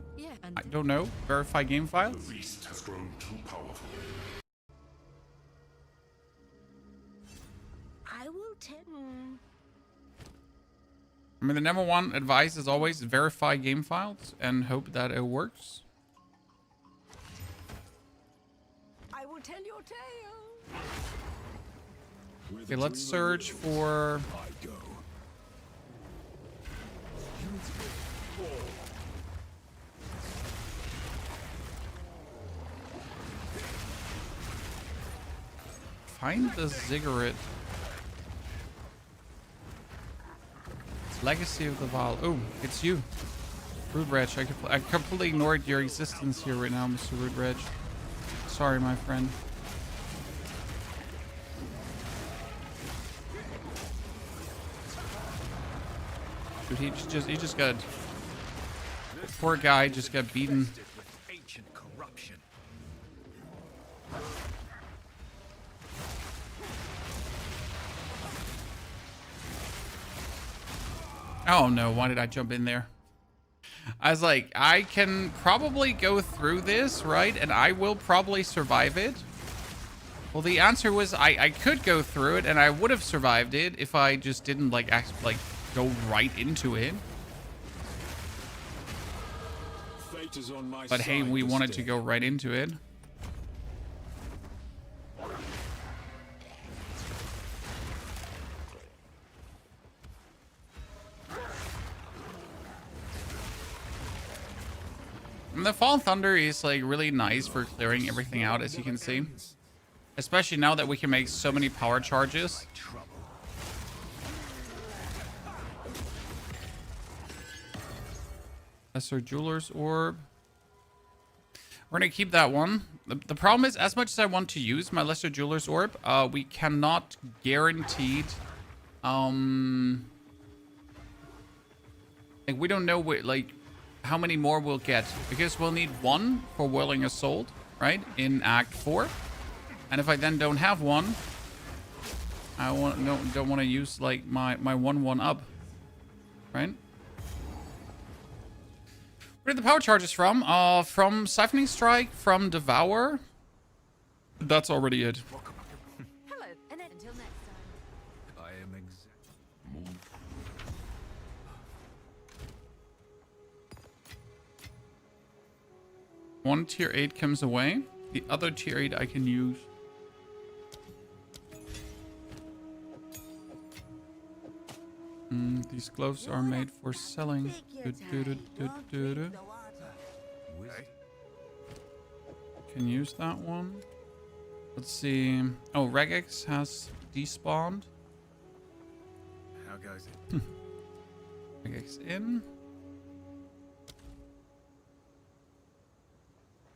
I don't know. Verify game files. The beast has grown too powerful. I will tell. I mean, the number one advice is always verify game files and hope that it works. I will tell your tale. Okay, let's search for... Find the ziggurat. Legacy of the Val. Oh, it's you. Rude Reg. I completely ignored your existence here right now, Mr. Rude Reg. Sorry, my friend. Dude, he just got... The poor guy just got beaten. Ancient corruption. Oh no, why did I jump in there? I was like, I can probably go through this, right? And I will probably survive it. Well, the answer was I could go through it and I would have survived it if I just didn't like go right into it. Fate is on my But hey, side we this wanted day. to go right into it. And the Fall Thunder is like really nice for clearing everything out, as you can see. Especially now that we can make so many power charges. Lesser Jeweler's Orb. We're gonna keep that one. The problem is, as much as I want to use my Lesser Jeweler's Orb, we cannot guaranteed... like, we don't know what, like, how many more we'll get. Because we'll need one for Whirling Assault, right? In Act 4. And if I then don't have one, I don't want to use, like, my 1/1 up. Right? Where did the power charges from? From Siphoning Strike, from Devour. That's already it. Hello, and then until next time. I am exact. One tier 8 comes away. The other tier 8 I can use. These gloves are made for selling. Can use that one. Let's see. Oh, Regex has despawned. How goes it? Regex in.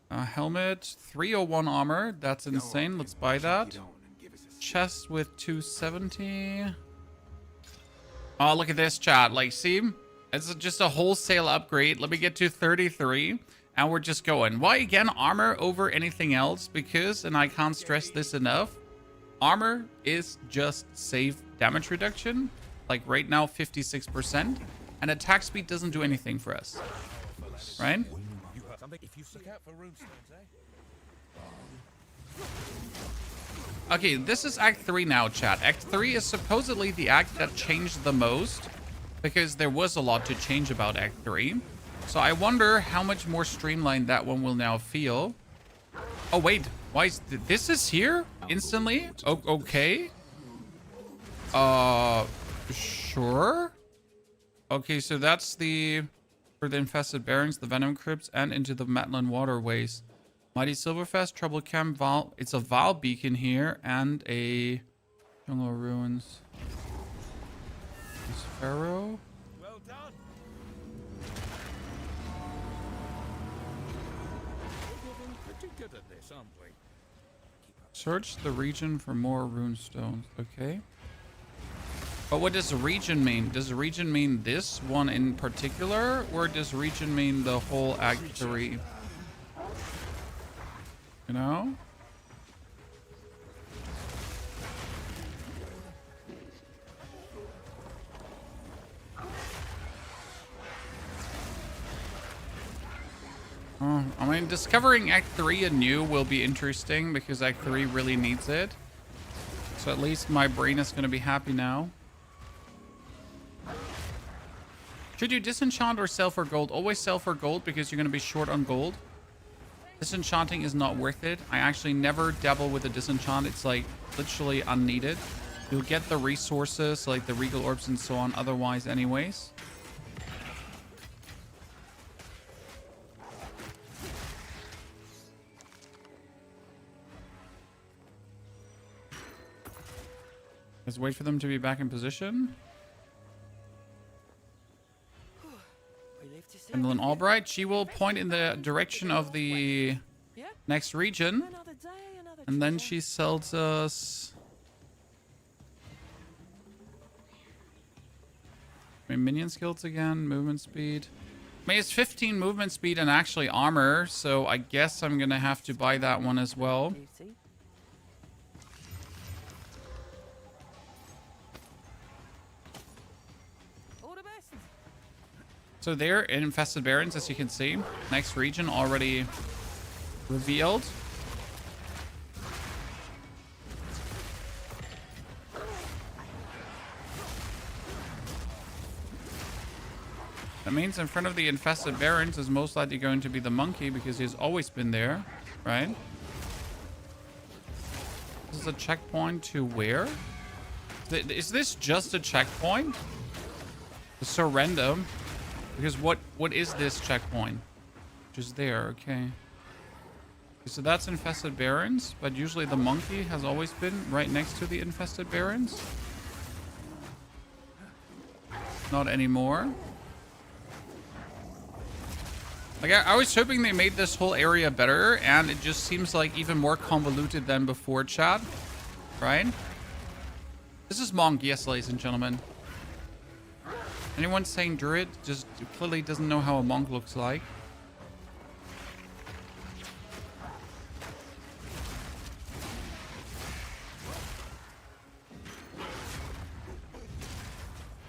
Helmet, 301 armor. That's insane. Let's buy that. Chest with 270. Oh, look at this, chat. Like, see? It's just a wholesale upgrade. Let me get to 33. And we're just going. Why, again, armor over anything else? Because, and I can't stress this enough, armor is just safe damage reduction. Like, right now, 56%. And attack speed doesn't do anything for us. Right? If you look out for runestones, eh? Okay, this is Act 3 now, chat. Act 3 is supposedly the act that changed the most, because there was a lot to change about Act 3. So I wonder how much more streamlined that one will now feel. Oh, wait. Why is... this is here? Instantly? Oh, okay. Sure. Okay, so that's the... for the infested bearings, the venom crypts, and into the Matlin waterways. Mighty Silverfest, Trouble Camp, Val. It's a Val beacon here, and a Jungle Ruins. Is Pharaoh? Well done. We're getting pretty good at this, aren't we? Search the region for more runestones. Okay. But what does region mean? Does region mean this one in particular, or does region mean the whole Act 3? You know? I mean, discovering Act 3 anew will be interesting because Act 3 really needs it. So at least my brain is going to be happy now. Should you disenchant or sell for gold? Always sell for gold because you're going to be short on gold. Disenchanting is not worth it. I actually never dabble with a disenchant. It's like literally unneeded. You'll get the resources like the regal orbs and so on otherwise anyways. Let's wait for them to be back in position. Gwendolyn Albright, she will point in the direction of the next region. And then she sells us... minion skills again, movement speed. I mean, it's 15 movement speed and actually armor, so I guess I'm going to have to buy that one as well. So they're infested barrens, as you can see. Next region already revealed. That means in front of the infested barrens is most likely going to be the monkey, because he's always been there, right? This is a checkpoint to where? Is this just a checkpoint? It's so random. Because what is this checkpoint? Just there, okay. So that's infested barrens, but usually the monkey has always been right next to the infested barrens. Not anymore. Like, I was hoping they made this whole area better, and it just seems like even more convoluted than before, chat. Right? This is Monk, yes, ladies and gentlemen. Anyone saying Druid just clearly doesn't know how a monk looks like.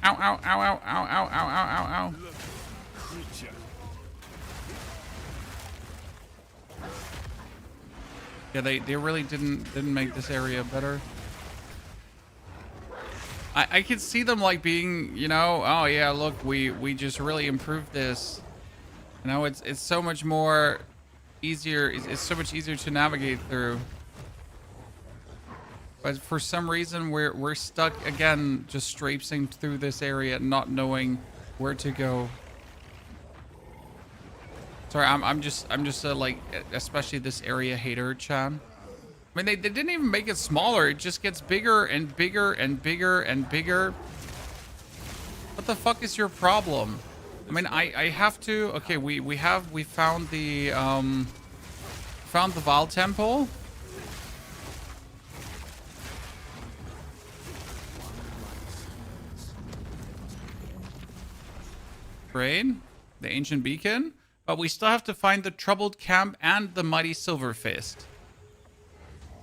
Ow, ow, ow, ow, ow, ow, ow, ow, ow, ow. Yeah, they really didn't make this area better. I could see them like being, you know, oh yeah, look, we just really improved this. You know, it's so much more easier. It's so much easier to navigate through. But for some reason, we're stuck again, just traipsing through this area, not knowing where to go. Sorry, I'm just like, especially this area hater, Chan. I mean, they didn't even make it smaller. It just gets bigger and bigger and bigger and bigger. What the fuck is your problem? I mean, I have to. Okay, we found the Val Temple. Great, the ancient beacon, but we still have to find the troubled camp and the mighty silver fist.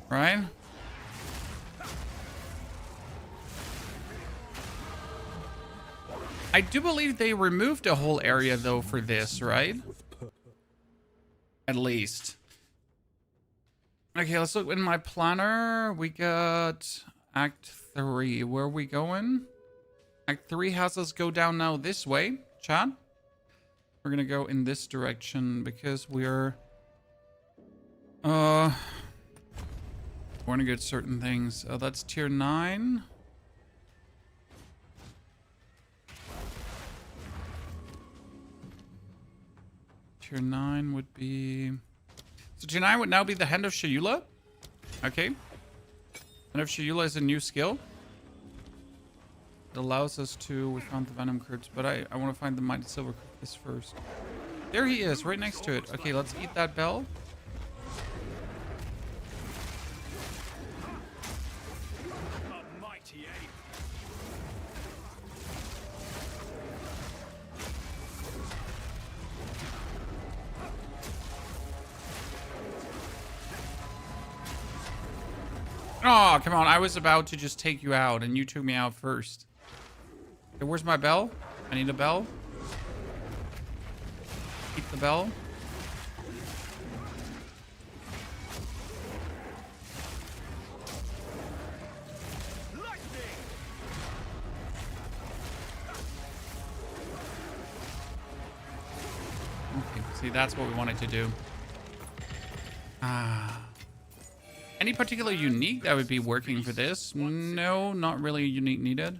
Right? I do believe they removed a whole area though for this, right? At least. Okay, let's look in my planner. We got Act 3. Where are we going? Act 3 has us go down now this way, chat. We're gonna go in this direction because we're want to get certain things. That's tier 9. Tier 9 would be... So tier 9 would now be the Hand of Shayula. Okay. Hand of Shayula is a new skill. It allows us to... We found the Venom Crypts, but I want to find the Mighty Silver Crypts first. There he is, right next to it. Okay, let's eat that bell. Oh, come on. I was about to just take you out, and you took me out first. Okay, where's my bell? I need a bell. Eat the bell. Okay, see, that's what we wanted to do. Ah. Any particular unique that would be working for this? No, not really a unique needed.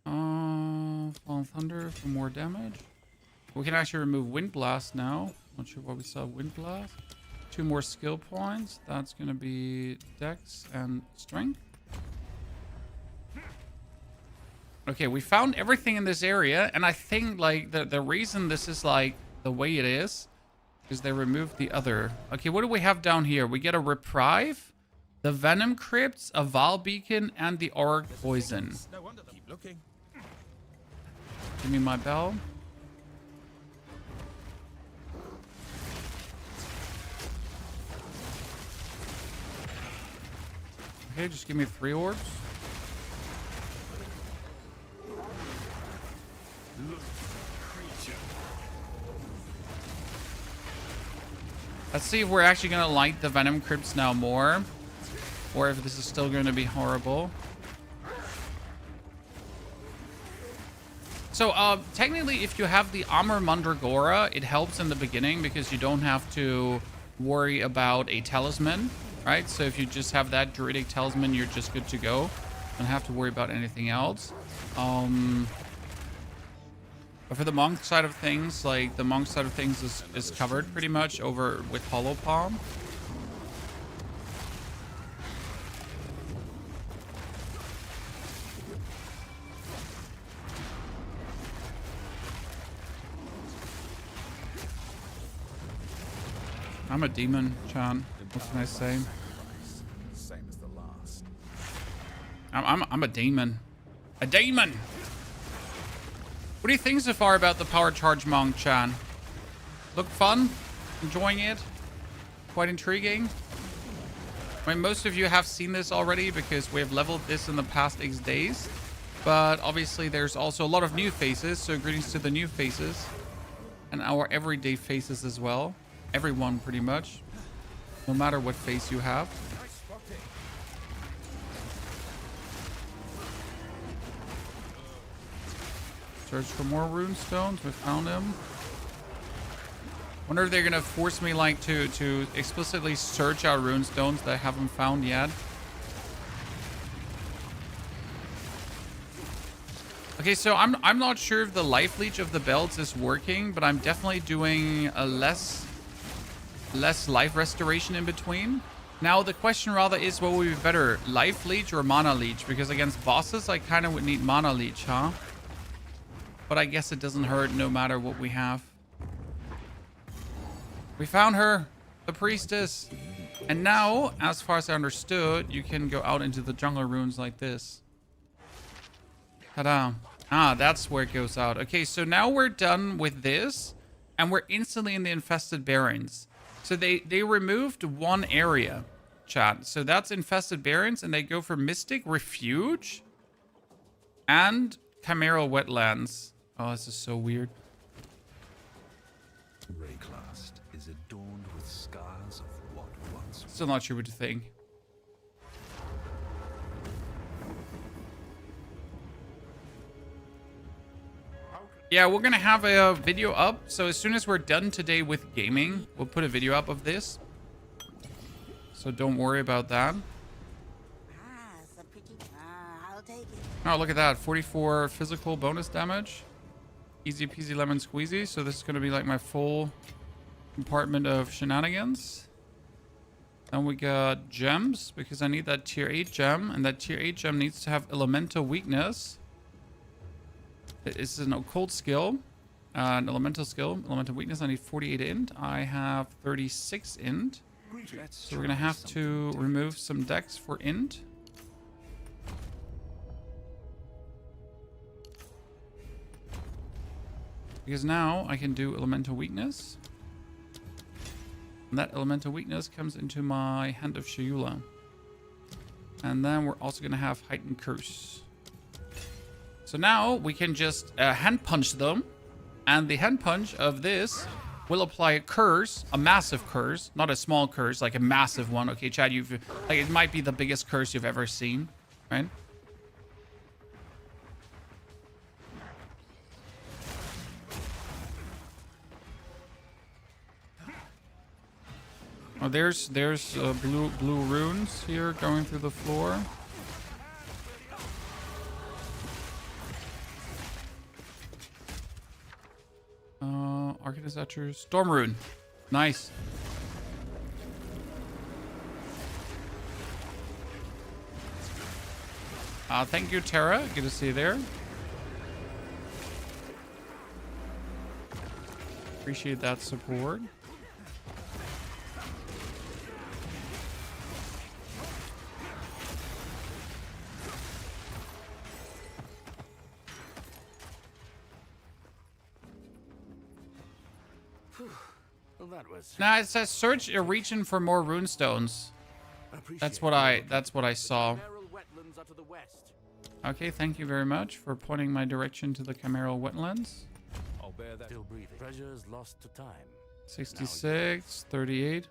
Fall Thunder for more damage. We can actually remove Wind Blast now. Not sure why we saw Wind Blast. 2 more skill points. That's going to be Dex and Strength. Okay, we found everything in this area. And I think like the reason this is like the way it is they removed the other. Okay, what do we have down here? We get a Reprieve, the Venom Crypts, a Val Beacon, and the Auric Poison. No wonder. Keep looking. Give me my bell. Okay, just give me 3 orbs. Let's see if we're actually gonna like the Venom Crypts now more, or if this is still going to be horrible. So technically, if you have the Armor Mandragora, it helps in the beginning because you don't have to worry about a talisman, right? So if you just have that Druidic Talisman, you're just good to go. Don't have to worry about anything else. But for the monk side of things, like the monk side of things is covered pretty much over with Hollow Palm. I'm a demon, Chan. What can I say? Same as the last. I'm a demon. A demon! What do you think so far about the Power Charge Monk, Chan? Look fun? Enjoying it? Quite intriguing? I mean, most of you have seen this already because we have leveled this in the past X days. But obviously there's also a lot of new faces, so greetings to the new faces. And our everyday faces as well. Everyone, pretty much. No matter what face you have. Search for more rune stones. We found them. Wonder if they're gonna force me like to explicitly search out rune stones that I haven't found yet. Okay, so I'm not sure if the life leech of the belts is working, but I'm definitely doing a less life restoration in between. Now the question rather is, what would be better, life leech or mana leech? Because against bosses I kind of would need mana leech, huh? But I guess it doesn't hurt no matter what we have. We found her, the priestess. And now, as far as I understood, you can go out into the jungle ruins like this. Ta-da. Ah, that's where it goes out. Okay, so now we're done with this. And we're instantly in the infested barrens. So they removed one area, chat. So that's infested barrens, and they go for Mystic Refuge and Chimeral Wetlands. Oh, this is so weird. Rayclast is adorned with scars of what once. Still not sure what to think. Yeah, we're gonna have a video up. So as soon as we're done today with gaming, we'll put a video up of this. So don't worry about that. Oh, look at that. 44 physical bonus damage. Easy peasy lemon squeezy. So this is gonna be like my full compartment of shenanigans. And we got gems, because I need that tier 8 gem. And that tier 8 gem needs to have elemental weakness. It's an occult skill, an elemental skill. Elemental weakness, I need 48 int. I have 36 int. So we're going to have to remove some dex for int. Because now I can do elemental weakness. And that elemental weakness comes into my Hand of Shayula. And then we're also going to have heightened curse. So now we can just hand punch them, and the hand punch of this will apply a curse, a massive curse, not a small curse, like a massive one. Okay, Chad, like it might be the biggest curse you've ever seen, right? Oh, there's blue runes here going through the floor. Arcanist Etcher, Storm Rune. Nice. Thank you, Tara. Good to see you there. Appreciate that support. Nah, it says search a region for more runestones. That's what I saw. Okay, thank you very much for pointing my direction to the Chimeral Wetlands. I'll bear that. Still breathing. Treasures lost to time. 66, 38.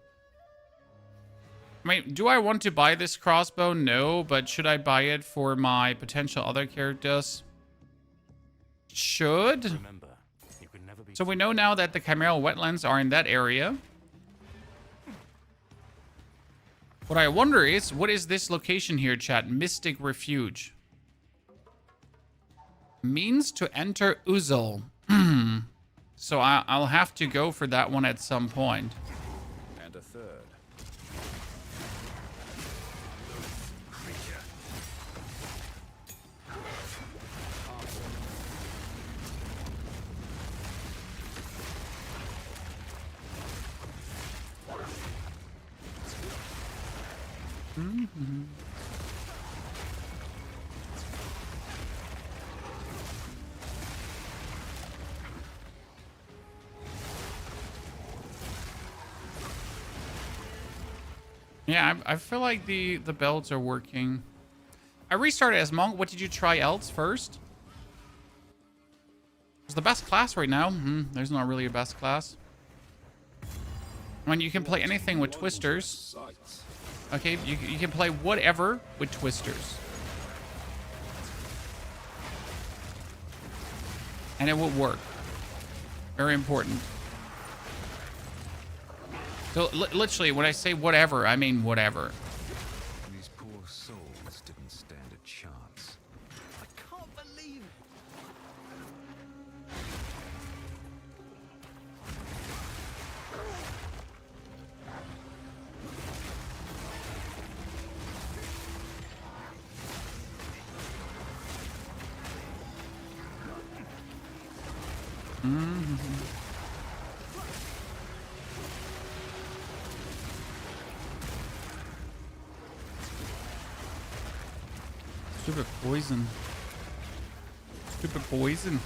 I mean, do I want to buy this crossbow? No, but should I buy it for my potential other characters? Should. Remember, you can never be So we know now that the Chimeral wetlands are in that area. What I wonder is, what is this location here, chat? Mystic Refuge. Means to enter Uzel. So I'll have to go for that one at some point. And a third. Yeah, I feel like the belts are working. I restarted as monk. What did you try else first? It's the best class right now. There's not really a best class. I mean, you can play anything with twisters. Okay, you can play whatever with twisters. And it will work. Very important. So literally, when I say whatever, I mean whatever. These poor souls didn't stand a chance. I can't believe it. Stupid poison. Stupid poison.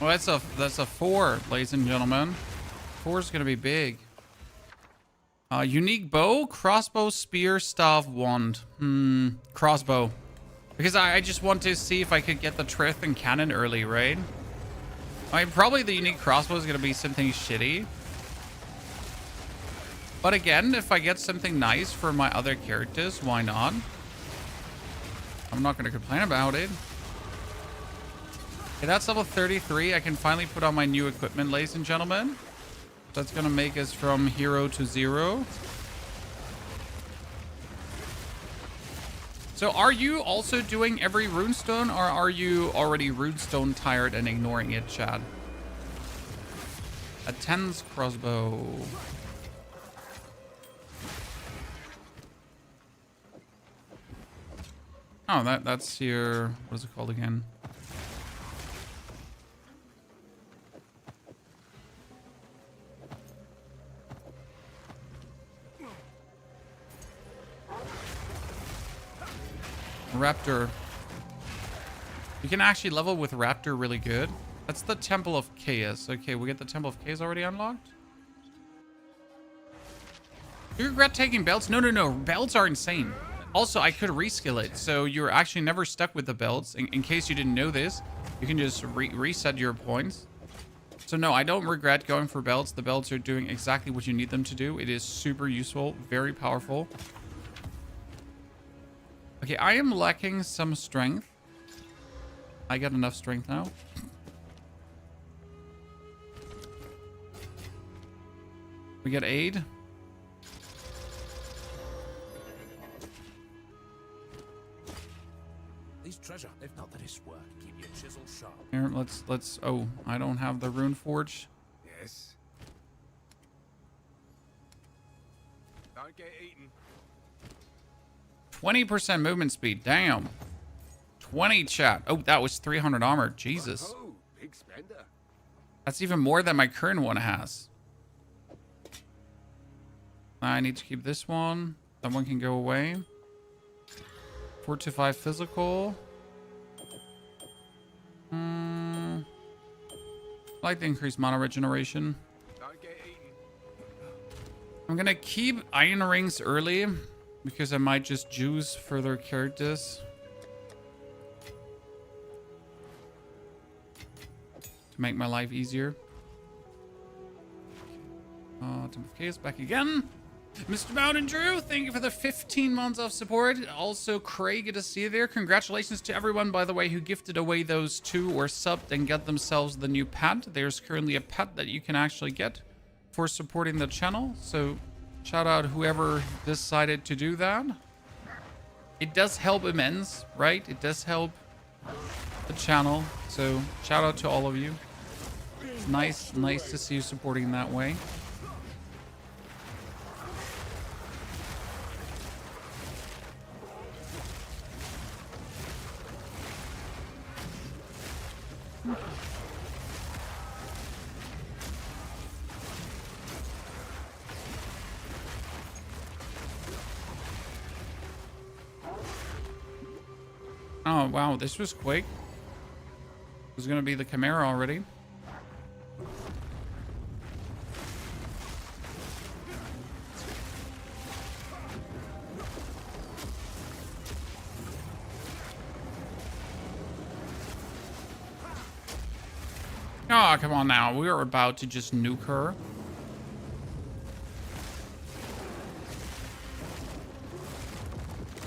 Well, that's a 4, ladies and gentlemen. 4 is gonna be big. Unique bow, crossbow, spear, staff, wand. Crossbow. Because I just want to see if I could get the Trith and cannon early, right? I mean, probably the unique crossbow is gonna be something shitty. But again, if I get something nice for my other characters, why not? I'm not going to complain about it. Okay, that's level 33. I can finally put on my new equipment, ladies and gentlemen. That's going to make us from hero to 0. So are you also doing every runestone, or are you already runestone tired and ignoring it, Chad? A 10's crossbow. Oh, that's your... What is it called again? Raptor. You can actually level with Raptor really good. That's the Temple of Chaos. Okay, we get the Temple of Chaos already unlocked. Do you regret taking belts? No. Belts are insane. Also, I could reskill it, so you're actually never stuck with the belts. In case you didn't know this, you can just reset your points. So no, I don't regret going for belts. The belts are doing exactly what you need them to do. It is super useful, very powerful. Okay, I am lacking some strength. I got enough strength now. We get aid. Treasure. If not that it's work, keep your chisel sharp. Here, let's. Oh, I don't have the rune forge. Yes. Don't get eaten. 20% movement speed. Damn. 20 chat. Oh, that was 300 armor. Jesus. Oh, big spender. That's even more than my current one has. I need to keep this one. That one can go away. 4 to 5 physical. I like the increased mana regeneration. Don't get eaten. I'm gonna keep iron rings early because I might just juice further characters to make my life easier. Temple of Chaos back again. Mr. Mountain Drew, thank you for the 15 months of support. Also, Craig, good to see you there. Congratulations to everyone, by the way, who gifted away those 2 or subbed and got themselves the new pet. There's currently a pet that you can actually get for supporting the channel. So shout out whoever decided to do that. It does help immense, right? It does help the channel. So shout out to all of you. It's nice to see you supporting that way. Oh, wow, this was quick. It was gonna be the Chimera already. Oh, come on now. We are about to just nuke her.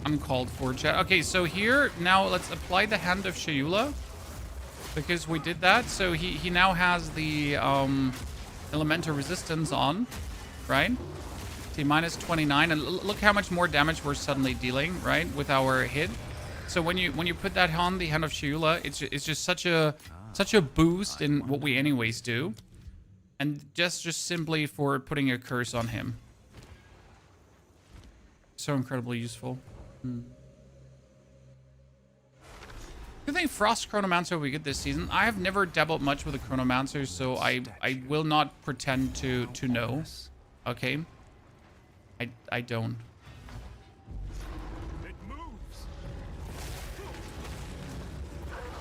Uncalled for, chat. Okay, so here, now let's apply the Hand of Shayula. Because we did that. So he now has the elemental resistance on, right? See, minus 29. And look how much more damage we're suddenly dealing, right? With our hit. So when you put that on the Hand of Shayula, it's just such a boost in what we anyways do. And just simply for putting a curse on him. So incredibly useful. I think Frost Chronomancer we get this season. I have never dabbled much with the Chronomancer, so I will not pretend to know. Okay? I don't.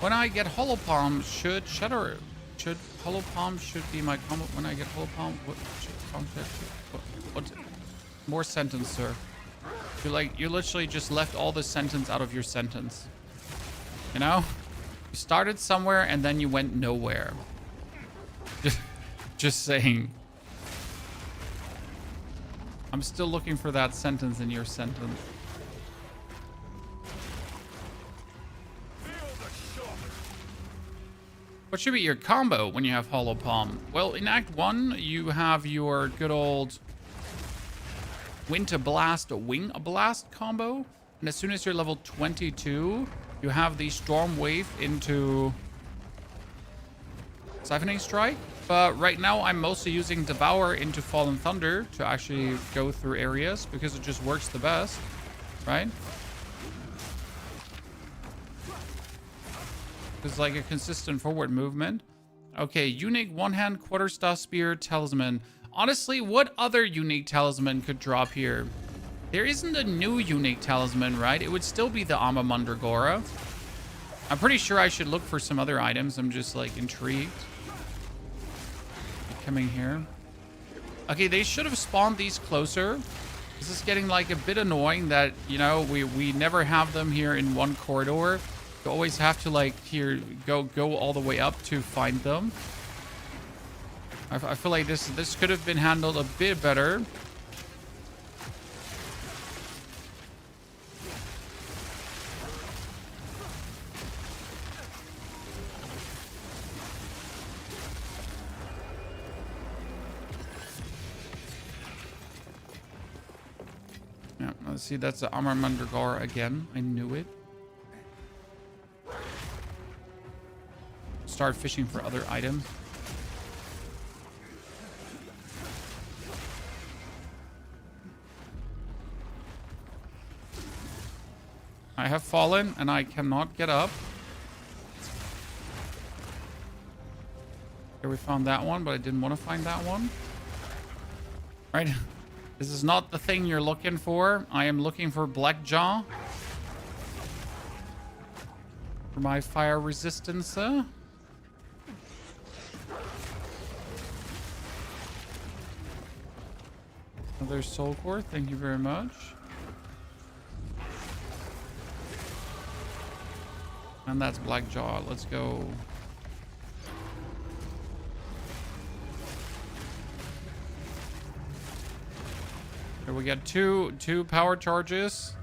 When I get Hollow Palm, should Hollow Palm should be my combo when I get Hollow Palm? What more sentence, sir? You literally just left all the sentence out of your sentence. You know? You started somewhere and then you went nowhere. Just saying. I'm still looking for that sentence in your sentence. What should be your combo when you have Hollow Palm? Well, in Act 1, you have your good old Winter Blast, Wing Blast combo. And as soon as you're level 22, you have the Storm Wave into Siphoning Strike. But right now, I'm mostly using Devour into Fallen Thunder to actually go through areas because it just works the best, right? It's like a consistent forward movement. Okay, unique one-hand quarterstaff spear talisman. Honestly, what other unique talisman could drop here? There isn't a new unique talisman, right? It would still be the Ama Mandragora. I'm pretty sure I should look for some other items. I'm just like intrigued. Coming here. Okay, they should have spawned these closer. This is getting like a bit annoying that, you know, we never have them here in one corridor. You always have to like here go all the way up to find them. I feel like this could have been handled a bit better. Yeah, let's see, that's the Amar Mandragora again. I knew it. Start fishing for other items. I have fallen and I cannot get up. Here we found that one, but I didn't want to find that one. Right? This is not the thing you're looking for. I am looking for Blackjaw. For my fire resistance. Another soul core, thank you very much. And that's Blackjaw. Let's go. Here we got two power charges,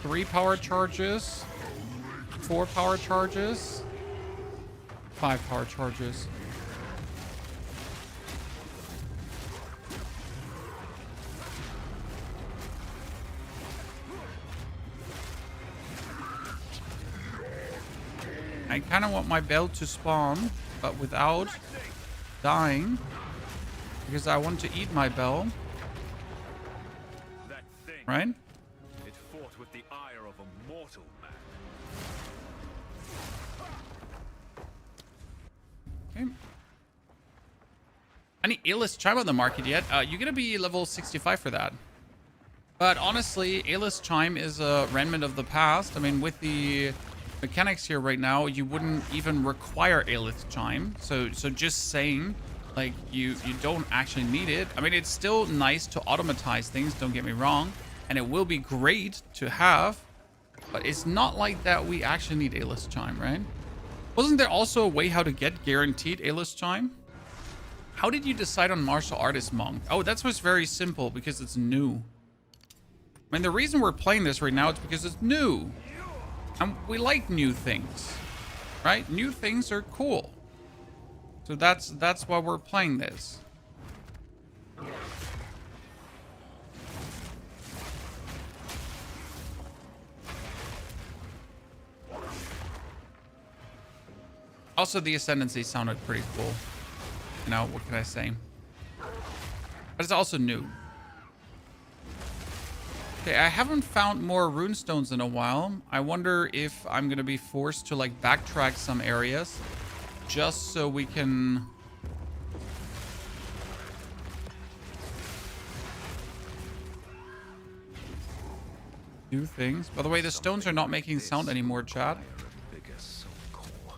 3 power charges, 4 power charges, 5 power charges. I kind of want my bell to spawn, but without dying, because I want to eat my bell. That thing, Right? it fought with the ire of a mortal man. Okay. Any A-list chime on the market yet? You're gonna be level 65 for that. But honestly, A-list chime is a remnant of the past. I mean, with the mechanics here right now, you wouldn't even require A-list chime. So just saying, like, you don't actually need it. I mean, it's still nice to automatize things, don't get me wrong, and it will be great to have, but it's not like that we actually need A-list chime, right? Wasn't there also a way how to get guaranteed A-list chime? How did you decide on martial artist monk? Oh, that was very simple, because it's new. I mean, the reason we're playing this right now is because it's new. And we like new things, right? New things are cool. So that's why we're playing this. Also, the Ascendancy sounded pretty cool. You know, what can I say? But it's also new. Okay, I haven't found more runestones in a while. I wonder if I'm gonna be forced to like backtrack some areas just so we can do things. By the way, the stones are not making sound anymore, chat. Bigger soul core.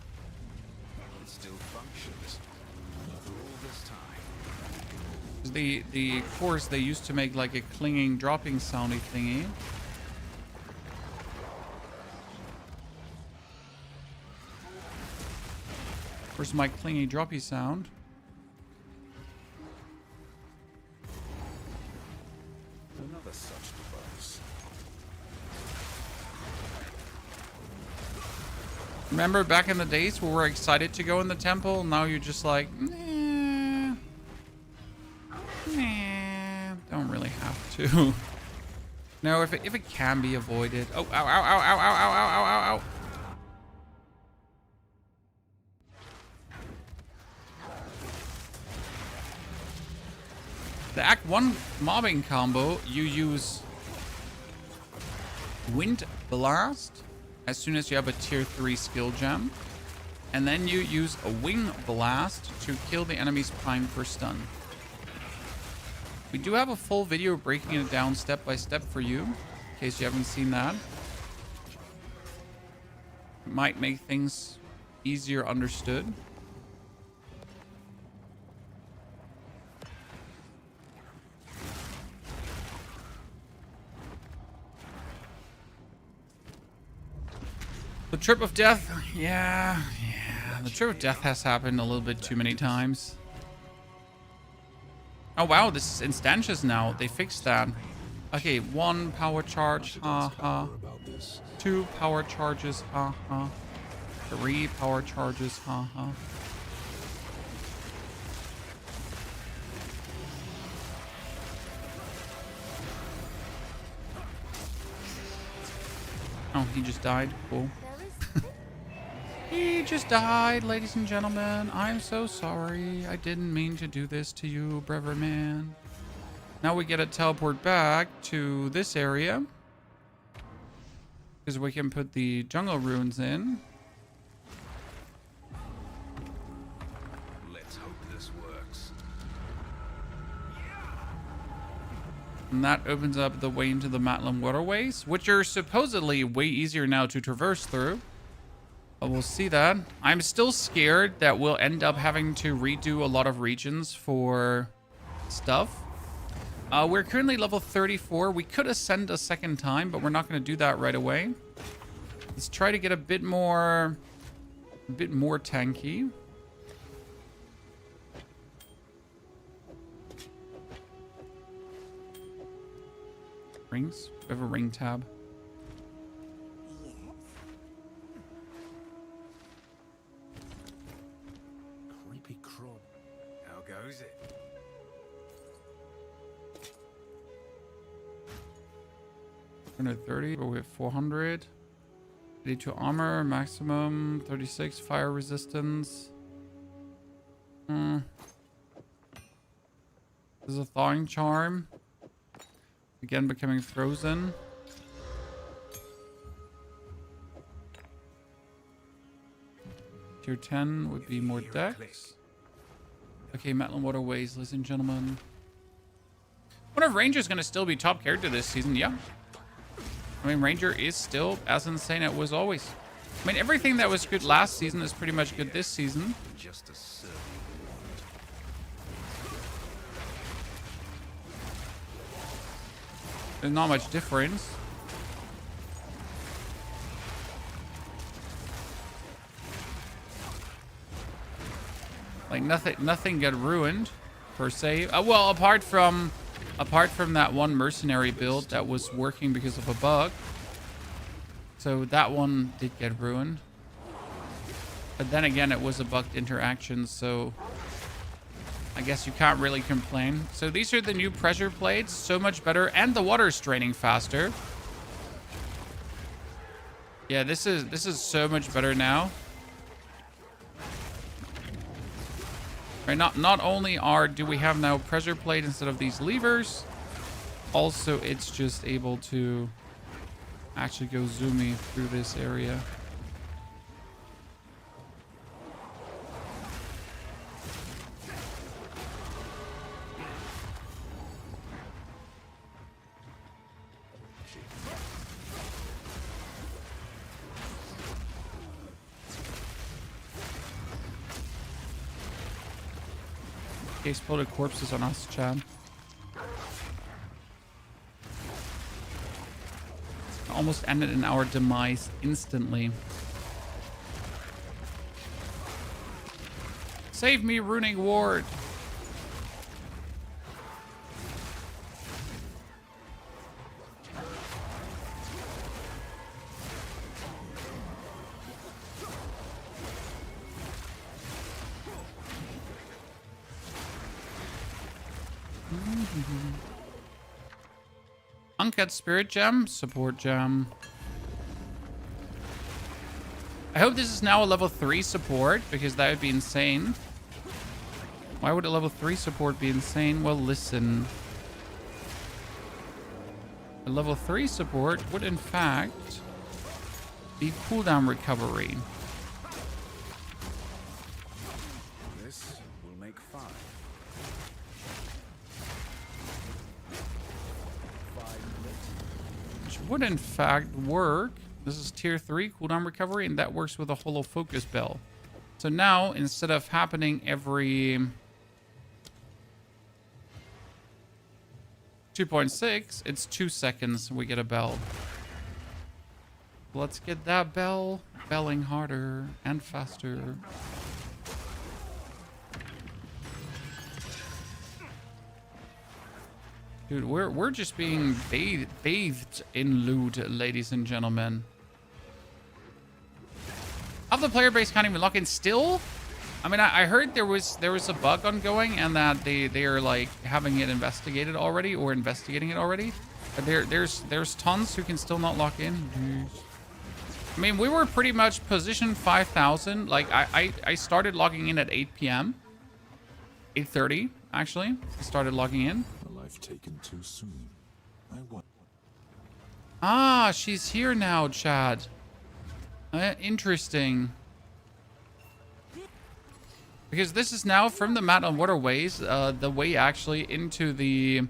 It still functions after all this time. The cores they used to make like a clinging, dropping soundy thingy. Where's my clingy, droppy sound? Another such device. Remember back in the days where we were excited to go in the temple? Now you're just like, nah, don't really have to. No, if it can be avoided. Oh, ow, ow, ow, ow, ow, ow, ow, ow, ow. The Act 1 mobbing combo, you use Wind Blast as soon as you have a tier 3 skill gem. And then you use a Wing Blast to kill the enemy's prime for stun. We do have a full video breaking it down step by step for you, in case you haven't seen that. It might make things easier understood. The Trip of Death, yeah. The Trip of Death has happened a little bit too many times. Oh wow, this is instantious now. They fixed that. Okay, 1 power charge, haha. 2 power charges, haha. 3 power charges, haha. Oh, he just died. Cool. He just died, ladies and gentlemen. I'm so sorry. I didn't mean to do this to you, brother man. Now we get to teleport back to this area, because we can put the jungle runes in. Let's hope this works. And that opens up the way into the Matlam waterways, which are supposedly way easier now to traverse through. But we'll see that. I'm still scared that we'll end up having to redo a lot of regions for stuff. We're currently level 34. We could ascend a second time, but we're not going to do that right away. Let's try to get a bit more tanky. Rings? We have a ring tab. Creepy crawl. How goes it? $130, but we have 400. 82 armor, maximum 36 fire resistance. There's a thawing charm. Again, becoming frozen. Tier 10 would be more dex. Okay, Metal and Waterways, ladies and gentlemen. I wonder if Ranger's going to still be top character this season. Yeah. I mean, Ranger is still as insane as it was always. I mean, everything that was good last season is pretty much good this season. Just a serve. There's not much difference. Like nothing got ruined per se. Well, apart from that one mercenary build that was working because of a bug. So that one did get ruined. But then again, it was a bugged interaction, so I guess you can't really complain. So these are the new pressure plates, so much better, and the water's draining faster. Yeah, this is so much better now. Right, not only do we have now pressure plate instead of these levers, also it's just able to actually go zoomy through this area. Exploded corpses on us, Chad. Almost ended in our demise instantly. Save me, ruining ward. Uncut Spirit Gem, Support Gem. I hope this is now a level 3 support, because that would be insane. Why would a level 3 support be insane? Well, listen. A level 3 support would in fact be cooldown recovery. This will make 5. Which would in fact work. This is tier 3 cooldown recovery, and that works with a holo focus bell. So now, instead of happening every 2.6, it's 2 seconds we get a bell. Let's get that bell belling harder and faster. Dude, we're just being bathed in loot, ladies and gentlemen. Half the player base can't even lock in still. I mean, I heard there was a bug ongoing and that they are like having it investigated already or investigating it already. But there's tons who can still not lock in. Jeez. I mean, we were pretty much position 5,000. Like I started logging in at 8 p.m. 8:30 actually. I started logging in. A life taken too soon. Ah, she's here now, Chad. Interesting. Because this is now from the Map on Waterways, the way actually into the...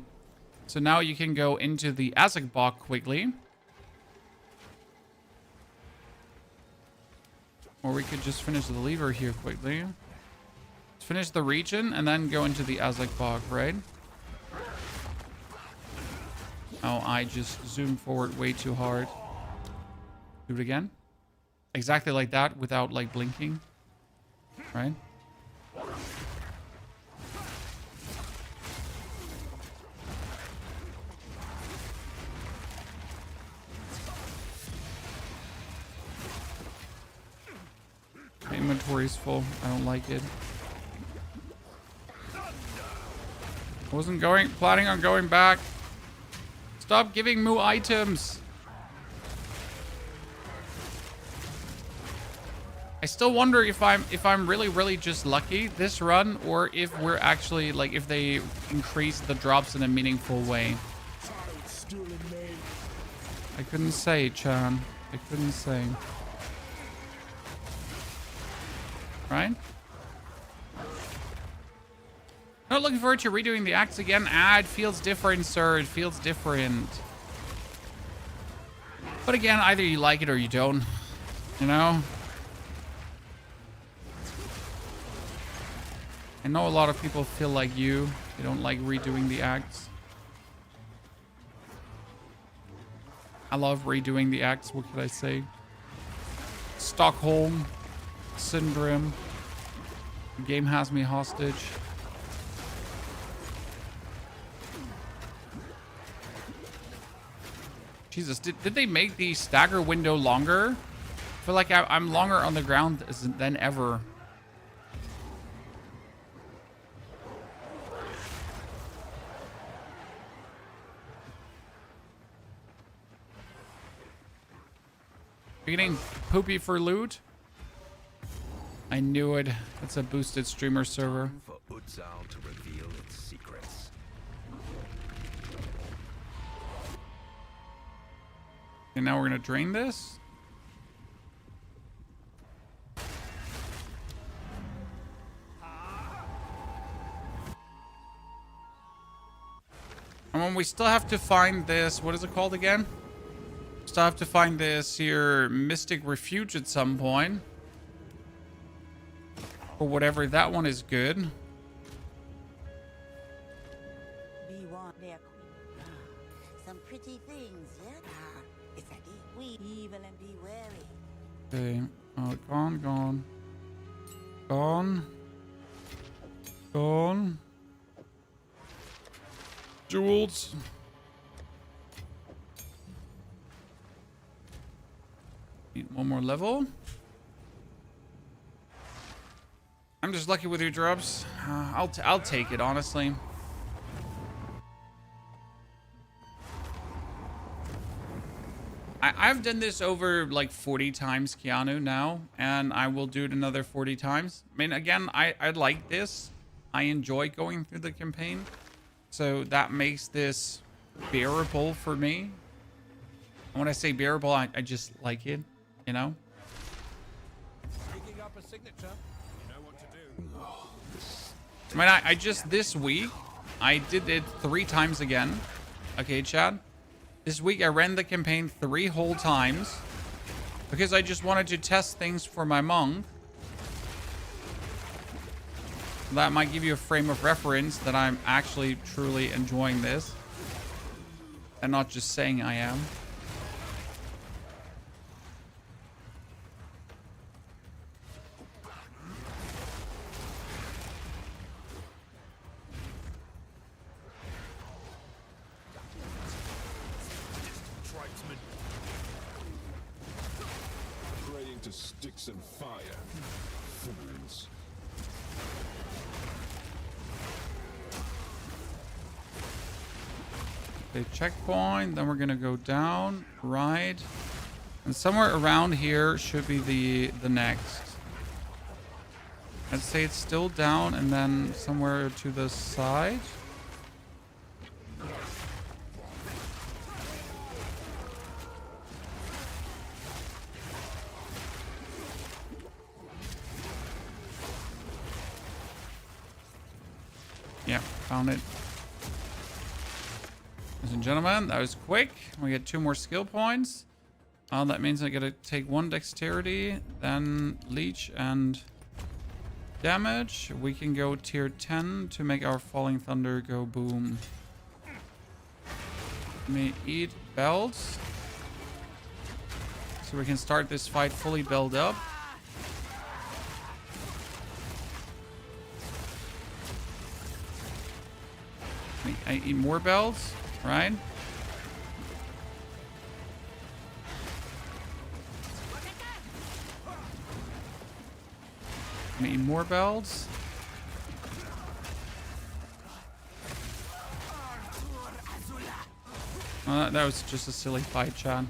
So now you can go into the Azekbok quickly. Or we could just finish the lever here quickly. Let's finish the region and then go into the Azekbok, right? Oh, I just zoomed forward way too hard. Do it again. Exactly like that without like blinking. Right? inventory is full. I don't like it. I wasn't planning on going back. Stop giving Moo items. I still wonder if I'm really just lucky this run, or if we're actually like, if they increase the drops in a meaningful way. I couldn't say, Chan. I couldn't say. Right? Not looking forward to redoing the acts again. It feels different, sir. It feels different. But again, either you like it or you don't. You know? I know a lot of people feel like you. They don't like redoing the acts. I love redoing the acts. What could I say? Stockholm Syndrome. The game has me hostage. Jesus, did they make the stagger window longer? I feel like I'm longer on the ground than ever. Are you getting poopy for loot? I knew it. It's a boosted streamer server. For Utzal to reveal its secrets. And now we're gonna drain this. And when we still have to find this, what is it called again? Still have to find this here Mystic Refuge at some point. Or whatever, that one is good. Be one, their queen. Some pretty things, yeah? It's a we evil and be wary. Okay. Gone. Gone. Jewels. Need one more level. I'm just lucky with your drops. I'll take it, honestly. I've done this over like 40 times, Keanu, now, and I will do it another 40 times. I mean, again, I like this. I enjoy going through the campaign, so that makes this bearable for me. And when I say bearable, I just like it, you know? Picking up a signature. You know what to do. I mean, I just, this week, I did it 3 times again. Okay, Chad? This week, I ran the campaign 3 whole times because I just wanted to test things for my monk. That might give you a frame of reference that I'm actually truly enjoying this and not just saying I am. Praying to sticks and fire. Fools. Okay, checkpoint. Then we're gonna go down, right, and somewhere around here should be the next. I'd say it's still down, and then somewhere to the side. Yeah, found it. Ladies and gentlemen, that was quick. We get 2 more skill points. That means I gotta take 1 dexterity, then leech and damage. We can go tier 10 to make our falling thunder go boom. Let me eat belts, so we can start this fight fully built up. I eat more bells, right? We need more belts. That was just a silly fight, Chan.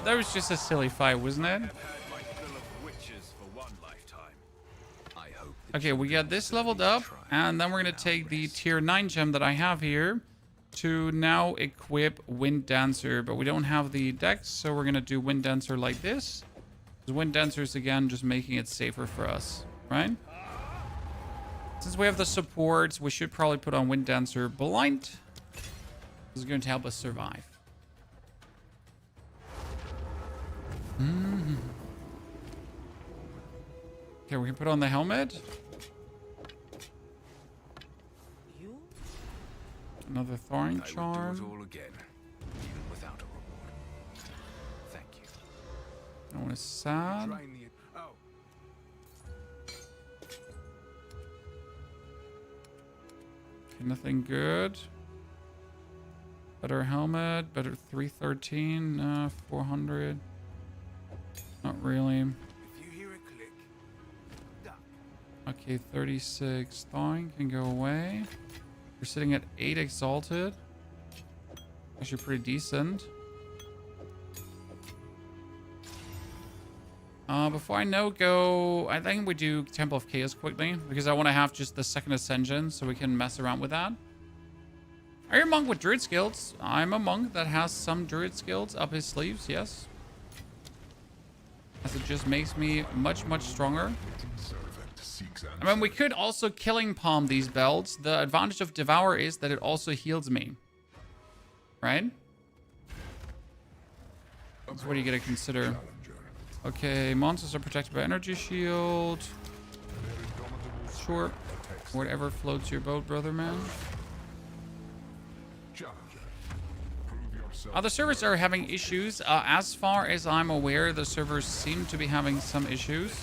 That was just a silly fight, wasn't it? Okay, we got this leveled up, and then we're gonna take the tier 9 gem that I have here to now equip Wind Dancer, but we don't have the dex, so we're gonna do Wind Dancer like this. Because Wind Dancer is again just making it safer for us, right? Since we have the supports, we should probably put on Wind Dancer blind. This is going to help us survive. Okay, we can put on the helmet. Another thorn charm. I would do it all again, even without a reward. Thank you. That one is sad. Okay, nothing good. Better helmet. Better 313. 400. Not really. If you hear a click, duck. Okay, 36. Thawing can go away. We're sitting at 8 exalted. Actually pretty decent. Before I go, I think we do Temple of Chaos quickly, because I want to have just the second ascension so we can mess around with that. Are you a monk with druid skills? I'm a monk that has some druid skills up his sleeves, yes. As it just makes me much, much stronger. I mean, we could also killing palm these belts. The advantage of Devour is that it also heals me. Right? That's what you gotta consider. Okay, monsters are protected by energy shield. Sure. Whatever floats your boat, brother man. The servers are having issues. As far as I'm aware, the servers seem to be having some issues.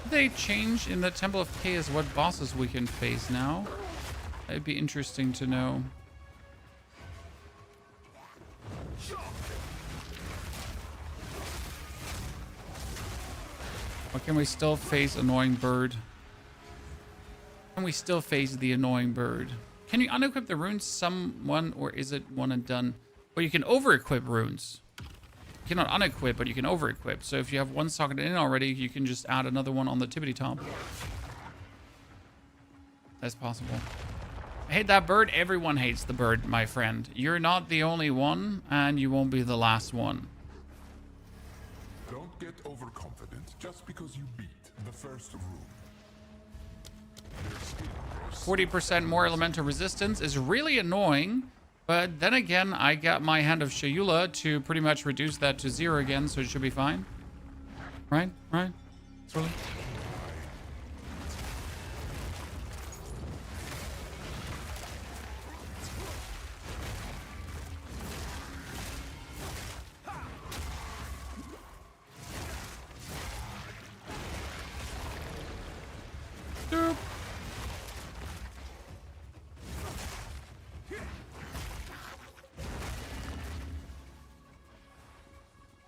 They change in the Temple of Chaos what bosses we can face now. It'd be interesting to know. Or can we still face Annoying Bird? Can we still face the Annoying Bird? Can you unequip the runes someone, or is it one and done? Or you can over-equip runes. You cannot unequip, but you can over-equip. So if you have one socket in already, you can just add another one on the tippity top. That's possible. I hate that bird. Everyone hates the bird, my friend. You're not the only one, and you won't be the last one. Don't get overconfident just because you beat the first room. 40% more elemental resistance is really annoying. But then again, I got my Hand of Shayula to pretty much reduce that to 0 again, so it should be fine. Right? Right? Really? Doop.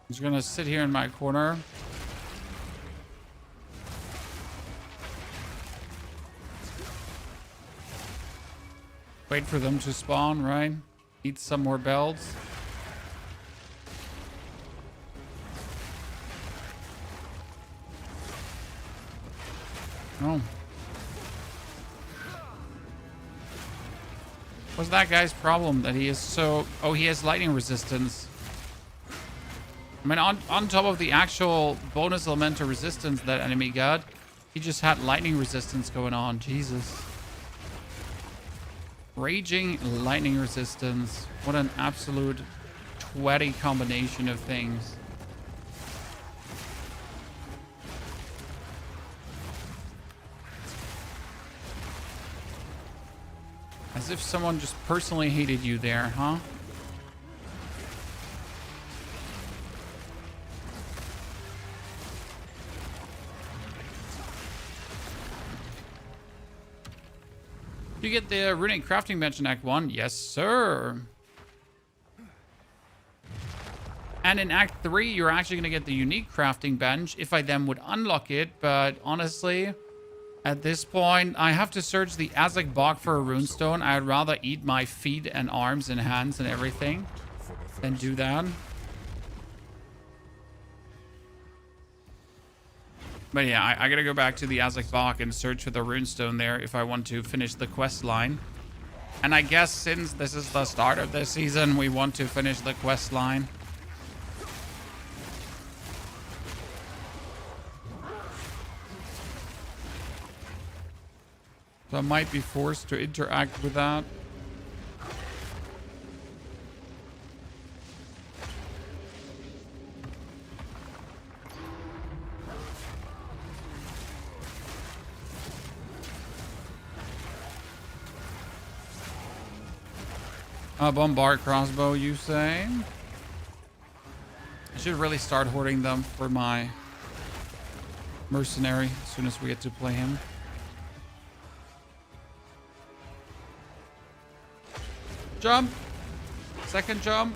I'm just gonna sit here in my corner. Wait for them to spawn, right? Eat some more bells. Oh. What's that guy's problem that he is so... Oh, he has lightning resistance. I mean, on top of the actual bonus elemental resistance that enemy got, he just had lightning resistance going on. Jesus. Raging lightning resistance. What an absolute twatty combination of things. As if someone just personally hated you there, huh? You get the runic crafting bench in Act 1? Yes, sir. And in Act 3, you're actually going to get the unique crafting bench if I then would unlock it. But honestly, at this point, I have to search the Azek Bog for a runestone. I'd rather eat my feet and arms and hands and everything than do that. But yeah, I gotta go back to the Azek Bog and search for the runestone there if I want to finish the quest line. And I guess since this is the start of the season, we want to finish the quest line. So I might be forced to interact with that. A bombard crossbow, you say? I should really start hoarding them for my mercenary as soon as we get to play him. Jump. Second jump.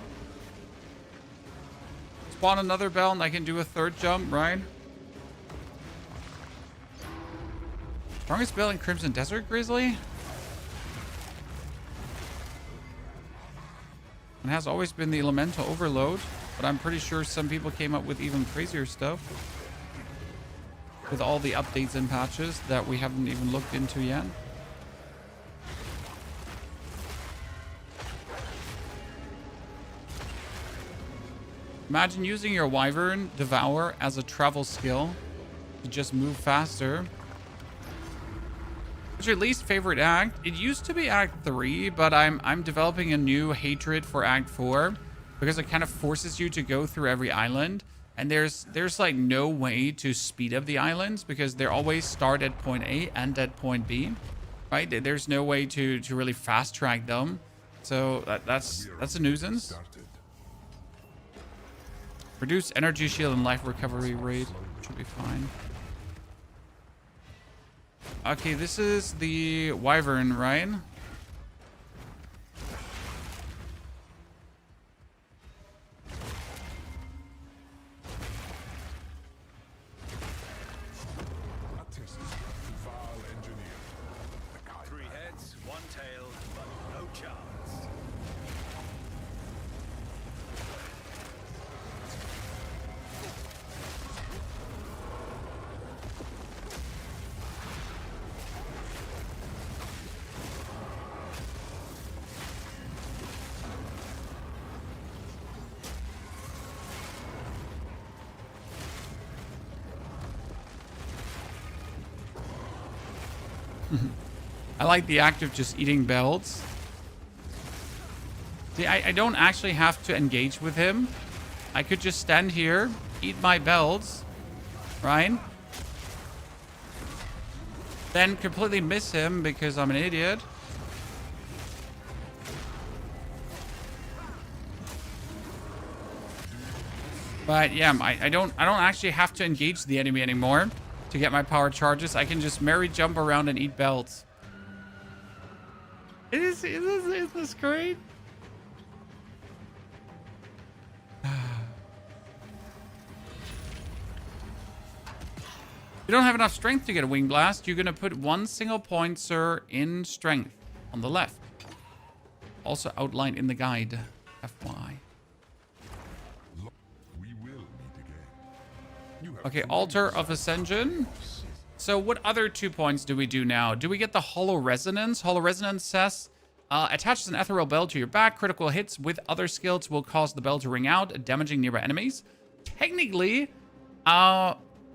Spawn another bell and I can do a third jump, right? Strongest bell in Crimson Desert, Grizzly? It has always been the Elemental Overload, but I'm pretty sure some people came up with even crazier stuff. With all the updates and patches that we haven't even looked into yet. Imagine using your Wyvern Devour as a travel skill to just move faster. What's your least favorite act? It used to be Act 3, but I'm developing a new hatred for Act 4 because it kind of forces you to go through every island, and there's like no way to speed up the islands because they always start at point A and at point B, right? There's no way to really fast track them, so that's a nuisance. Reduce energy shield and life recovery rate should be fine. Okay, this is the Wyvern, right? Three heads, one tail, but no chance. I like the act of just eating belts. See, I don't actually have to engage with him. I could just stand here, eat my belts, right? Then completely miss him because I'm an idiot. But yeah, I don't actually have to engage the enemy anymore to get my power charges. I can just merry jump around and eat belts. Is this great? You don't have enough strength to get a wing blast. You're gonna put one single point, sir, in strength on the left. Also outlined in the guide. FYI. Okay, Altar of Ascension. So what other 2 points do we do now? Do we get the Hollow Resonance? Hollow Resonance says, attaches an ethereal bell to your back. Critical hits with other skills will cause the bell to ring out, damaging nearby enemies. Technically,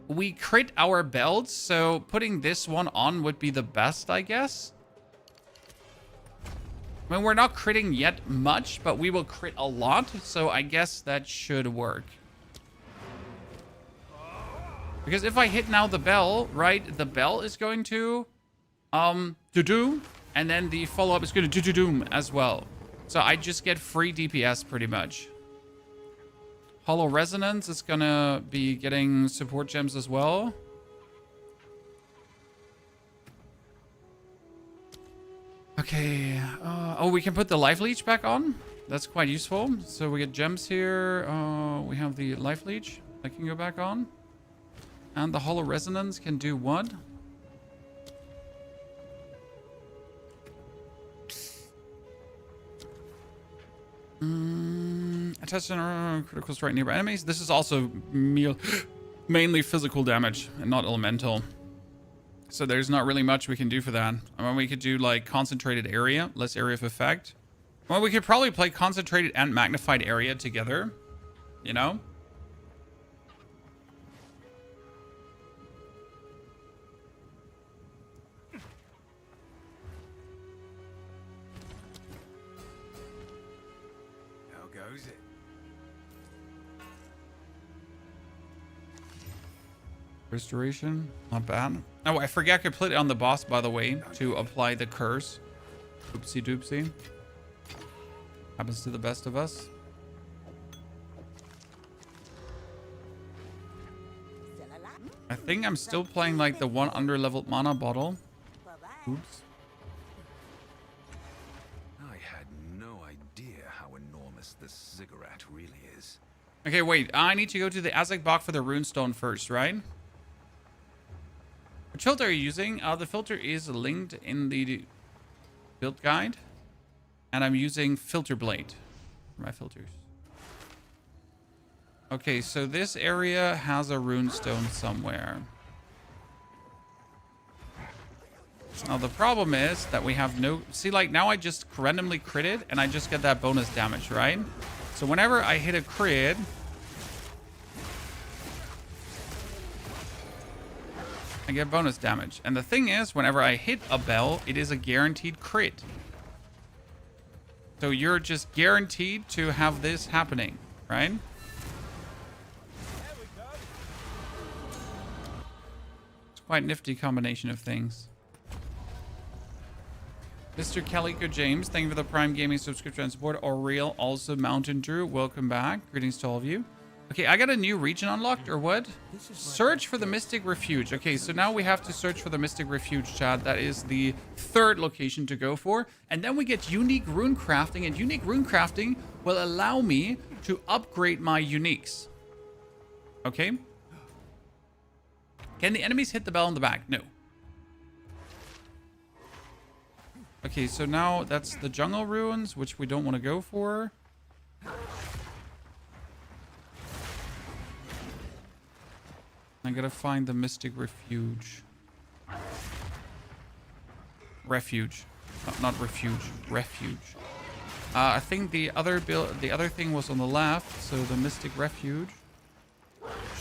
we crit our belts, so putting this one on would be the best, I guess. I mean, we're not critting yet much, but we will crit a lot, so I guess that should work. Because if I hit now the bell, right, the bell is going to do, and then the follow-up is going to do as well. So I just get free DPS pretty much. Hollow Resonance is going to be getting support gems as well. Okay. Oh, we can put the life leech back on. That's quite useful. So we get gems here. We have the life leech that can go back on. And the hollow resonance can do what? Attach critical strike nearby enemies. This is also mainly physical damage and not elemental. So there's not really much we can do for that. I mean, we could do like concentrated area, less area of effect. Well, we could probably play concentrated and magnified area together, you know? How goes it? Restoration, not bad. Oh, I forgot I put it on the boss, by the way, to apply the curse. Oopsie doopsie. Happens to the best of us. I think I'm still playing like the one under-leveled mana bottle. Oops. I had no idea how enormous this ziggurat really is. Okay, wait. I need to go to the Azek Bog for the runestone first, right? Which filter are you using? The filter is linked in the build guide. And I'm using Filter Blade for my filters. Okay, so this area has a runestone somewhere. Now the problem is that we have no... See, like now I just randomly critted and I just get that bonus damage, right? So whenever I hit a crit... I get bonus damage. And the thing is, whenever I hit a bell, it is a guaranteed crit. So you're just guaranteed to have this happening, right? It's quite a nifty combination of things. Mr. Calico James, thank you for the Prime Gaming subscription and support. Aurel, also Mountain Drew, welcome back. Greetings to all of you. Okay, I got a new region unlocked, or what? Search for the Mystic Refuge. Okay, so now we have to search for the Mystic Refuge, chat. That is the third location to go for. And then we get unique rune crafting, and unique rune crafting will allow me to upgrade my uniques. Okay? Can the enemies hit the bell in the back? No. Okay, so now that's the jungle ruins, which we don't want to go for. I gotta find the Mystic Refuge. Refuge. Not refuge. Refuge. I think the other thing was on the left, so the Mystic Refuge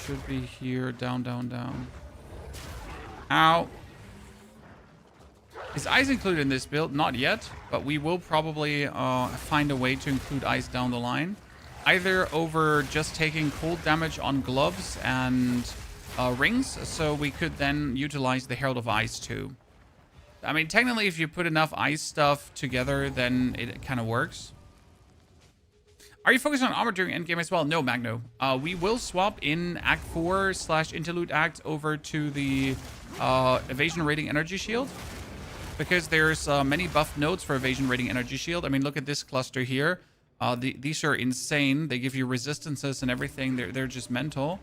should be here. Down, down, down. Ow. Is ice included in this build? Not yet, but we will probably find a way to include ice down the line. Either over just taking cold damage on gloves and rings, so we could then utilize the Herald of Ice too. I mean, technically, if you put enough ice stuff together, then it kind of works. Are you focused on armor during endgame as well? No, Magno. We will swap in Act 4/Interlude Act over to the Evasion Rating Energy Shield. Because there's many buff nodes for Evasion Rating Energy Shield. I mean, look at this cluster here. These are insane. They give you resistances and everything. They're just mental.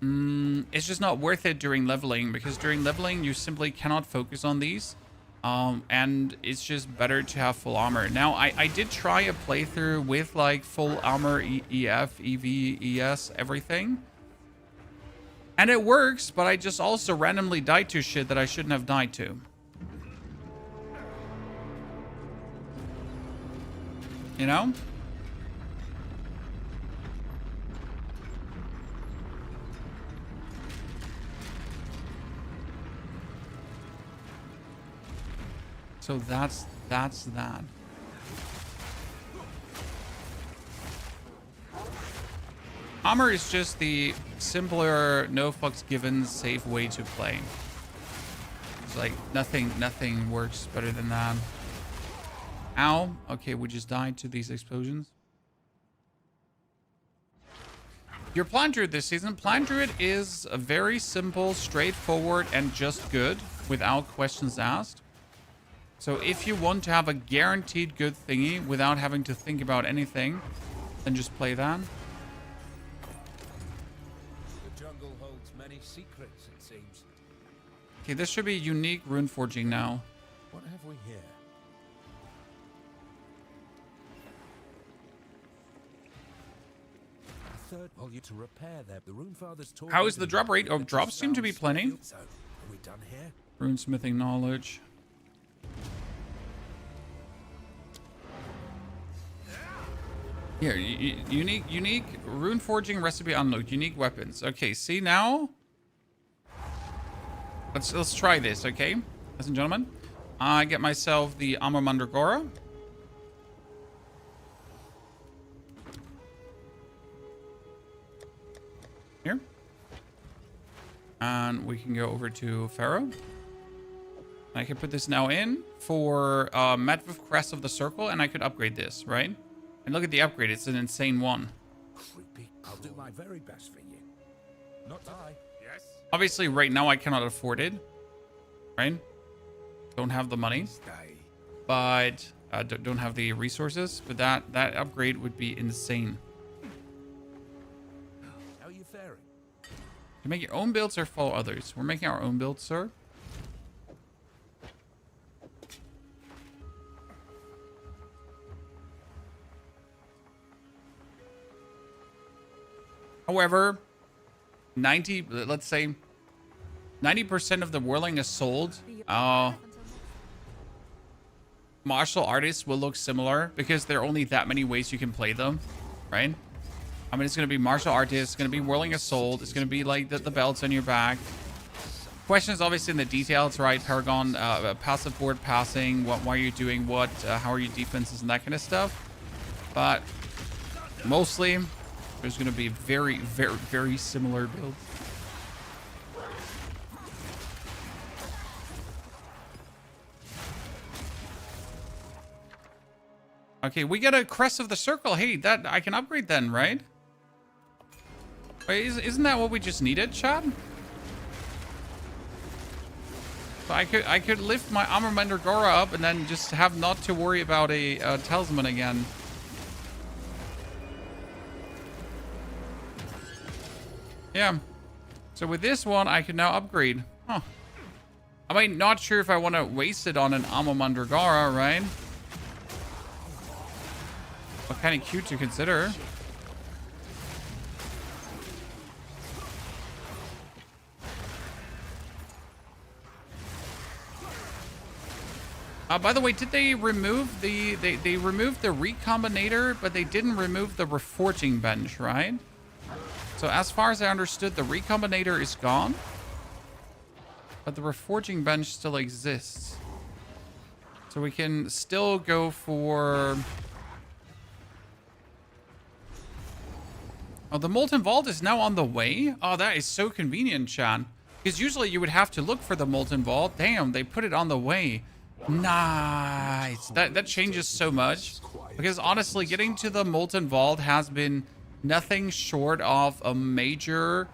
It's just not worth it during leveling, because during leveling you simply cannot focus on these, and it's just better to have full armor. Now I did try a playthrough with like full armor, EF, EV, ES, everything, and it works, but I just also randomly died to shit that I shouldn't have died to, you know. So that's that. Armor is just the simpler, no fucks given, safe way to play. It's like nothing works better than that. Ow. Okay, we just died to these explosions. Your Plant Druid this season. Plant Druid is a very simple, straightforward, and just good, without questions asked. So if you want to have a guaranteed good thingy without having to think about anything, then just play that. The jungle holds many secrets, it seems. Okay, this should be unique rune forging now. What have we here? A third told you to repair there. The Runefather's told How me is to the drop rate? Oh, that drops seem to be sounds plenty. so. Are we done here? Runesmithing knowledge. Here, unique rune forging recipe unlocked. Unique weapons. Okay, see now. Let's try this, okay, ladies and gentlemen. I get myself the Armor Mandragora. Here. And we can go over to Pharaoh. I can put this now in for Medved Crest of the Circle, and I could upgrade this, right? And look at the upgrade. It's an insane one. Creepy. I'll do my very best for you. Not I. Yes. Obviously, right now I cannot afford it, right? Don't have the money, but don't have the resources. But that upgrade would be insane. How are you faring? You make your own builds or follow others. We're making our own builds, sir. However, let's say 90% of the Whirling Assault martial artists will look similar because there are only that many ways you can play them, right? I mean, it's going to be martial artists, it's going to be Whirling Assault, it's going to be like the belts on your back. Question is obviously in the details, right? Paragon, passive board passing, why are you doing what, how are your defenses and that kind of stuff. But mostly, there's going to be very, very, very similar builds. Okay, we get a Crest of the Circle. Hey, that I can upgrade then, right? Wait, isn't that what we just needed, chat? So I could lift my Armor Mandragora up and then just have not to worry about a talisman again. Yeah. So with this one, I can now upgrade. Huh. I mean, not sure if I want to waste it on an Armor Mandragora, right? But kind of cute to consider. By the way, did they remove the... They removed the Recombinator, but they didn't remove the Reforging Bench, right? So as far as I understood, the Recombinator is gone. But the Reforging Bench still exists. So we can still go for... Oh, the Molten Vault is now on the way? Oh, that is so convenient, chat. Because usually you would have to look for the Molten Vault. Damn, they put it on the way. Nice. That changes so much. Because honestly, getting to the Molten Vault has been nothing short of a major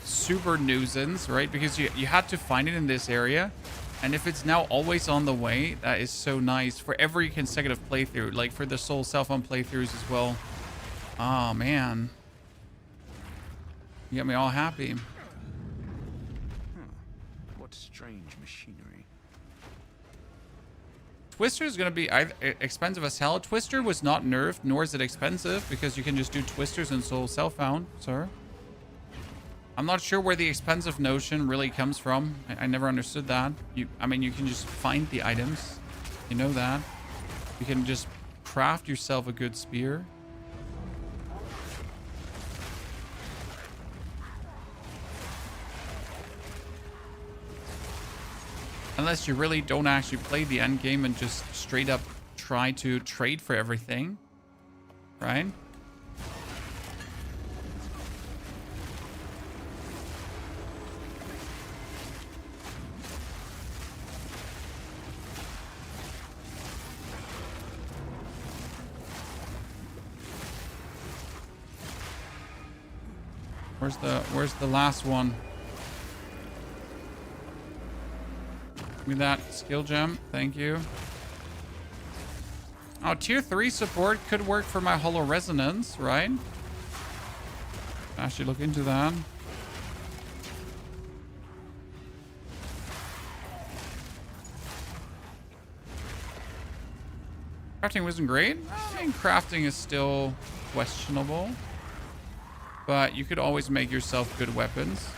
super nuisance, right? Because you had to find it in this area. And if it's now always on the way, that is so nice for every consecutive playthrough. Like for the Soul Self-on playthroughs as well. Oh, man. You got me all happy. What strange machinery. Twister is going to be expensive as hell. Twister was not nerfed, nor is it expensive, because you can just do Twisters and Soul Self-found, sir. I'm not sure where the expensive notion really comes from. I never understood that. I mean, you can just find the items. You know that. You can just craft yourself a good spear. Unless you really don't actually play the end game and just straight up try to trade for everything, right? Where's the last one? me that skill gem. Thank you. Oh, tier 3 support could work for my Hollow Resonance, right? Actually look into that. Crafting wasn't great. I mean, crafting is still questionable. But you could always make yourself good weapons.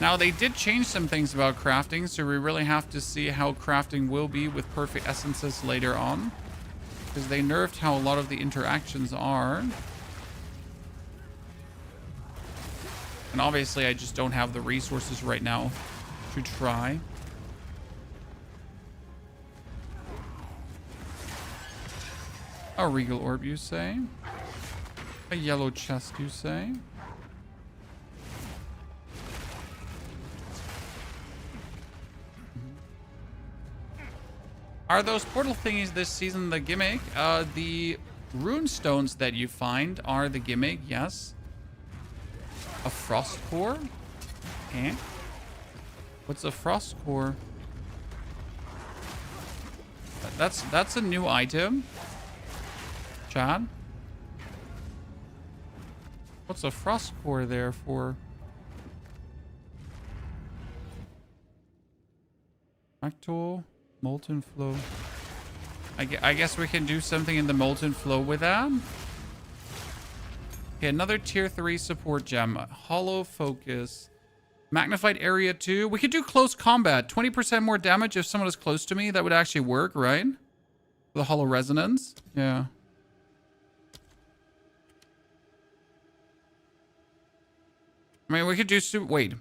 Now, they did change some things about crafting, so we really have to see how crafting will be with perfect essences later on. Because they nerfed how a lot of the interactions are. And obviously, I just don't have the resources right now to try. A Regal Orb, you say? A yellow chest, you say? Are those portal thingies this season the gimmick? The rune stones that you find are the gimmick, yes. A frost core? Eh? What's a frost core? That's a new item. Chad? What's a frost core there for? Fractal, molten flow. I guess we can do something in the molten flow with that. Okay, another tier 3 support gem. Hollow focus. Magnified area 2. We could do close combat. 20% more damage if someone is close to me. That would actually work, right? The hollow resonance. Yeah. I mean, we could do... Wait.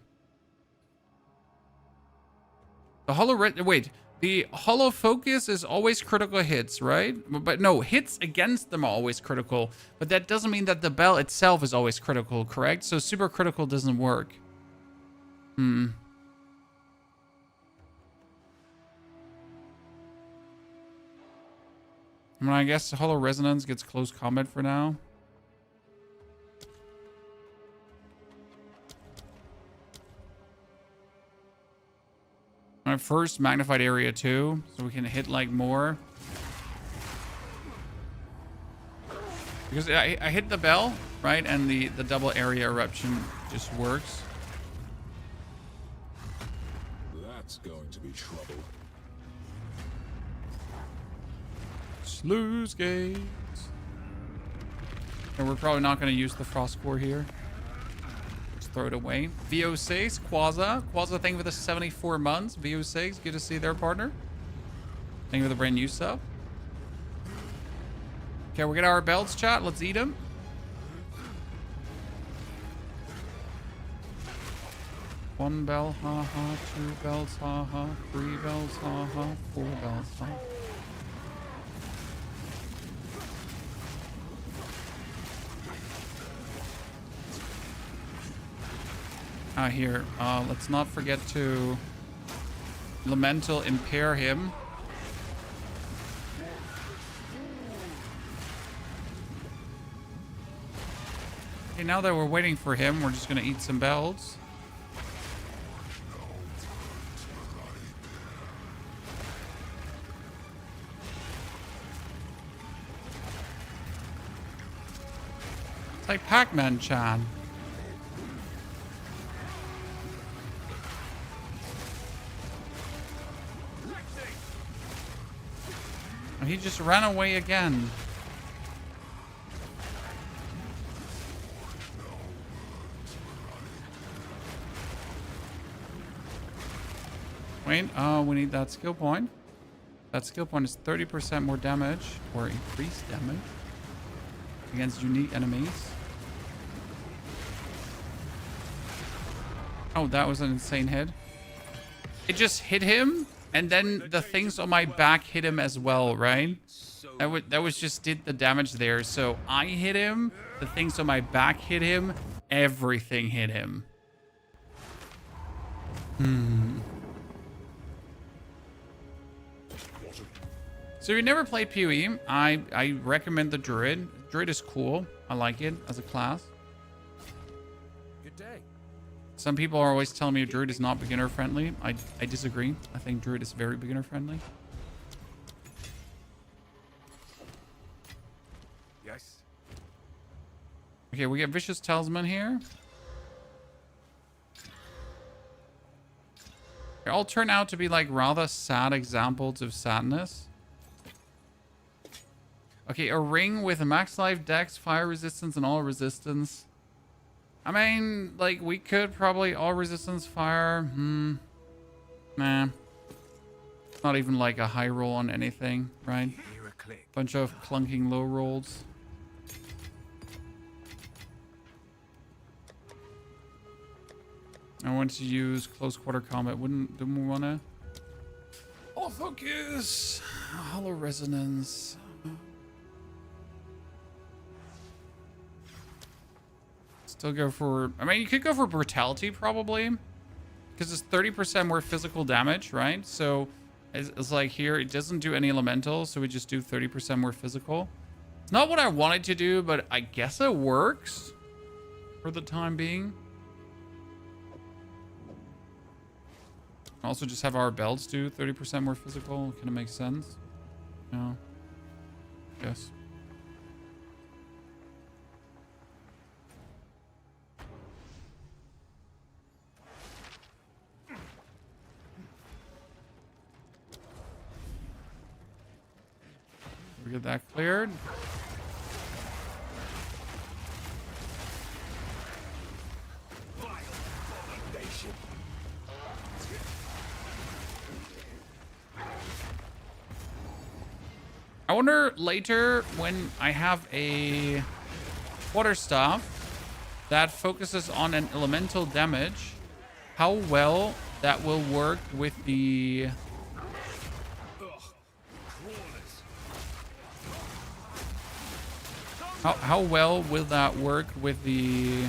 The hollow... Wait. The hollow focus is always critical hits, right? But no, hits against them are always critical. But that doesn't mean that the bell itself is always critical, correct? So super critical doesn't work. I mean, I guess the hollow resonance gets close combat for now. First, magnified area 2, so we can hit like more. Because I hit the bell, right? And the double area eruption just works. That's going to be trouble. Sluice gates. And we're probably not going to use the frost core here. Throw it away. VO6, Quaza, thank you for the 74 months. VO6, good to see their partner. Thank you for the brand new sub. Okay, we'll get our belts, chat. Let's eat them. One bell, haha. 2 bells, haha. 3 bells, haha. 4 bells, haha. Here, let's not forget to Elemental impair him. Okay, now that we're waiting for him, we're just gonna eat some bells. It's like Pac-Man Chan. He just ran away again. Wait, we need that skill point. That skill point is 30% more damage, or increased damage, against unique enemies. Oh, that was an insane hit. It just hit him, and then the things on my back hit him as well, right? That was just did the damage there. So I hit him, the things on my back hit him, everything hit him. So if you never played POE, I recommend the Druid. Druid is cool. I like it as a class. Good day. Some people are always telling me Druid is not beginner friendly. I disagree. I think Druid is very beginner friendly. Yes. Okay, we get Vicious Talisman here. They all turn out to be like rather sad examples of sadness. Okay, a ring with a max life, dex, fire resistance, and all resistance. I mean, like, we could probably all resistance fire. Nah. It's not even like a high roll on anything, right? Hear a click. Bunch of clunking low rolls. I want to use close quarter combat. Didn't we want to? Oh, focus. Hollow resonance. Still go for... I mean, you could go for brutality probably, because it's 30% more physical damage, right? So it's like here, it doesn't do any elemental, so we just do 30% more physical. It's not what I wanted to do, but I guess it works for the time being. Also just have our belts do 30% more physical. Kind of makes sense. No. Yes. We get that cleared. I wonder later when I have a water staff that focuses on an elemental damage, how well that will work with the... How well will that work with the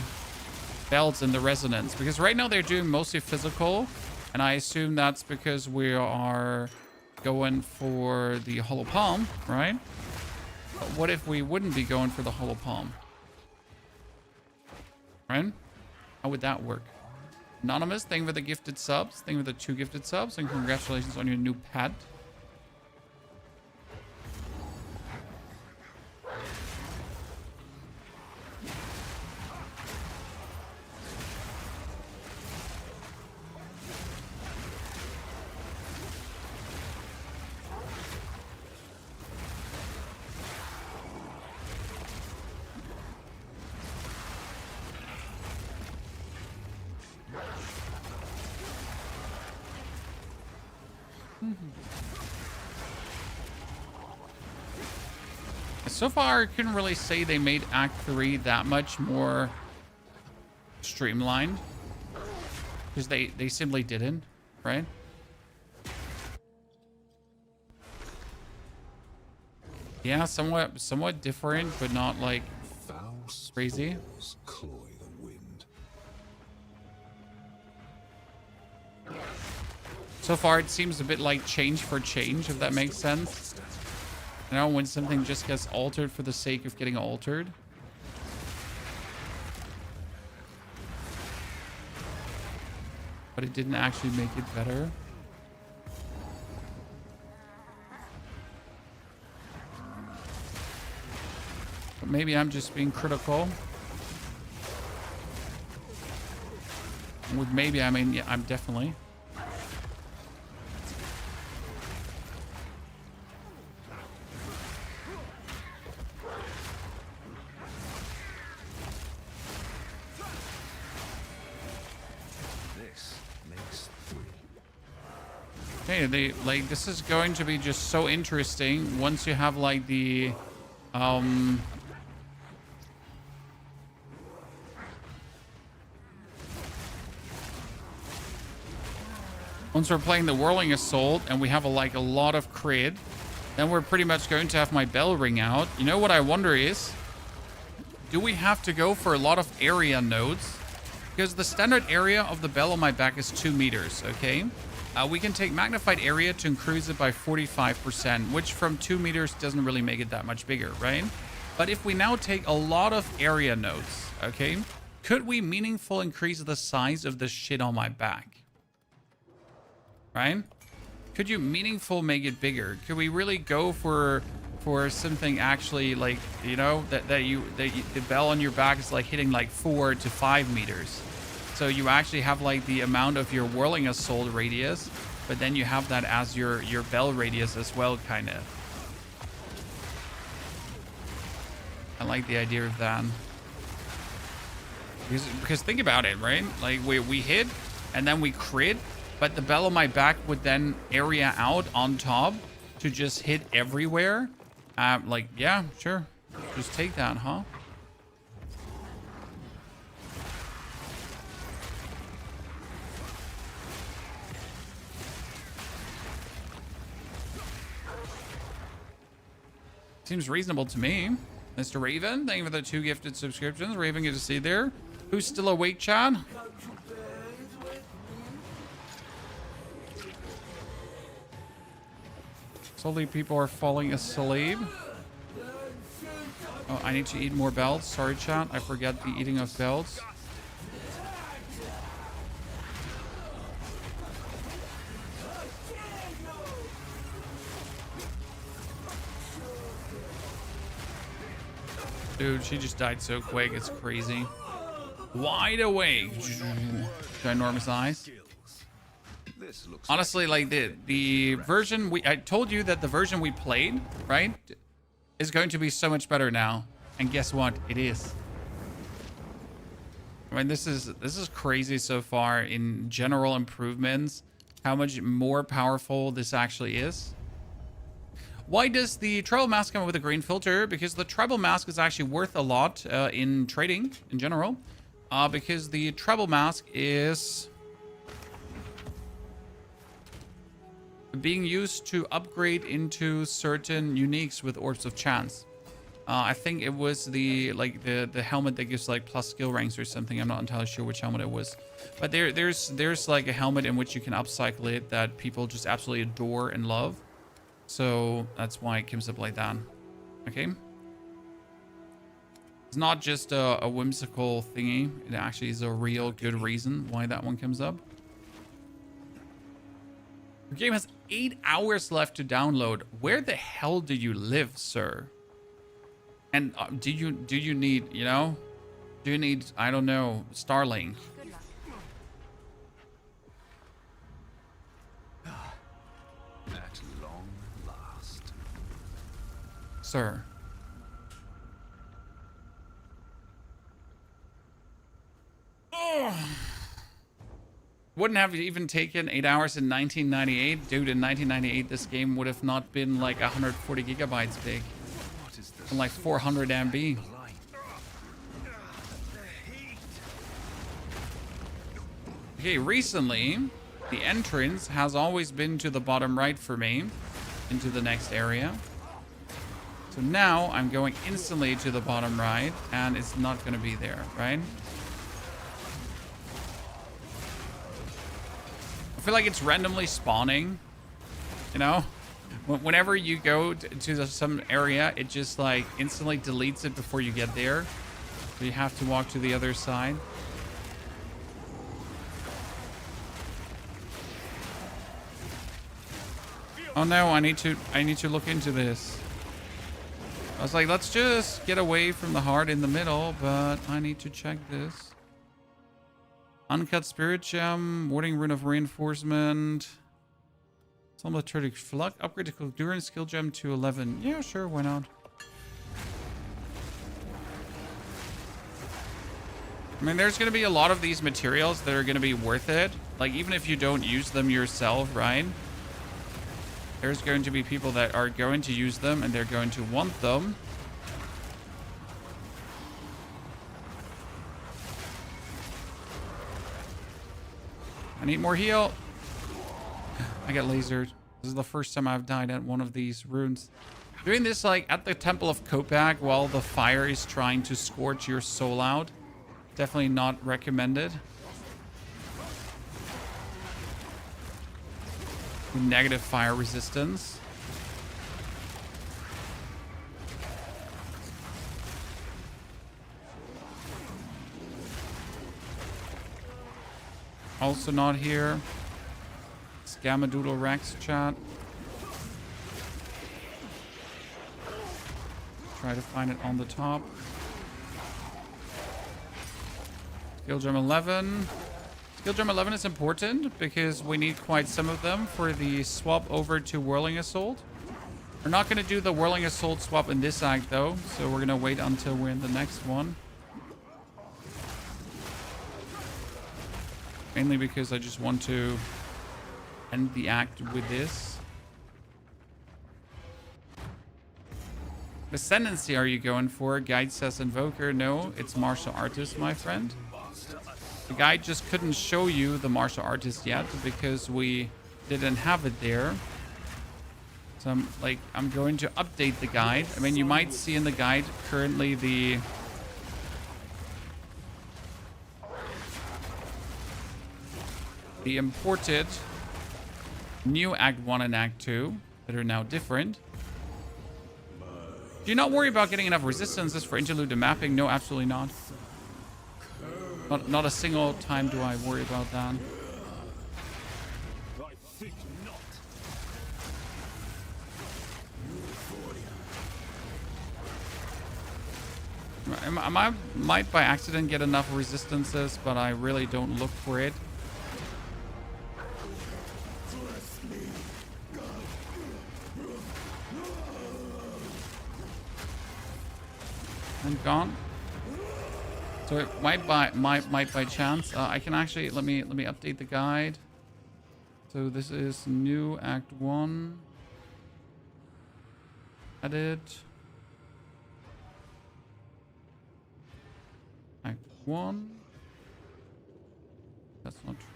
belts and the resonance? Because right now they're doing mostly physical, and I assume that's because we are going for the hollow palm, right? But what if we wouldn't be going for the hollow palm? Right? How would that work? Anonymous, thank you for the gifted subs. Thank you for the 2 gifted subs, and congratulations on your new pet. So far, I couldn't really say they made Act 3 that much more streamlined. Because they simply didn't, right? Yeah, somewhat different, but not like crazy. So far, it seems a bit like change for change, if that makes sense. You know, when something just gets altered for the sake of getting altered. But it didn't actually make it better. But maybe I'm just being critical. With maybe, I mean, yeah, I'm definitely. Okay, this is going to be just so interesting once you have like the once we're playing the Whirling Assault and we have a lot of crit, then we're pretty much going to have my bell ring out. You know what I wonder is, do we have to go for a lot of area nodes? Because the standard area of the bell on my back is 2 meters, okay? We can take magnified area to increase it by 45%, which from 2 meters doesn't really make it that much bigger, right? But if we now take a lot of area nodes, okay, Could we meaningfully increase the size of the shit on my back? Right? Could you meaningful make it bigger? Could we really go for something actually like, you know, that the bell on your back is like hitting like 4 to 5 meters. So you actually have like the amount of your Whirling Assault radius, but then you have that as your bell radius as well, kind of. I like the idea of that. Because think about it, right? Like we hit and then we crit, but the bell on my back would then area out on top to just hit everywhere. Like, yeah, sure. Just take that, huh? Seems reasonable to me. Mr. Raven, thank you for the 2 gifted subscriptions. Raven, good to see you there. Who's still awake, Chad? Slowly people are falling asleep. Oh, I need to eat more belts. Sorry, chat. I forget the eating of belts. Dude, she just died so quick. It's crazy. Wide awake. Ginormous eyes. Honestly, like the version I told you that the version we played, right, is going to be so much better now. And guess what? It is. I mean, this is crazy so far in general improvements. How much more powerful this actually is. Why does the tribal mask come with a green filter? Because the tribal mask is actually worth a lot in trading in general. Because the tribal mask is being used to upgrade into certain uniques with Orbs of Chance. I think it was the helmet that gives like plus skill ranks or something. I'm not entirely sure which helmet it was. But there's like a helmet in which you can upcycle it that people just absolutely adore and love. So that's why it comes up like that. Okay. It's not just a whimsical thingy. It actually is a real good reason why that one comes up. The game has 8 hours left to download. Where the hell do you live, sir? And do you need, you know, do you need, I don't know, Starlink? At long last. Sir. Wouldn't have even taken 8 hours in 1998. Dude, in 1998, this game would have not been like 140 gigabytes big. And like 400 MB. Okay, recently, the entrance has always been to the bottom right for me. Into the next area. So now, I'm going instantly to the bottom right. And it's not going to be there, right? I feel like it's randomly spawning, you know, whenever you go to some area, it just like instantly deletes it before you get there. So you have to walk to the other side. Oh no, I need to look into this. I was like, let's just get away from the heart in the middle, but I need to check this. Uncut Spirit Gem, Warding Rune of Reinforcement, Thaumaturgic Flux, upgrade to Endurance Skill Gem to 11. Yeah, sure, why not? I mean, there's going to be a lot of these materials that are going to be worth it. Like, even if you don't use them yourself, right? There's going to be people that are going to use them and they're going to want them. I need more heal. I got lasered. This is the first time I've died at one of these runes. Doing this like at the Temple of Kopak while the fire is trying to scorch your soul out. Definitely not recommended. Negative fire resistance. also not here. Scamadoodle Rex chat. Try to find it on the top. Skill Gem 11. Skill Gem 11 is important because we need quite some of them for the swap over to Whirling Assault. We're not going to do the Whirling Assault swap in this act though, so we're going to wait until we're in the next one. Mainly because I just want to end the act with this. Ascendancy are you going for? Guide says Invoker. No, it's Martial Artist, my friend. The guide just couldn't show you the Martial Artist yet because we didn't have it there. So I'm going to update the guide. I mean, you might see in the guide currently the imported new Act 1 and Act 2 that are now different. Do you not worry about getting enough resistances for interlude and mapping? No, absolutely not. Not a single time do I worry about that. I think not. I might by accident get enough resistances, but I really don't look for it. And gone. So it might by chance. I can actually let me update the guide. So this is new Act 1. Edit. Act 1. That's not true.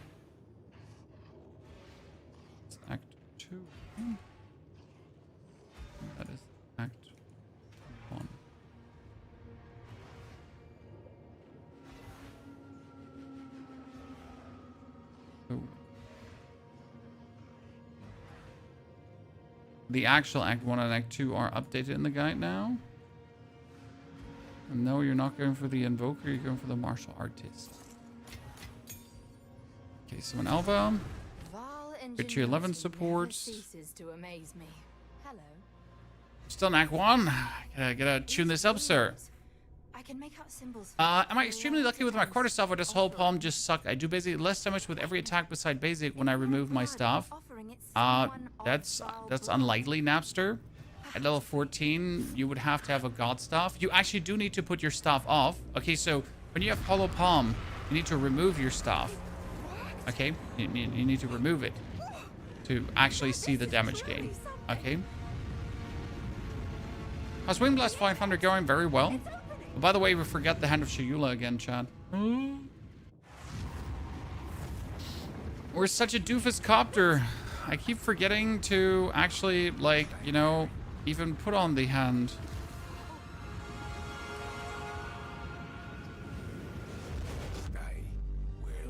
It's Act 2. That is Act 1. So the actual Act 1 and Act 2 are updated in the guide now. And no, you're not going for the Invoker, you're going for the Martial Artist. Okay, so an Alva. Get your 11 supports. Still in Act 1. Gotta tune this up, sir. I can make out symbols. Am I extremely lucky with my quarterstaff or does whole palm just suck? I do basically less damage with every attack beside basic when I remove my staff. That's unlikely, Napster. At level 14, you would have to have a god staff. You actually do need to put your staff off. Okay, so when you have hollow palm, you need to remove your staff. Okay, you need to remove it to actually see the damage gain. Okay. How's Wind Blast 500 going? Very well. Oh, by the way, we forgot the Hand of Shayula again, Chad. We're such a doofus copter. I keep forgetting to actually, like, you know, even put on the hand.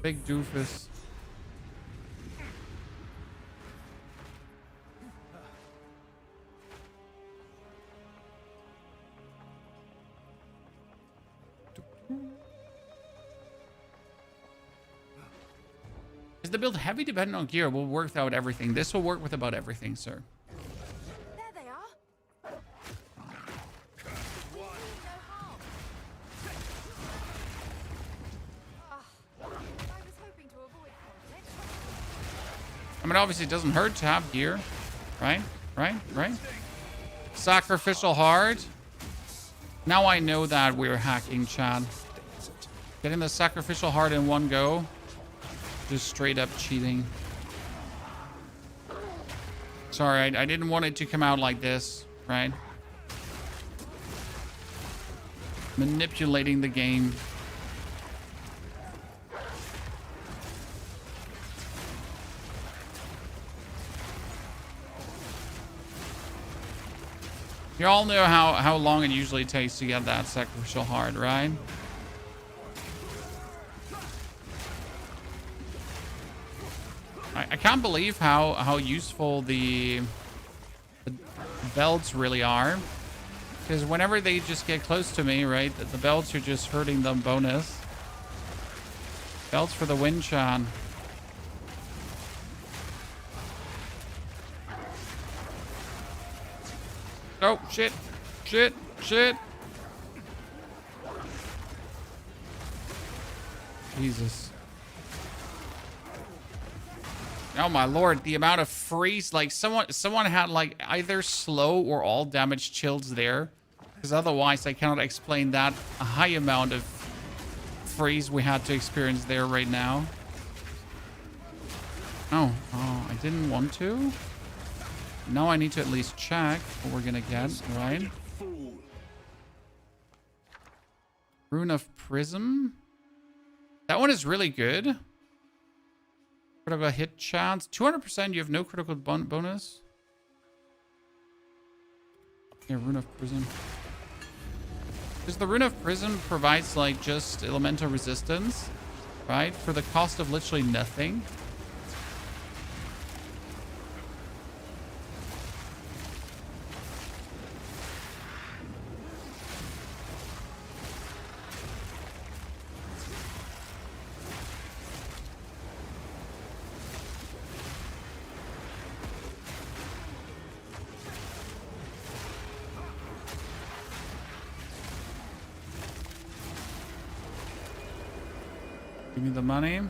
Big doofus. Is the build heavy dependent on gear? Will work without everything. This will work with about everything, sir. There they are. I mean, obviously it doesn't hurt to have gear. Right? Sacrificial Heart. Now I know that we're hacking, Chad. Getting the Sacrificial Heart in one go. Just straight up cheating. Sorry, I didn't want it to come out like this, right? Manipulating the game. You all know how long it usually takes to get that Sacrificial Heart, right? I can't believe how useful the belts really are. Because whenever they just get close to me, right, the belts are just hurting them bonus. Belts for the win, Chan. Oh, shit. Shit. Shit. Jesus. Oh my lord, the amount of freeze, like someone had like either slow or all damage chills there. Because otherwise I cannot explain that high amount of freeze we had to experience there right now. Oh, I didn't want to. Now I need to at least check what we're gonna get, right? Rune of Prism. That one is really good. Critical hit chance. 200%, you have no critical bonus. Yeah, Rune of Prism. Because the Rune of Prism provides like just elemental resistance, right? For the cost of literally nothing. Give me the money.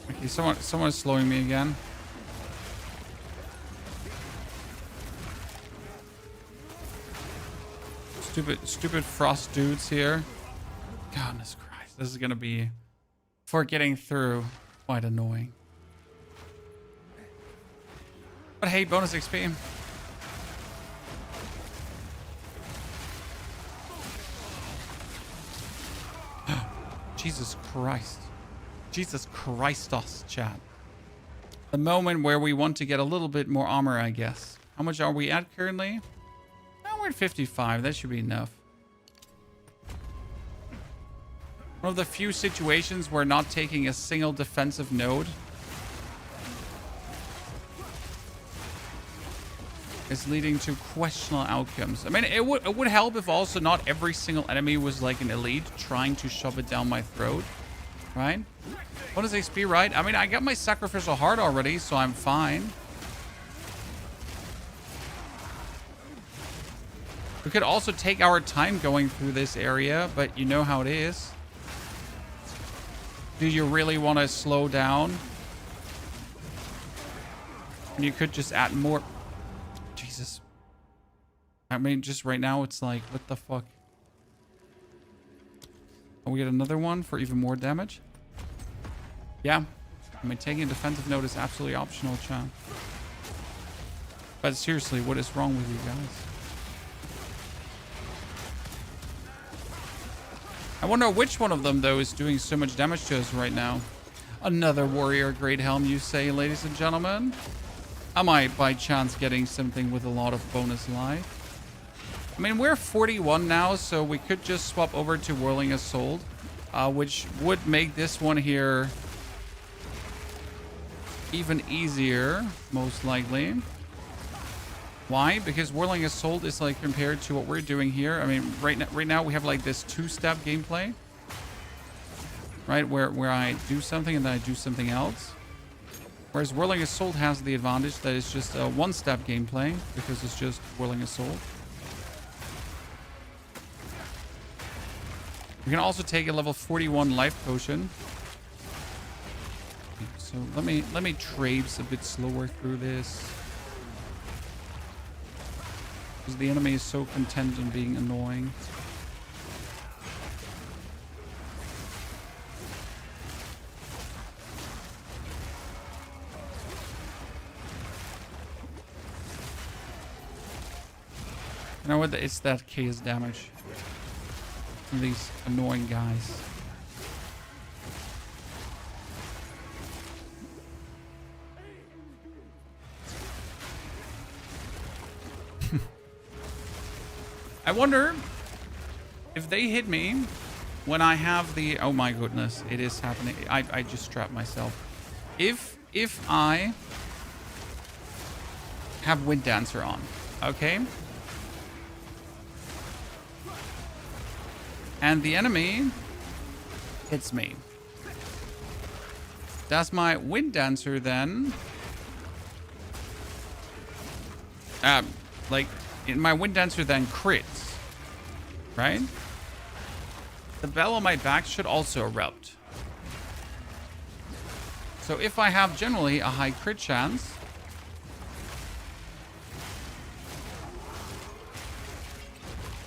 Okay, someone's slowing me again. Stupid frost dudes here. Goodness Christ. This is going to be, for getting through, quite annoying. But hey, bonus XP. Jesus Christ. Jesus Christos, chat. The moment where we want to get a little bit more armor, I guess. How much are we at currently? Oh, we're at 55. That should be enough. One of the few situations where not taking a single defensive node is leading to questionable outcomes. I mean, it would help if also not every single enemy was like an elite trying to shove it down my throat, right? What is XP, right? I mean, I got my sacrificial heart already, so I'm fine. We could also take our time going through this area, but you know how it is. Do you really want to slow down? And you could just add more. Jesus. I mean, just right now, it's like, what the fuck? Oh, we get another one for even more damage? Yeah. I mean, taking a defensive node is absolutely optional, chat. But seriously, what is wrong with you guys? I wonder which one of them, though, is doing so much damage to us right now. Another warrior great helm, you say, ladies and gentlemen? Am I, by chance, getting something with a lot of bonus life? I mean, we're 41 now, so we could just swap over to Whirling Assault, which would make this one here even easier, most likely. Why? Because Whirling Assault is like compared to what we're doing here. I mean, right now we have like this two-step gameplay, right? Where I do something and then I do something else. Whereas Whirling Assault has the advantage that it's just a one-step gameplay because it's just Whirling Assault. We can also take a level 41 life potion. So let me traipse a bit slower through this. Because the enemy is so content on being annoying. You know what? It's that chaos damage from these annoying guys. I wonder if they hit me when I have the... Oh my goodness, it is happening. I just trapped myself. If I have Wind Dancer on. Okay. And the enemy hits me. Does my Wind Dancer then... my Wind Dancer then crits. Right? The bell on my back should also erupt. So if I have generally a high crit chance...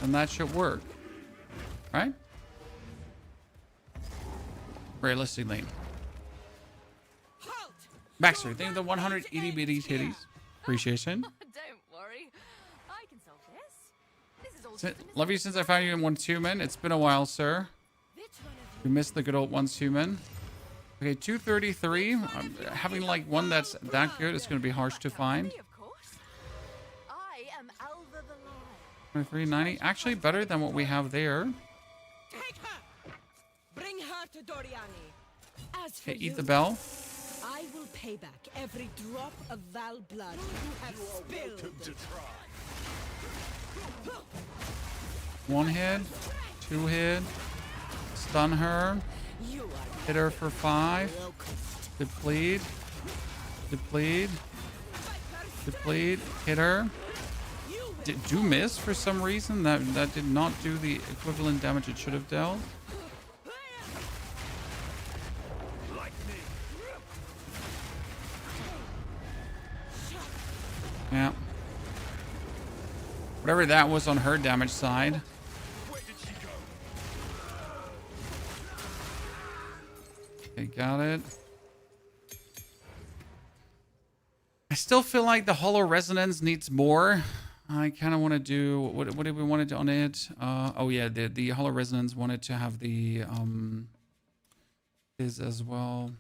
then that should work. Right? Realistically. Baxter, thank you for the 180 bitty titties. Appreciation. Don't worry. I can solve this. This is all Love you since I found you in 1-2 men. It's been a while, sir. We missed the good old 1-2 men. Okay, 233. Having like one that's that good, it's going to be harsh to find. I am Alva the Lion. 2390. Actually, better than what we have there. Take her. Bring her to Doriani. As for Okay, you, eat the bell. I will pay back every drop of Val blood you have spilled. One hit. Two hit. Stun her. Hit her for 5. Deplete. Deplete. Deplete. Hit her. Do miss for some reason. That did not do the equivalent damage it should have dealt. Yeah. Whatever that was on her damage side. Okay, got it. I still feel like the Hollow Resonance needs more. I kind of want to do... What did we want to do on it? Oh yeah, the Hollow Resonance wanted to have the... Is as well.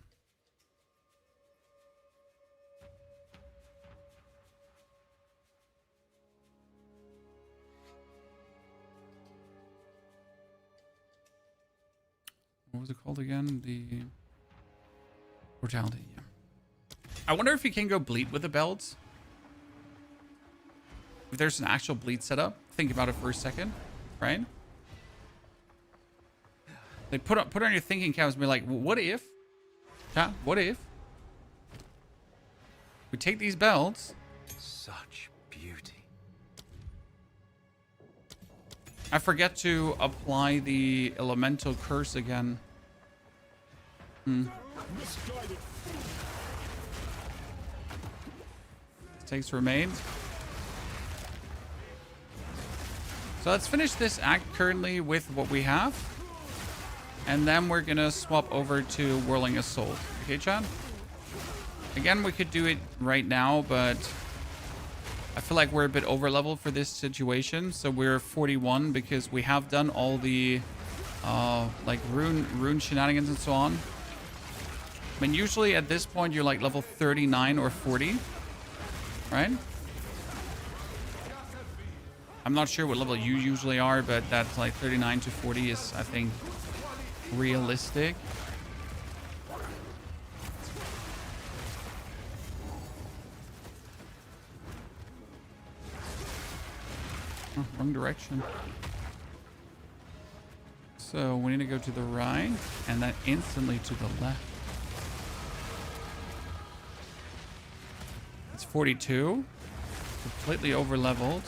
What was it called again? The Brutality, yeah. I wonder if you can go bleed with the belts. If there's an actual bleed setup. Think about it for a second, right? They put on your thinking caps and be like, what if? Chat, what if? We take these belts. Such beauty. I forget to apply the elemental curse again. Takes remains. So let's finish this act currently with what we have. And then we're gonna swap over to Whirling Assault. Okay, Chad? Again, we could do it right now, but I feel like we're a bit over leveled for this situation. So we're 41 because we have done all the like rune shenanigans and so on. I mean, usually at this point you're like level 39 or 40, right? I'm not sure what level you usually are, but that's like 39 to 40 is, I think, realistic. Oh, wrong direction. So we need to go to the right and then instantly to the left. It's 42. Completely over leveled.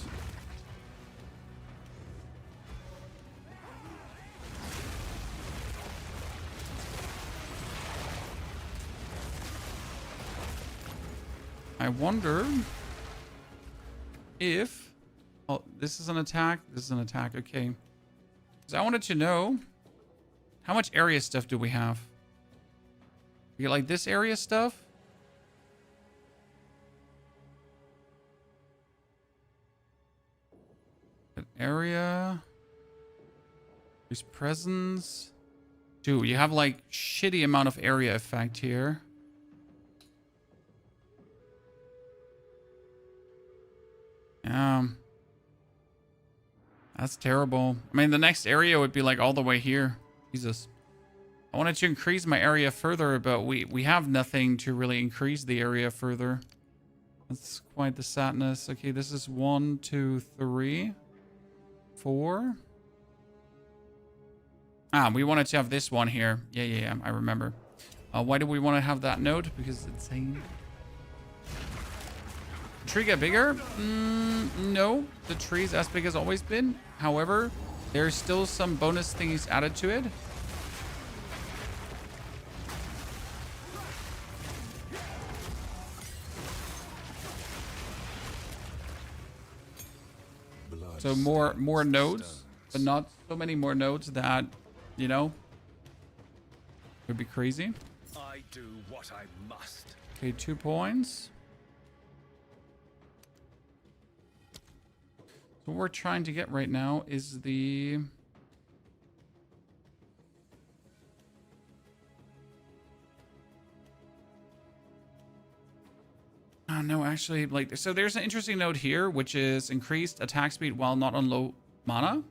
I wonder if... Oh, this is an attack. This is an attack. Okay. Because I wanted to know how much area stuff do we have? We get like this area stuff. An area. There's presence. Dude, you have like shitty amount of area effect here. That's terrible. I mean, the next area would be like all the way here. Jesus. I wanted to increase my area further, but we have nothing to really increase the area further. That's quite the sadness. Okay, this is 1, 2, 3, 4. Ah, we wanted to have this one here. Yeah, I remember. Why do we want to have that node? Because it's insane. Tree get bigger? No, the tree's as big as always been. However, there's still some bonus thingies added to it. So more nodes, but not so many more nodes that, you know, would be crazy. I do what I must. Okay, 2 points. So what we're trying to get right now is the... no, actually, like, so there's an interesting note here, which is increased attack speed while not on low mana.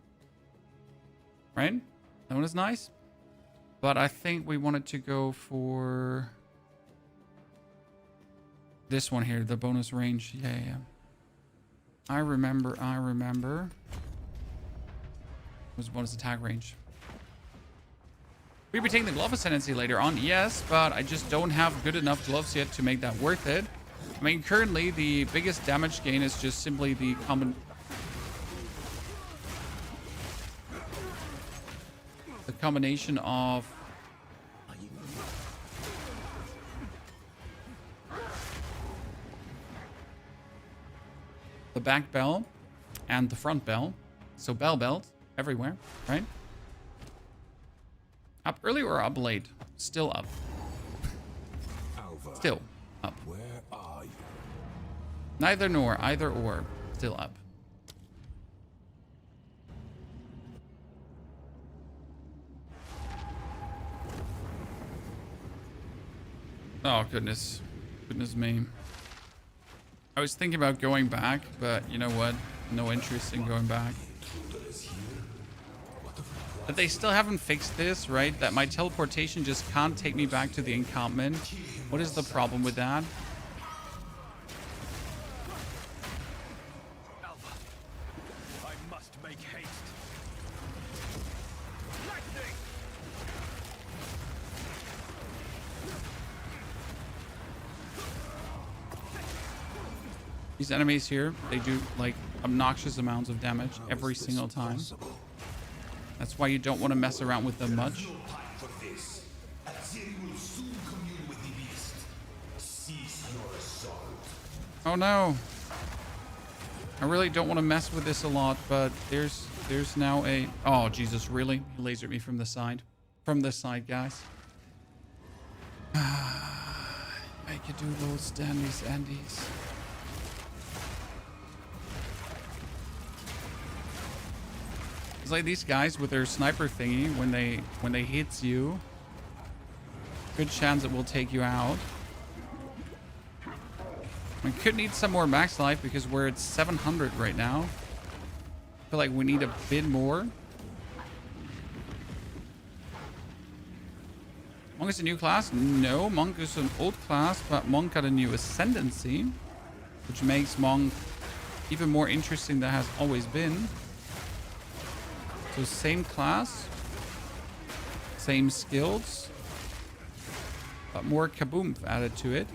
Right? That one is nice. But I think we wanted to go for this one here, the bonus range. Yeah. I remember. Was bonus attack range. We'll be taking the glove ascendancy later on, yes, but I just don't have good enough gloves yet to make that worth it. I mean, currently the biggest damage gain is just simply the combination of the back bell and the front bell. So bell belt everywhere, right? Up early or up late? Still up. Alva, Still up. where are you? Neither nor, either or. Still up. Oh, goodness. Goodness me. I was thinking about going back, but you know what? No interest in going back. But they still haven't fixed this, right? That my teleportation just can't take me back to the encampment. What is the problem with that? Alpha, I must make haste. Lightning! These enemies here, they do like obnoxious amounts of damage every single time. That's why you don't want to mess around with them much. Oh no. I really don't want to mess with this a lot, but there's now a... Oh, Jesus, really? He lasered me from the side. From this side, guys. I could do those standies, Andes. It's like these guys with their sniper thingy, when they hits you, good chance it will take you out. We could need some more max life because we're at 700 right now. I feel like we need a bit more. Monk is a new class? No, Monk is an old class, but Monk got a new ascendancy, which makes Monk even more interesting than it has always been. So same class, same skills, but more kaboom added to it.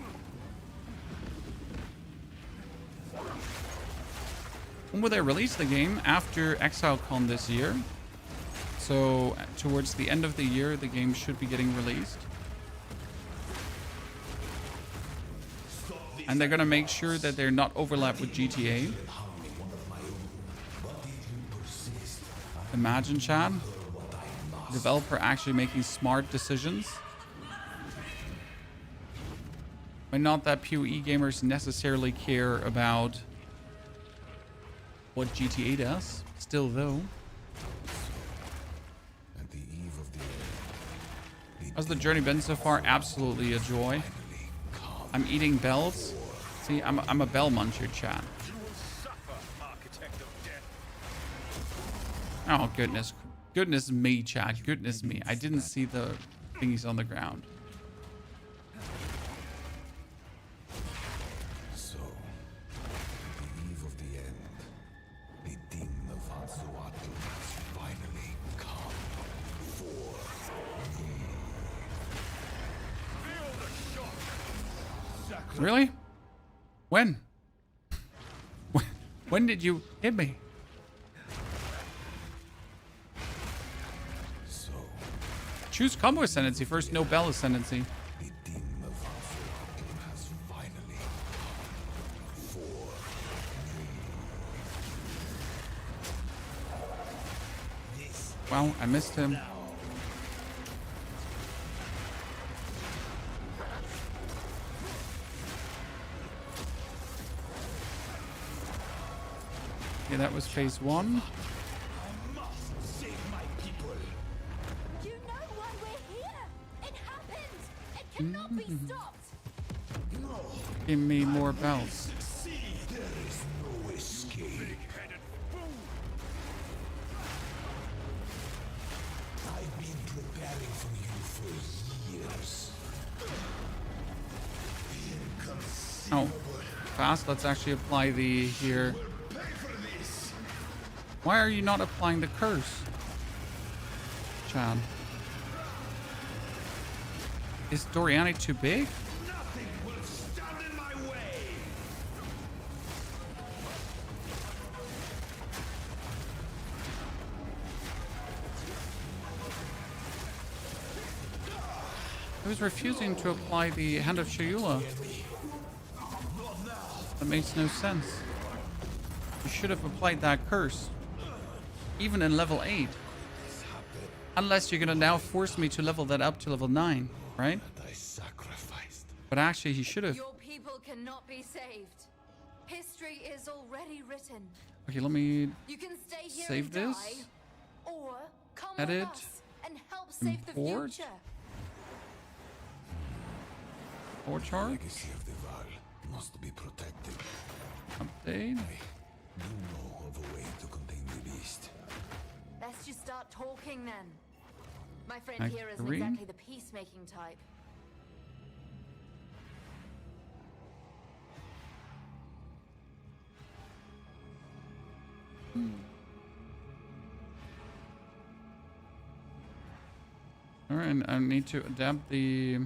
When will they release the game? After ExileCon this year. So towards the end of the year, the game should be getting released. And they're going to make sure that they're not overlapped with GTA. Imagine, Chad, developer actually making smart decisions. But not that POE gamers necessarily care about what GTA does. Still, though. At the eve of the How's the journey been so far? Absolutely a joy. I'm eating bells. See, I'm a bell muncher, Chad. Oh, goodness. Goodness me, Chad. Goodness me. I didn't see the thingies on the ground. So, Really? When? When did you hit me? So, Choose combo ascendancy first, no bell ascendancy. the demon of Alpha has finally for this. Wow, I missed him. Okay, that was phase 1. Save my people. You know why we're here! It happened! It cannot be stopped! Give me more bells. There is no escape. I've been preparing for you for years. Oh, fast. Let's actually apply the here. Why are you not applying the curse? Chan. Is Doriani too big? Nothing will stand in my way. I was refusing to apply the Hand of Shayula. That makes no sense. You should have applied that curse. Even in level 8. Unless you're gonna now force me to level that up to level 9, right? I sacrificed. But actually he should have. Your people cannot be saved. History is already written. Okay, let me You can stay here save and this. die, or come Edit. with us and help save the Import. future. forward charge. Legacy of the Val must be protected. Update. Do know of a way to contain the beast. Let's just start talking then. My friend Act here isn't 3. exactly the peacemaking type. Alright, and I need to adapt the...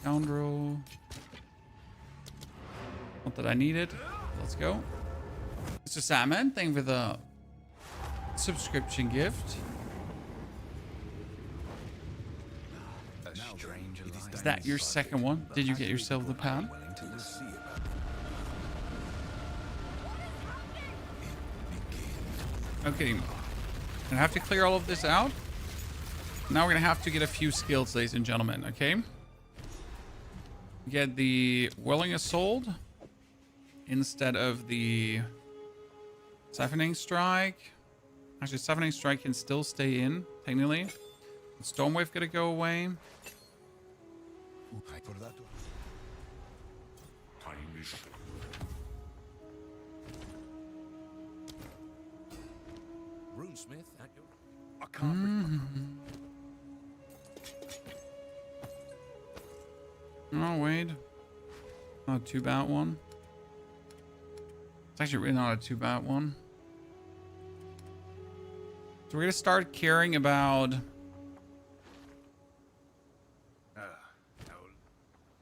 Scoundrel. Not that I need it. Let's go. Mr. Salmon, thank you for the subscription gift. A strange alliance. Is that your second one? Did you get yourself the pad? Okay. I have to clear all of this out. Now we're gonna have to get a few skills, ladies and gentlemen, okay? Get the Whirling Assault instead of the Siphoning Strike. Actually, Siphoning Strike can still stay in, technically. Stormwave gonna go away. Runesmith at your... I can't Oh, wait. Not a 2-bat one. It's actually really not a 2-bat one. So we're gonna start caring about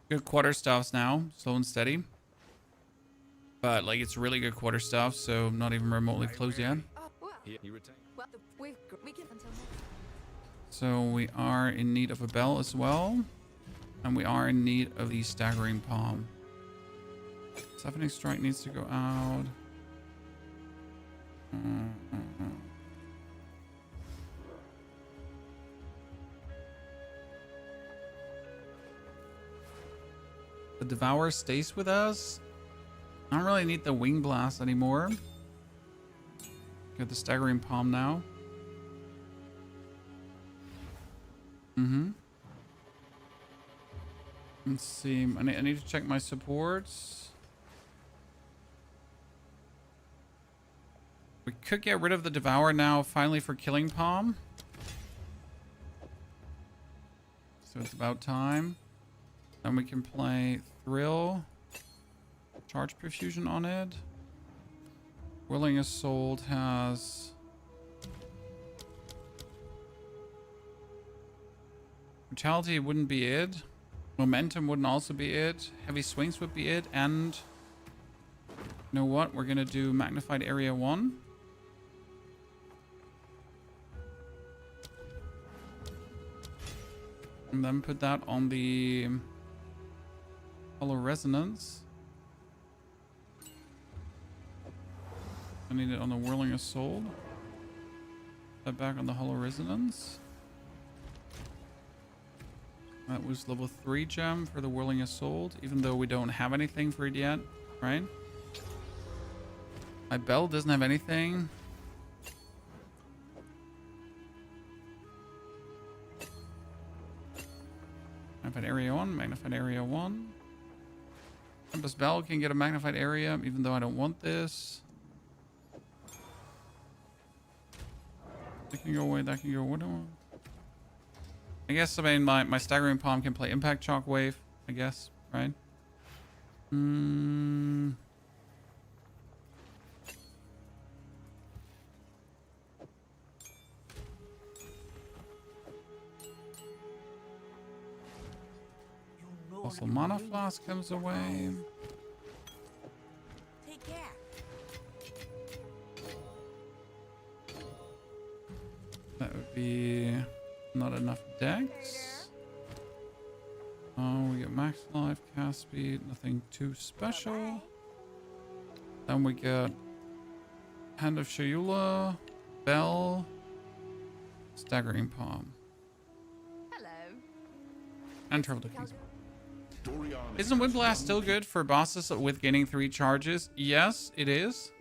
good quarter stuffs now, slow and steady. But like it's really good quarter stuff, so not even remotely close yet. Oh, well, You retain. well we can until next. So we are in need of a bell as well. And we are in need of the Staggering Palm. Siphoning Strike needs to go out. The Devourer stays with us. I don't really need the Wing Blast anymore. Get the Staggering Palm now. Let's see. I need to check my supports. We could get rid of the Devourer now, finally, for Killing Palm. So it's about time. Then we can play Thrill. Charge Perfusion on it. Whirling Assault has... Brutality wouldn't be it. Momentum wouldn't also be it. Heavy Swings would be it. And... You know what? We're going to do Magnified Area 1. And then put that on the Hollow Resonance. I need it on the Whirling Assault. That back on the Hollow Resonance. That was level 3 gem for the Whirling Assault, even though we don't have anything for it yet, right? My bell doesn't have anything. Magnified Area 1, Magnified Area 1. Tempest Bell can get a Magnified Area, even though I don't want this. That can go away, that can go away. I guess, I mean, my Staggering Palm can play Impact Shockwave, I guess, right? Also, Mana Flask comes away. Take care. That would be not enough decks. Oh, we get max life, cast speed, nothing too special. Then we get Hand of Shayula, Bell, Staggering Palm. Hello. And Travel to Kingsmouth. Isn't Wind Blast still good for bosses with gaining 3 charges? Yes, it is.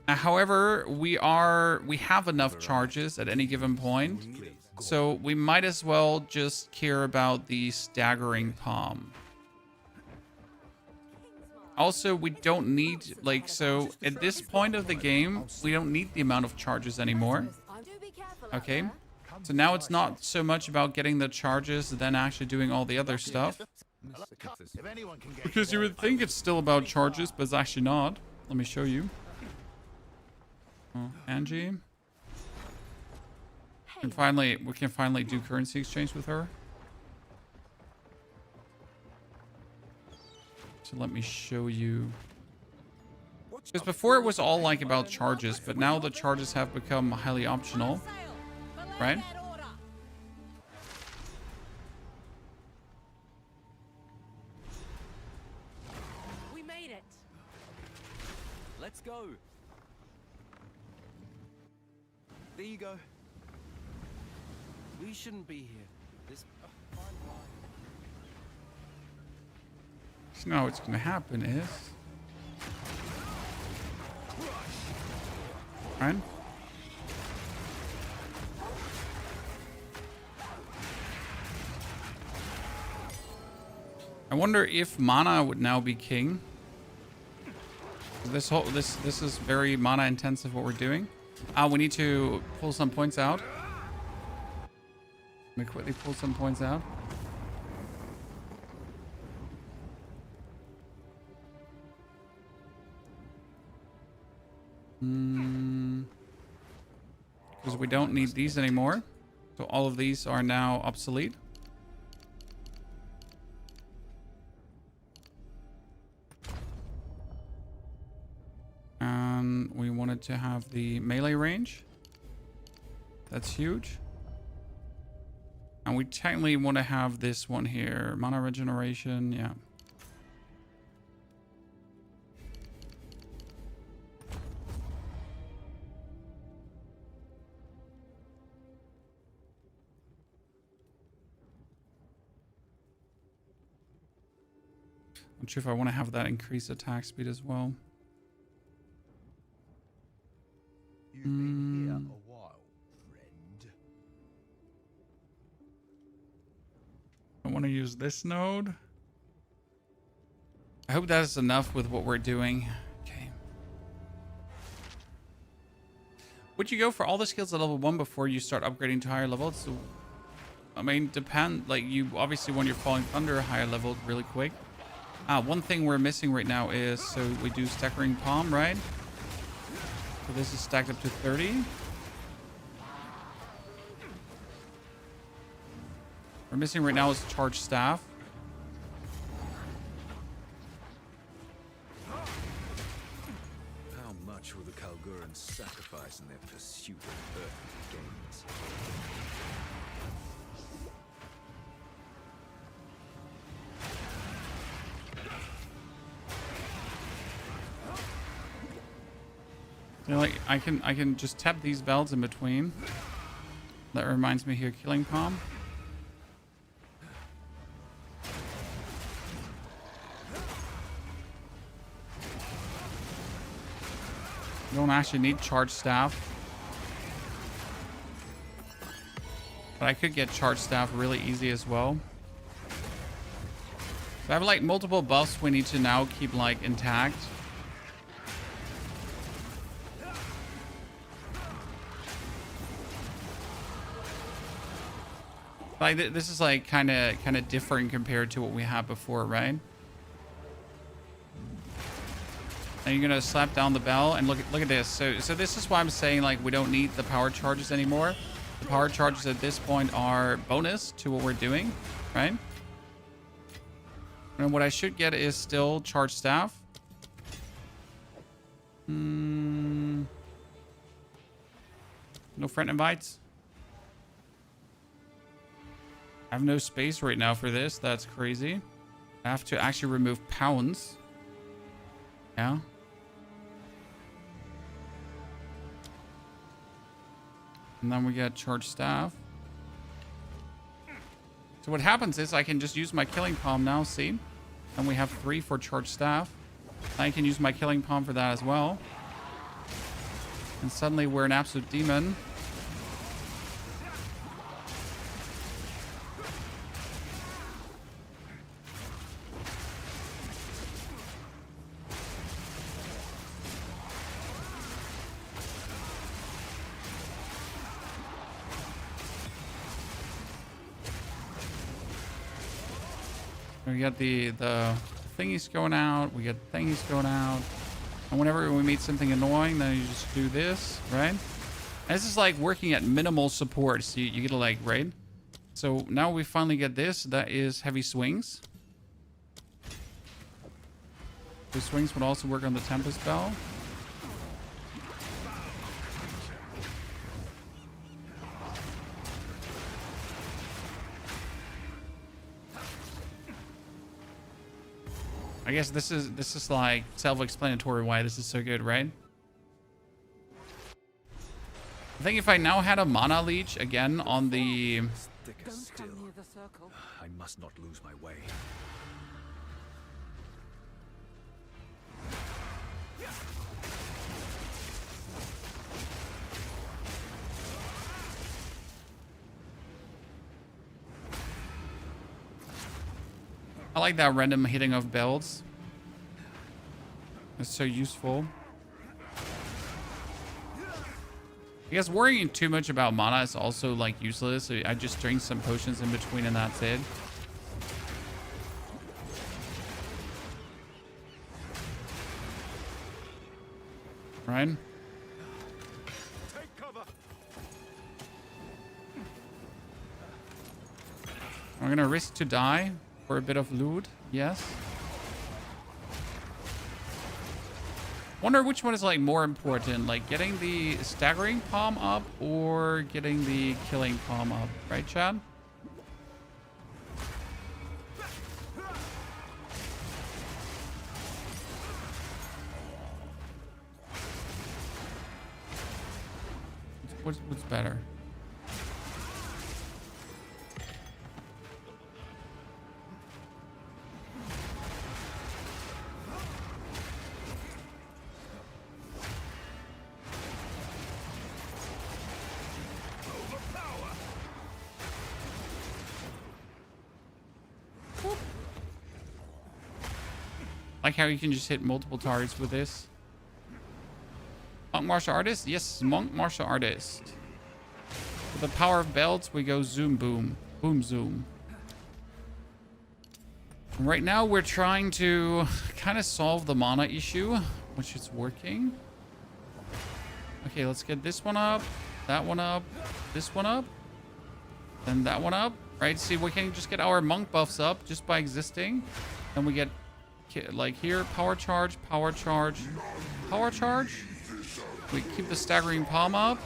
However, we have enough charges at any given point, so we might as well just care about the Staggering Palm. Also, we don't need, like, so at this point of the game, we don't need the amount of charges anymore. Okay? So now it's not so much about getting the charges than actually doing all the other stuff. Because you would think it's still about charges, but it's actually not. Let me show you. Oh, Angie. And finally, we can finally do currency exchange with her. So let me show you. Because before it was all like about charges, but now the charges have become highly optional. Right? We made it. Let's go. There you go. We shouldn't be here. This. So now what's going to happen is... Right? I wonder if mana would now be king. This is very mana intensive what we're doing. We need to pull some points out. Let me quickly pull some points out. Because we don't need these anymore. So all of these are now obsolete. And we wanted to have the melee range. That's huge. And we technically want to have this one here. Mana regeneration, yeah. Not sure if I want to have that increase attack speed as well. You've been here a while, friend. I want to use this node. I hope that is enough with what we're doing. Okay. Would you go for all the skills at level 1 before you start upgrading to higher levels? So, I mean, like, you obviously, when you're Falling Thunder higher leveled really quick. One thing we're missing right now is, so we do staggering palm, right? So this is stacked up to 30. We're missing right now is charge staff. How much will the Kalgurans sacrifice in their pursuit of earthly gains? You know, like I can just tap these bells in between. That reminds me here, killing palm. You don't actually need charge staff. But I could get charge staff really easy as well. So I have like multiple buffs we need to now keep like intact. Like this is like kind of different compared to what we had before, right? And you're gonna slap down the bell and look at this. So this is why I'm saying like we don't need the power charges anymore. The power charges at this point are bonus to what we're doing, right? And what I should get is still charge staff. No friend invites. I have no space right now for this. That's crazy. I have to actually remove pounds. Yeah. And then we get charge staff. So what happens is I can just use my killing palm now, see? And we have 3 for charge staff. I can use my killing palm for that as well. And suddenly we're an absolute demon. We got the thingies going out. We got thingies going out. And whenever we meet something annoying, then you just do this, right? And this is like working at minimal support. So you get to like, right? So now we finally get this. That is heavy swings. The swings would also work on the Tempest Bell. I guess this is like self-explanatory why this is so good, right? I think if I now had a mana leech again on the... Don't come near the circle. I must not lose my way. I like that random hitting of bells. It's so useful. I guess worrying too much about mana is also like useless. So I just drink some potions in between and that's it. Right? Take cover. I'm gonna risk to die for a bit of loot. Yes. Wonder which one is like more important, like getting the staggering palm up or getting the killing palm up, right, Chad? What's better? Like how you can just hit multiple targets with this. Monk martial artist? Yes, monk martial artist. With the power of belts, we go zoom boom. Boom zoom. Right now, we're trying to kind of solve the mana issue, which is working. Okay, let's get this one up, that one up, this one up, then that one up. Right? See, we can just get our monk buffs up just by existing. Then we get, like here, power charge, power charge, power charge. We keep the staggering palm up.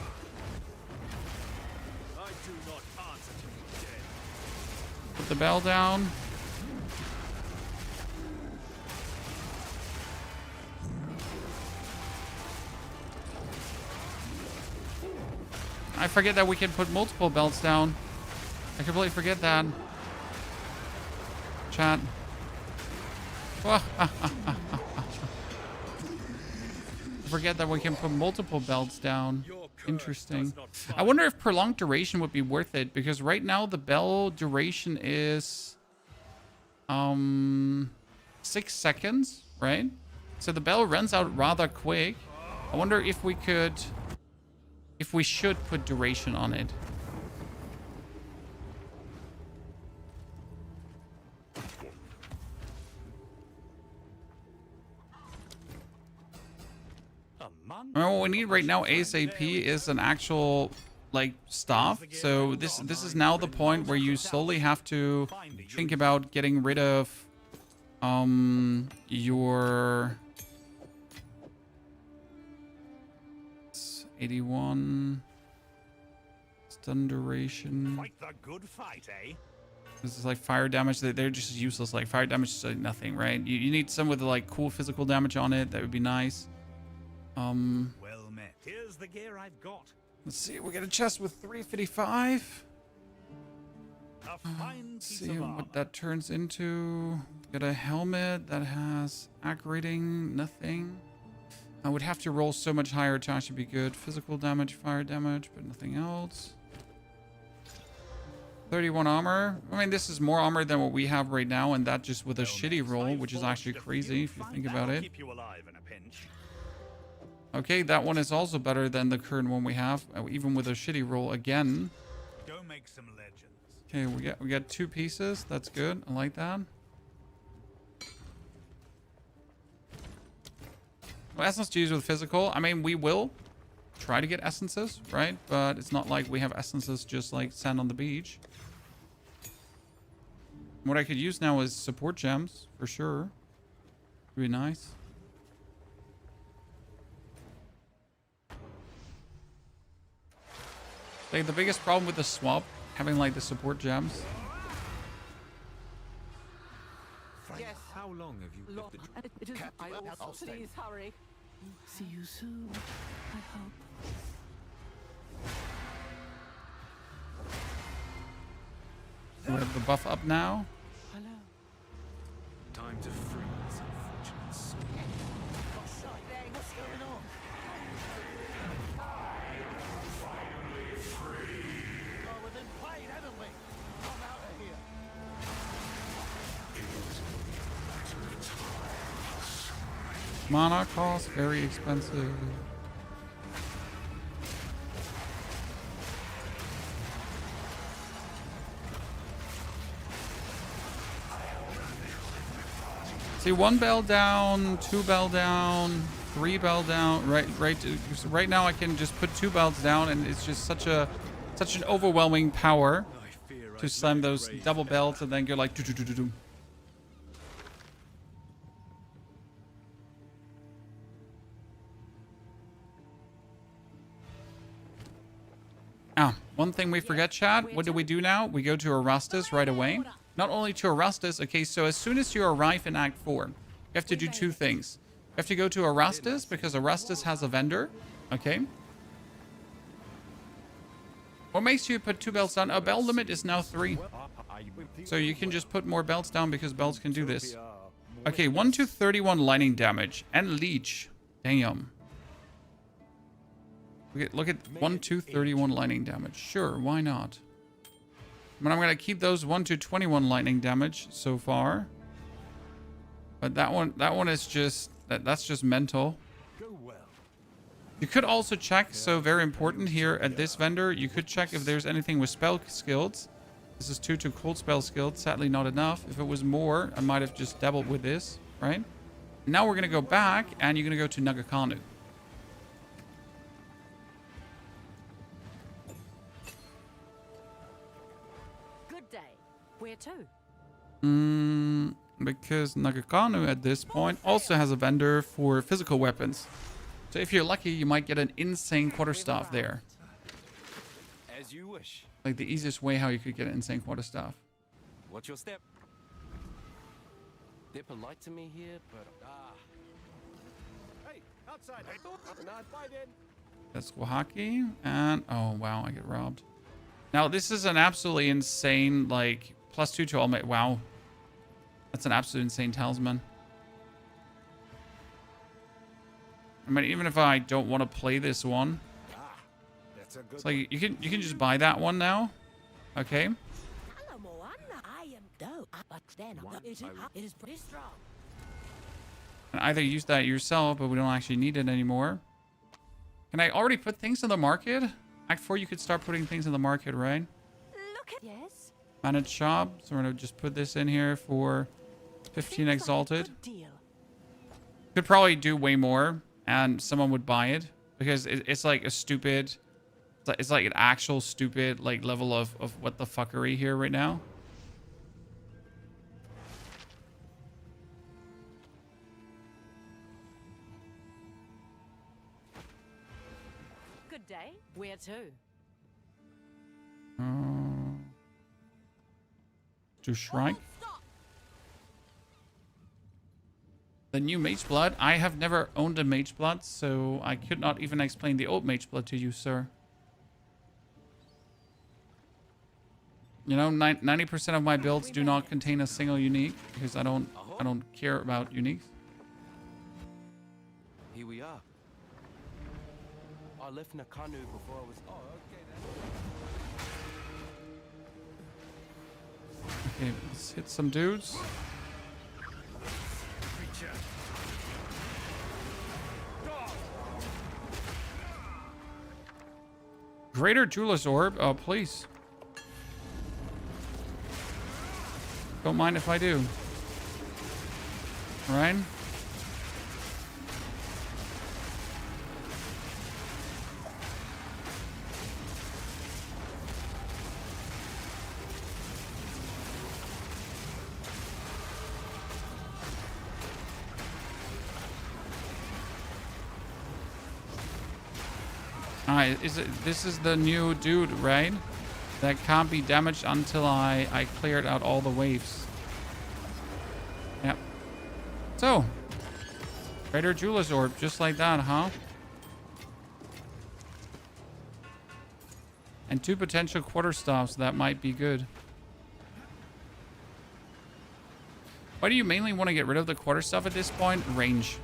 Put the bell down. I forget that we can put multiple belts down. I completely forget that. Chat. Forget that we can put multiple belts down. Interesting. I wonder if prolonged duration would be worth it, because right now the bell duration is 6 seconds, right? So the bell runs out rather quick. I wonder if we could, if we should put duration on it. What we need right now ASAP is an actual like staff. So this is now the point where you slowly have to think about getting rid of your 81 stun duration. Fight the good fight, eh? This is like fire damage. They're just useless. Like fire damage is like nothing, right? You need some with like cool physical damage on it. That would be nice. Well met. Here's the gear I've got. Let's see. We got a chest with 355. Let's see what that turns into. Got a helmet that has AC rating, nothing. I would have to roll so much higher to actually be good. Physical damage, fire damage, but nothing else. 31 armor. I mean, this is more armor than what we have right now, and that just with a shitty roll, which is actually crazy if you think about it. Okay, that one is also better than the current one we have, even with a shitty roll again. Go make some legends. Okay, we got 2 pieces. That's good. I like that. Well, essence to use with physical. I mean, we will try to get essences, right? But it's not like we have essences just like sand on the beach. What I could use now is support gems for sure. Would be nice. Like the biggest problem with the swap, having like the support gems. Yes. How long have you lived please hurry. See you soon, I hope. We have the buff up now. Hello. Time to free this unfortunate soul. What's going on? Oh, we've been played, haven't we? I'm out of here. Mana cost, very expensive. See, 1 bell down, 2 bell down, 3 bell down. Right now I can just put 2 bells down, and it's just such an overwhelming power to slam those double bells and then go like do. One thing we forget, chat. What do we do now? We go to Erastus right away. Not only to Erastus. Okay, so as soon as you arrive in Act 4, you have to do 2 things. You have to go to Erastus because Erastus has a vendor. Okay. What makes you put 2 belts down? A bell limit is now 3. So you can just put more belts down because belts can do this. Okay, 1 to 31 lightning damage and leech. Damn. Look at 1 to 31 lightning damage. Sure, why not? But I'm gonna keep those 1 to 21 lightning damage so far. But that one is just that's just mental. You could also check, so very important here at this vendor, you could check if there's anything with spell skills. This is 2 to cold spell skilled. Sadly, not enough. If it was more, I might have just dabbled with this, right? Now we're going to go back, and you're going to go to Nagakanu. Good day. Where to? Because Nagakanu at this point also has a vendor for physical weapons. So if you're lucky, you might get an insane quarterstaff there. As you wish. Like the easiest way how you could get an insane quarterstaff. What's your step? They're polite to me here, but Hey, outside. Not by then. That's Wahaki. And oh wow, I get robbed. Now this is an absolutely insane, like, +2 to all my wow. That's an absolute insane talisman. I mean, even if I don't want to play this one, it's like you can just buy that one now. Okay. It is pretty strong. And either use that yourself, but we don't actually need it anymore. Can I already put things in the market? Act 4, you could start putting things in the market, right? Look at yes. Manage shop. So we're gonna just put this in here for 15 exalted. Could probably do way more, and someone would buy it because it's like a stupid. It's like an actual stupid like level of what the fuckery here right now. Good day. Where to? To Shrike. The new Mage Blood. I have never owned a Mage Blood, so I could not even explain the old Mage Blood to you, sir. You know, 90% of my builds do not contain a single unique because I don't care about uniques. here we are. I left Nakanu before I was. Oh, okay then. Okay, let's hit some dudes. Greater Jeweler's Orb. Oh, please. Don't mind if I do. Ryan? Alright, this is the new dude, right? That can't be damaged until I cleared out all the waves. Yep. So, Greater Jeweler's Orb, just like that, huh? And 2 potential quarterstaffs, that might be good. Why do you mainly want to get rid of the quarterstaff at this point? Range.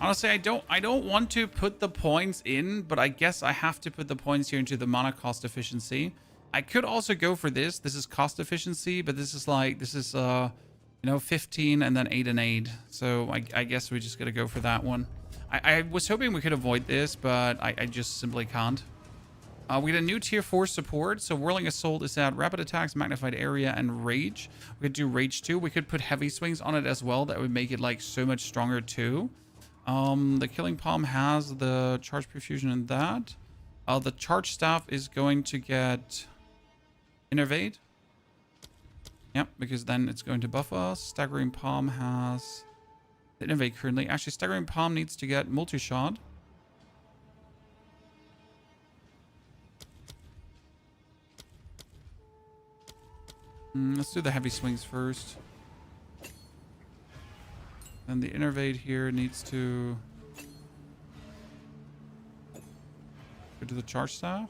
Honestly, I don't want to put the points in, but I guess I have to put the points here into the mana cost efficiency. I could also go for this. This is cost efficiency, but this is like, you know, 15 and then 8 and 8. So I guess we just gotta go for that one. I was hoping we could avoid this, but I just simply can't. We get a new tier 4 support. So Whirling Assault is at rapid attacks, magnified area, and rage. We could do rage too. We could put heavy swings on it as well. That would make it like so much stronger too. The Killing Palm has the charge perfusion and that. The charge staff is going to get Innervate. Yep, because then it's going to buff us. Staggering Palm has the Innervate currently. Actually, Staggering Palm needs to get multi-shot. Let's do the heavy swings first. And the Innervate here needs to go to the charge staff.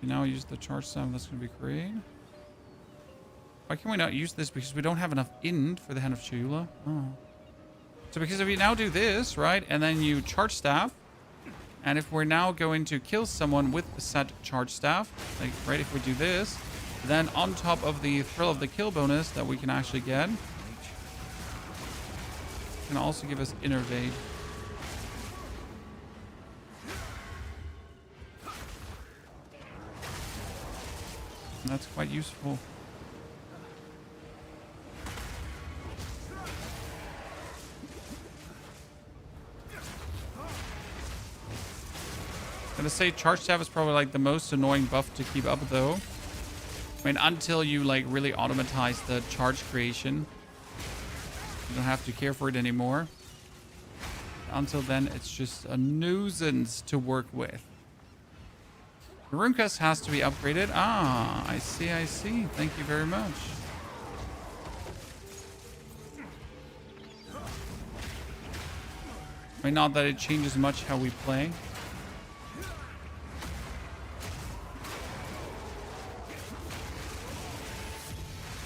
We now use the charge staff. That's going to be great. Why can we not use this? Because we don't have enough Ind for the Hand of Chayula. Oh. So because if you now do this, right, and then you charge staff, and if we're now going to kill someone with a set charge staff, like right, if we do this, then on top of the Thrill of the Kill bonus that we can actually get, can also give us Innervate. And that's quite useful. I'm gonna say Charge Staff is probably like the most annoying buff to keep up though. I mean, until you like really automatize the charge creation. You don't have to care for it anymore. Until then, it's just a nuisance to work with. The Runecast has to be upgraded. Ah, I see, I see. Thank you very much. I mean, not that it changes much how we play.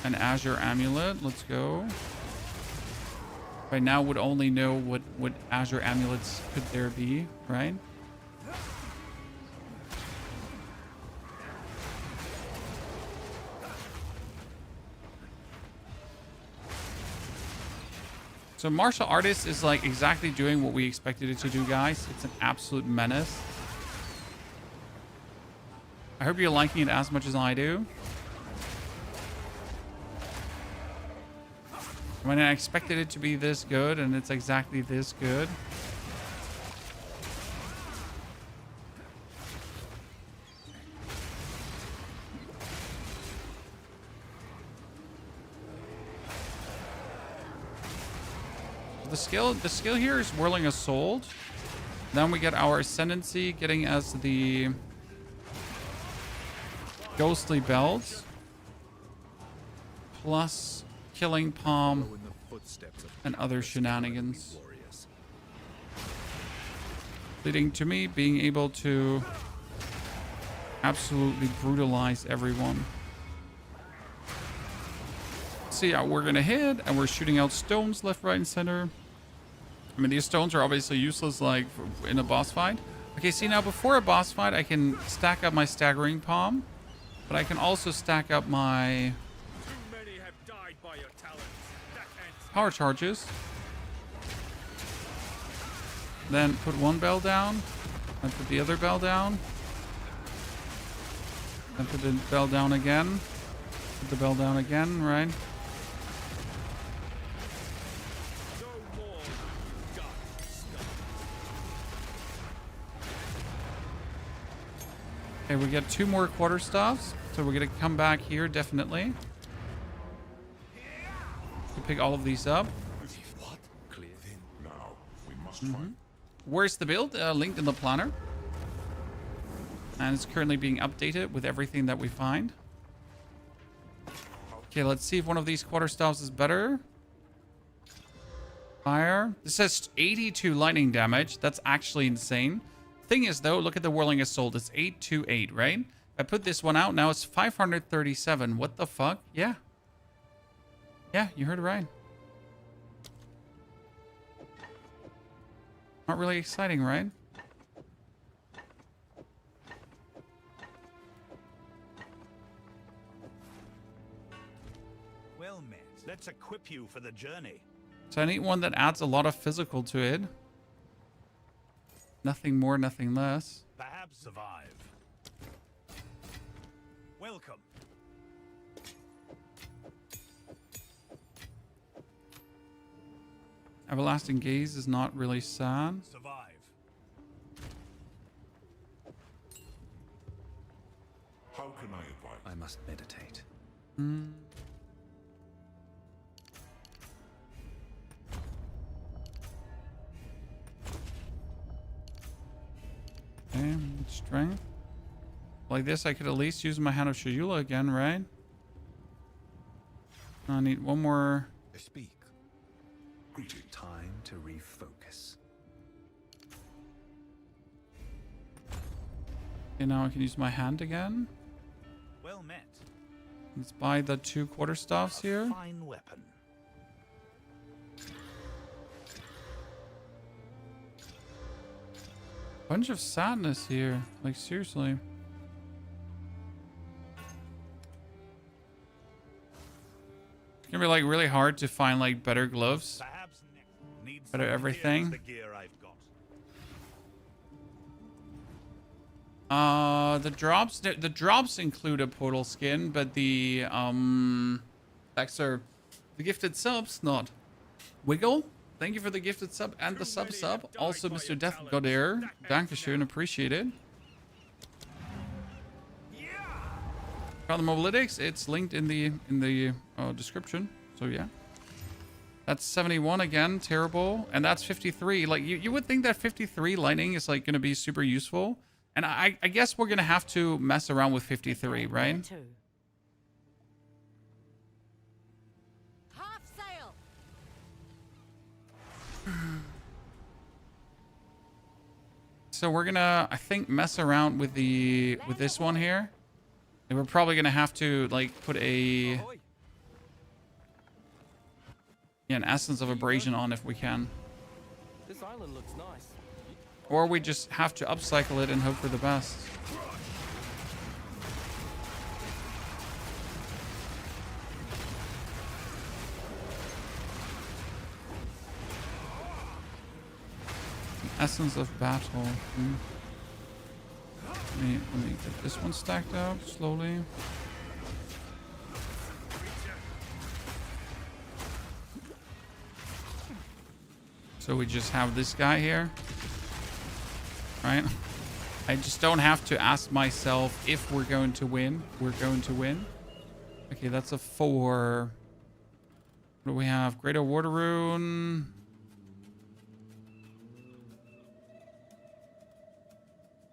An Azure Amulet. Let's go. By now would only know what Azure Amulets could there be, right? So Martial Artist is like exactly doing what we expected it to do, guys. It's an absolute menace. I hope you're liking it as much as I do. I mean, I expected it to be this good, and it's exactly this good. The skill here is Whirling Assault. Then we get our Ascendancy, getting us the Ghostly Belt. Plus Killing Palm and other shenanigans. Leading to me being able to absolutely brutalize everyone. See, we're gonna hit and we're shooting out stones left, right, and center. I mean, these stones are obviously useless like in a boss fight. Okay, see, now before a boss fight I can stack up my Staggering Palm, but I can also stack up my power charges. Then put one bell down, and put the other bell down, and put the bell down again, put the bell down again, right? Okay, we get 2 more quarterstaffs, so we're gonna come back here definitely. To pick all of these up. Where's the build? Linked in the planner. And it's currently being updated with everything that we find. Okay, let's see if one of these quarterstaffs is better. Fire. This says 82 lightning damage. That's actually insane. Thing is, though, look at the Whirling Assault. It's 828, right? I put this one out. Now it's 537. What the fuck? Yeah. Yeah, you heard it right. Not really exciting, right? Well met. Let's equip you for the journey. So I need one that adds a lot of physical to it. Nothing more, nothing less. Perhaps survive. Welcome. Everlasting Gaze is not really sad. Survive. How can I advise? I must meditate. Okay, strength. Like this, I could at least use my Hand of Shayula again, right? I need one more. Speak. Time to refocus. Okay, now I can use my hand again. Well met. Let's buy the 2 quarterstaffs here. Fine weapon. Bunch of sadness here. Like, seriously. It's gonna be like really hard to find like better gloves. Perhaps Better everything. The gear I've got. The drops include a portal skin, but the packs are the gifted subs not. Wiggle, thank you for the gifted sub and the sub. Also, Mr. Death Godair, Dankeschön, appreciate it. Found the mobalytics. It's linked in the description. So yeah, that's 71 again. Terrible, and that's 53. Like you would think that 53 lightning is like gonna be super useful. And I guess we're going to have to mess around with 53, right? Half sail. So we're going to, I think, mess around with this one here. And we're probably going to have to, like, put an essence of abrasion on if we can. This island looks nice. Or we just have to upcycle it and hope for the best. Essence of battle. Let me get this one stacked up slowly. So we just have this guy here. Right? I just don't have to ask myself if we're going to win. We're going to win. Okay, that's a 4. What do we have? Greater Water Rune.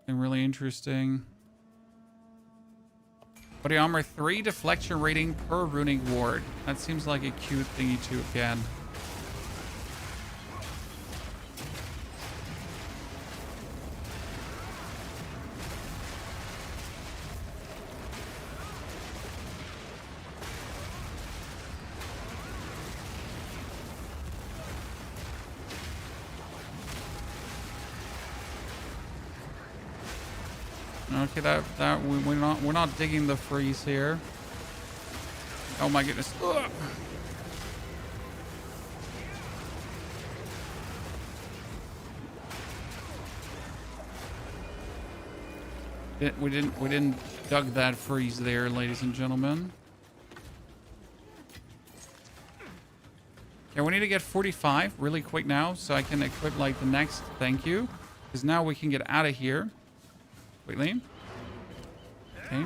Something really interesting. Body armor 3 deflection rating per runic ward. That seems like a cute thingy to get. Okay, we're not digging the freeze here. Oh my goodness. Ugh. We didn't dug that freeze there, ladies and gentlemen. Okay, we need to get 45 really quick now so I can equip like the next thank you. Because now we can get out of here. Quickly. Okay.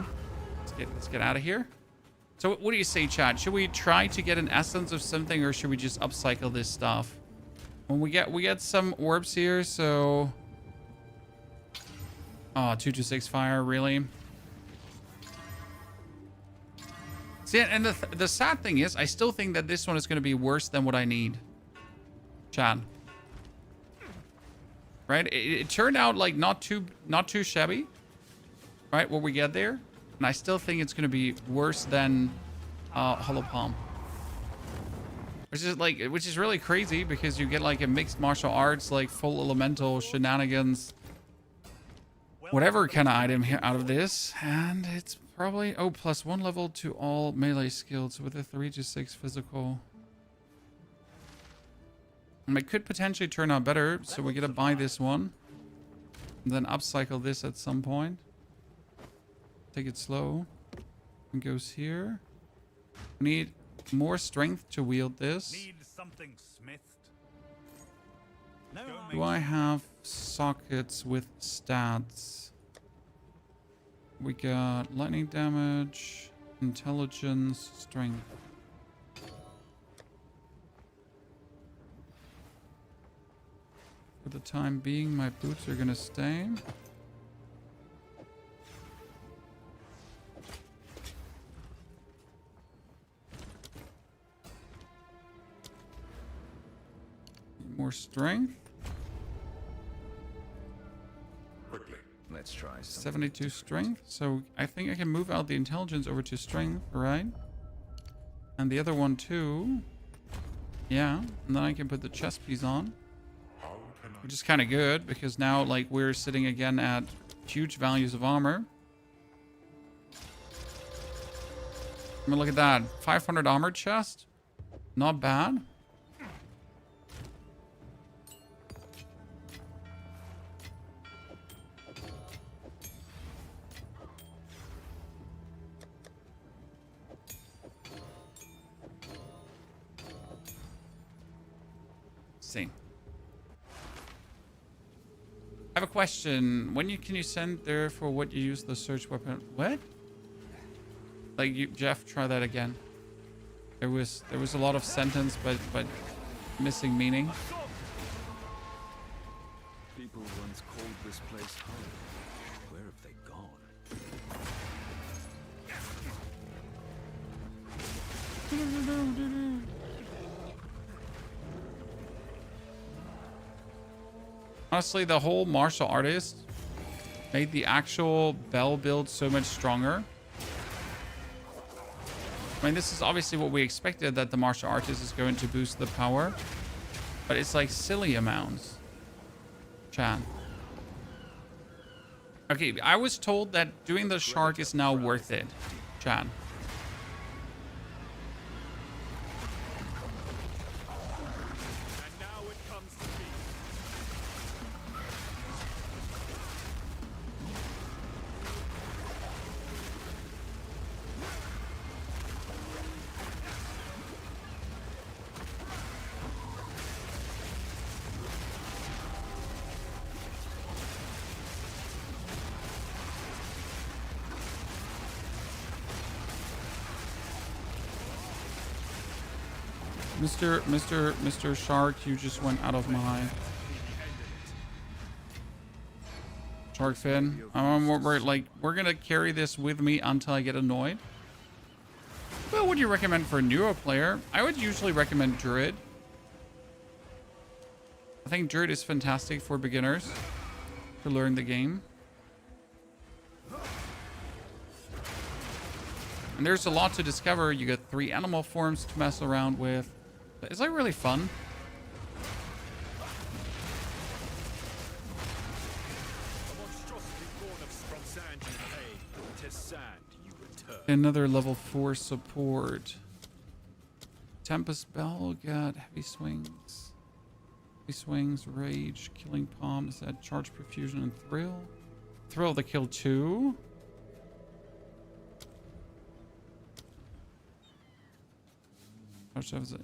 Let's get out of here. So what do you say, chat? Should we try to get an essence of something or should we just upcycle this stuff? When we get some orbs here, so oh, 226 fire, really? See, and the sad thing is, I still think that this one is going to be worse than what I need. Chat. Right? It turned out like not too shabby. Right, what we get there, and I still think it's going to be worse than Hollow Palm, which is really crazy because you get like a mixed martial arts, like full elemental shenanigans, whatever kind of item here out of this, and it's probably +1 level to all melee skills with a 3 to 6 physical. And it could potentially turn out better, so we gotta buy this one, and then upcycle this at some point. Take it slow. It goes here. We need more strength to wield this. Need something smithed. No, Do I have sockets with stats? We got lightning damage, intelligence, strength. For the time being, my boots are gonna stay. More strength. Quickly, let's try 72 strength. So I think I can move out the intelligence over to strength, right? And the other one too. Yeah, and then I can put the chest piece on. Which is kind of good because now like we're sitting again at huge values of armor. I mean, look at that. 500 armor chest. Not bad. see. I have a question. When can you send there for what you use the search weapon? What? Like you, Jeff, try that again. There was a lot of sentence, but missing meaning. People once called this place home. Where have they gone? Honestly, the whole martial artist made the actual bell build so much stronger. I mean, this is obviously what we expected, that the martial artist is going to boost the power. But it's like silly amounts. Chan. Okay, I was told that doing the shark is now worth it. Chan. And now it comes to me. Mr. Shark, you just went out of my shark fin. We're gonna carry this with me until I get annoyed. Well, what do you recommend for a newer player? I would usually recommend Druid. I think Druid is fantastic for beginners to learn the game. And there's a lot to discover. You get 3 animal forms to mess around with. It's like really fun. Another level 4 support. Tempest Bell got heavy swings. Heavy swings, rage, killing palm. Is that charge, perfusion, and thrill? Thrill the kill 2.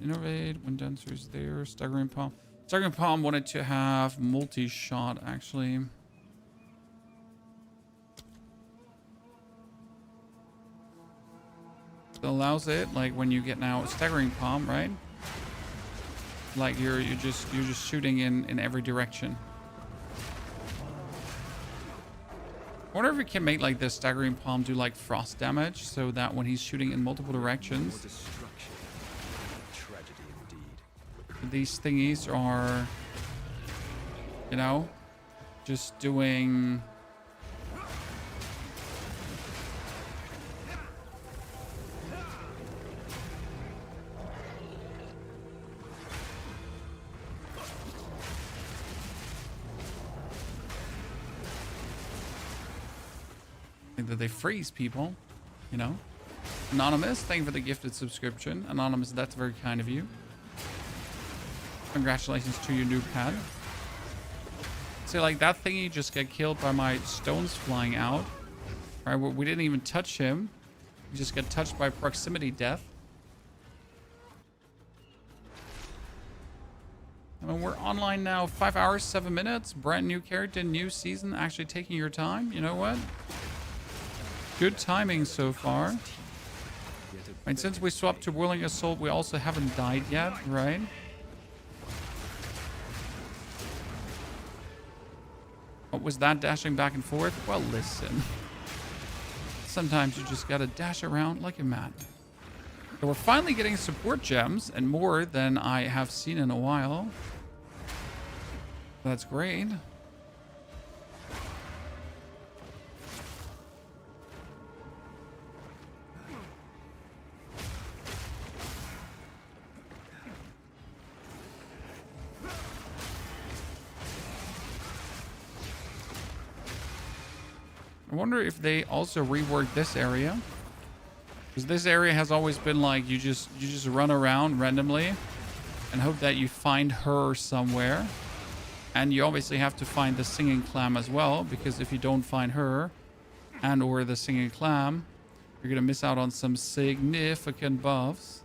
Innovate, wind dancers there, staggering palm. Staggering palm wanted to have multi-shot actually. It allows it, like when you get now staggering palm, right? Like you're just shooting in every direction. I wonder if we can make like the staggering palm do like frost damage so that when he's shooting in multiple directions. These thingies are, you know, just doing that they freeze people, you know. Anonymous, thank you for the gifted subscription. Anonymous, that's very kind of you. Congratulations to your new pad. See, like that thingy just got killed by my stones flying out. Right, we didn't even touch him. He just got touched by proximity death. I mean, we're online now 5 hours, 7 minutes. Brand new character, new season. Actually taking your time. You know what? Good timing so far. And since we swapped to Whirling Assault, we also haven't died yet, right? What was that, dashing back and forth? Well, listen. Sometimes you just gotta dash around like a man. So we're finally getting support gems, and more than I have seen in a while. That's great. I wonder if they also reworked this area, because this area has always been like you just run around randomly and hope that you find her somewhere, and you obviously have to find the singing clam as well, because if you don't find her and or the singing clam, you're gonna miss out on some significant buffs.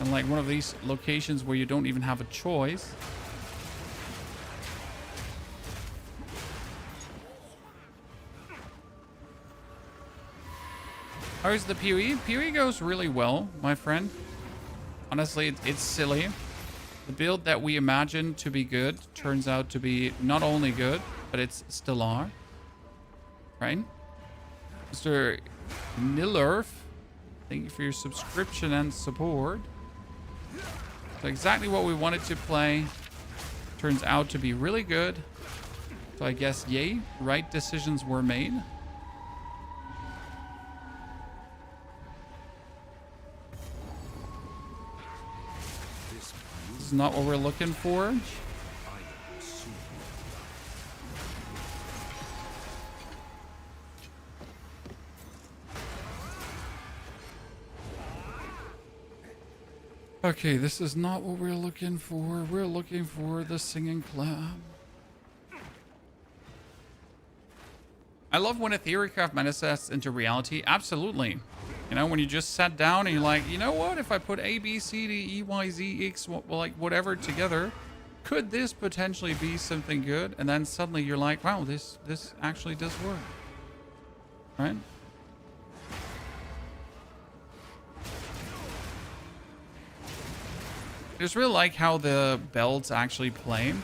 And like one of these locations where you don't even have a choice. How's the POE? POE goes really well, my friend. Honestly, it's silly. The build that we imagined to be good turns out to be not only good, but it's stellar. Right? Mr. Nillerf, thank you for your subscription and support. So exactly what we wanted to play turns out to be really good. So I guess, yay, right decisions were made. This is not what we're looking for. Okay, this is not what we're looking for. We're looking for the singing clam. I love when a theory craft manifests into reality. Absolutely. You know, when you just sat down and you're like, you know what? If I put A, B, C, D, E, Y, Z, X, like whatever together, could this potentially be something good? And then suddenly you're like, wow, this actually does work. Right? I just really like how the belts actually play.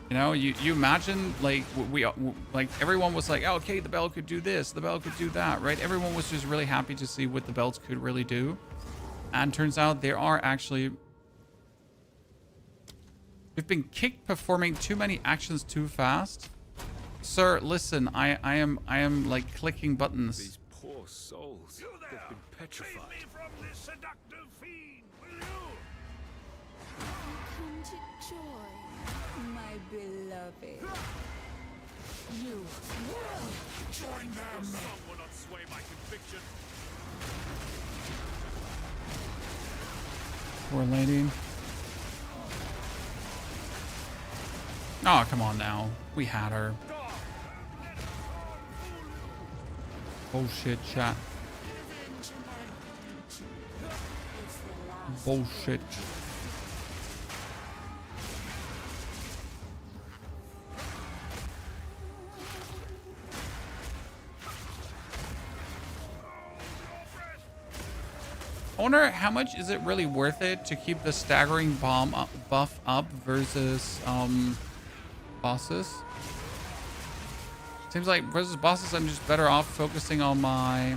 You know, you imagine like like everyone was like, oh, okay, the belt could do this, the belt could do that, right? Everyone was just really happy to see what the belts could really do. And turns out there are actually... We've been kicked performing too many actions too fast. Sir, listen, I am like clicking buttons. These poor souls, they've been petrified. Save me from this seductive fiend, will you? Come to joy, my beloved. You Join them. Some will not sway my conviction. Poor lady. Oh, come on now. We had her. Bullshit, chat. Bullshit. I wonder how much is it really worth it to keep the staggering bomb buff up versus bosses. Seems like versus bosses I'm just better off focusing on my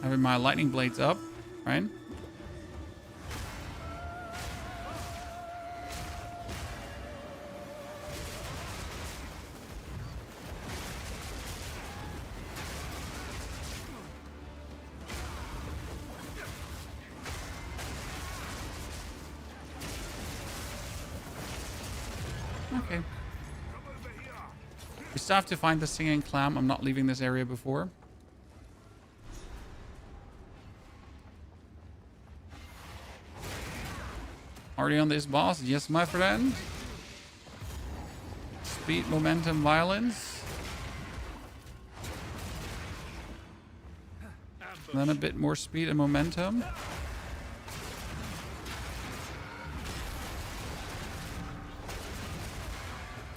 having my lightning blades up, right? Okay. We still have to find the singing clam. I'm not leaving this area before. Already on this boss? Yes, my friend. Speed, momentum, violence. And then a bit more speed and momentum.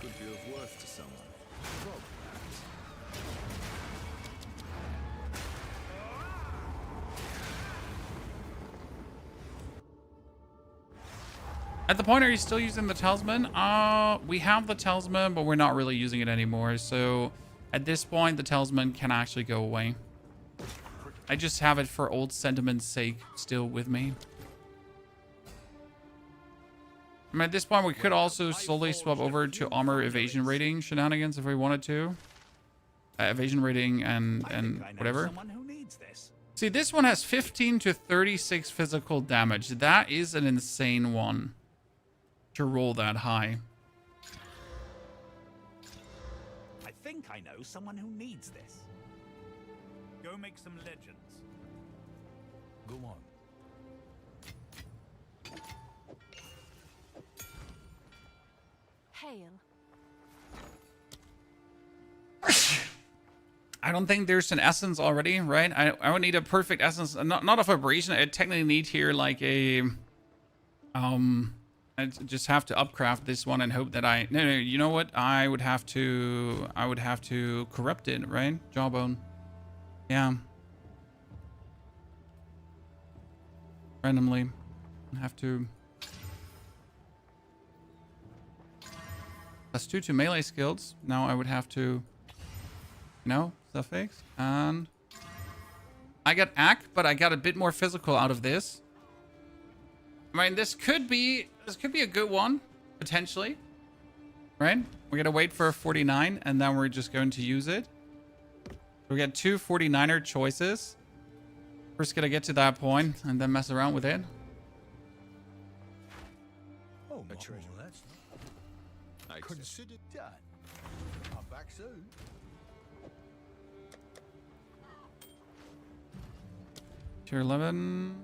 Could be of worth to someone. At the point, are you still using the talisman? We have the talisman, but we're not really using it anymore. So at this point, the talisman can actually go away. I just have it for old sentiment's sake still with me. I mean, at this point, we could also slowly swap over to armor evasion rating shenanigans if we wanted to. Evasion rating and whatever. See, this one has 15 to 36 physical damage. That is an insane one to roll that high. I think I know someone who needs this. Go make some legends. Go on. Hail. I don't think there's an essence already, right? I would need a perfect essence, not of abrasion. I technically need here like a I just have to upcraft this one and hope that no, you know what? I would have to corrupt it, right? Jawbone. Yeah. Randomly. Have to. +2 to melee skills. Now I would have to, suffix. And I got act, but I got a bit more physical out of this. I mean, this could be a good one, potentially. Right? We're gonna wait for a 49, and then we're just going to use it. We got 2 49er choices. First, gotta get to that point, and then mess around with it. Oh, my treasure. That's not. Consider done. I'm back soon. Tier 11.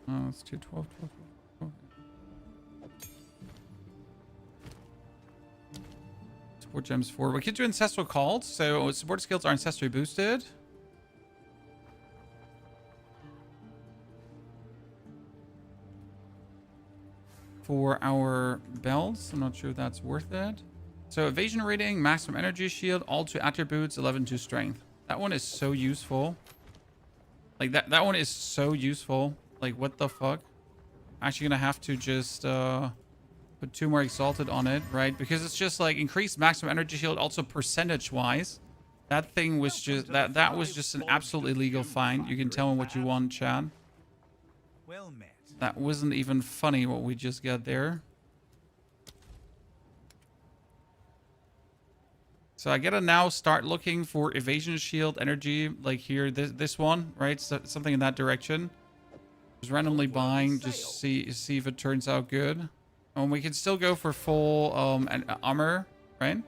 Oh, it's tier 12, 12, 12. Support gems 4. We could do ancestral calls, so support skills are ancestry boosted. For our belts, I'm not sure if that's worth it. So evasion rating, maximum energy shield, all 2 attributes, 11 to strength. That one is so useful. Like that one is so useful. Like what the fuck? Actually gonna have to just put 2 more exalted on it, right? Because it's just like increased maximum energy shield, also percentage wise. That thing was just that was just an absolutely legal find. You can tell me what you want, Chad. Well met. That wasn't even funny what we just got there. So I gotta now start looking for evasion shield energy, like here, this one, right? So, something in that direction. Just randomly buying, just see if it turns out good. We can still go for full armor, right?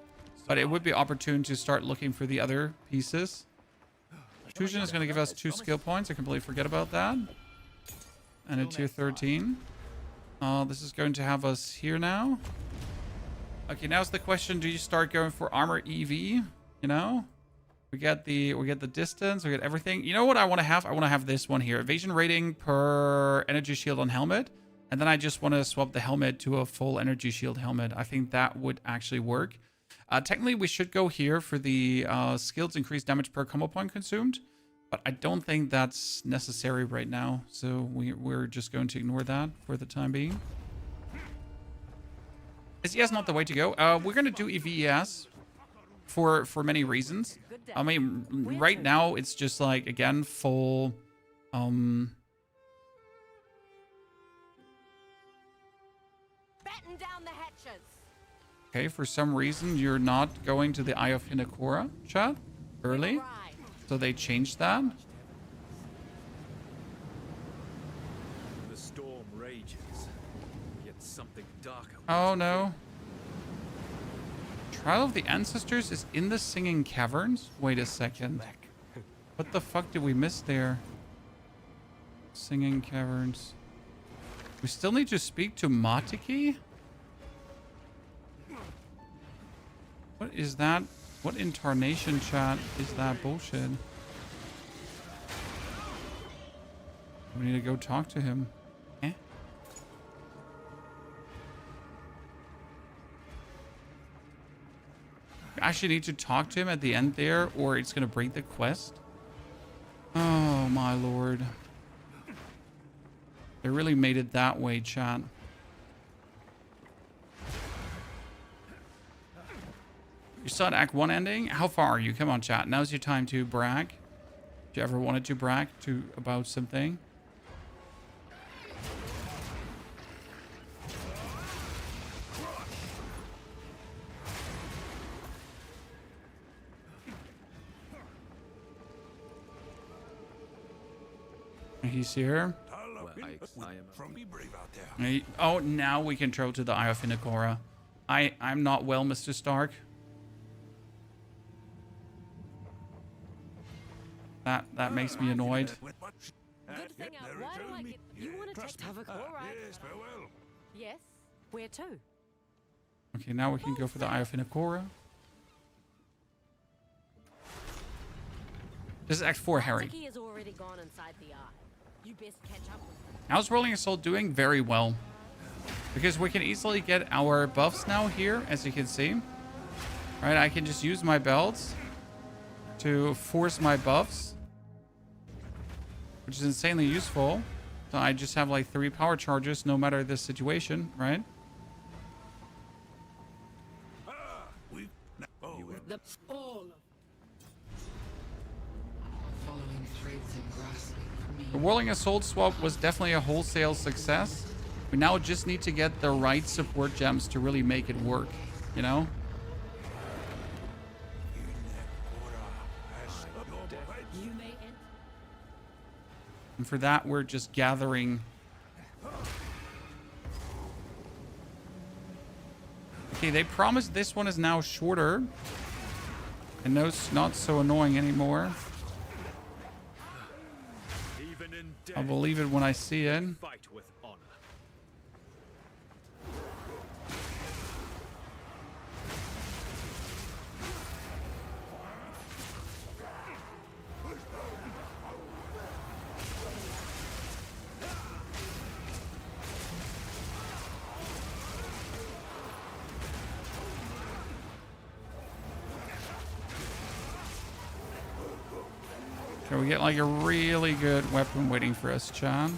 But it would be opportune to start looking for the other pieces. Fusion is gonna give us 2 skill points. I completely forget about that. And a tier 13. This is going to have us here now. Okay, now's the question: do you start going for armor EV? You know, we get the distance, we get everything. You know what I want to have? I want to have this one here: evasion rating per energy shield on helmet, and then I just want to swap the helmet to a full energy shield helmet. I think that would actually work. Technically, we should go here for the skills increased damage per combo point consumed. But I don't think that's necessary right now, so we're just going to ignore that for the time being. Is ES not the way to go? We're going to do EVES for many reasons. I mean, right now it's just like, again, full... Batten down the hatches. Okay, for some reason you're not going to the Eye of Hinakura, chat, early. So they changed that. The storm rages, yet something darker. Oh no. Trial of the Ancestors is in the Singing Caverns? Wait a second. What the fuck did we miss there? Singing Caverns. We still need to speak to Matiki? What is that? What incarnation, chat, is that bullshit? We need to go talk to him. Eh? We actually need to talk to him at the end there, or it's gonna break the quest. Oh my lord. They really made it that way, chat. You saw an Act 1 ending? How far are you? Come on, chat. Now's your time to brag. If you ever wanted to brag about something. He's here. Oh, now we can travel to the Eye of Hinakura. I'm not well, Mr. Stark. That makes me annoyed. Good thing out. Why do I get... You want to take Tavok? All right. Yes, farewell. Yes? Where to? Okay, now we can go for the Eye of Hinakura. This is Act 4, Harry. He has already gone inside the eye. You best catch up with him. How's Whirling Assault doing? Very well. Because we can easily get our buffs now here, as you can see. Right, I can just use my belts to force my buffs, which is insanely useful. So I just have like 3 power charges no matter the situation, right? The all The Whirling Assault swap was definitely a wholesale success. We now just need to get the right support gems to really make it work, you know? And for that, we're just gathering. Okay, they promised this one is now shorter. And no, it's not so annoying anymore. I'll believe it when I see it. Fight with honor. Okay, we get like a really good weapon waiting for us, Chan.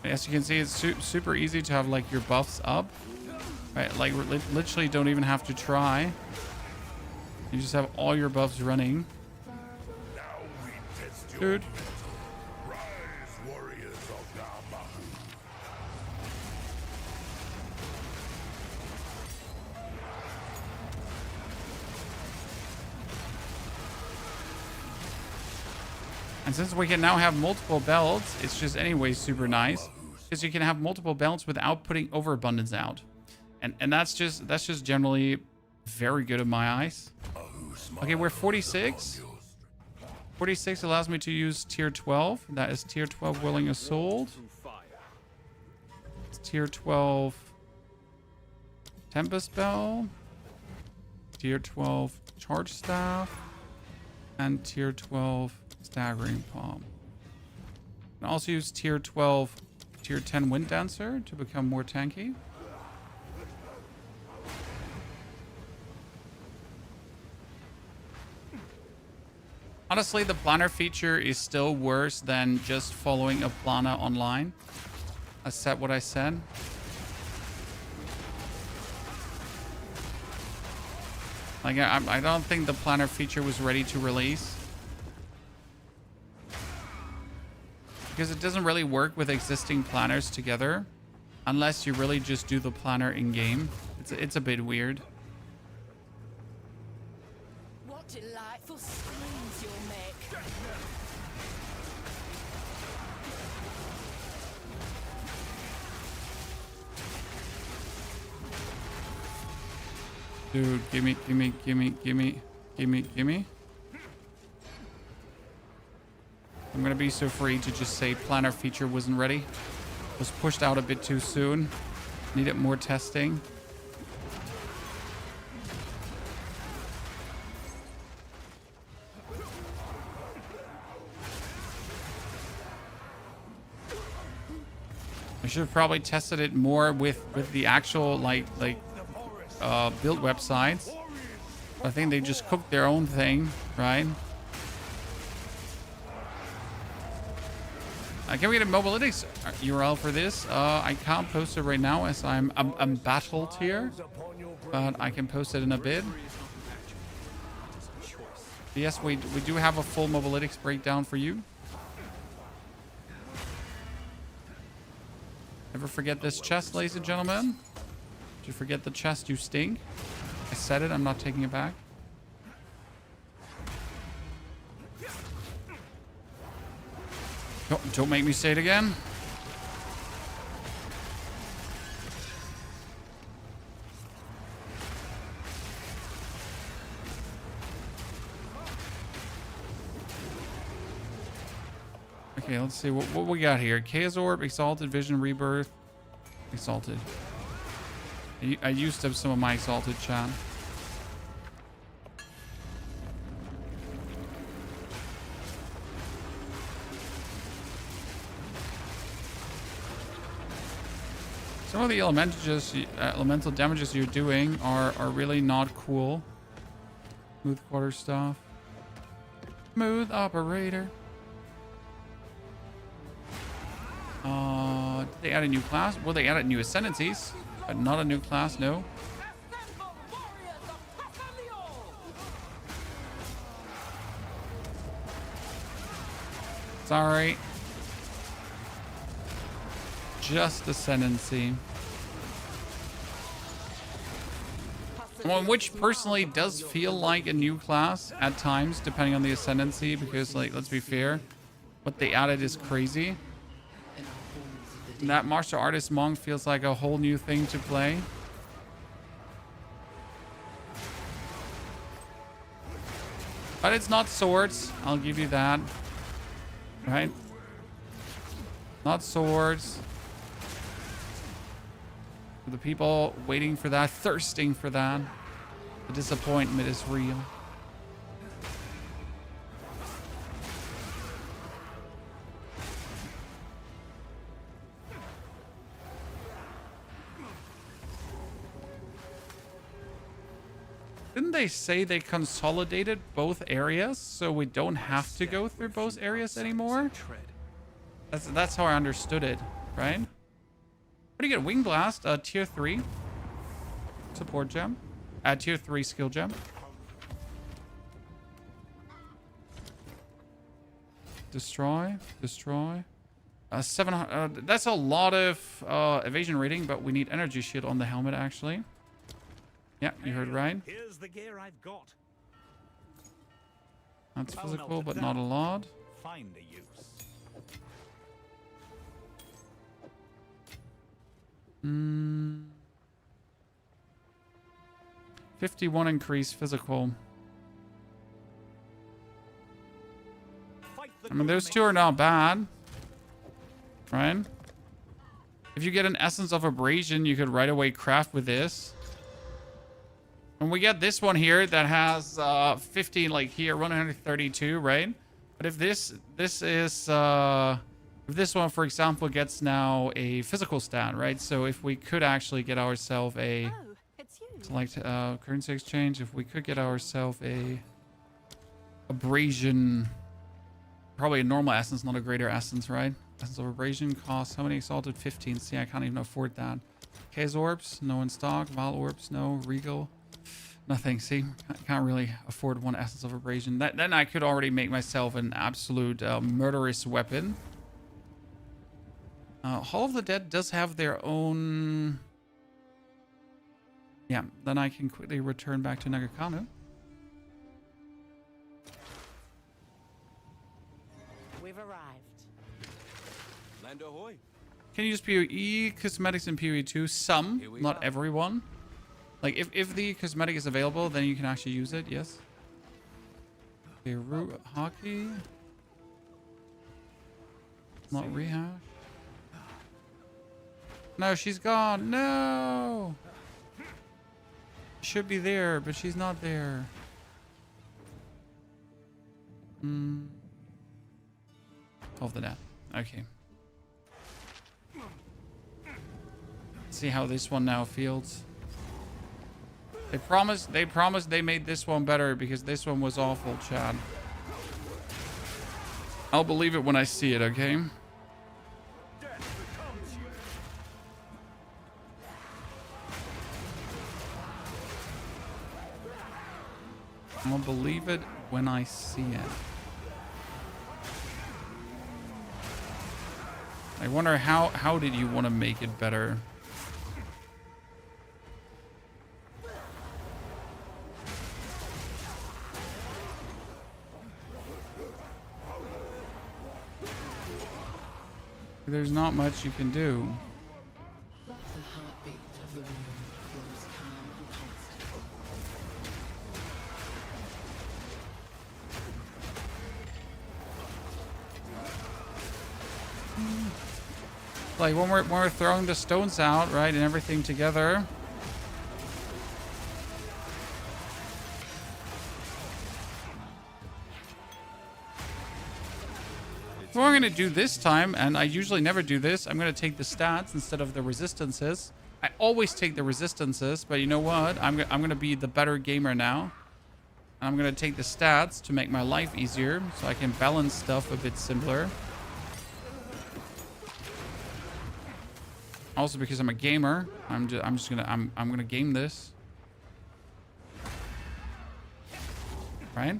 As you can see, it's super easy to have like your buffs up. Right, like literally don't even have to try. You just have all your buffs running. Dude. And since we can now have multiple belts, it's just anyway super nice. Because you can have multiple belts without putting overabundance out. And that's just generally very good in my eyes. Okay, we're 46. 46 allows me to use tier 12. That is tier 12 Whirling Assault. It's tier 12 Tempest Bell. Tier 12 Charge Staff. And tier 12 Staggering Palm. And also use tier 12, tier 10 Wind Dancer to become more tanky. Honestly, the planner feature is still worse than just following a planner online. I said what I said. Like, I don't think the planner feature was ready to release. Because it doesn't really work with existing planners together. Unless you really just do the planner in-game. It's a bit weird. What delightful screens you'll make. Dude, gimme. I'm gonna be so free to just say planner feature wasn't ready. Was pushed out a bit too soon. Needed more testing. I should have probably tested it more with the actual build websites. I think they just cooked their own thing, right? Can we get a Mobalytics URL for this? I can't post it right now as I'm battled here, but I can post it in a bit. Yes, we do have a full Mobalytics breakdown for you. Never forget this chest, ladies and gentlemen. Did you forget the chest? You stink. I said it. I'm not taking it back. Don't make me say it again. Okay, let's see what we got here. Chaos Orb, Exalted, Vision, Rebirth, Exalted. I used up some of my Exalted, chat. Some of the elemental damages you're doing are really not cool. Smooth quarter stuff. Smooth operator. Did they add a new class? Well, they added new ascendancies, but not a new class, no. Sorry. Just ascendancy. Well, which personally does feel like a new class at times, depending on the ascendancy, because, like, let's be fair, what they added is crazy. That martial artist monk feels like a whole new thing to play. But it's not swords, I'll give you that. Right? Not swords. For the people waiting for that, thirsting for that, the disappointment is real. Didn't they say they consolidated both areas so we don't have to go through both areas anymore? That's how I understood it, right? Pretty good. Wing Blast, tier 3 support gem. Tier 3 skill gem. Destroy. 700. That's a lot of evasion rating, but we need energy shield on the helmet actually. Yeah, you heard right. Here's the gear I've got. That's physical, but not a lot. Find a use. 51 increase physical. I mean, those two are not bad, right? If you get an essence of abrasion, you could right away craft with this. And we get this one here that has 15, like here, 132, right? But if this one, for example, gets now a physical stat, right? So if we could actually get ourselves a select currency exchange, if we could get ourselves a abrasion, probably a normal essence, not a greater essence, right? Essence of abrasion costs how many exalted? 15. See, I can't even afford that. Case orbs, no in stock. Val orbs, no. Regal. Nothing. See, I can't really afford one essence of abrasion. Then I could already make myself an absolute murderous weapon. Hall of the Dead does have their own. Yeah, then I can quickly return back to Nagakano. We've arrived. Land ahoy. Can you use POE cosmetics in POE 2? Some, not everyone. Like, if the cosmetic is available, then you can actually use it, yes. Okay, root hockey. Not rehash. No, she's gone. No! Should be there, but she's not there. Off the net. Okay. Let's see how this one now feels. They promised they made this one better because this one was awful, Chad. I'll believe it when I see it, okay? I'll believe it when I see it. I wonder how did you want to make it better? There's not much you can do. The heartbeat of the wind flows calm and constant. Like when we're throwing the stones out, right, and everything together. what I'm going to do this time, and I usually never do this, I'm going to take the stats instead of the resistances. I always take the resistances, but you know what? I'm going to be the better gamer now. And I'm going to take the stats to make my life easier, so I can balance stuff a bit simpler. Also, because I'm a gamer, I'm gonna game this. Right?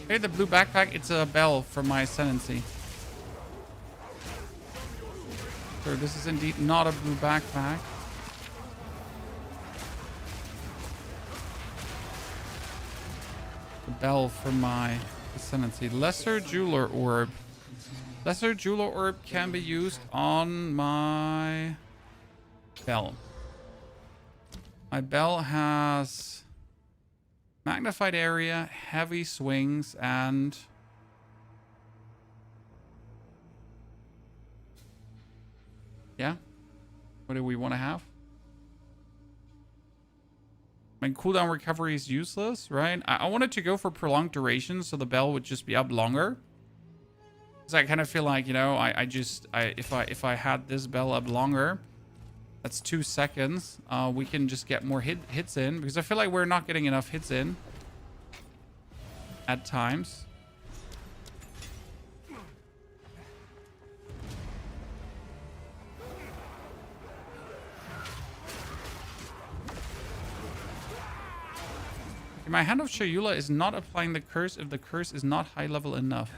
Hey, the blue backpack, it's a bell from my ascendancy. So this is indeed not a blue backpack. The bell from my ascendancy. Lesser Jeweler Orb. Lesser Jeweler Orb can be used on my bell. My bell has magnified area, heavy swings, and yeah. What do we want to have? I mean, cooldown recovery is useless, right? I wanted to go for prolonged duration, so the bell would just be up longer. Because I kind of feel like, you know, if I had this bell up longer, that's 2 seconds. We can just get more hits in, because I feel like we're not getting enough hits in at times. My Hand of Shayula is not applying the curse if the curse is not high level enough.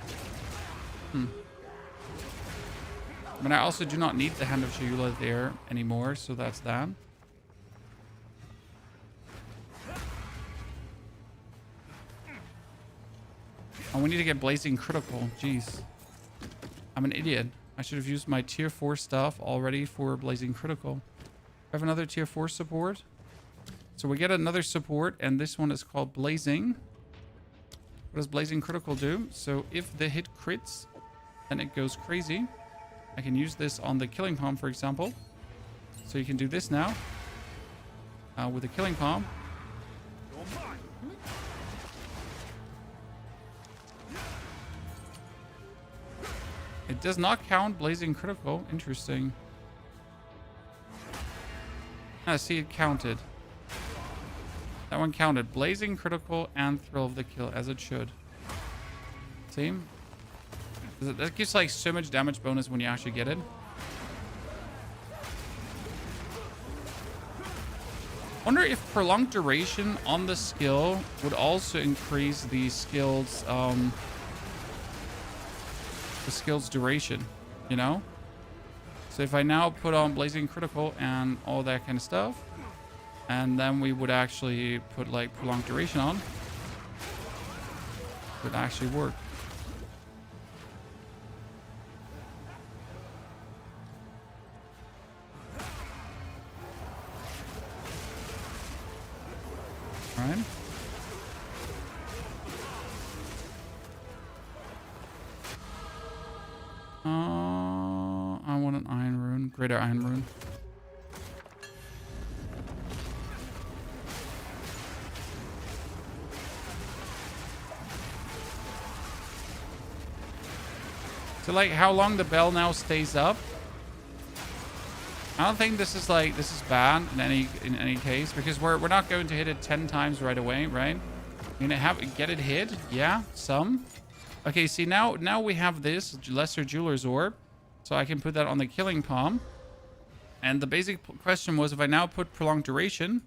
But I also do not need the Hand of Shayula there anymore, so that's that. Oh, we need to get Blazing Critical. Jeez. I'm an idiot. I should have used my tier 4 stuff already for Blazing Critical. I have another tier 4 support. So we get another support, and this one is called Blazing. What does Blazing Critical do? So if the hit crits, then it goes crazy. I can use this on the Killing Palm, for example. So you can do this now with the Killing Palm. It does not count Blazing Critical. Interesting. I see it counted. That one counted. Blazing Critical and Thrill of the Kill, as it should. See? That gives like so much damage bonus when you actually get it. Wonder if prolonged duration on the skill would also increase the skill's duration, you know? So if I now put on Blazing Critical and all that kind of stuff, and then we would actually put like prolonged duration on, it would actually work. All right. I want an Iron Rune, Greater Iron Rune. So like how long the bell now stays up. I don't think this is bad in any case, because we're not going to hit it 10 times right away, right? You're gonna get it hit, yeah, some. Okay, see now we have this Lesser Jeweler's Orb, so I can put that on the Killing Palm. And the basic question was, if I now put prolonged duration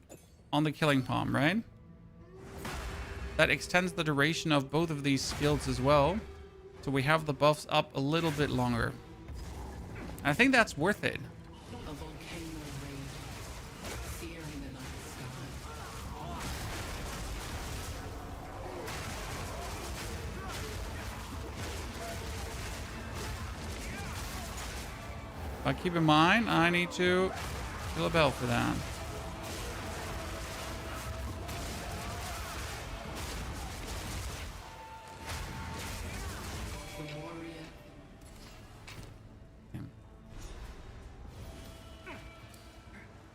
on the Killing Palm, right? That extends the duration of both of these skills as well. So we have the buffs up a little bit longer. I think that's worth it. But keep in mind, I need to kill a bell for that.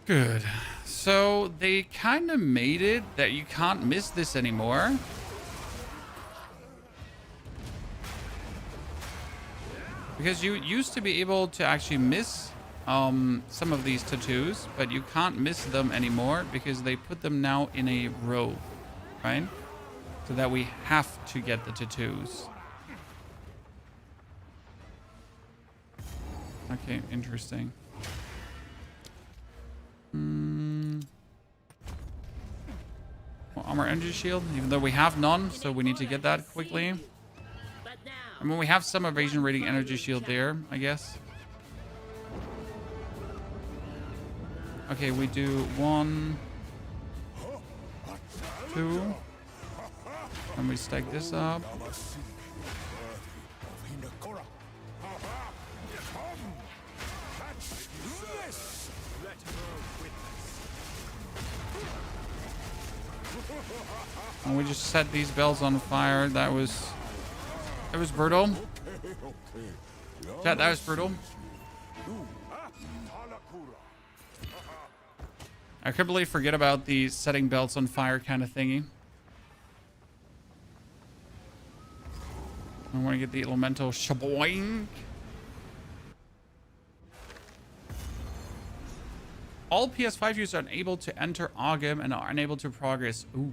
Good. So they kind of made it that you can't miss this anymore. Because you used to be able to actually miss some of these tattoos, but you can't miss them anymore because they put them now in a row, right? So that we have to get the tattoos. Okay, interesting. Well, armor energy shield, even though we have none, so we need to get that quickly. I mean, we have some evasion rating energy shield there, I guess. Okay, we do 1, 2, and we stack this up. And we just set these bells on fire. That was brutal. Chat, that was brutal. I completely forget about the setting belts on fire kind of thingy. I want to get the elemental shaboing. All PS5 users are unable to enter Ogam and are unable to progress. Ooh.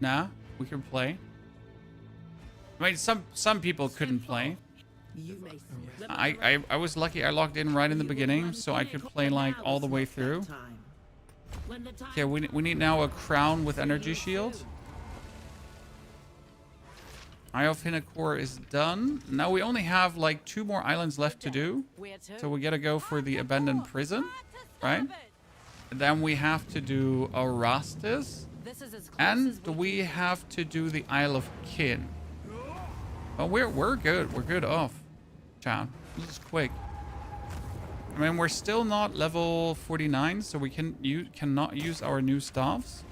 Nah, we can play. I mean, some people couldn't play. I was lucky I logged in right in the beginning, so I could play like all the way through. Okay, we need now a crown with energy shield. Eye of Hinakor is done. Now we only have like 2 more islands left to do. So we gotta go for the abandoned prison, right? And then we have to do Arastis. And we have to do the Isle of Kin. Oh, we're good. We're good off. Chat. This is quick. I mean, we're still not level 49, so we cannot use our new staffs.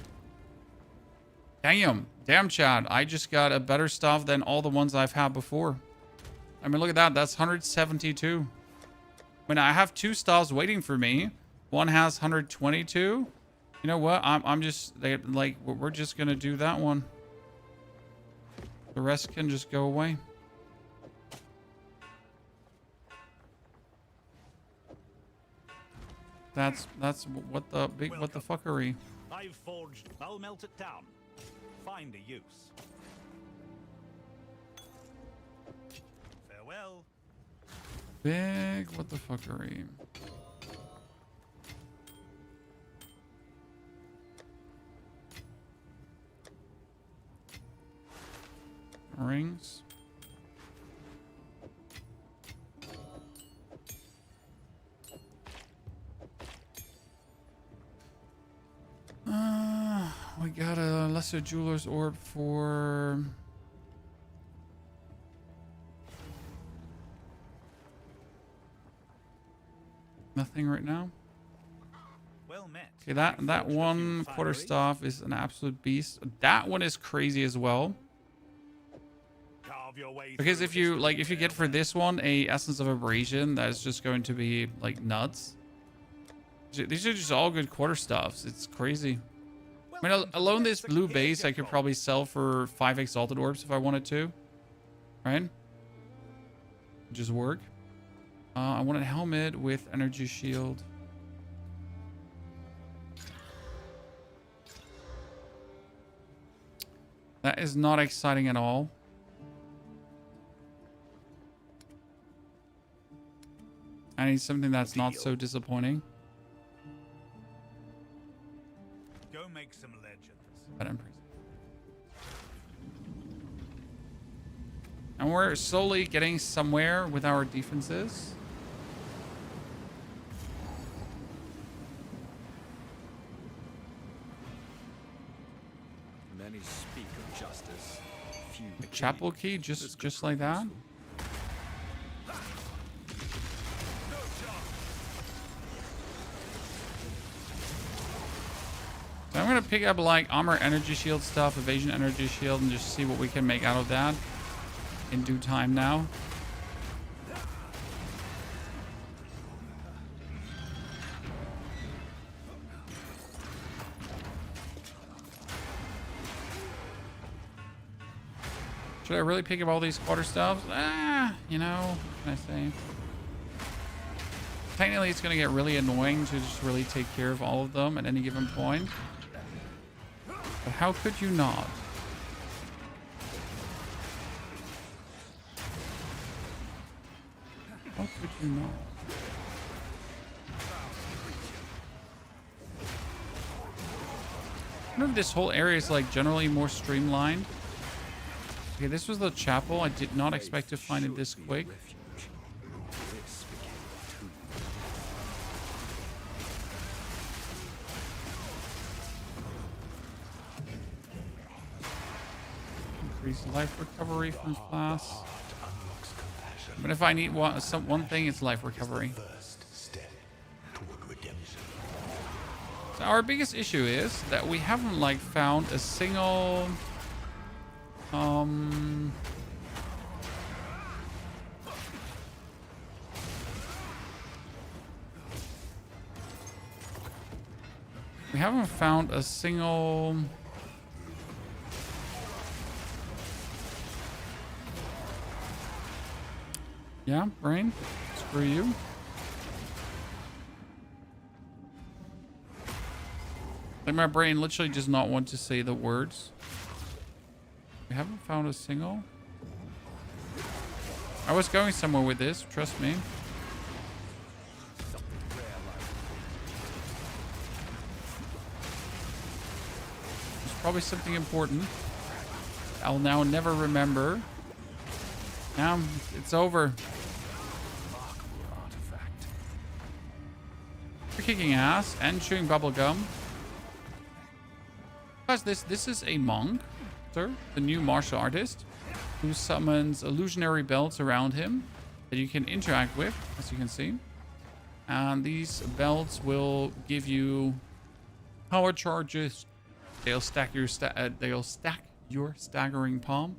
Damn, Chad. I just got a better staff than all the ones I've had before. I mean, look at that. That's 172. I mean, I have 2 staffs waiting for me. One has 122. You know what? I'm just like we're just gonna do that one. The rest can just go away. That's what the fuckery. I've forged. I'll melt it down. Find a use. Farewell. Big what the fuckery. Rings. We got a lesser jeweler's orb for nothing right now. Well met. Okay, that one quarterstaff is an absolute beast. That one is crazy as well. Because if you get for this one a essence of abrasion, that is just going to be like nuts. These are just all good quarterstaffs. It's crazy. I mean, alone this blue base I could probably sell for 5 exalted orbs if I wanted to, right? Just work. I want a helmet with energy shield. That is not exciting at all. I need something that's not so disappointing. Go make some legends. But I'm pretty. And we're slowly getting somewhere with our defenses. Many speak of justice. Few A chapel key, just like that. So I'm gonna pick up like armor energy shield stuff, evasion energy shield, and just see what we can make out of that in due time now. Should I really pick up all these quarter stuffs? Ah, you know, what can I say? Technically, it's going to get really annoying to just really take care of all of them at any given point. But how could you not? How could you not? I wonder if this whole area is like generally more streamlined. Okay, this was the chapel. I did not expect to find it this quick. Increase life recovery from class. But if I need one thing, it's life recovery. So our biggest issue is that we haven't like found a single we haven't found a single yeah, brain. Screw you. Like my brain literally does not want to say the words. We haven't found a single. I was going somewhere with this, trust me. There's probably something important. I'll now never remember. Now it's over. We're kicking ass and chewing bubblegum. Guys, this is a monk, sir, the new martial artist, who summons illusionary belts around him that you can interact with, as you can see. And these belts will give you power charges. They'll stack your staggering palm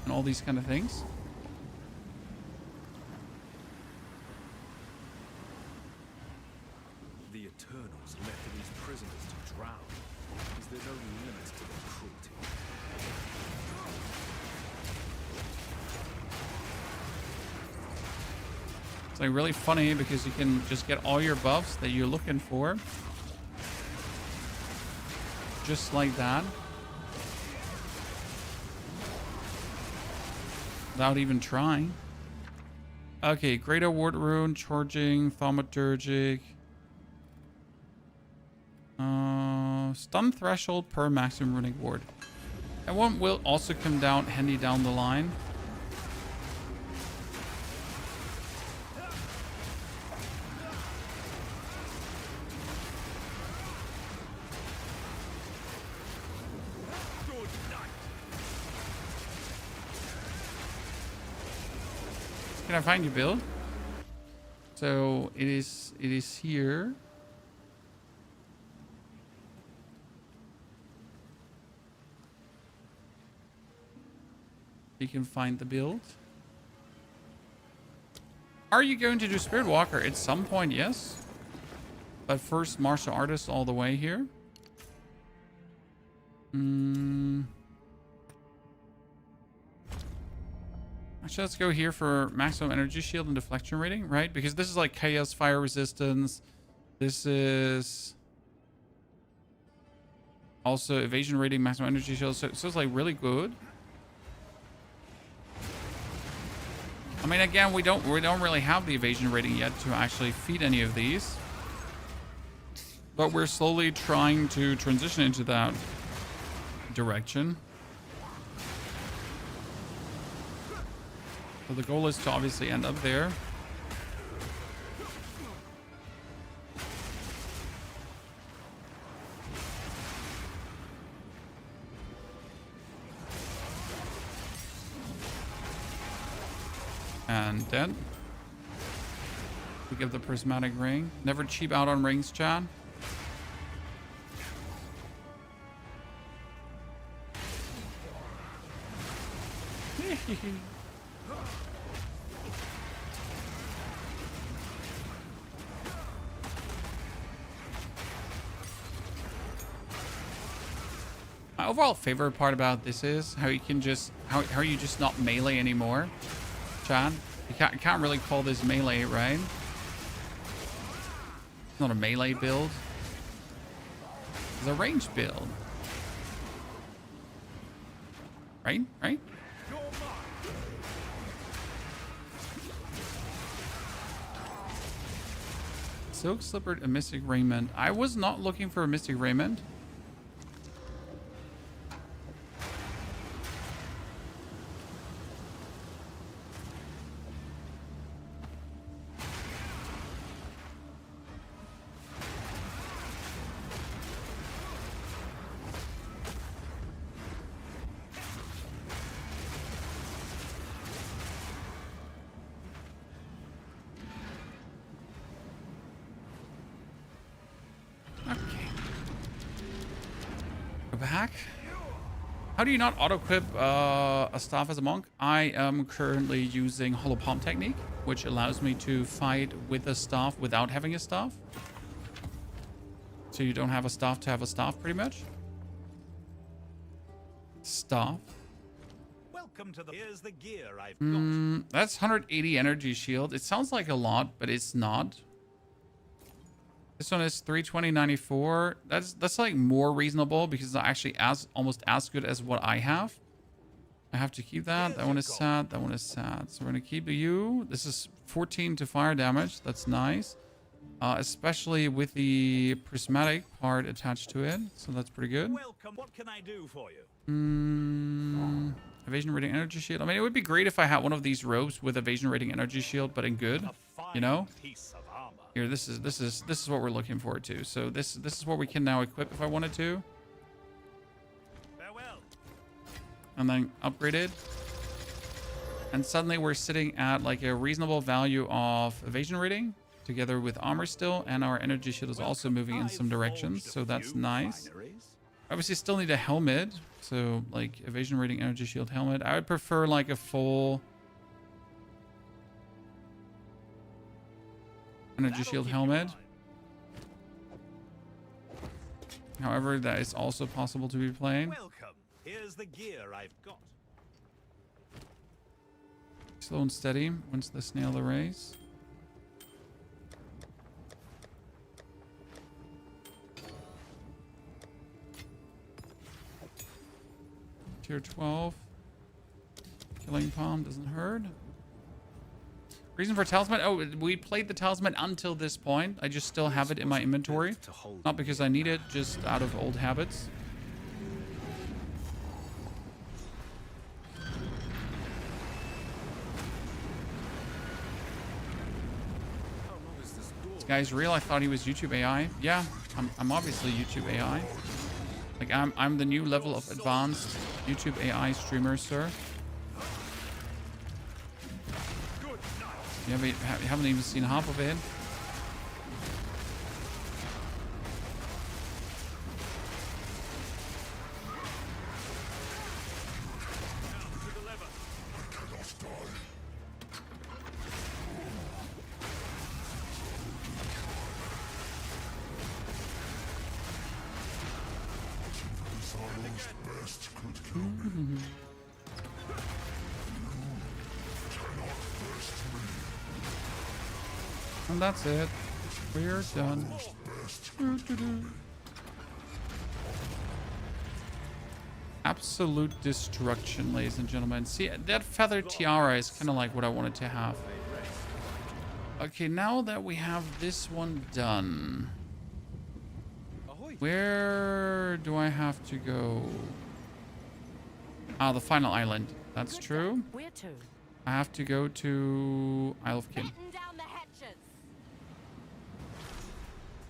and all these kind of things. The Eternals left these prisoners to drown. Is there no limit to their cruelty? It's like really funny because you can just get all your buffs that you're looking for. Just like that. Without even trying. Okay, Great Award Rune, charging, thaumaturgic. Stun threshold per maximum runic ward. That one will also come down handy down the line. Can I find you, Bill? So it is here. You can find the build. Are you going to do Spirit Walker? At some point, yes. But first, martial artist all the way here. Actually, let's go here for maximum energy shield and deflection rating, right? Because this is like chaos, fire resistance. This is also evasion rating, maximum energy shield. So it's like really good. I mean, again, we don't really have the evasion rating yet to actually feed any of these, but we're slowly trying to transition into that direction. So the goal is to obviously end up there. And dead. We give the prismatic ring. Never cheap out on rings, chat. My overall favorite part about this is how you can just how are you just not melee anymore. Chat. You can't really call this melee, right? It's not a melee build. It's a range build. Right? Right? Silk Slipper, a Mystic Raiment. I was not looking for a Mystic Raiment. Back. How do you not auto-equip a staff as a monk? I am currently using Hollow Palm technique, which allows me to fight with a staff without having a staff. So you don't have a staff to have a staff, pretty much. Staff. Welcome to the. Here's the gear I've got. That's 180 energy shield. It sounds like a lot, but it's not. This one is 320.94. That's like more reasonable because it's actually almost as good as what I have. I have to keep that. That one is sad. That one is sad. So we're gonna keep you. This is 14 to fire damage. That's nice, especially with the prismatic part attached to it. So that's pretty good. Welcome. What can I do for you? Evasion rating energy shield. I mean, it would be great if I had one of these robes with evasion rating energy shield, but in good. You know. Here, this is what we're looking forward to. So this is what we can now equip if I wanted to. Farewell. And then upgrade it. And suddenly we're sitting at like a reasonable value of evasion rating together with armor still, and our energy shield is also moving in some directions, so that's nice. Obviously still need a helmet, so like evasion rating energy shield helmet. I would prefer like a full energy shield helmet. However, that is also possible to be playing. Welcome. Here's the gear I've got. Slow and steady. When's the snail the race? Tier 12. Killing Palm doesn't hurt. Reason for talisman? Oh, we played the talisman until this point. I just still have it in my inventory. Not because I need it, just out of old habits. This guy's real. I thought he was YouTube AI. Yeah, I'm obviously YouTube AI. Like I'm the new level of advanced YouTube AI streamer, sir. You haven't even seen half of it. And that's it. We're done. Absolute destruction, ladies and gentlemen. See, that feather tiara is kind of like what I wanted to have. Okay, now that we have this one done, where do I have to go? Ah, the final island. That's true. Where to? I have to go to Isle of King.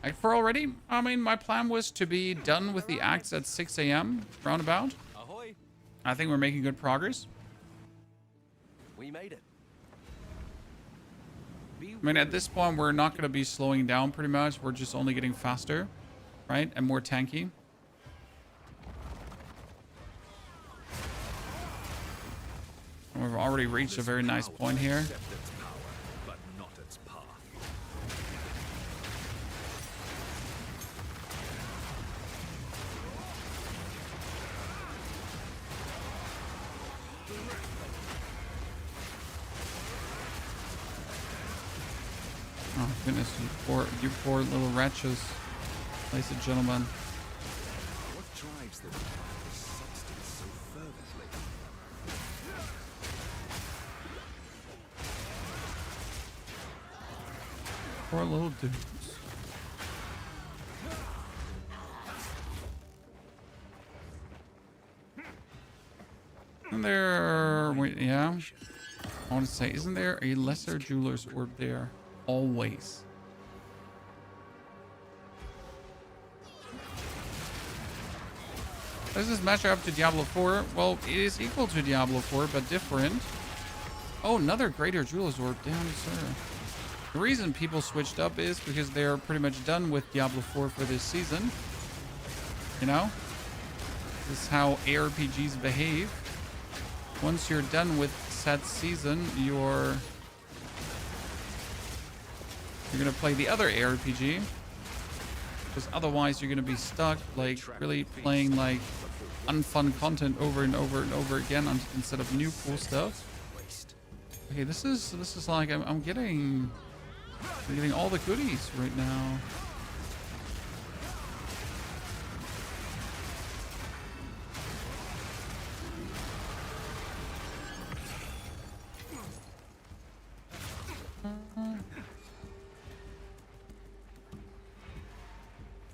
Like for already, I mean, my plan was to be done with the acts at 6 a.m. roundabout. Ahoy. I think we're making good progress. We made it. I mean, at this point, we're not going to be slowing down pretty much. We're just only getting faster, right? And more tanky. And we've already reached a very nice point here. Goodness, you poor little wretches, ladies and gentlemen. What drives them? This substance so fervently. Poor little dudes. Isn't there... Wait, yeah. I want to say, isn't there a lesser jeweler's orb there? Always. Does this match up to Diablo 4? Well, it is equal to Diablo 4, but different. Oh, another greater jeweler's orb. Damn, sir. The reason people switched up is because they're pretty much done with Diablo 4 for this season. You know? This is how ARPGs behave. Once you're done with said season, you're gonna play the other ARPG. Because otherwise you're gonna be stuck, like, really playing, like, unfun content over and over and over again instead of new cool stuff. Okay, this is like, I'm getting all the goodies right now.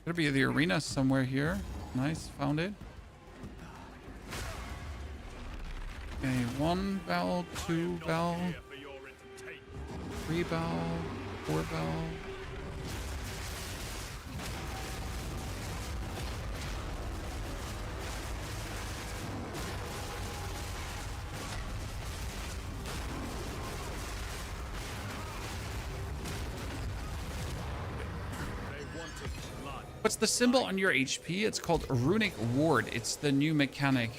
Could be the arena somewhere here. Nice, found it. Okay, 1 bell, 2 bell, 3 bell, 4 bell. What's the symbol on your HP? It's called Runic Ward. It's the new mechanic.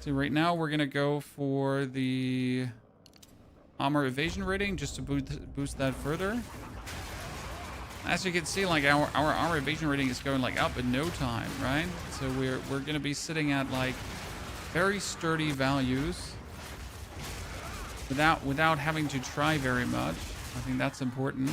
See, right now we're gonna go for the armor evasion rating just to boost that further. As you can see, like our armor evasion rating is going like up in no time, right? So we're gonna be sitting at like very sturdy values without having to try very much. I think that's important.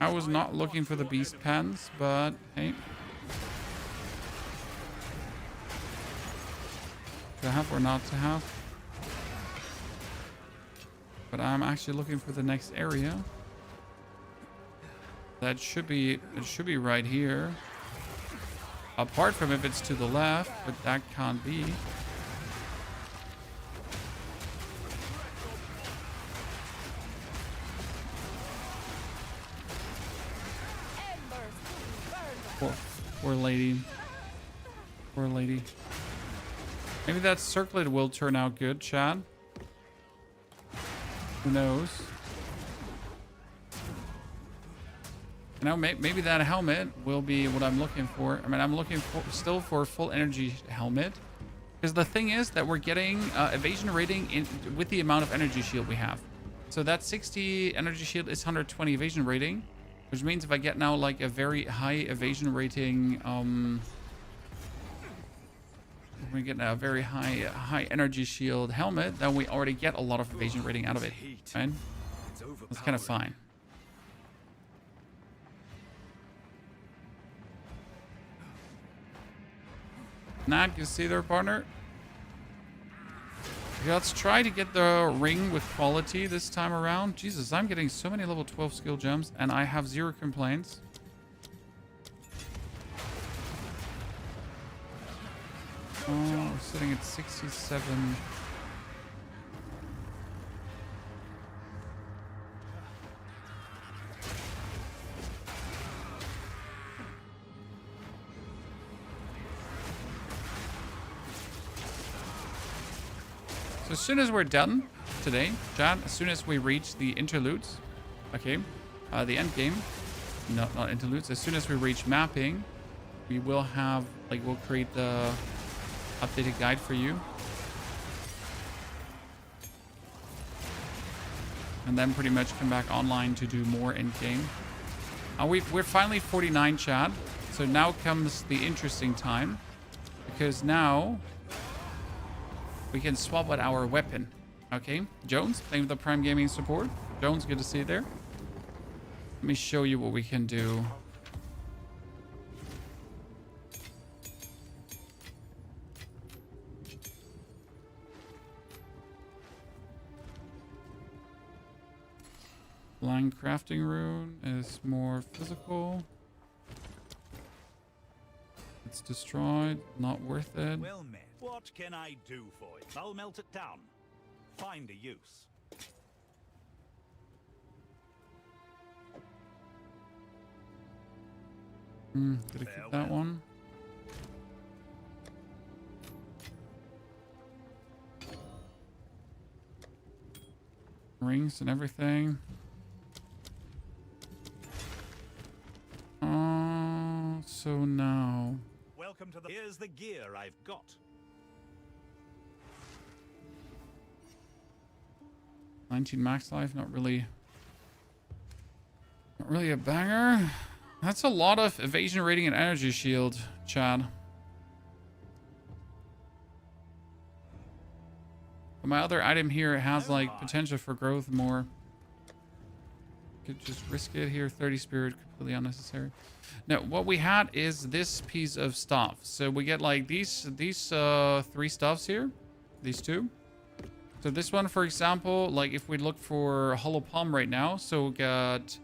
I was not looking for the beast pens, but hey. To have or not to have. But I'm actually looking for the next area. That should be, it should be right here. Apart from if it's to the left, but that can't be. Poor lady. Poor lady. Maybe that circlet will turn out good, Chad. Who knows? You know, maybe that helmet will be what I'm looking for. I mean, I'm looking for still for a full energy helmet. Because the thing is that we're getting evasion rating with the amount of energy shield we have. So that 60 energy shield is 120 evasion rating. Which means if I get now like a very high evasion rating, we get a very high energy shield helmet, then we already get a lot of evasion rating out of it, right? That's kind of fine. Nat, you see there, partner? Okay, let's try to get the ring with quality this time around. Jesus, I'm getting so many level 12 skill gems, and I have 0 complaints. Oh, we're sitting at 67. So as soon as we're done today, chat, as soon as we reach the interludes, okay, the end game, not interludes, as soon as we reach mapping, we will have, like, we'll create the updated guide for you. And then pretty much come back online to do more end game. We're finally 49, chat. So now comes the interesting time. Because now we can swap out our weapon. Okay, Jones, thank you for the Prime Gaming support. Jones, good to see you there. Let me show you what we can do. Blind crafting rune is more physical. It's destroyed, not worth it. Well met. What can I do for you? I'll melt it down. Find a use. Gotta keep that one. Rings and everything. So now. Welcome to the. Here's the gear I've got. $19 max life, not really a banger. That's a lot of evasion rating and energy shield, Chad. But my other item here has like potential for growth more. Could just risk it here. 30 spirit, completely unnecessary. Now, what we had is this piece of stuff. So we get like these three stuffs here. These two. So this one, for example, like if we look for Hollow Palm right now, so we got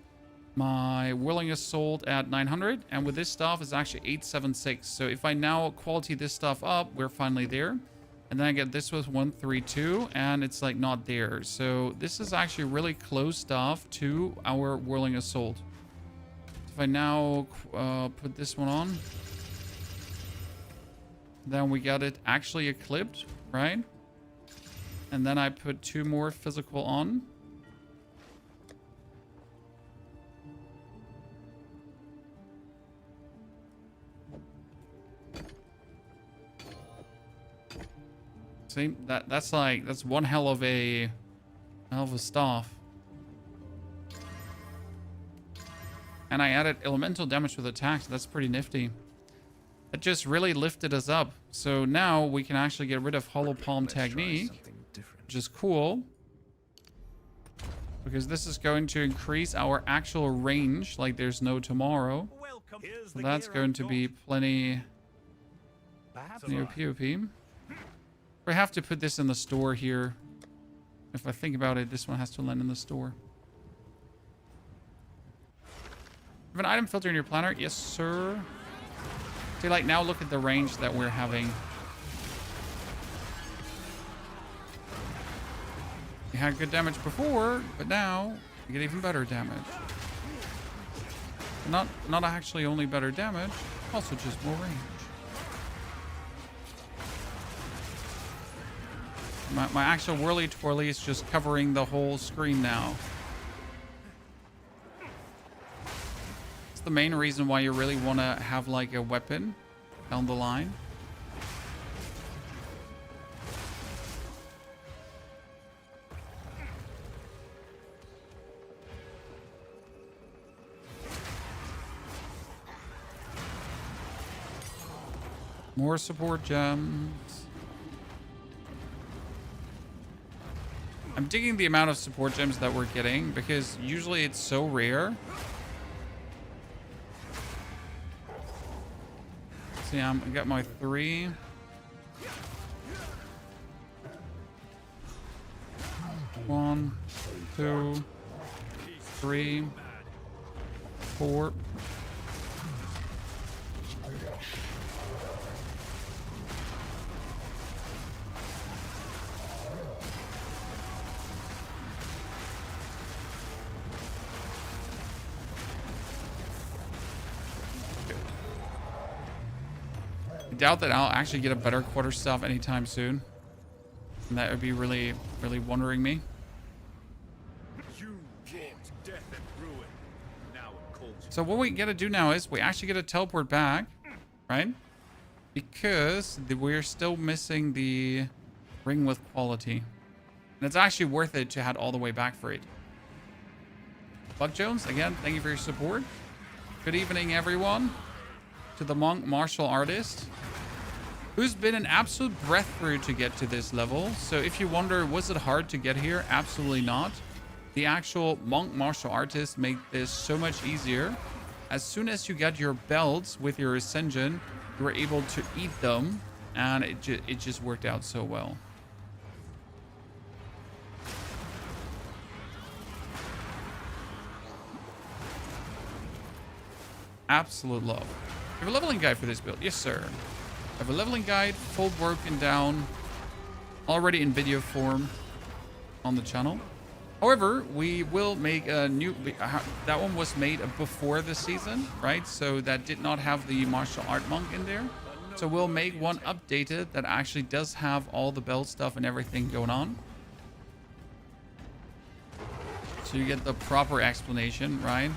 my Whirling Assault at 900, and with this stuff is actually 876. So if I now quality this stuff up, we're finally there. And then I get this with 132, and it's like not there. So this is actually really close stuff to our Whirling Assault. If I now put this one on, then we got it actually equipped, right? And then I put 2 more physical on. See, that's one hell of a staff. And I added elemental damage with attacks. That's pretty nifty. It just really lifted us up. So now we can actually get rid of Hollow Palm technique, which is cool. Because this is going to increase our actual range like there's no tomorrow. So that's going to be plenty OP. We have to put this in the store here. If I think about it, this one has to land in the store. Have an item filter in your planner? Yes, sir. See, like now look at the range that we're having. We had good damage before, but now we get even better damage. Not actually only better damage, also just more range. My actual whirly twirly is just covering the whole screen now. It's the main reason why you really want to have like a weapon down the line. More support gems. I'm digging the amount of support gems that we're getting because usually it's so rare. See, I got my 3. One, 2, 3, 4. Doubt that I'll actually get a better quarterstaff anytime soon. And that would be really, really wondering me. You brought death and ruin. Now it calls you. So what we gotta do now is we actually gotta teleport back, right? Because we're still missing the ring with quality. And it's actually worth it to head all the way back for it. Buck Jones, again, thank you for your support. Good evening, everyone. To the monk martial artist, who's been an absolute breakthrough to get to this level. So if you wonder, was it hard to get here? Absolutely not. The actual monk martial artists make this so much easier. As soon as you get your belts with your ascension, you were able to eat them, and it just worked out so well. Absolute love. You have a leveling guide for this build? Yes, sir. I have a leveling guide, full broken down, already in video form on the channel. However, we will make a new... that one was made before the season, right? So that did not have the martial art monk in there. So we'll make one updated that actually does have all the belt stuff and everything going on. So you get the proper explanation, right?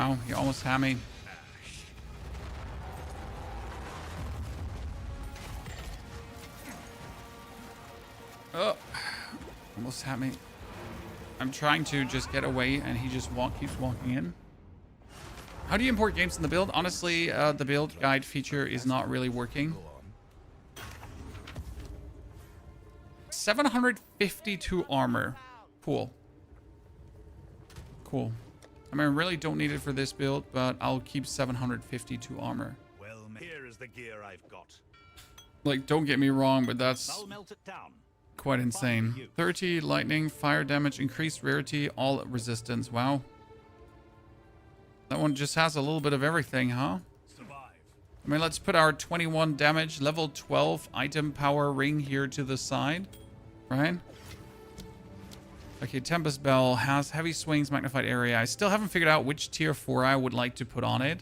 Oh, you almost had me. Oh, almost had me. I'm trying to just get away, and he just keeps walking in. How do you import games in the build? Honestly, the build guide feature is not really working. 752 armor. Cool. Cool. I mean, I really don't need it for this build, but I'll keep 752 armor. Well, here is the gear I've got. Like, don't get me wrong, but that's quite insane. 30 lightning, fire damage, increased rarity, all resistance. Wow. That one just has a little bit of everything, huh? I mean, let's put our 21 damage, level 12 item power ring here to the side, right? Okay, Tempest Bell has heavy swings, magnified area. I still haven't figured out which tier 4 I would like to put on it.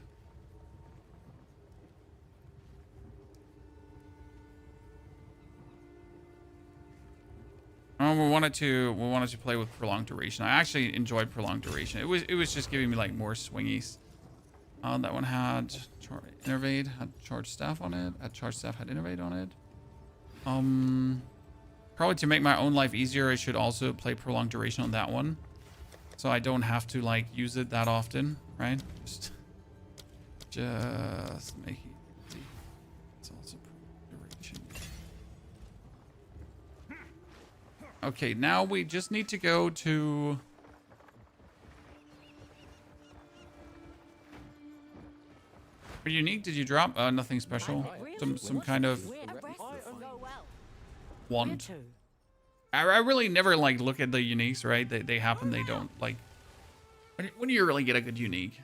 Oh, we wanted to play with prolonged duration. I actually enjoyed prolonged duration. It was just giving me like more swingies. That one had innervate, had charge staff on it. Had charge staff, had innervate on it. Probably to make my own life easier, I should also play prolonged duration on that one. So I don't have to like use it that often, right? Just make it easy. It's also prolonged duration. Okay, now we just need to go to... What unique did you drop? Nothing special. Some kind of... wand. I really never like look at the uniques, right? They happen, they don't. Like, when do you really get a good unique?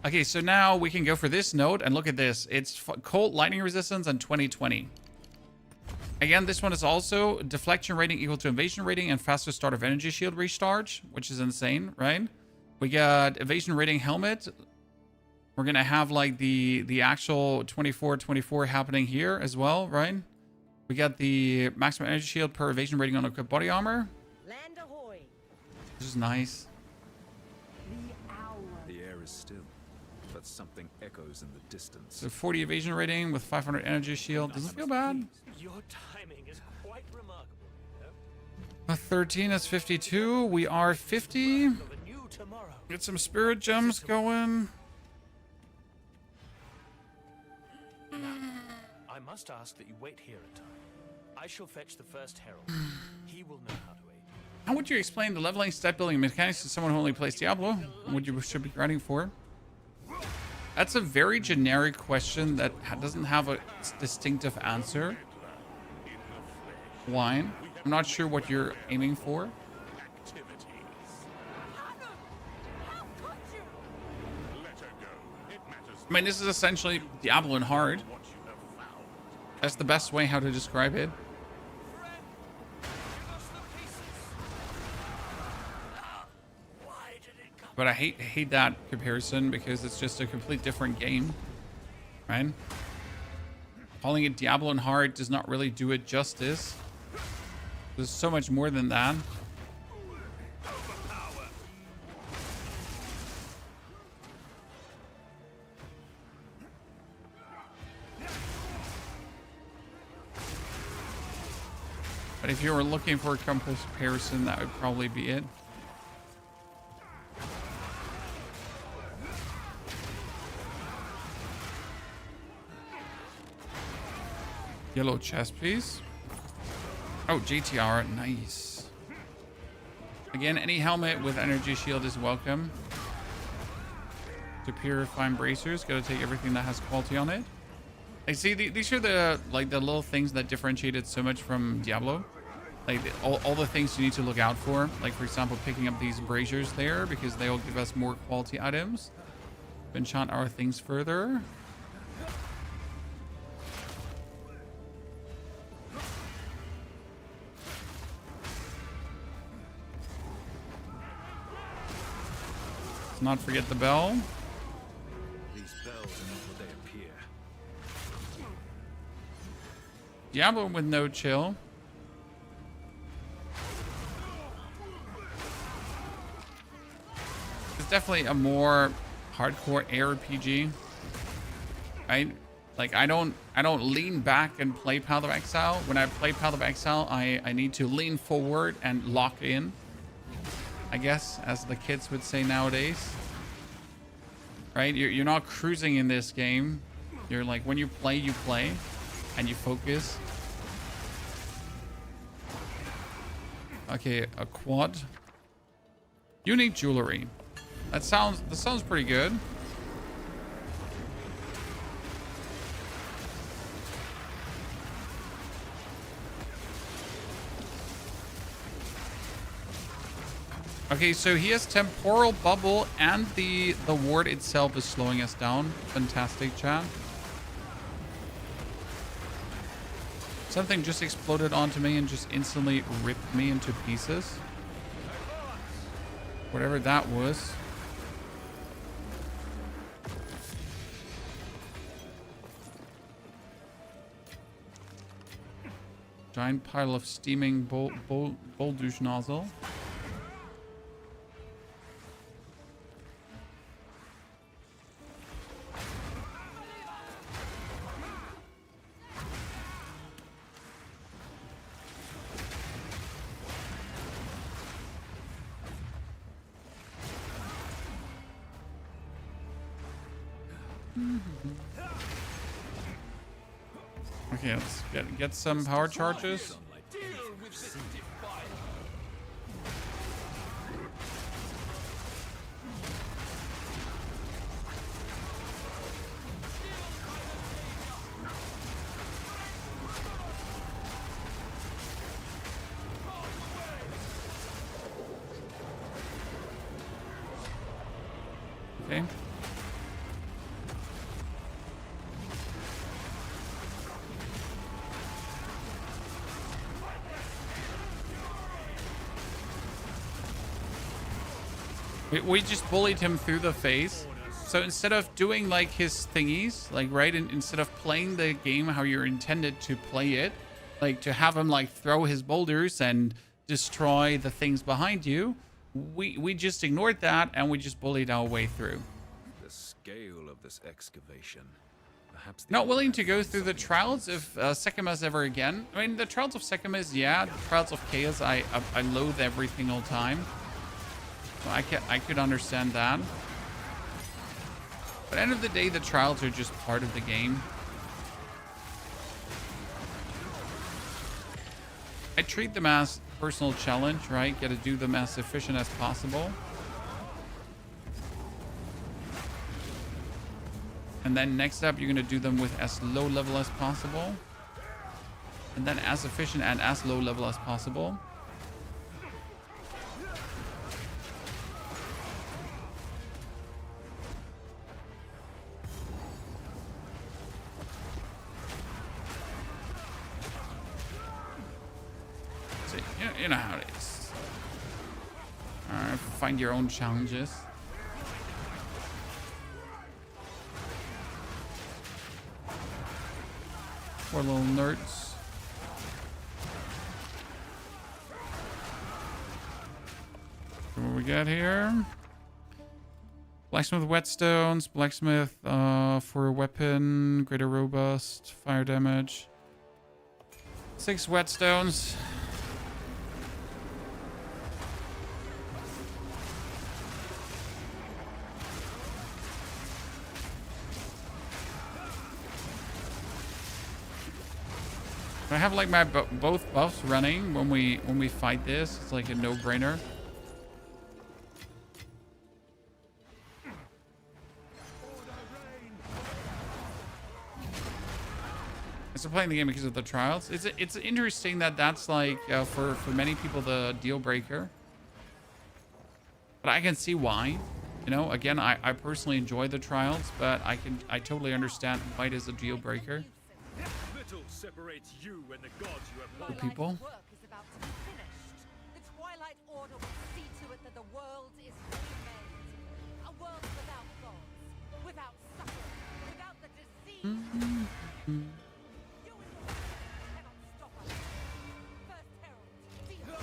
Okay, so now we can go for this node and look at this. It's cold lightning resistance and 2020. Again, this one is also deflection rating equal to evasion rating and faster start of energy shield recharge, which is insane, right? We got evasion rating helmet. We're gonna have like the actual 24 happening here as well, right? We got the maximum energy shield per evasion rating on equipped body armor. Land ahoy. Which is nice. The air is still, but something echoes in the distance. So 40 evasion rating with 500 energy shield. Doesn't feel bad. Your timing is quite remarkable. A 13 is 52. We are 50. Get some spirit gems going. I must ask that you wait here a time. I shall fetch the first herald. He will know how to aid. How would you explain the leveling, stat building mechanics to someone who only plays Diablo? What you should be writing for? That's a very generic question that doesn't have a distinctive answer. Why? I'm not sure what you're aiming for. I mean, this is essentially Diablo in hard. That's the best way how to describe it. But I hate that comparison because it's just a complete different game, right? Calling it Diablo and hard does not really do it justice. There's so much more than that. But if you were looking for a comparison, that would probably be it. Yellow chest, please. Oh, GTR, nice. Again, any helmet with energy shield is welcome. To purify bracers, gotta take everything that has quality on it. I see these are the the little things that differentiate it so much from Diablo. Like all the things you need to look out for. Like for example, picking up these braziers there because they'll give us more quality items. Enchant our things further. Let's not forget the bell. These bells are not what they appear. Diablo with no chill. It's definitely a more hardcore ARPG, right? Like I don't lean back and play Path of Exile. When I play Path of Exile, I need to lean forward and lock in, I guess, as the kids would say nowadays. Right? You're not cruising in this game. You're like, when you play, and you focus. Okay, a quad. Unique jewelry. That sounds pretty good. Okay, so he has temporal bubble and the ward itself is slowing us down. Fantastic, chat. Something just exploded onto me and just instantly ripped me into pieces. Whatever that was. Giant pile of steaming douche nozzle. Okay, let's get some power charges. Okay. We just bullied him through the face. So instead of doing like his thingies, like right, instead of playing the game how you're intended to play it, like to have him like throw his boulders and destroy the things behind you, we just ignored that and we just bullied our way through. The scale of this excavation. Perhaps Not willing to go through the trials of Sekimas ever again. I mean, the trials of Sekimas, yeah. The trials of Chaos, I loathe every single time. So I could understand that. But at the end of the day, the trials are just part of the game. I treat them as personal challenge, right? Got to do them as efficient as possible. And then next up, you're going to do them with as low level as possible. And then as efficient and as low level as possible. You know how it is. Alright, find your own challenges. Poor little nerds. What we got here? Blacksmith whetstones, blacksmith for a weapon, greater robust, fire damage. 6 whetstones. I have like my both buffs running when we fight this. It's like a no-brainer. I'm still playing the game because of the trials. It's interesting that that's like for many people the deal breaker. But I can see why. You know, again, I personally enjoy the trials, but I totally understand why it is a deal breaker. Little separates you and the gods you have For people. Work is about to be finished. The Twilight Order will see to it that the world is remade. A world without gods, without suffering, without the disease. You and your cannot stop us. First Herald, deal.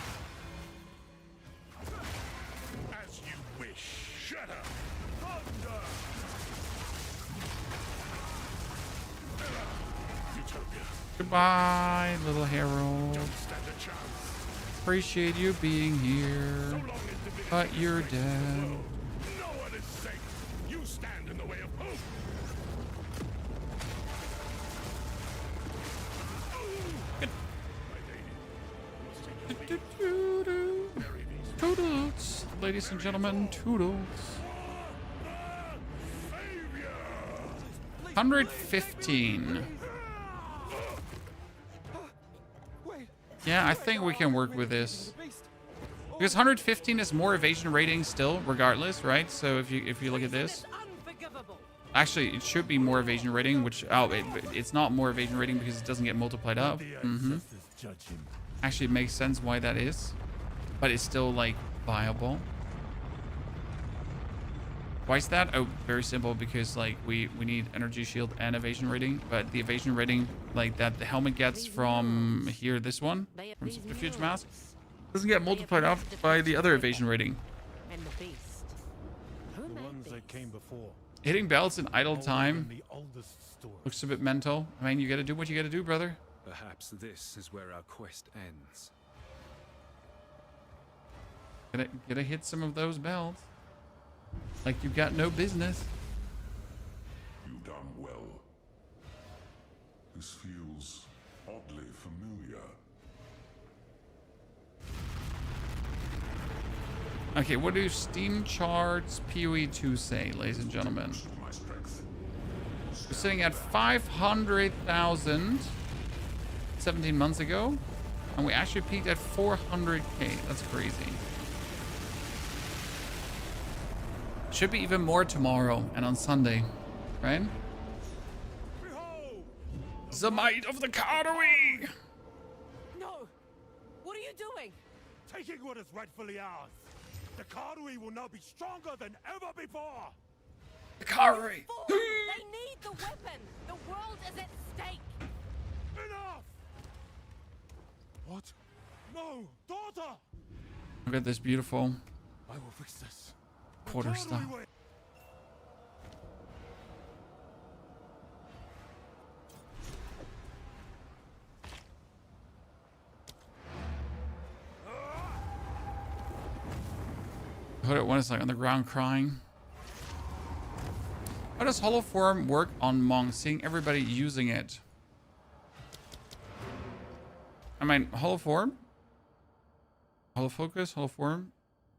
As you wish. Shatter. Thunder. Utopia. Goodbye, little Herald. Don't stand a chance. Appreciate you being here, but you're dead. No one is safe. You stand in the way of hope. Toodles, ladies and gentlemen, toodles. 115. Yeah, I think we can work with this. Because 115 is more evasion rating still, regardless, right? So if you look at this, actually it should be more evasion rating, which it's not more evasion rating because it doesn't get multiplied up. Actually, it makes sense why that is, but it's still like viable. Why is that? Oh, very simple, because like we need energy shield and evasion rating, but the evasion rating like that the helmet gets from here, this one from subterfuge mask, doesn't get multiplied up by the other evasion rating. The ones that came before. Hitting belts in idle time looks a bit mental. I mean, you gotta do what you gotta do, brother. Perhaps this is where our quest ends. Gotta hit some of those bells. Like you've got no business. You've done well. This feels oddly familiar. Okay, what do Steam charts POE 2 say, ladies and gentlemen? We're sitting at 500,000 17 months ago, and we actually peaked at 400k. That's crazy. Should be even more tomorrow and on Sunday, right? The might of the Karui! No! What are you doing? Taking what is rightfully ours. The Karui will now be stronger than ever before. The Karui! They need the weapon! The world is at stake! Enough! What? No! Daughter! Look at this beautiful I will fix this. quarter staff. Put it when it's like on the ground crying. How does Hollow Form work on Monk? Seeing everybody using it. I mean, Hollow Form? Hollow Focus? Hollow Form?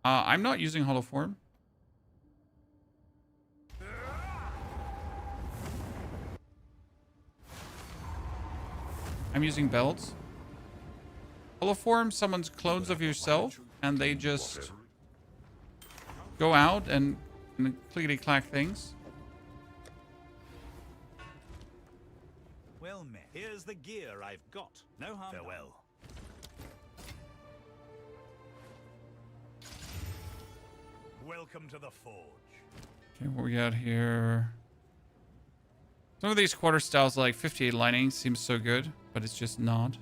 I'm not using Hollow Form. I'm using belts. Hollow Form summons clones of yourself, and they just go out and clickety-clack things. Well met. Here's the gear I've got. No harm. Farewell. Welcome to the Forge. Okay, what we got here? Some of these quarter styles, like 58 lining, seems so good, but it's just not.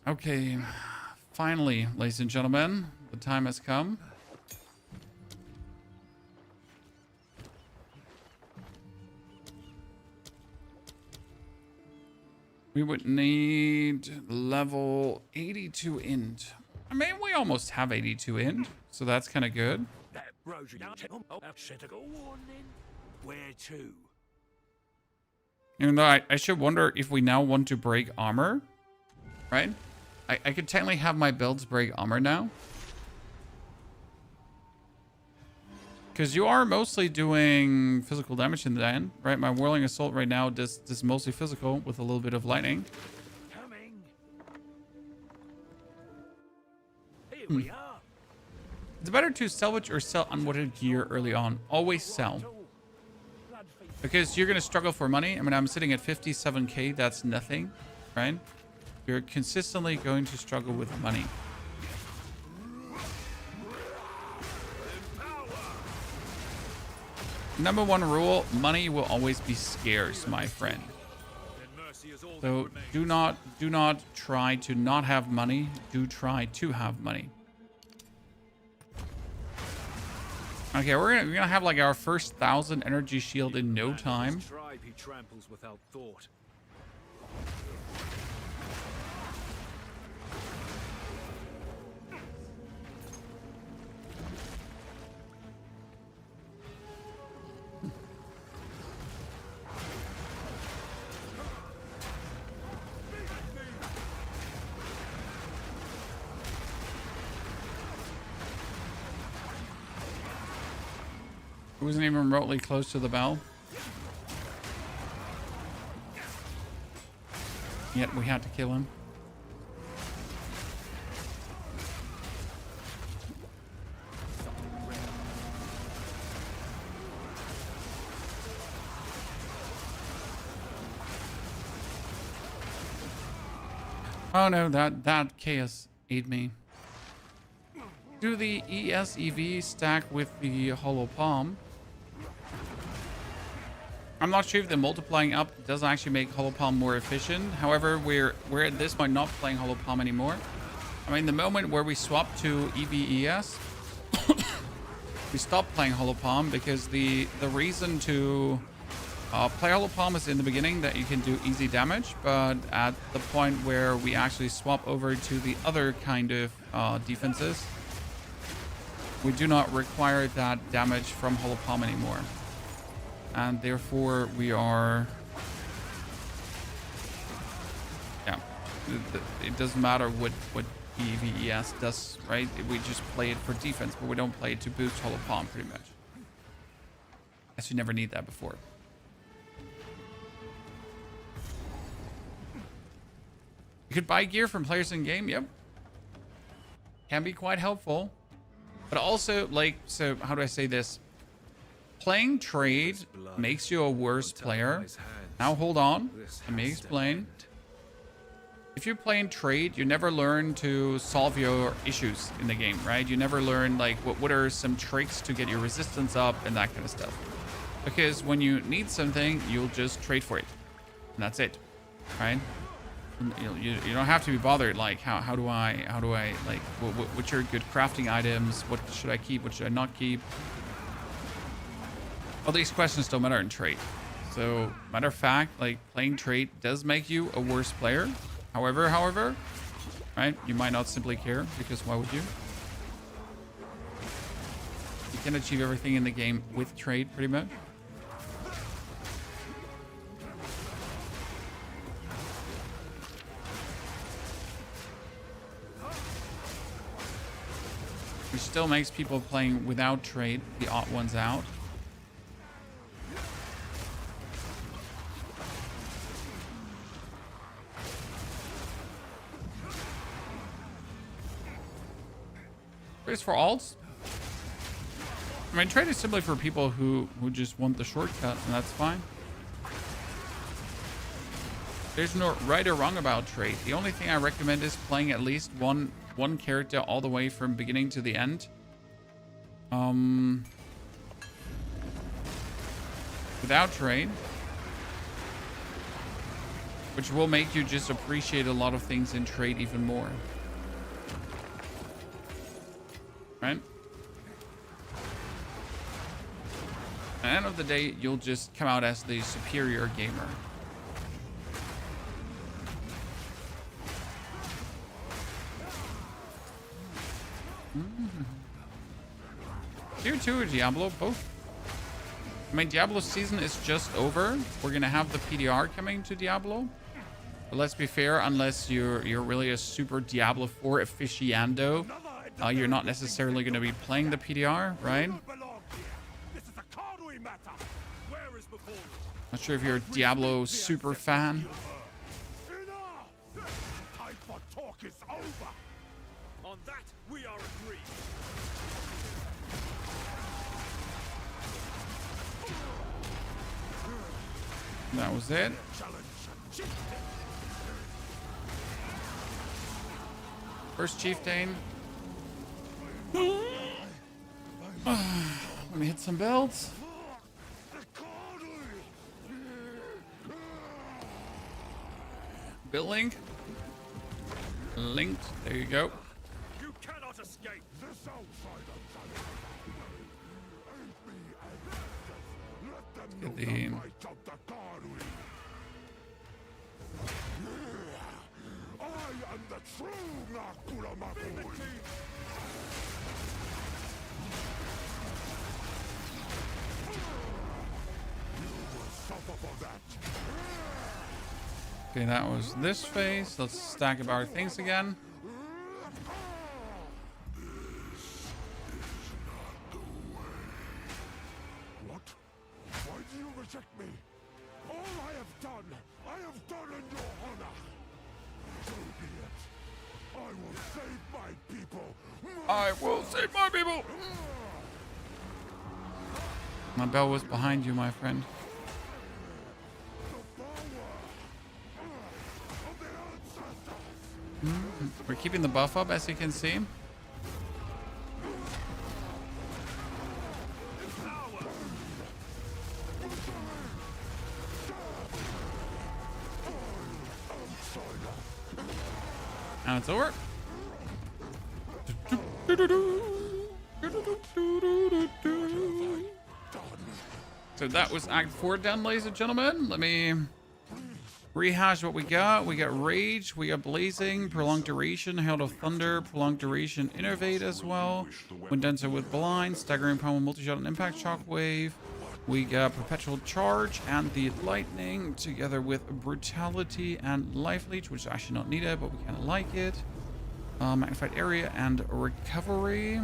Okay. Finally, ladies and gentlemen, the time has come. We would need level 82 int. I mean, we almost have 82 int, so that's kind of good. Where to? Even though I should wonder if we now want to break armor, right? I could technically have my builds break armor now. Because you are mostly doing physical damage in the end, right? My Whirling Assault right now does mostly physical with a little bit of lightning. Coming. Here we are. It's better to salvage or sell unwanted gear early on. Always sell. Because you're going to struggle for money. I mean, I'm sitting at 57k. That's nothing, right? You're consistently going to struggle with money. Number one rule, money will always be scarce, my friend. So do not try to not have money. Do try to have money. Okay, we're gonna have like our first 1,000 energy shield in no time. Tribe he tramples without thought. It wasn't even remotely close to the bell. Yet we had to kill him. Oh no, that chaos ate me. Do the ESEV stack with the hollow palm? I'm not sure if the multiplying up does actually make hollow palm more efficient. However, we're at this point not playing hollow palm anymore. I mean, the moment where we swap to EVES, we stop playing hollow palm because the reason to play hollow palm is in the beginning that you can do easy damage, but at the point where we actually swap over to the other kind of defenses, we do not require that damage from hollow palm anymore. And therefore we are, yeah, it doesn't matter what EVES does, right? We just play it for defense, but we don't play it to boost hollow palm pretty much. As you never need that before. You could buy gear from players in game, yep. Can be quite helpful. But also, like, so how do I say this? Playing trade makes you a worse player. Now hold on, let me explain. If you're playing trade, you never learn to solve your issues in the game, right? You never learn like what are some tricks to get your resistance up and that kind of stuff. Because when you need something, you'll just trade for it, and that's it, right? You don't have to be bothered like how do I like which are good crafting items, what should I keep, what should I not keep. All these questions don't matter in trade. So matter of fact, like playing trade does make you a worse player. However, right, you might not simply care, because why would you? You can achieve everything in the game with trade pretty much. Which still makes people playing without trade the odd ones out. Trade for alts? I mean, trade is simply for people who just want the shortcut, and that's fine. there's no right or wrong about trade. The only thing I recommend is playing at least one character all the way from beginning to the end. Without trade, which will make you just appreciate a lot of things in trade even more. Right? At the end of the day, you'll just come out as the superior gamer. Tier 2 or Diablo, both. I mean, Diablo season is just over. We're gonna have the PDR coming to Diablo. But let's be fair, unless you're really a super Diablo 4 aficionado, you're not necessarily gonna be playing the PDR, right? Not sure if you're a Diablo super fan. On that, we are agreed. That was it. First chieftain. Let me hit some belts. Billing. Linked. There you go. You cannot escape this outsider. Get the I am the true Nakura Makui. You will suffer for that. Okay, that was this phase. Let's stack up our things again. What? Why do you reject me? All I have done in your honor. So be it. I will save my people. I will save my people. My bell was behind you, my friend. We're keeping the buff up, as you can see. And it's over. So that was Act 4 done, ladies and gentlemen. Let me rehash what we got. We got Rage, we got Blazing, Prolonged Duration, Hail of Thunder, Prolonged Duration, Innervate as well. Condenser with Blind, Staggering Power, Multi-Shot and Impact Shockwave. We got Perpetual Charge and the Lightning together with Brutality and Life Leech, which is actually not needed, but we kind of like it. Magnified Area and Recovery.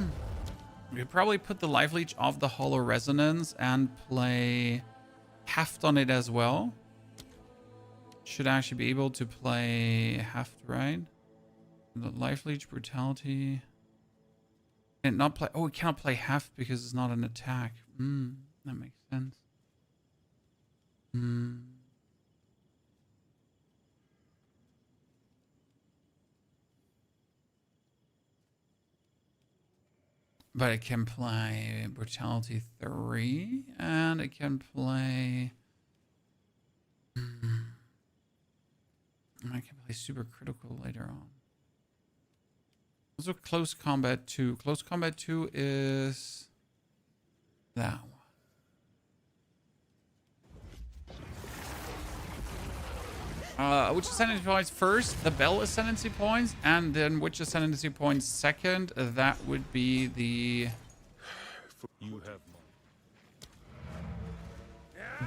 We could probably put the Life Leech off the Hollow Resonance and play Heft on it as well. Should actually be able to play Heft, right? The Life Leech, Brutality. And not play... Oh, we cannot play Heft because it's not an attack. That makes sense. But it can play Brutality 3, and it can play... I can play Super Critical later on. Also Close Combat 2. Close Combat 2 is... that one. Which ascendancy points first? The Bell ascendancy points, and then which ascendancy points second? That would be the You have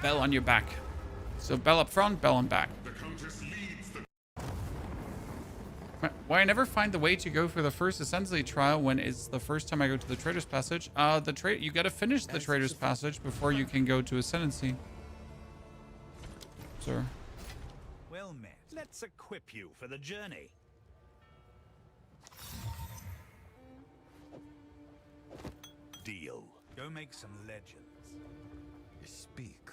Bell on your back. So Bell up front, Bell on back. Why I never find the way to go for the first ascendancy trial when it's the first time I go to the Trader's Passage? You gotta finish the Trader's Passage before you can go to ascendancy. Sir. Well met. Let's equip you for the journey. Deal. Go make some legends. You speak.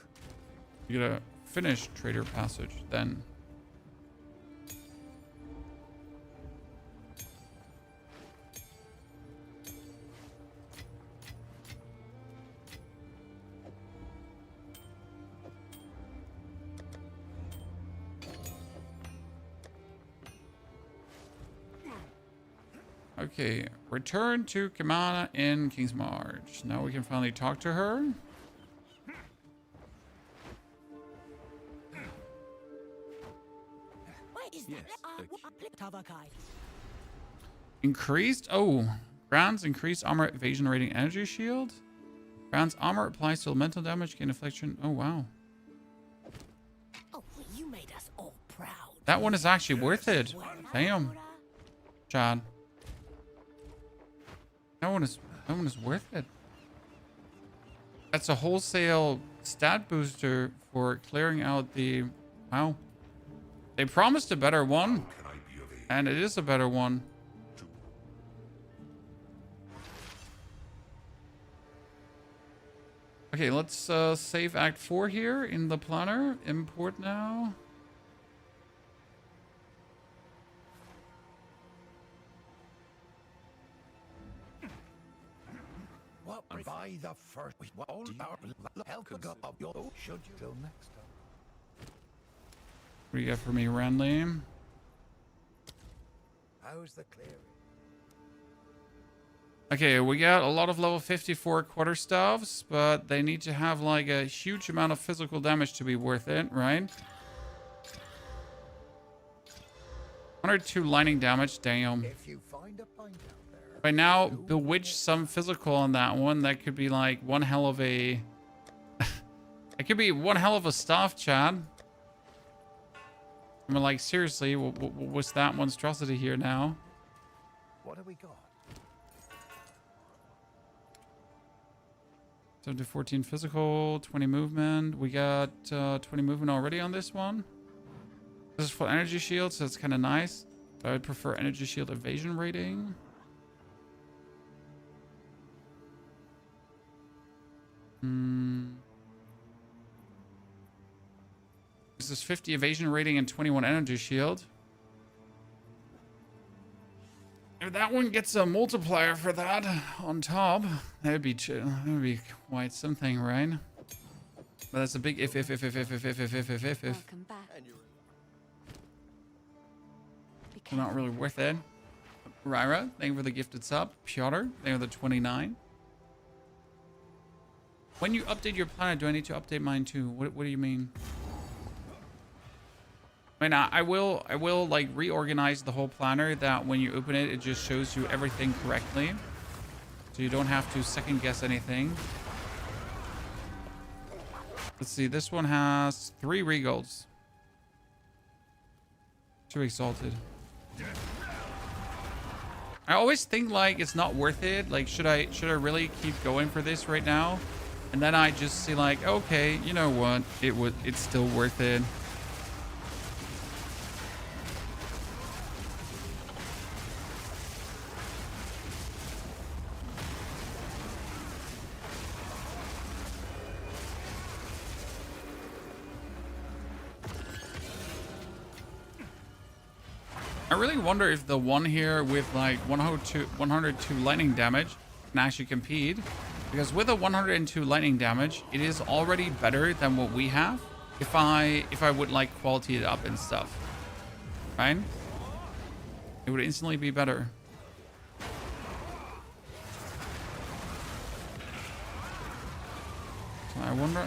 You gotta finish Trader Passage, then Okay, return to Kamana in King's March. Now we can finally talk to her. Increased? Oh, grants increased armor evasion rating energy shield. Grants armor applies to elemental damage, gain affliction. Oh, wow. Oh, you made us all proud. That one is actually worth it. Damn. Chad. That one is worth it. That's a wholesale stat booster for clearing out the... Wow. They promised a better one. And it is a better one. Okay, let's save Act 4 here in the planner. Import now. What by the first all our help of your should you go next time? What do you got for me, Renly? How's the clearing? Okay, we got a lot of level 54 quarterstaffs, but they need to have like a huge amount of physical damage to be worth it, right? 102 lightning damage, damn. If you find a pint out there. Right now, bewitch some physical on that one. That could be like one hell of a... It could be one hell of a staff, Chad. I mean, like, seriously, what's that monstrosity here now? What have we got? 7 to 14 physical, 20 movement. We got 20 movement already on this one. This is for energy shield, so it's kind of nice. But I would prefer energy shield evasion rating. This is 50 evasion rating and 21 energy shield. If that one gets a multiplier for that on top, that would be quite something, right? But that's a big if. Welcome back. Not really worth it. Ryra, thank you for the gifted sub. Piotr, thank you for the 29. When you update your planet, do I need to update mine too? What do you mean? I mean, I will like reorganize the whole planner that when you open it, it just shows you everything correctly. So you don't have to second guess anything. Let's see, this one has 3 regals. 2 exalted. I always think like it's not worth it. Like, should I really keep going for this right now? And then I just see like, okay, you know what? It's still worth it. I really wonder if the one here with like 102 lightning damage can actually compete. Because with a 102 lightning damage, it is already better than what we have. If I would like quality it up and stuff. Right? It would instantly be better. So I wonder.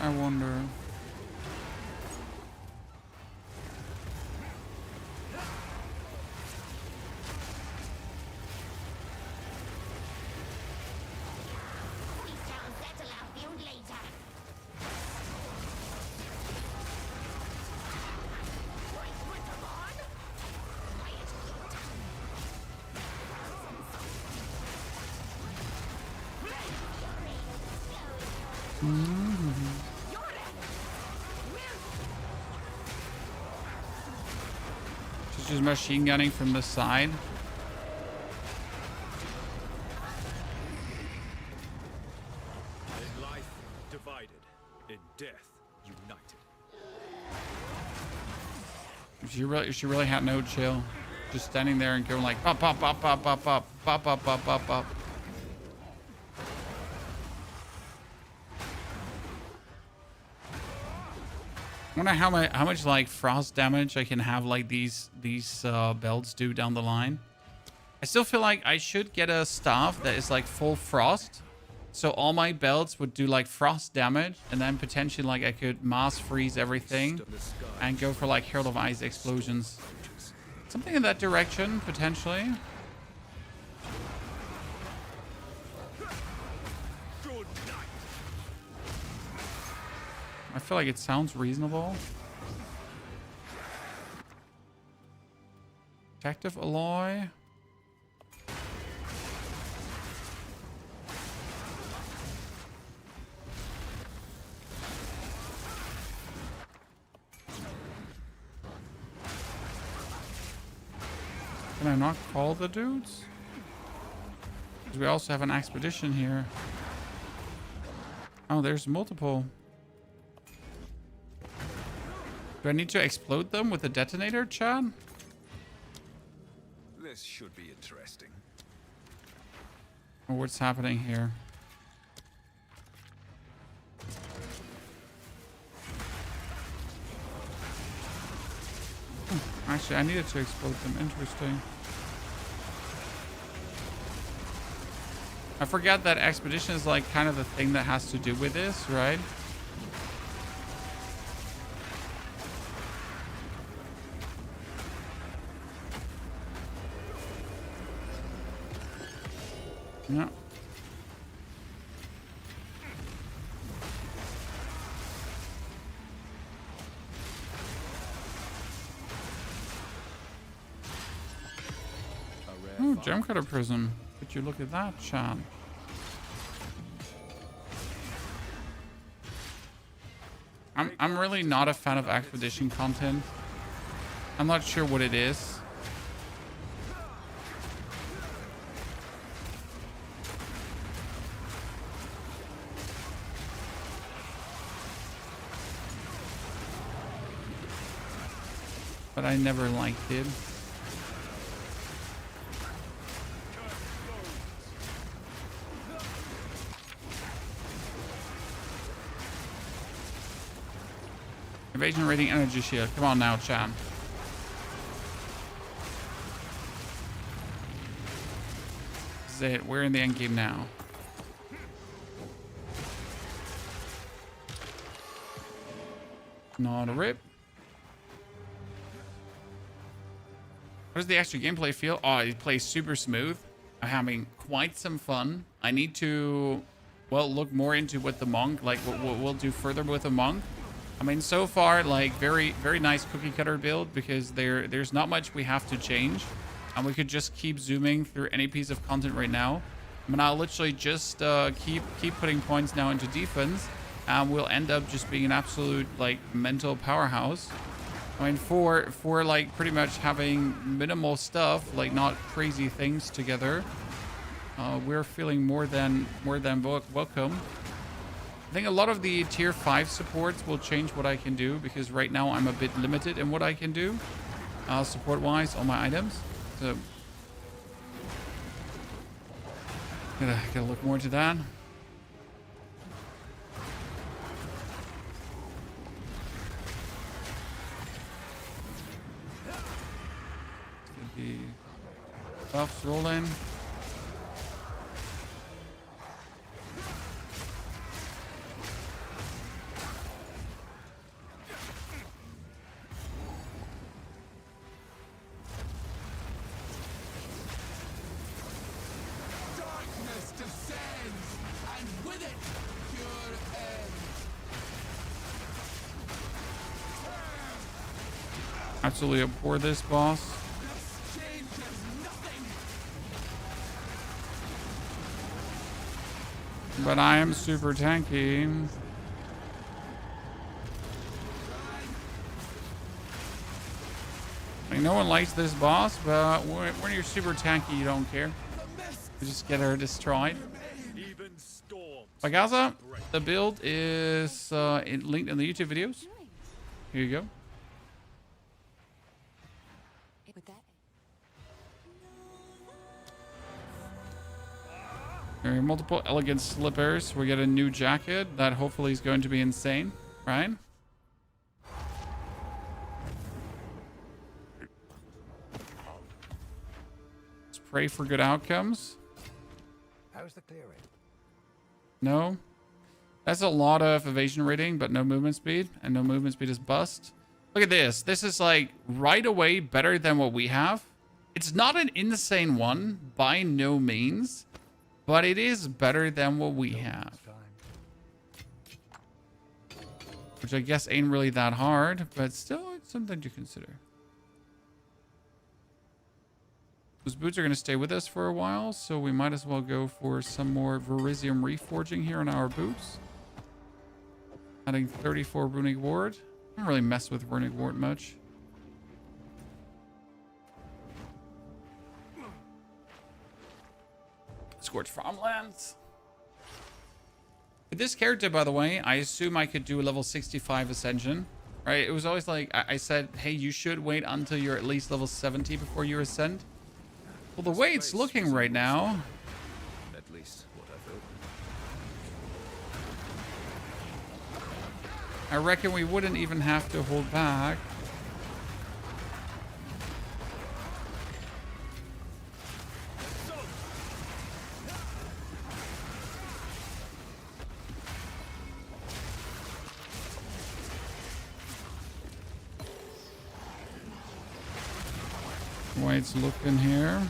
Just machine gunning from the side. In life, divided. In death, united. She really had no chill. Just standing there and going like pop pop pop pop pop pop pop pop pop pop pop. I wonder how much like frost damage I can have like these belts do down the line. I still feel like I should get a staff that is like full frost. So all my belts would do like frost damage. And then potentially like I could mass freeze everything. And go for like Herald of Ice explosions. Something in that direction, potentially. I feel like it sounds reasonable. Protective alloy. Can I not call the dudes? Because we also have an expedition here. Oh, there's multiple. Do I need to explode them with a detonator, Chad? This should be interesting. Or what's happening here? Actually, I needed to explode them. Interesting. I forgot that expedition is like kind of the thing that has to do with this, right? Yeah. Oh, Gemcutter Prism. Would you look at that, Chad? I'm really not a fan of expedition content. I'm not sure what it is. But I never liked it. Evasion rating energy shield. Come on now, Chad. This is it. We're in the end game now. Not a rip. How does the extra gameplay feel? Oh, it plays super smooth. I'm having quite some fun. I need to, well, look more into what the monk, like what we'll do further with the monk. I mean, so far, like very nice cookie cutter build because there's not much we have to change. And we could just keep zooming through any piece of content right now. I mean, I'll literally just keep putting points now into defense. And we'll end up just being an absolute like mental powerhouse. I mean, for like pretty much having minimal stuff, like not crazy things together, we're feeling more than welcome. I think a lot of the tier 5 supports will change what I can do because right now I'm a bit limited in what I can do, support-wise on my items. So gotta look more into that. The buffs rolling. Darkness descends, and with it, pure end. Absolutely abhor this boss. But I am super tanky. Like, no one likes this boss, but when you're super tanky, you don't care. You just get her destroyed. Bagaza, the build is linked in the YouTube videos. Here you go. There are multiple elegant slippers. We get a new jacket that hopefully is going to be insane, right? Let's pray for good outcomes. How's the clearing? No. That's a lot of evasion rating, but no movement speed. And no movement speed is bust. Look at this. This is like right away better than what we have. It's not an insane one by no means, but it is better than what we have. Which I guess ain't really that hard, but still it's something to consider. Those boots are going to stay with us for a while, so we might as well go for some more Verisium reforging here on our boots. Adding 34 Runic Ward. I don't really mess with Runic Ward much. Scorched Farmlands. With this character, by the way, I assume I could do a level 65 Ascension. Right? It was always like, I said, hey, you should wait until you're at least level 70 before you ascend. Well, the way it's looking right now... At least what I've heard. I reckon we wouldn't even have to hold back. Way it's looking here.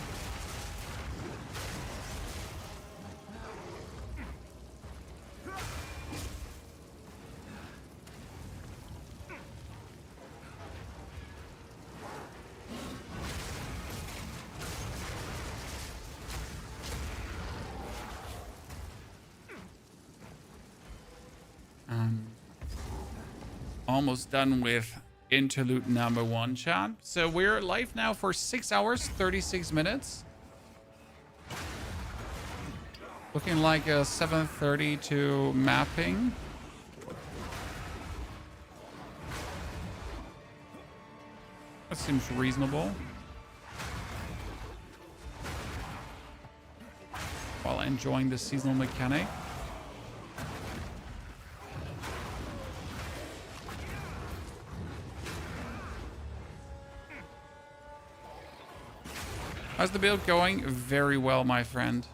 Almost done with interlude number 1, chat. So we're live now for 6 hours, 36 minutes. Looking like a 7:30 to mapping. That seems reasonable. While enjoying the seasonal mechanic. How's the build going? Very well, my friend.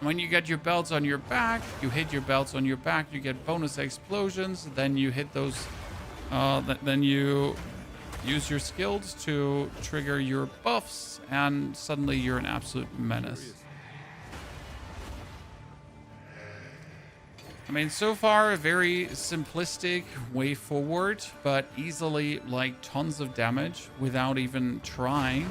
When you get your belts on your back, you hit your belts on your back, you get bonus explosions, then you hit those, then you use your skills to trigger your buffs, and suddenly you're an absolute menace. I mean, so far, a very simplistic way forward, but easily, like, tons of damage without even trying.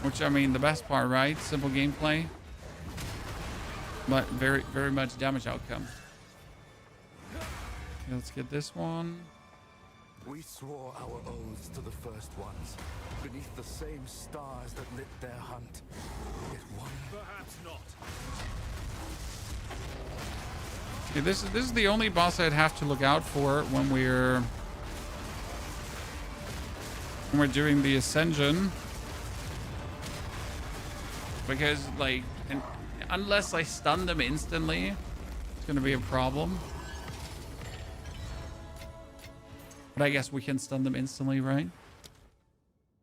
Which, I mean, the best part, right? Simple gameplay, but very, very much damage outcome. Okay, let's get this one. We swore our oaths to the first ones, beneath the same stars that lit their hunt. Yet one... Perhaps not. Okay, this is the only boss I'd have to look out for when we're doing the Ascension. Because, like, unless I stun them instantly, it's gonna be a problem. But I guess we can stun them instantly, right?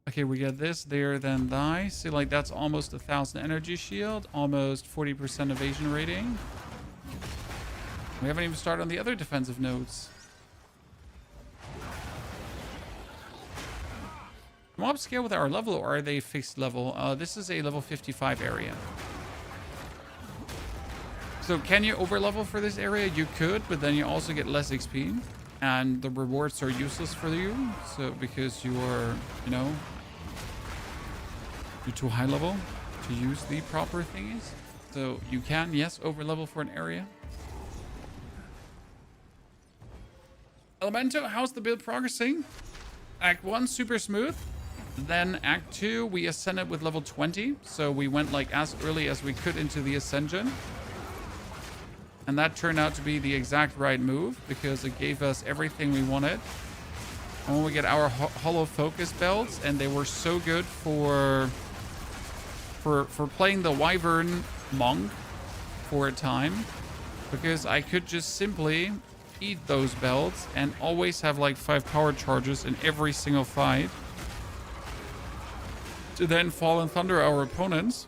Okay, we get this, there, then die. See, like, that's almost 1,000 energy shield, almost 40% evasion rating. We haven't even started on the other defensive nodes. Mob scale with our level, or are they fixed level? This is a level 55 area. So can you overlevel for this area? You could, but then you also get less XP. And the rewards are useless for you, so because you are, you know, you're too high level to use the proper thingies. So you can, yes, overlevel for an area. Elemento, how's the build progressing? Act 1, super smooth. Then Act 2, we ascended with level 20. So we went like as early as we could into the Ascension. And that turned out to be the exact right move because it gave us everything we wanted. And when we get our hollow focus belts, and they were so good for playing the Wyvern Monk for a time, because I could just simply eat those belts and always have like 5 power charges in every single fight to then fall and thunder our opponents.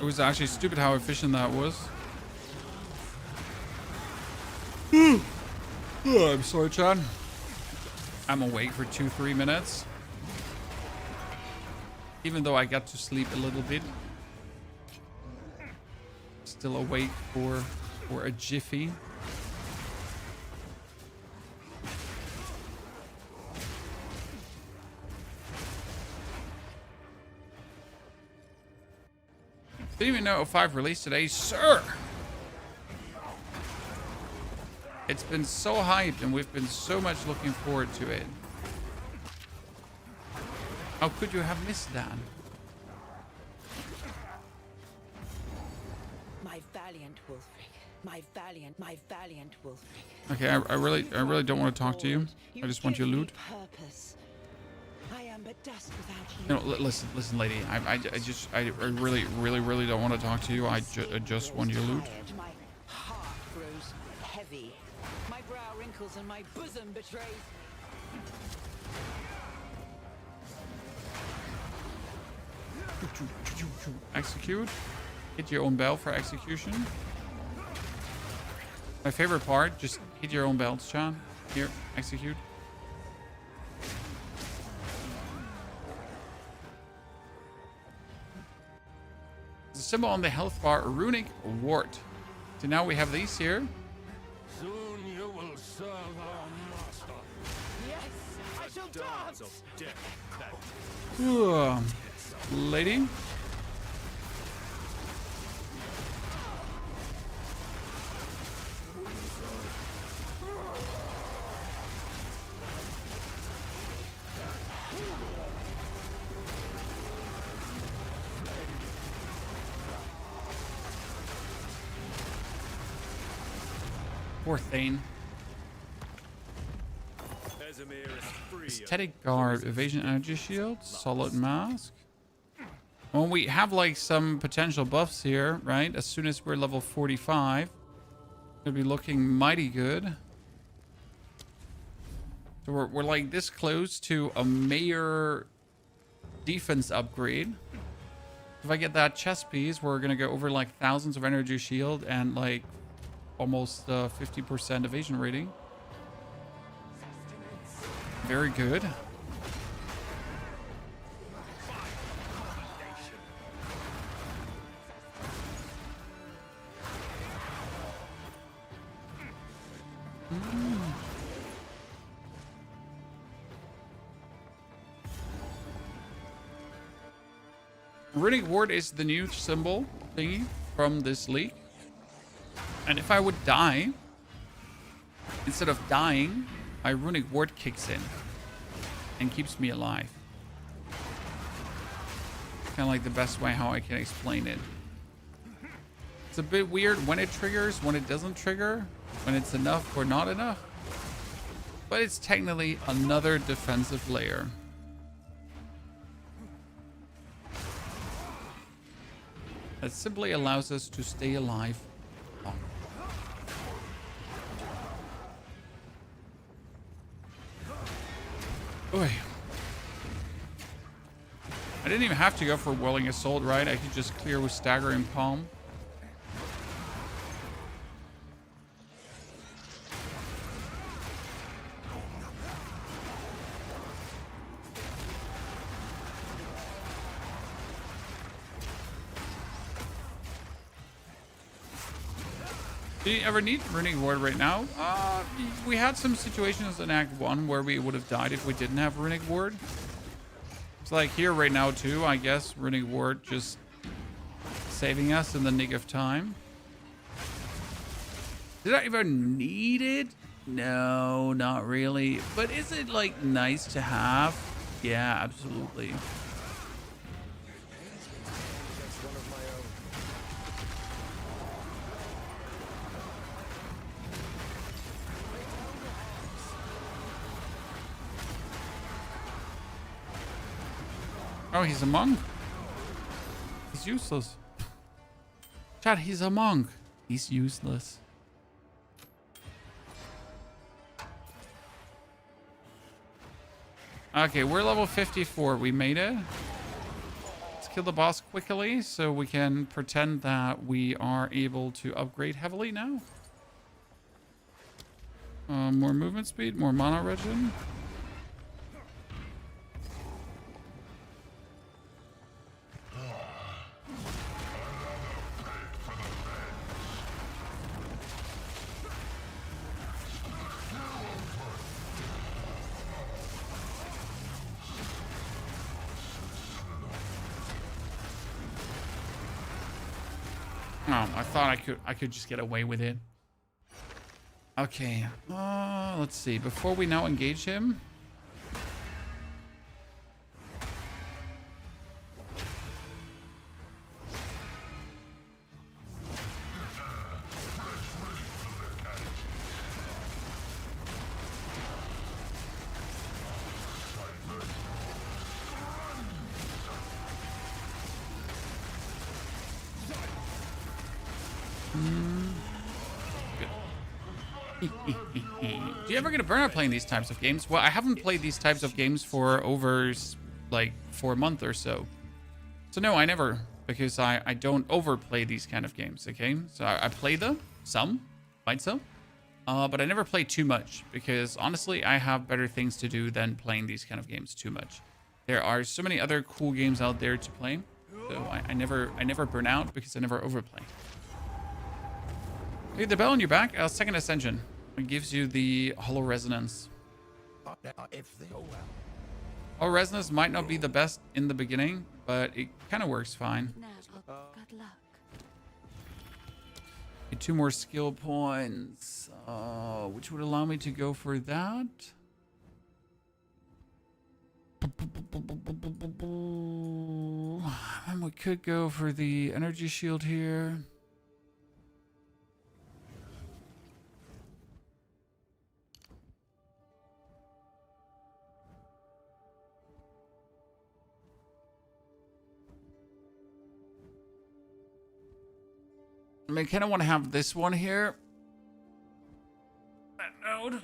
It was actually stupid how efficient that was. Oh, I'm sorry, Chad. I'm awake for 2-3 minutes. Even though I got to sleep a little bit. Still awake for a jiffy. Didn't even know 05 released today, sir. It's been so hyped and we've been so much looking forward to it. How could you have missed that? My valiant Wulfric. My valiant Wulfric. Okay, I really don't want to talk to you. I just want your loot. Purpose. I am but dust without you. You know, listen, lady. I really don't want to talk to you. I just want your loot. My heart grows heavy. My brow wrinkles and my bosom betrays me. Execute. Hit your own bell for execution. My favorite part, just hit your own bells, Chan. Here, execute. The symbol on the health bar, runic wart. So now we have these here. Soon you will serve our master. Yes, I shall dance. Of death. Lady. Poor Thane. Aesthetic guard, evasion energy shield, solid mask. When we have like some potential buffs here, right? As soon as we're level 45, it'll be looking mighty good. So we're like this close to a major defense upgrade. If I get that chest piece, we're gonna go over like thousands of energy shield and like almost 50% evasion rating. Very good. Runic Ward is the new symbol thingy from this league. And if I would die, instead of dying, my Runic Ward kicks in and keeps me alive. Kind of like the best way how I can explain it. It's a bit weird when it triggers, when it doesn't trigger, when it's enough or not enough. But it's technically another defensive layer. That simply allows us to stay alive longer. Oy. I didn't even have to go for Whirling Assault, right? I could just clear with Staggering Palm. Do you ever need Runic Ward right now? We had some situations in Act 1 where we would have died if we didn't have Runic Ward. It's like here right now too, I guess. Runic Ward just saving us in the nick of time. Did I even need it? No, not really. But is it like nice to have? Yeah, absolutely. Oh, he's a monk. He's useless. Chat, he's a monk. He's useless. Okay, we're level 54. We made it. Let's kill the boss quickly so we can pretend that we are able to upgrade heavily now. More movement speed, more mana regen. Oh, I thought I could just get away with it. Okay, let's see. Before we now engage him, do you ever get a burnout playing these types of games? Well, I haven't played these types of games for over like 4 months or so. So no, I never, because I don't overplay these kind of games, okay? So I play them, some, quite some, but I never play too much because honestly, I have better things to do than playing these kind of games too much. There are so many other cool games out there to play, so I never burn out because I never overplay. Okay, the bell on your back, second ascension. It gives you the hollow resonance. Hollow resonance might not be the best in the beginning, but it kind of works fine. Good luck. Okay, 2 more skill points, which would allow me to go for that. And we could go for the energy shield here. I mean, I kind of want to have this one here. That node.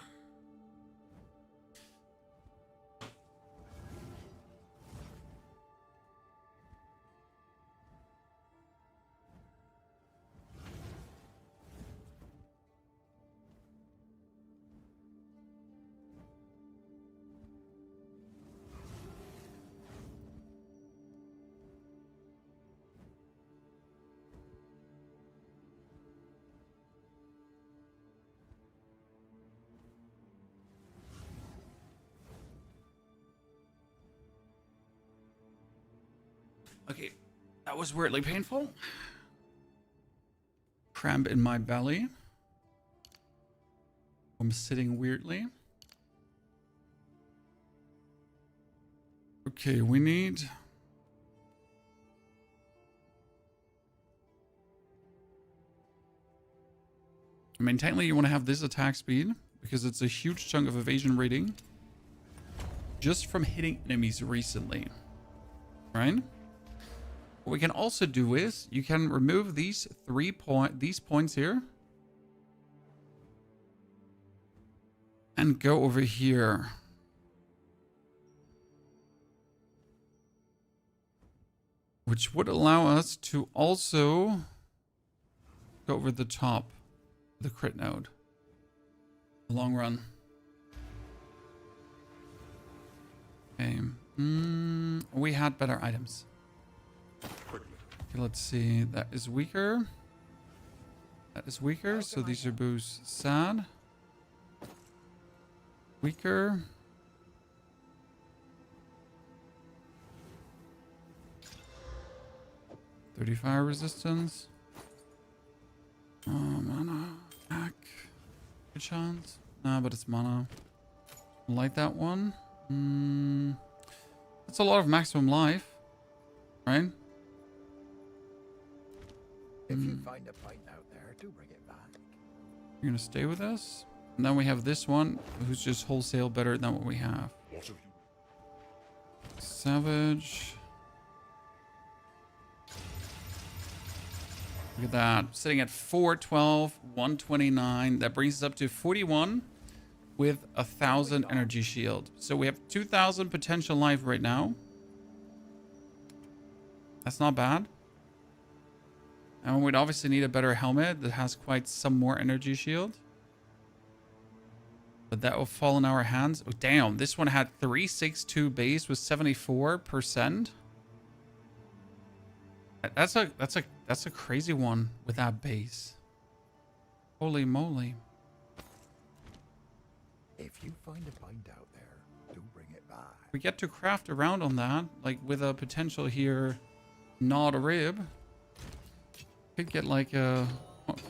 Okay, that was weirdly painful. Cramp in my belly. I'm sitting weirdly. Okay, we need... I mean, technically you want to have this attack speed because it's a huge chunk of evasion rating just from hitting enemies recently, right? What we can also do is you can remove these these points here and go over here. Which would allow us to also go over the top of the crit node. The long run. Okay. We had better items. Okay, let's see. That is weaker. That is weaker. So these are both sad. Weaker. Fire resistance. Mana. Back. Good chance. Nah, but it's mana. Like that one. That's a lot of maximum life. Right? If you find a pint out there, do bring it back. You're gonna stay with us? And then we have this one, who's just wholesale better than what we have. Savage. Look at that. Sitting at 412, 129. That brings us up to 41 with 1,000 energy shield. So we have 2,000 potential life right now. That's not bad. And we'd obviously need a better helmet that has quite some more energy shield. But that will fall in our hands. Oh, damn. This one had 362 base with 74%. That's a crazy one with that base. Holy moly. If you find a pint out there, do bring it back. We get to craft around on that, like with a potential here, not a rib. Could get like a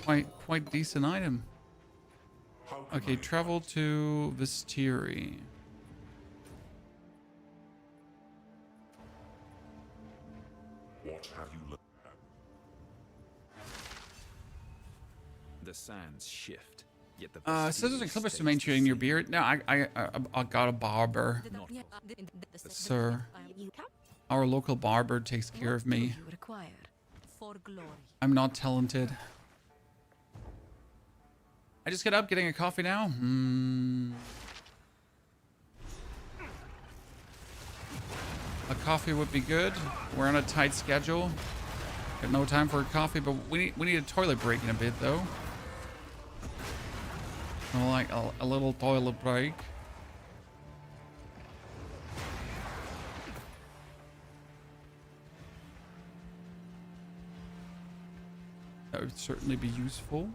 quite decent item. Okay, travel to Vistiri. What have you learned? The sands shift, yet the Scissors and clippers to maintain your beard. No, I got a barber. Sir. Our local barber takes care of me. I'm not talented. I just get up getting a coffee now. A coffee would be good. We're on a tight schedule. Got no time for a coffee, but we need a toilet break in a bit though. Like a little toilet break. That would certainly be useful.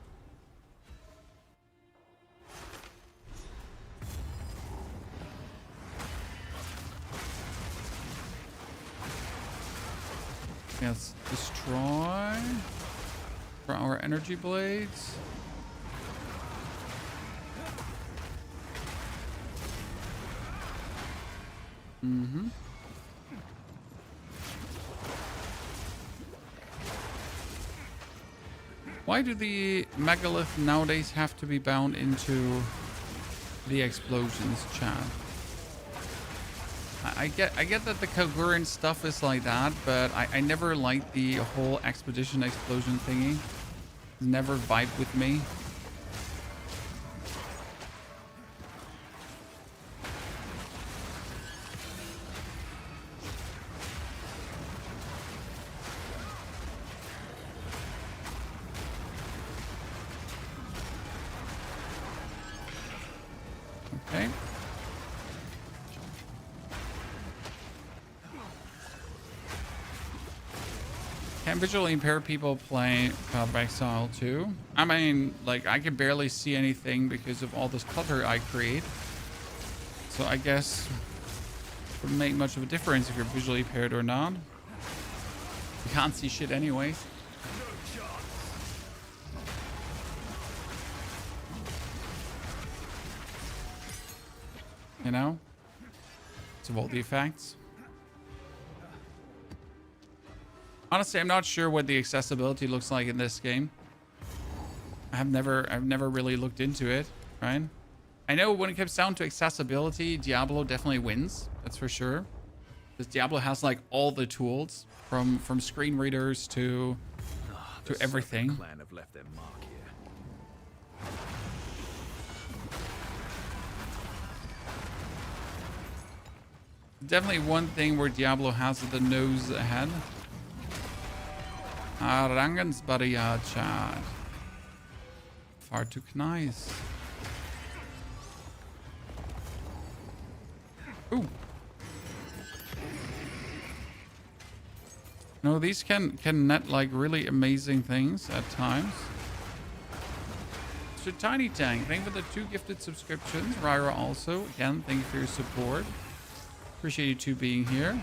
Let's destroy for our energy blades. Why do the megalith nowadays have to be bound into the explosions, chat? I get that the Kogurran stuff is like that, but I never liked the whole expedition explosion thingy. It never vibed with me. Okay. Can visually impaired people play Path of Exile too? I mean, like, I can barely see anything because of all this clutter I create. So I guess it wouldn't make much of a difference if you're visually impaired or not. You can't see shit anyways. You know? It's of all the effects. Honestly, I'm not sure what the accessibility looks like in this game. I've never really looked into it, right? I know when it comes down to accessibility, Diablo definitely wins. That's for sure. Because Diablo has like all the tools from screen readers to everything. Clan have left their mark here. Definitely one thing where Diablo has the nose ahead. Rangens Barrier chat. Far too nice. Ooh. No, these can net like really amazing things at times. So Tiny Tank, thank you for the 2 gifted subscriptions. Ryra also, again, thank you for your support. Appreciate you 2 being here.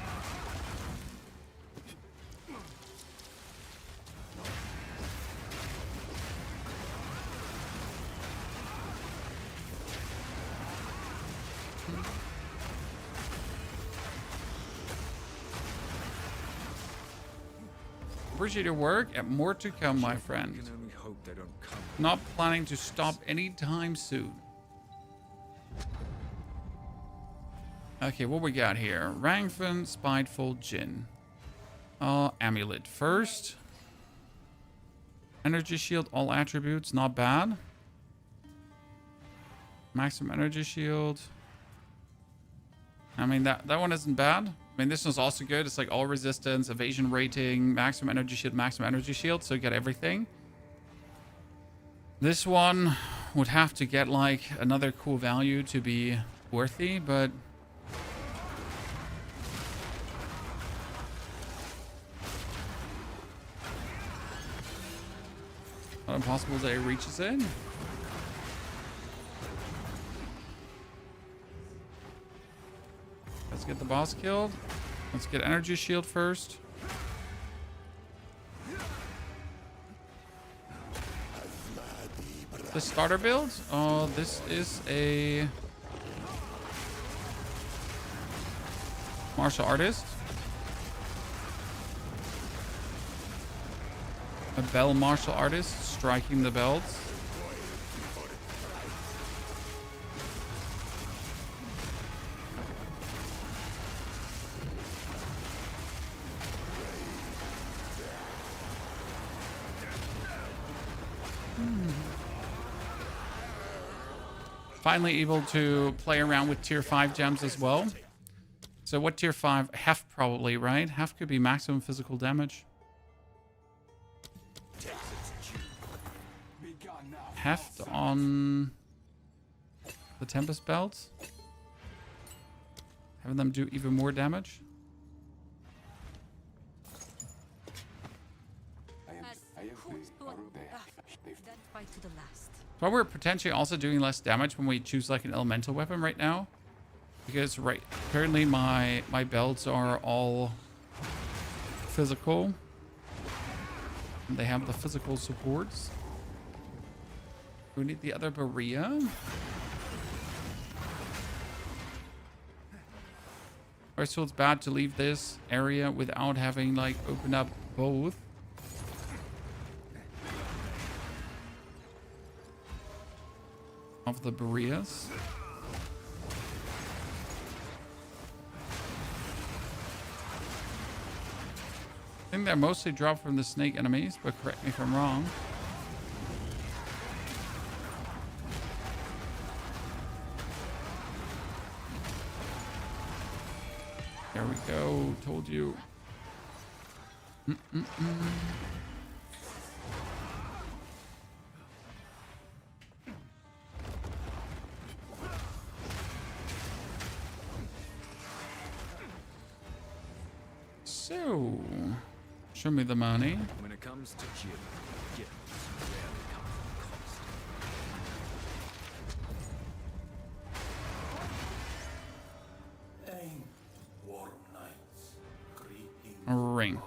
Appreciate your work and more to come, my friend. We can only hope they don't come. Not planning to stop anytime soon. Okay, what we got here? Rangfin, Spiteful, Jin. Amulet first. Energy shield, all attributes, not bad. Maximum energy shield. I mean, that one isn't bad. I mean, this one's also good. It's like all resistance, evasion rating, maximum energy shield, maximum energy shield. So you get everything. This one would have to get like another cool value to be worthy, but not impossible that it reaches it. Let's get the boss killed. Let's get energy shield first. The starter build? Oh, this is a martial artist. A bell martial artist striking the bells. Finally able to play around with tier 5 gems as well. So what tier 5? Heft probably, right? Heft could be maximum physical damage. Heft on the Tempest belts. Having them do even more damage. But we're potentially also doing less damage when we choose like an elemental weapon right now. Because currently my belts are all physical. And they have the physical supports. We need the other Berea. Alright, so it's bad to leave this area without having like opened up both. Of the Bereas. I think they're mostly dropped from the snake enemies, but correct me if I'm wrong. There we go. Told you. So, show me the money. When it comes to gym, gifts rarely come at a cost. Warm nights, creeping A ring.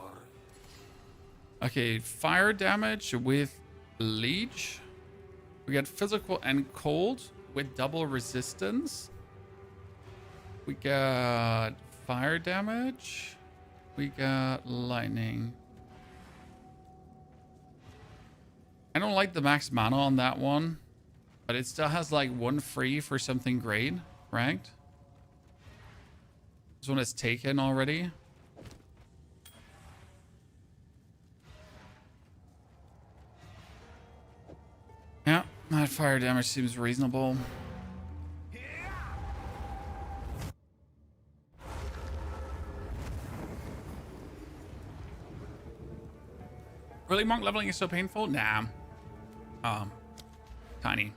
Okay, fire damage with leech. We got physical and cold with double resistance. We got fire damage. We got lightning. I don't like the max mana on that one, but it still has like one free for something great, right? This one is taken already. Yeah, that fire damage seems reasonable. Really, monk leveling is so painful? Nah. Tiny.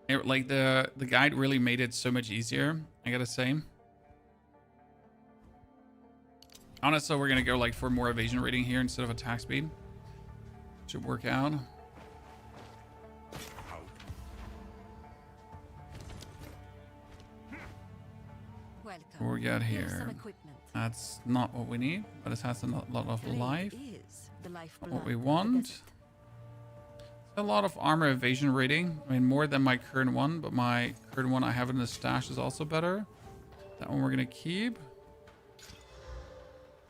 Like the guide really made it so much easier, I gotta say. Honestly, we're gonna go like for more evasion rating here instead of attack speed. Should work out. What we got here? That's not what we need, but it has a lot of life. What we want. A lot of armor evasion rating. I mean, more than my current one, but my current one I have in the stash is also better. That one we're gonna keep.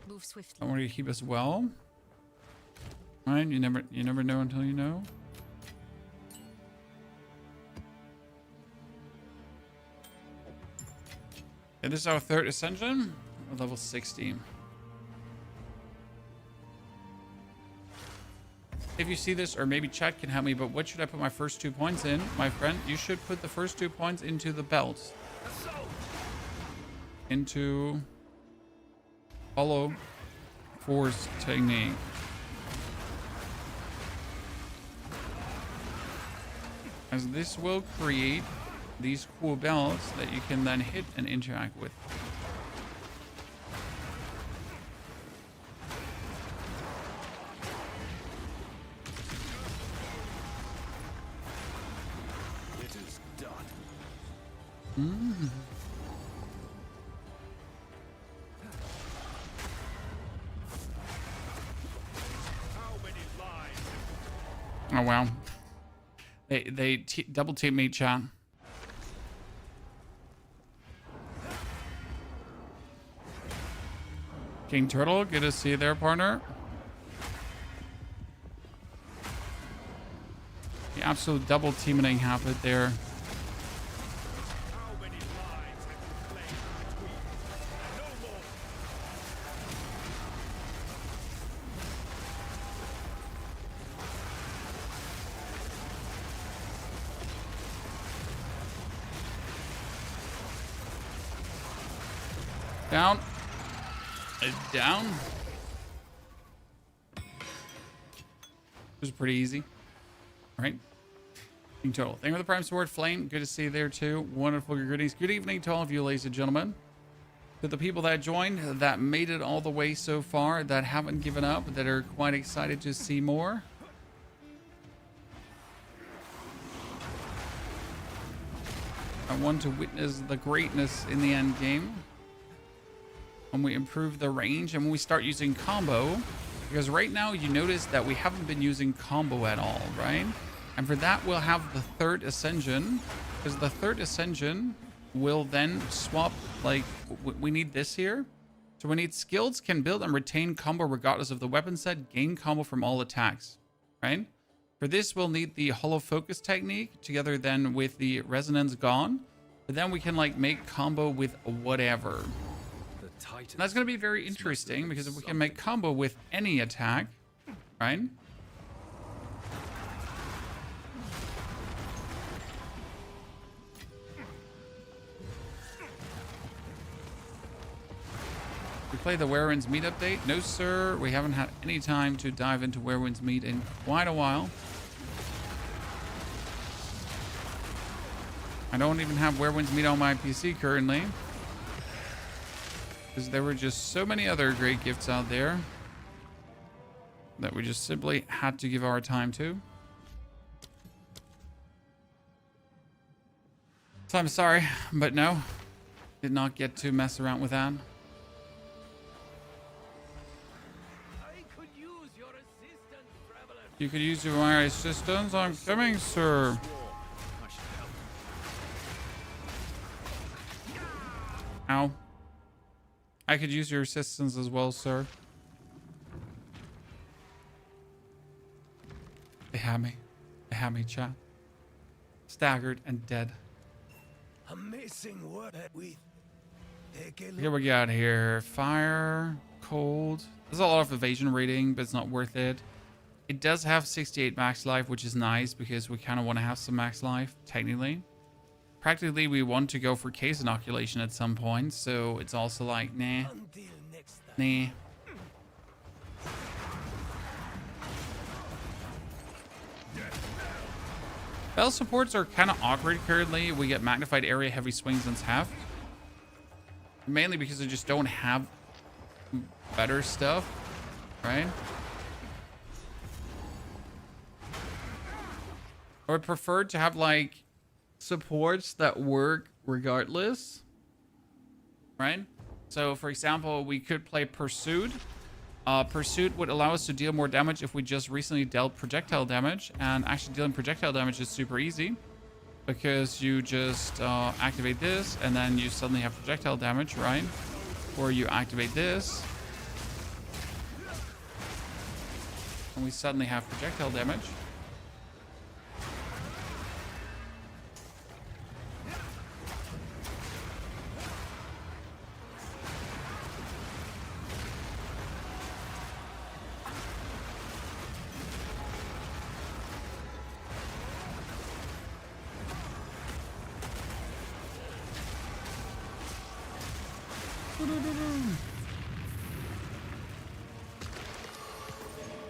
Move swiftly. That one we're gonna keep as well. Right? You never know until you know. Okay, this is our third ascension. We're level 60. if you see this, or maybe chat can help me, but what should I put my first 2 points in, my friend? You should put the first 2 points into the belt. Into hollow force technique. As this will create these cool belts that you can then hit and interact with. It is done. How many lives? Oh wow. They double team me, chat. King Turtle, good to see you there, partner. The absolute double teaming happened there. How many lives have you claimed between? No more. Down. Down. It was pretty easy. All right. King Total. Thank you for the Prime Sword Flame. Good to see you there too. Wonderful greetings. Good evening to all of you, ladies and gentlemen. To the people that joined, that made it all the way so far, that haven't given up, that are quite excited to see more. I want to witness the greatness in the end game. When we improve the range and when we start using combo, because right now you notice that we haven't been using combo at all, right? And for that we'll have the third ascension, because the third ascension will then swap, like we need this here. So we need skills can build and retain combo regardless of the weapon set, gain combo from all attacks, right? For this we'll need the hollow focus technique together then with the resonance gone, but then we can like make combo with whatever. And that's going to be very interesting because if we can make combo with any attack, right? We play the Werewind's Meat update? No, sir. We haven't had any time to dive into Werewind's Meat in quite a while. I don't even have Werewind's Meat on my PC currently, because there were just so many other great gifts out there that we just simply had to give our time to. So I'm sorry, but no, did not get to mess around with that. You could use my assistance. I'm coming, sir. Ow. I could use your assistance as well, sir. They had me. They had me, chat. Staggered and dead. Amazing what we Here we got here. Fire, cold. There's a lot of evasion rating, but it's not worth it. It does have 68 max life, which is nice because we kind of want to have some max life, technically. Practically, we want to go for case inoculation at some point, so it's also like, nah. Nah. Bell supports are kind of awkward currently. We get magnified area, heavy swings, and half. Mainly because they just don't have better stuff, right? I would prefer to have like supports that work regardless, right? So for example, we could play Pursuit. Pursuit would allow us to deal more damage if we just recently dealt projectile damage, and actually dealing projectile damage is super easy because you just activate this and then you suddenly have projectile damage, right? Or you activate this and we suddenly have projectile damage.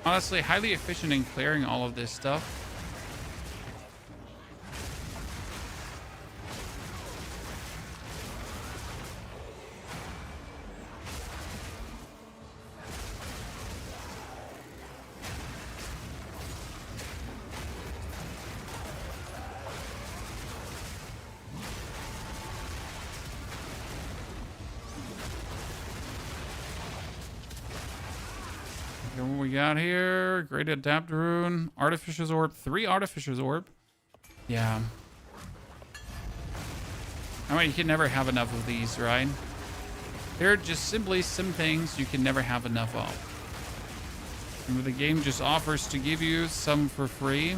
Honestly, highly efficient in clearing all of this stuff. What we got here? Great Adapt Rune, Artificer's Orb, 3 Artificer's Orb. Yeah. I mean, you can never have enough of these, right? They're just simply some things you can never have enough of. And when the game just offers to give you some for free,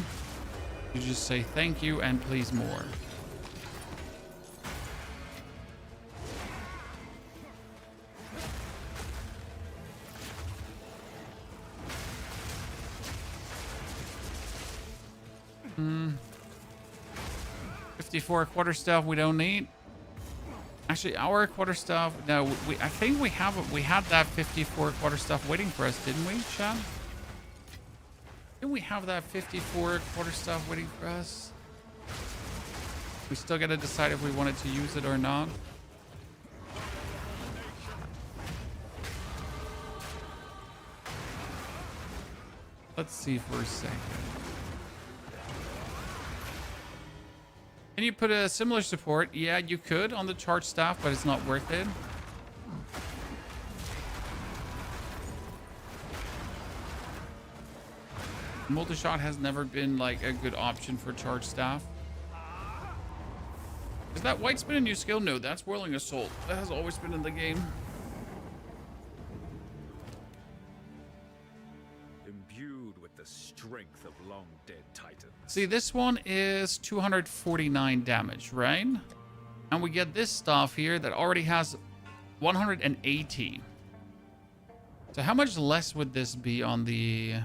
you just say thank you and please more. Hmm. 54 quarterstaff we don't need. Actually, our quarterstaff. No, I think we had that 54 quarterstaff waiting for us, didn't we, Chad? Didn't we have that 54 quarterstaff waiting for us? We still got to decide if we wanted to use it or not. Let's see for a second. Can you put a similar support? Yeah, you could on the charge staff, but it's not worth it. Multi-shot has never been like a good option for charge staff. Is that white spin a new skill? No, that's Whirling Assault. That has always been in the game. Imbued with the strength of long-dead titans. See, this one is 249 damage, right? And we get this stuff here that already has 180. So how much less would this be on the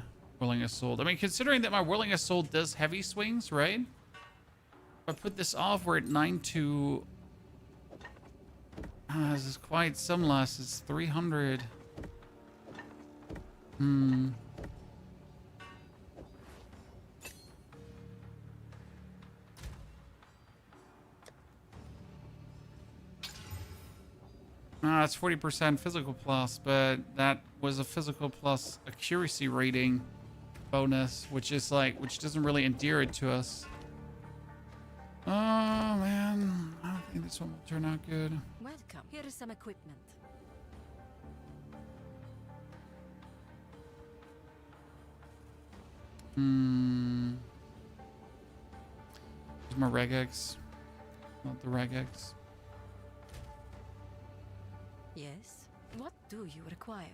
Whirling Assault? I mean, considering that my Whirling Assault does heavy swings, right? If I put this off, we're at 9 this is quite some less. It's 300. That's 40% physical plus, but that was a physical plus accuracy rating bonus, which doesn't really endear it to us. Oh man, I don't think this one will turn out good. Welcome. Here is some equipment. Here's my regex, not the regex. Yes. What do you require?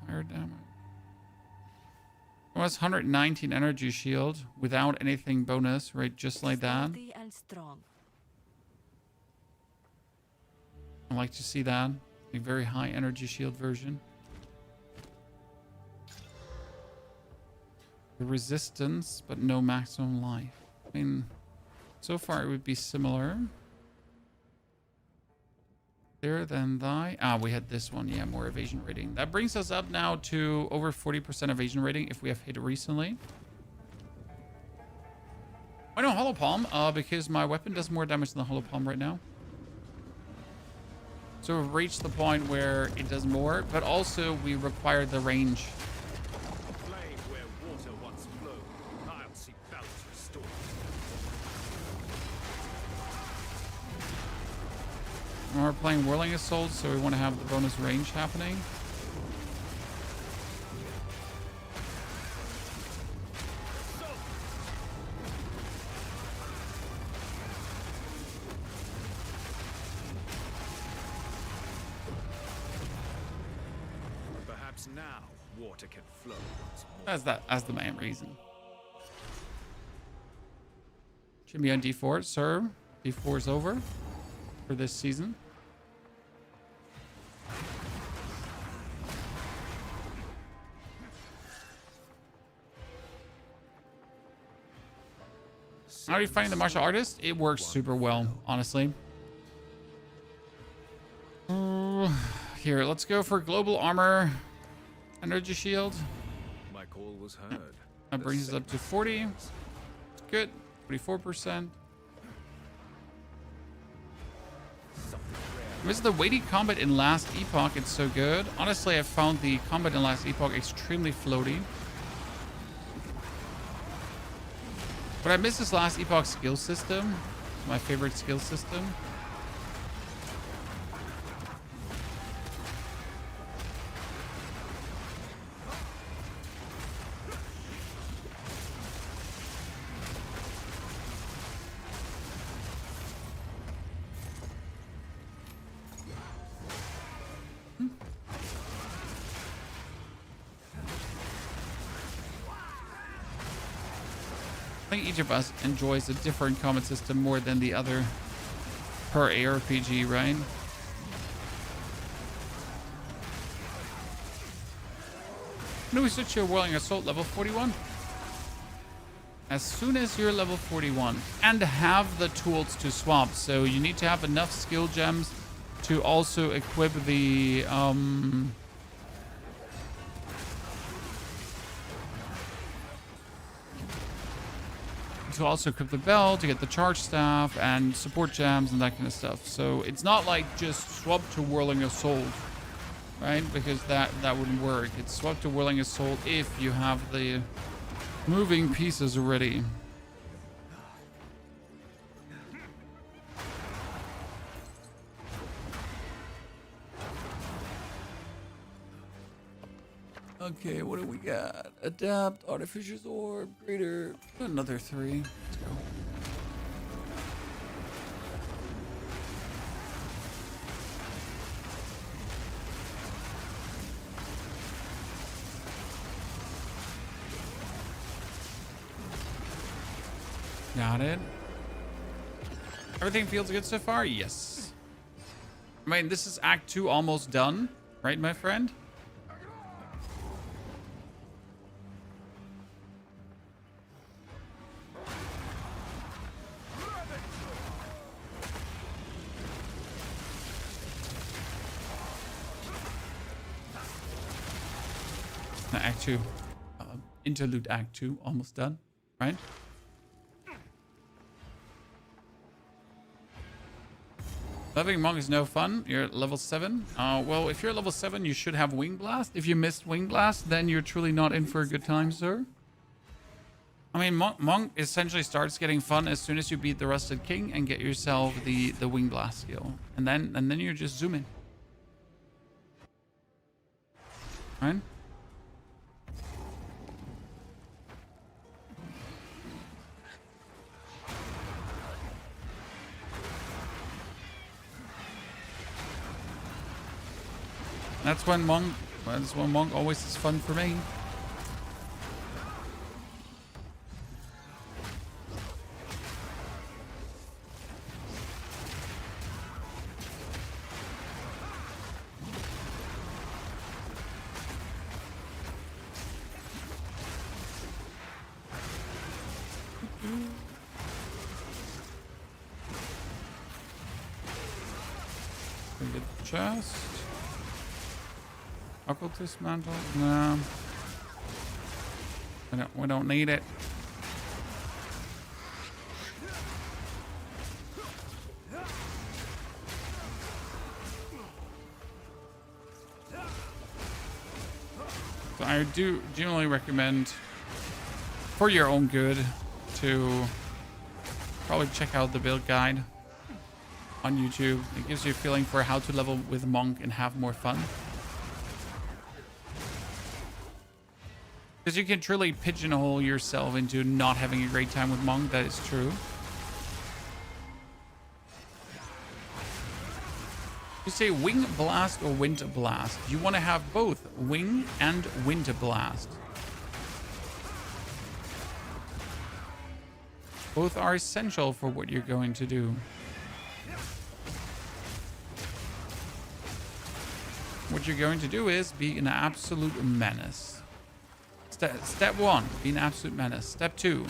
Fire damage. It was 119 energy shield without anything bonus, right? Just like that. Stealthy and strong. I like to see that. A very high energy shield version. The resistance, but no maximum life. I mean, so far it would be similar. There than thy. We had this one. Yeah, more evasion rating. That brings us up now to over 40% evasion rating if we have hit recently. I know Hollow Palm, because my weapon does more damage than the Hollow Palm right now. So we've reached the point where it does more, but also we require the range. Flame where water once flowed. I'll see balance restored. We're playing Whirling Assault, so we want to have the bonus range happening. Perhaps now water can flow once more. That's the main reason. Should be on D4, sir. D4 is over for this season. How are you finding the martial artist? It works super well, honestly. Here, let's go for global armor, energy shield. My call was heard. That brings us up to 40. It's good. 44%. This is the weighty combat in Last Epoch. It's so good. Honestly, I found the combat in Last Epoch extremely floaty. But I miss this Last Epoch skill system. My favorite skill system. I think each of us enjoys a different combat system more than the other per ARPG, right? When do we switch to a Whirling Assault level 41? As soon as you're level 41 and have the tools to swap. So you need to have enough skill gems to also equip the bell, to get the charge staff and support gems and that kind of stuff. So it's not like just swap to Whirling Assault, right? Because that wouldn't work. It's swap to Whirling Assault if you have the moving pieces already. Okay, what do we got? Adapt, Artificier's Orb, Greater. Another 3. Let's go. Got it. Everything feels good so far? Yes. I mean, this is Act 2 almost done, right, my friend? Act 2. Interlude Act 2 almost done, right? Leveling Monk is no fun. You're level 7. Well, if you're level 7, you should have Wing Blast. If you missed Wing Blast, then you're truly not in for a good time, sir. I mean, Monk essentially starts getting fun as soon as you beat the Rusted King and get yourself the Wing Blast skill. And then you're just zooming. Right? That's when Monk always is fun for me. We get the chest. Occultist mantle? No. We don't need it. So I do generally recommend, for your own good, to probably check out the build guide on YouTube. It gives you a feeling for how to level with Monk and have more fun. Because you can truly pigeonhole yourself into not having a great time with Monk. That is true. You say Wing Blast or Wind Blast. You want to have both Wing and Wind Blast. Both are essential for what you're going to do. What you're going to do is be an absolute menace. Step 1, be an absolute menace. Step 2,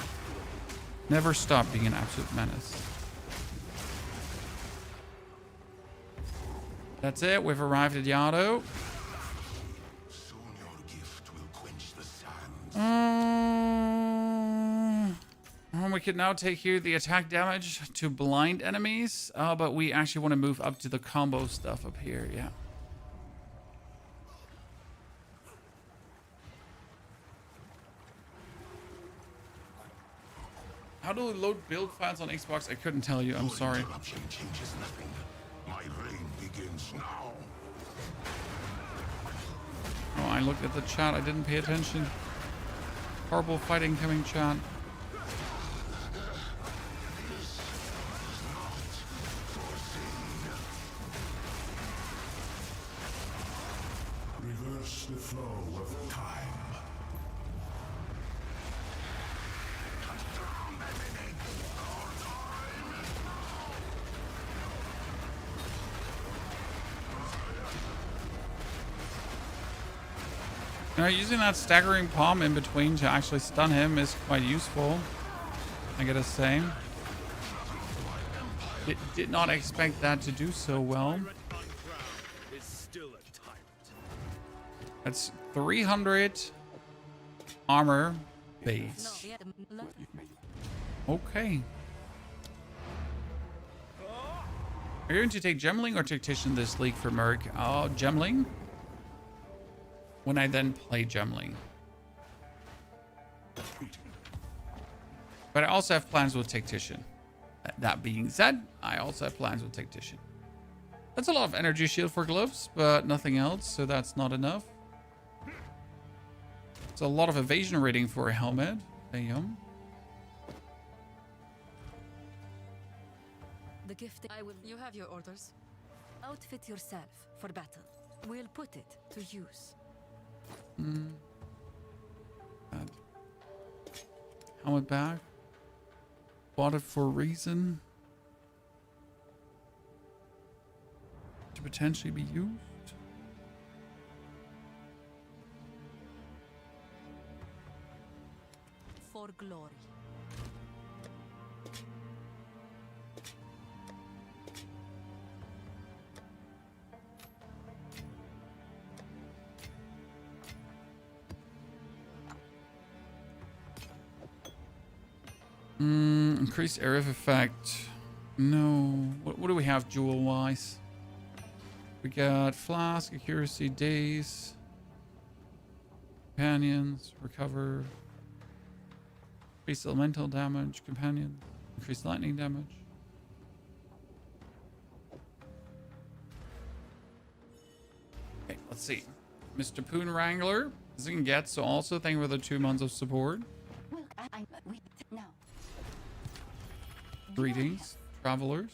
never stop being an absolute menace. That's it. We've arrived at Yado. Soon your gift will quench the sands. We could now take here the attack damage to blind enemies, but we actually want to move up to the combo stuff up here. Yeah. How do we load build files on Xbox? I couldn't tell you. I'm sorry. Interruption changes nothing. My reign begins now. Oh, I looked at the chat. I didn't pay attention. Horrible fighting coming, chat. Reverse the flow of time. You know, using that staggering palm in between to actually stun him is quite useful, I gotta say. Did not expect that to do so well. That's 300 armor base. Okay. Are you going to take Gemling or Tactician this league for Merc? Oh, Gemling. When I then play Gemling. But I also have plans with Tactician. That being said, I also have plans with Tactician. That's a lot of energy shield for gloves, but nothing else, so that's not enough. It's a lot of evasion rating for a helmet. Damn. The gift I will. You have your orders. Outfit yourself for battle. We'll put it to use. Bad. Helmet back. Bought it for a reason. To potentially be used. For glory. Increased area of effect. No. What do we have jewel wise? We got flask, accuracy, days, companions, recover, increased elemental damage, companion, increased lightning damage. Okay, let's see. Mr. Poon Wrangler doesn't get, so also thank you for the 2 months of support. No. Greetings, travelers.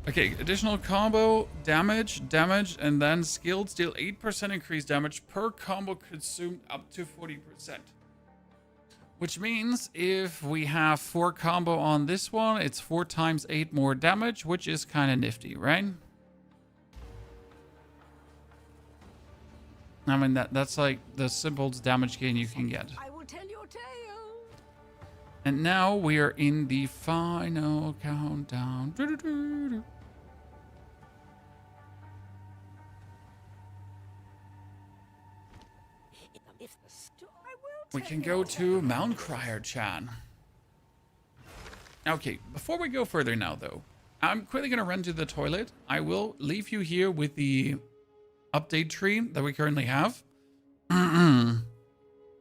Okay, additional combo, damage, and then skilled deal 8% increased damage per combo consumed up to 40%. Which means if we have 4 combo on this one, it's 4 times 8 more damage, which is kind of nifty, right? I mean, that's like the simplest damage gain you can get. I will tell your tale. And now we are in the final countdown. We can go to Mount Crier Chan. Okay, before we go further now, though, I'm quickly going to run to the toilet. I will leave you here with the update tree that we currently have. If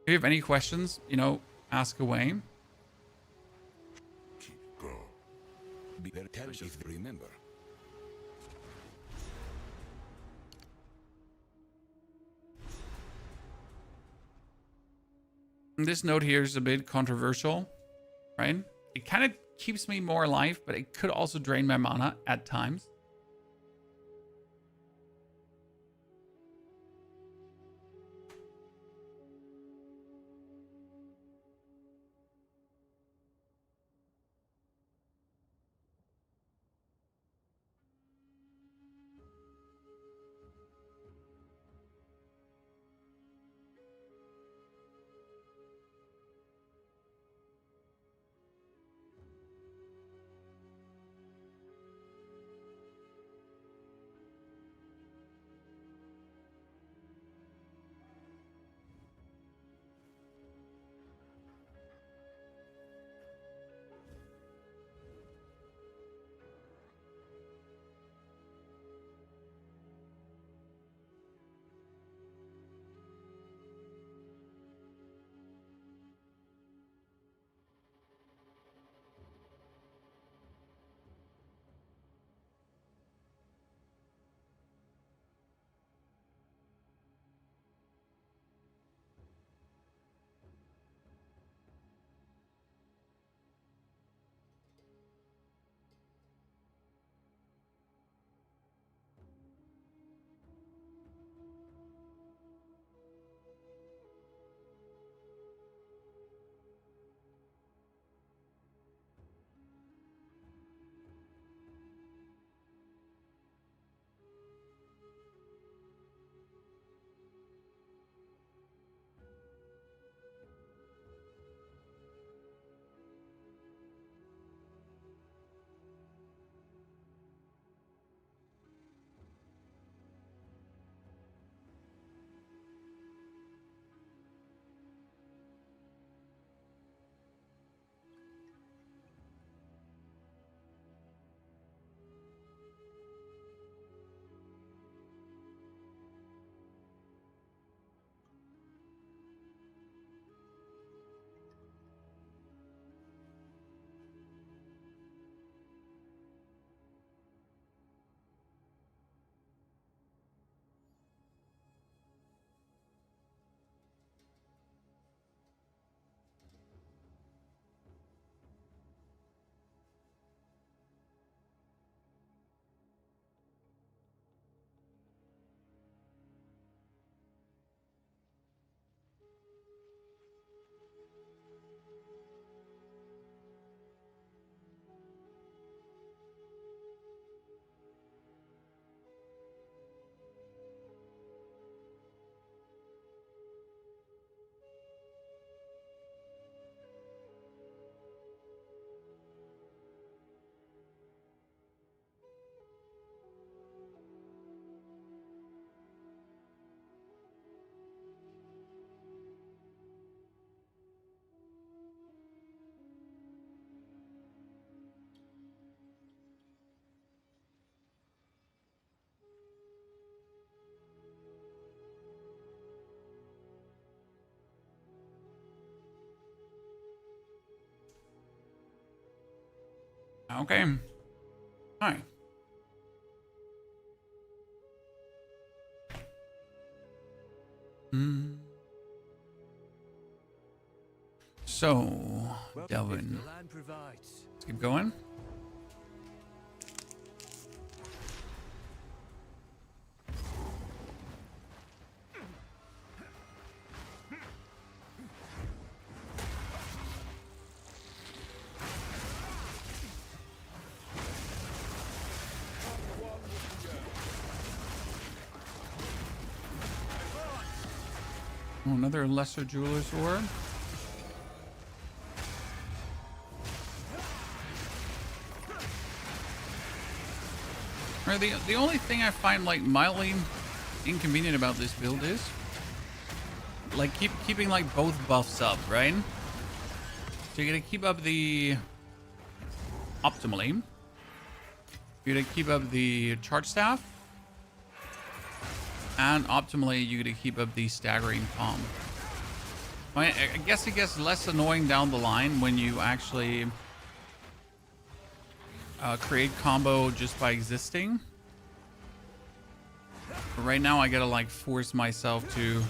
you have any questions, you know, ask away. Be better tell if you remember. This note here is a bit controversial, right? It kind of keeps me more alive, but it could also drain my mana at times. Okay. Hi. So, Delvin. Let's keep going. Oh, another lesser jeweler's orb. Right, the only thing I find like mildly inconvenient about this build is like keeping like both buffs up, right? So you're gonna keep up the optimally. You're gonna keep up the charge staff. And optimally, you're gonna keep up the staggering palm. I guess it gets less annoying down the line when you actually create combo just by existing. But right now, I gotta like force myself to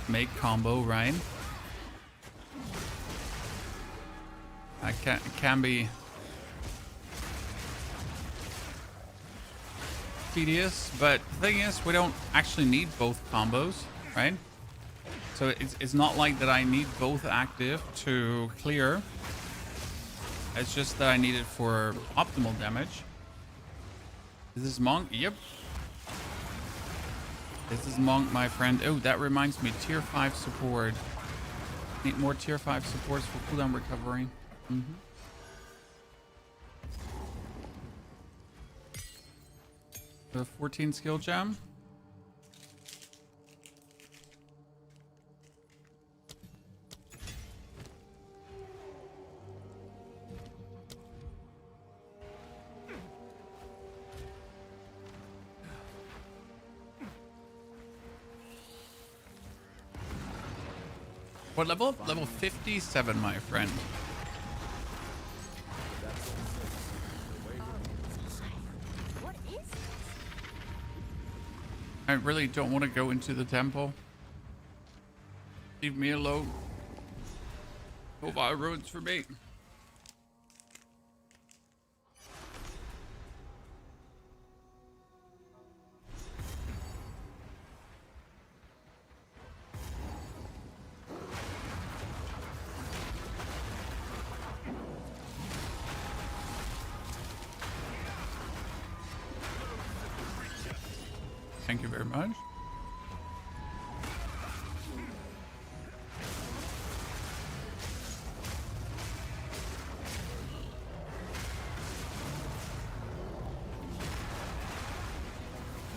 make combo, right? It can be tedious, but the thing is, we don't actually need both combos, right? So it's not like that I need both active to clear. It's just that I need it for optimal damage. Is this Monk? Yep. This is Monk, my friend. Oh, that reminds me, tier 5 support. Need more tier 5 supports for cooldown recovery. The 14 skill gem. What level? Level 57, my friend. I really don't want to go into the temple. Leave me alone. Hope I ruins for me. Thank you very much.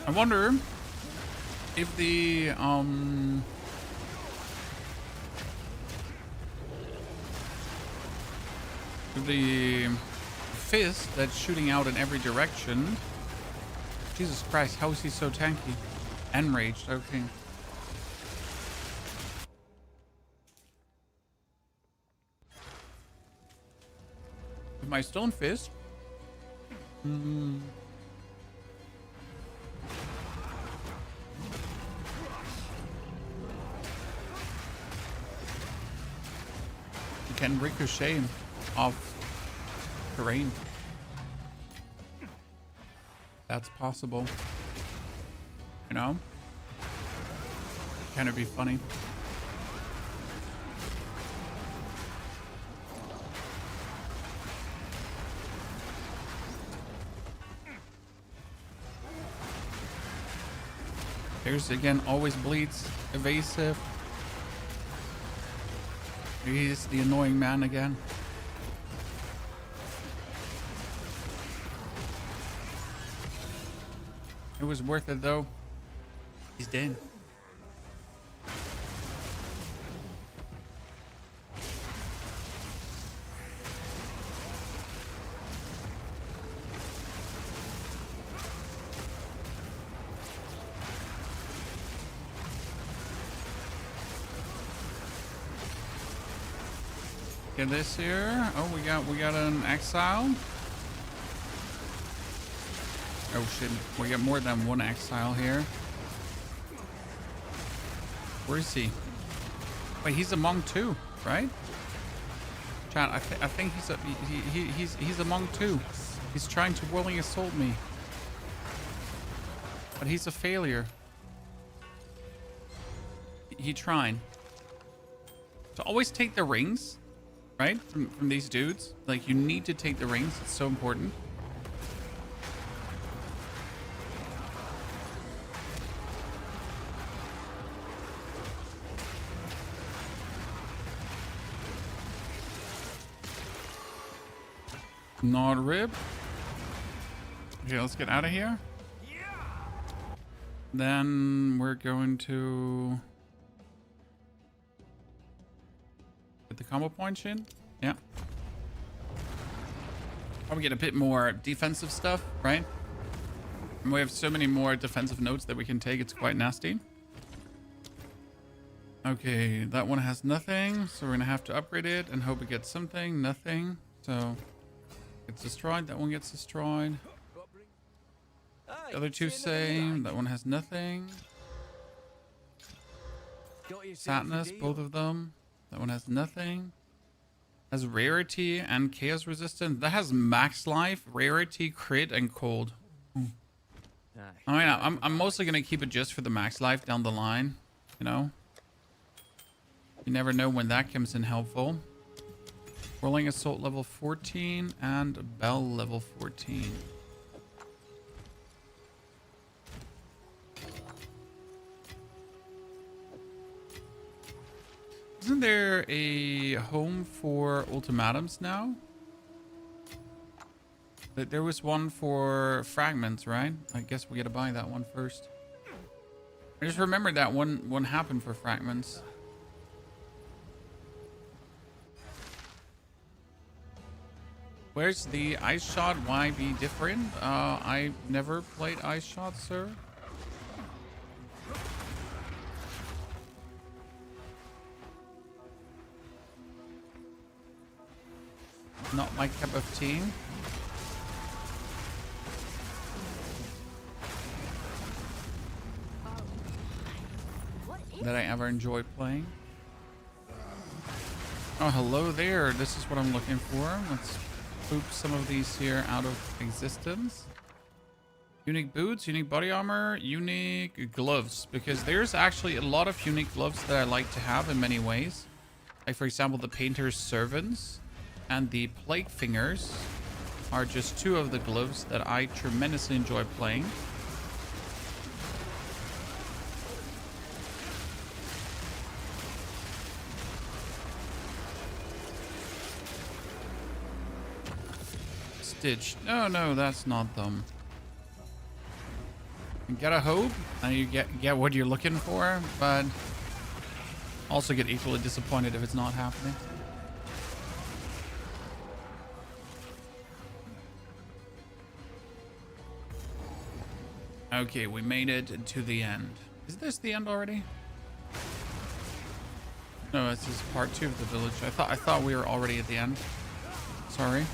I wonder if the fist that's shooting out in every direction. Jesus Christ, how is he so tanky? Enraged, okay. With my stone fist. You can ricochet off terrain. That's possible. You know? Kind of be funny. There's again, always bleeds. Evasive. He's the annoying man again. It was worth it though. He's dead. Get this here. Oh, we got an exile. Oh shit, we got more than one exile here. Where is he? Wait, he's among two, right? Chat, I think he's among two. He's trying to Whirling Assault me. But he's a failure. He trying. So always take the rings, right? From these dudes. Like, you need to take the rings. It's so important. Not rib. Okay, let's get out of here. Then we're going to get the combo points in. Yeah. Probably get a bit more defensive stuff, right? And we have so many more defensive notes that we can take. It's quite nasty. Okay, that one has nothing. So we're going to have to upgrade it and hope it gets something. Nothing. So it's destroyed. That one gets destroyed. The other two same. That one has nothing. Sadness, both of them. That one has nothing. Has rarity and chaos resistance. That has max life, rarity, crit, and cold. I mean, I'm mostly gonna keep it just for the max life down the line. You know, you never know when that comes in helpful. Whirling Assault level 14 and Bell level 14. Isn't there a home for ultimatums now? There was one for fragments, right? I guess we gotta buy that one first. I just remembered that one happened for fragments. Where's the ice shot? Why be different? I never played ice shot, sir. Not my cup of tea. That I ever enjoy playing. Oh, hello there. This is what I'm looking for. Let's poop some of these here out of existence. Unique boots, unique body armor, unique gloves. Because there's actually a lot of unique gloves that I like to have in many ways. Like, for example, the Painter's Servants and the Plague Fingers are just two of the gloves that I tremendously enjoy playing. Stitch. No, that's not them. You get a hope, and you get what you're looking for, but also get equally disappointed if it's not happening. Okay, we made it to the end. Is this the end already? No, this is part 2 of the village. I thought we were already at the end. Sorry.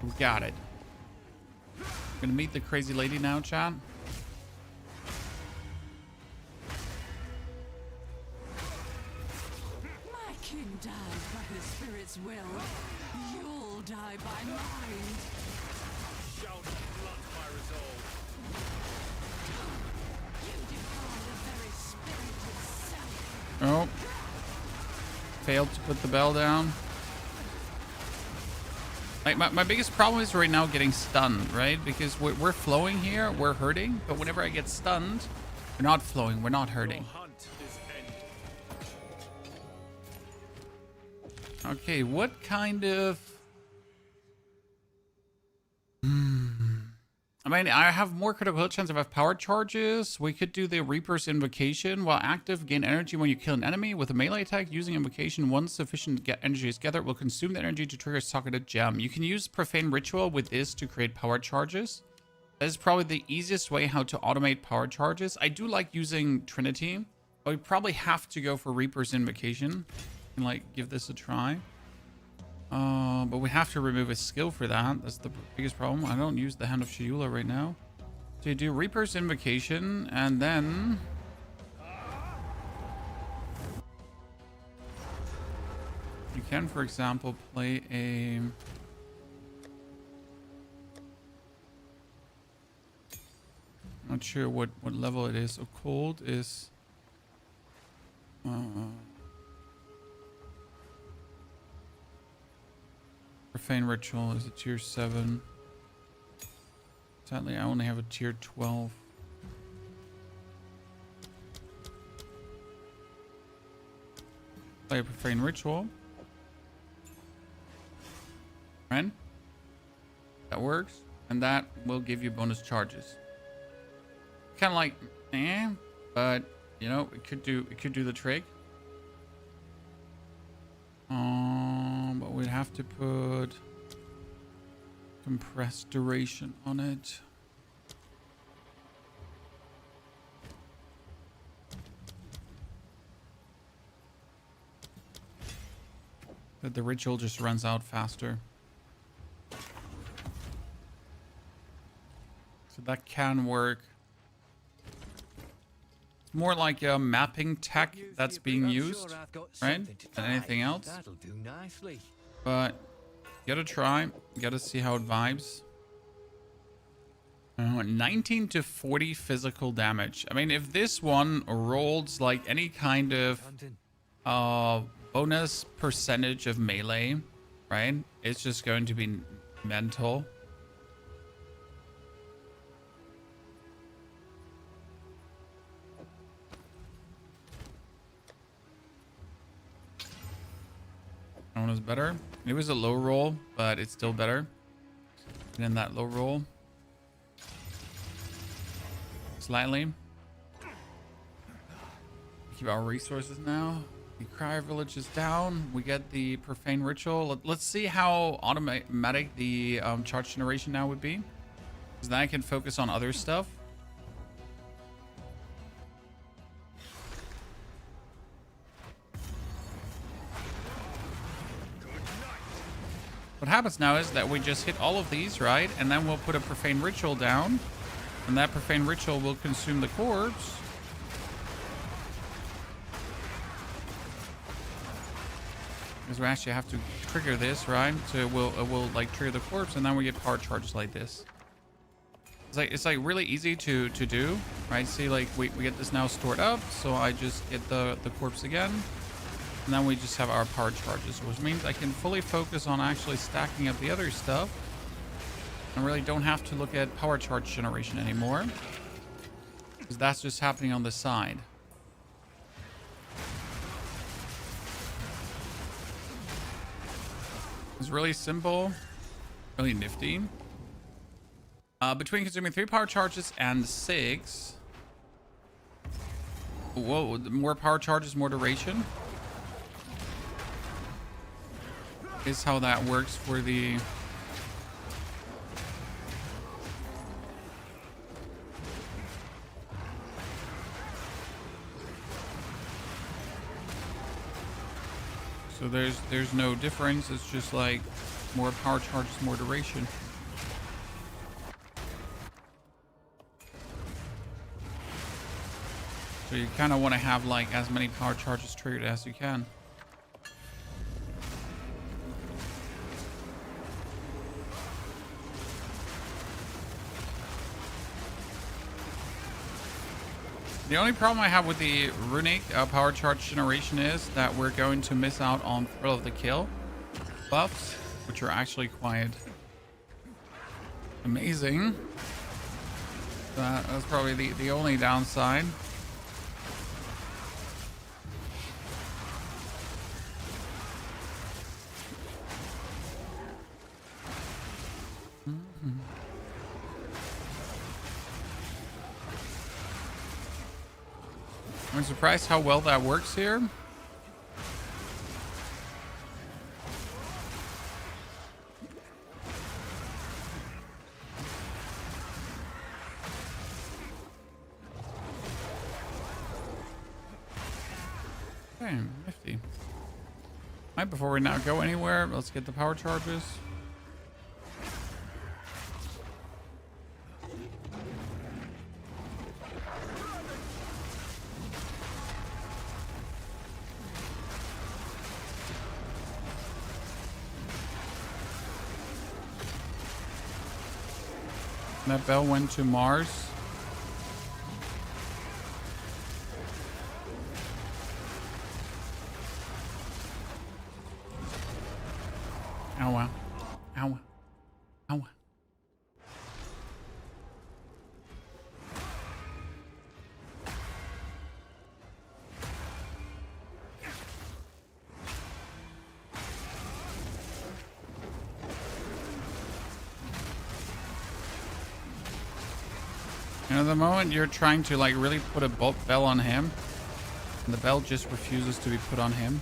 We got it. I'm gonna meet the crazy lady now, chat. My king died by the spirit's will. You'll die by mine. Shall blunt my resolve. You defy the very failed to put the bell down. Like my biggest problem is right now getting stunned, right? Because we're flowing here, we're hurting, but whenever I get stunned, we're not flowing, we're not hurting. Okay, what kind of... I mean, I have more critical hit chance if I have power charges. We could do the Reaper's Invocation. While active, gain energy when you kill an enemy. With a melee attack, using Invocation, once sufficient energy is gathered, will consume the energy to trigger a socketed gem. You can use Profane Ritual with this to create power charges. That is probably the easiest way how to automate power charges. I do like using Trinity, but we probably have to go for Reaper's Invocation and like give this a try. But we have to remove a skill for that. That's the biggest problem. I don't use the Hand of Sheula right now. So you do Reaper's Invocation, and then... you can, for example, play a... not sure what level it is. Occult is... Profane Ritual is a tier 7. Sadly, I only have a tier 12. Play a Profane Ritual. Right? That works. And that will give you bonus charges. Kind of like, but you know, it could do the trick. But we'd have to put compressed duration on it. But the ritual just runs out faster. So that can work. It's more like a mapping tech that's being used, right? Than anything else. That'll do nicely. But you gotta try. You gotta see how it vibes. 19 to 40 physical damage. I mean, if this one rolls like any kind of bonus percentage of melee, right? It's just going to be mental. That one was better. It was a low roll, but it's still better than that low roll. Slightly. Keep our resources now. The Crier Village is down. We get the Profane Ritual. Let's see how automatic the charge generation now would be. Because then I can focus on other stuff. What happens now is that we just hit all of these, right? And then we'll put a Profane Ritual down. And that Profane Ritual will consume the corpse. Because we actually have to trigger this, right? So it will like trigger the corpse, and then we get power charges like this. It's like really easy to do, right? See, like we get this now stored up, so I just get the corpse again. And then we just have our power charges, which means I can fully focus on actually stacking up the other stuff. I really don't have to look at power charge generation anymore, because that's just happening on the side. It's really simple, really nifty. Between consuming 3 power charges and 6. Whoa, more power charges, more duration. Is how that works for the... So there's no difference. It's just like more power charges, more duration. So you kind of want to have like as many power charges triggered as you can. The only problem I have with the runic power charge generation is that we're going to miss out on Thrill of the Kill buffs, which are actually quite amazing. That's probably the only downside. I'm surprised how well that works here. Okay, nifty. Right, before we now go anywhere, let's get the power charges. That bell went to Mars. Ow. Ow. Ow. You know, the moment you're trying to like really put a bell on him, and the bell just refuses to be put on him.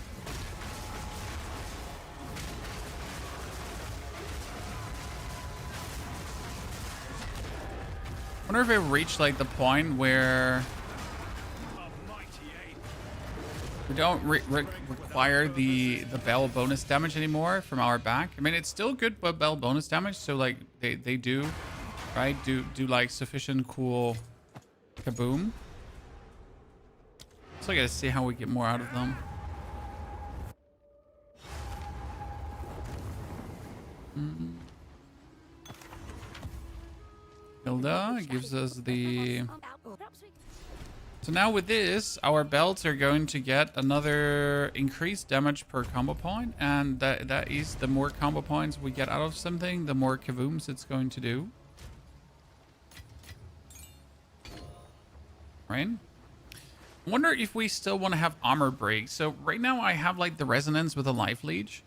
I wonder if it reached like the point where we don't require the bell bonus damage anymore from our back. I mean, it's still good bell bonus damage, so like they do, right? Do like sufficient cool kaboom. So I gotta see how we get more out of them. Hilda gives us the... So now with this, our belts are going to get another increased damage per combo point, and that is the more combo points we get out of something, the more kabooms it's going to do. Right? I wonder if we still want to have armor break. So right now I have like the resonance with a life leech,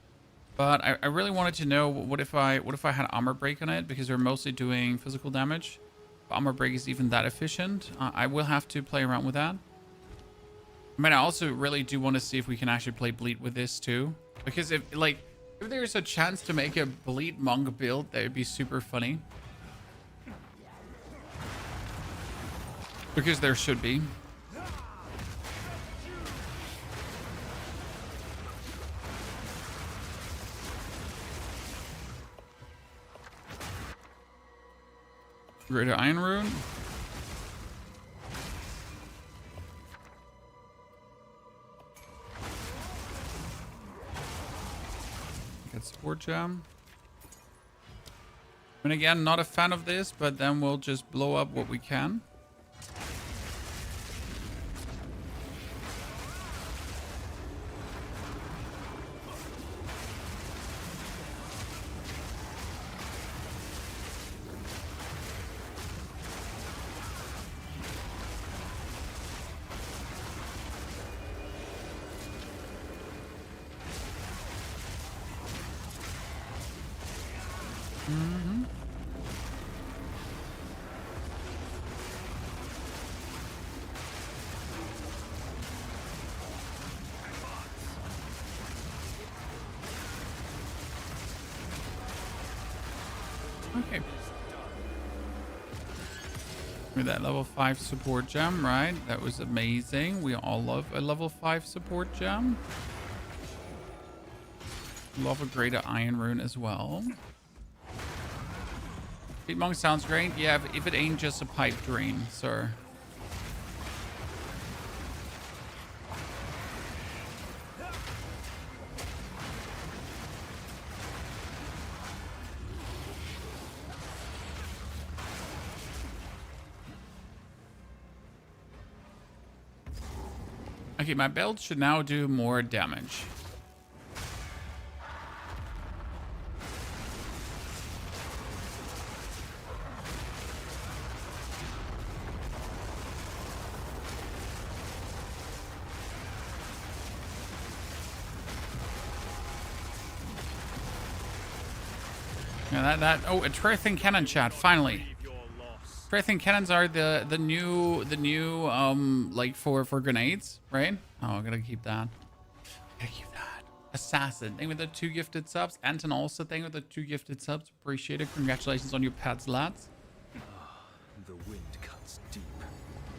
but I really wanted to know what if I had armor break on it, because we're mostly doing physical damage. If armor break is even that efficient. I will have to play around with that. I mean, I also really do want to see if we can actually play bleed with this too, because if there's a chance to make a bleed monk build, that would be super funny. Because there should be. Greater Iron Rune. Get Support Gem. And again, not a fan of this, but then we'll just blow up what we can. Okay. With that level 5 support gem, right? That was amazing. We all love a level 5 support gem. Love a greater Iron Rune as well. Bleed Monk sounds great. Yeah, if it ain't just a pipe dream, sir. Okay, my belt should now do more damage. Yeah, oh, a Trathing Cannon chat, finally. Trathing Cannons are the new like for grenades, right? Oh, I'm gonna keep that. Gotta keep that. Assassin, thank you for the 2 gifted subs. Anton also, thank you for the 2 gifted subs. Appreciate it. Congratulations on your pads, lads. The wind cuts deep.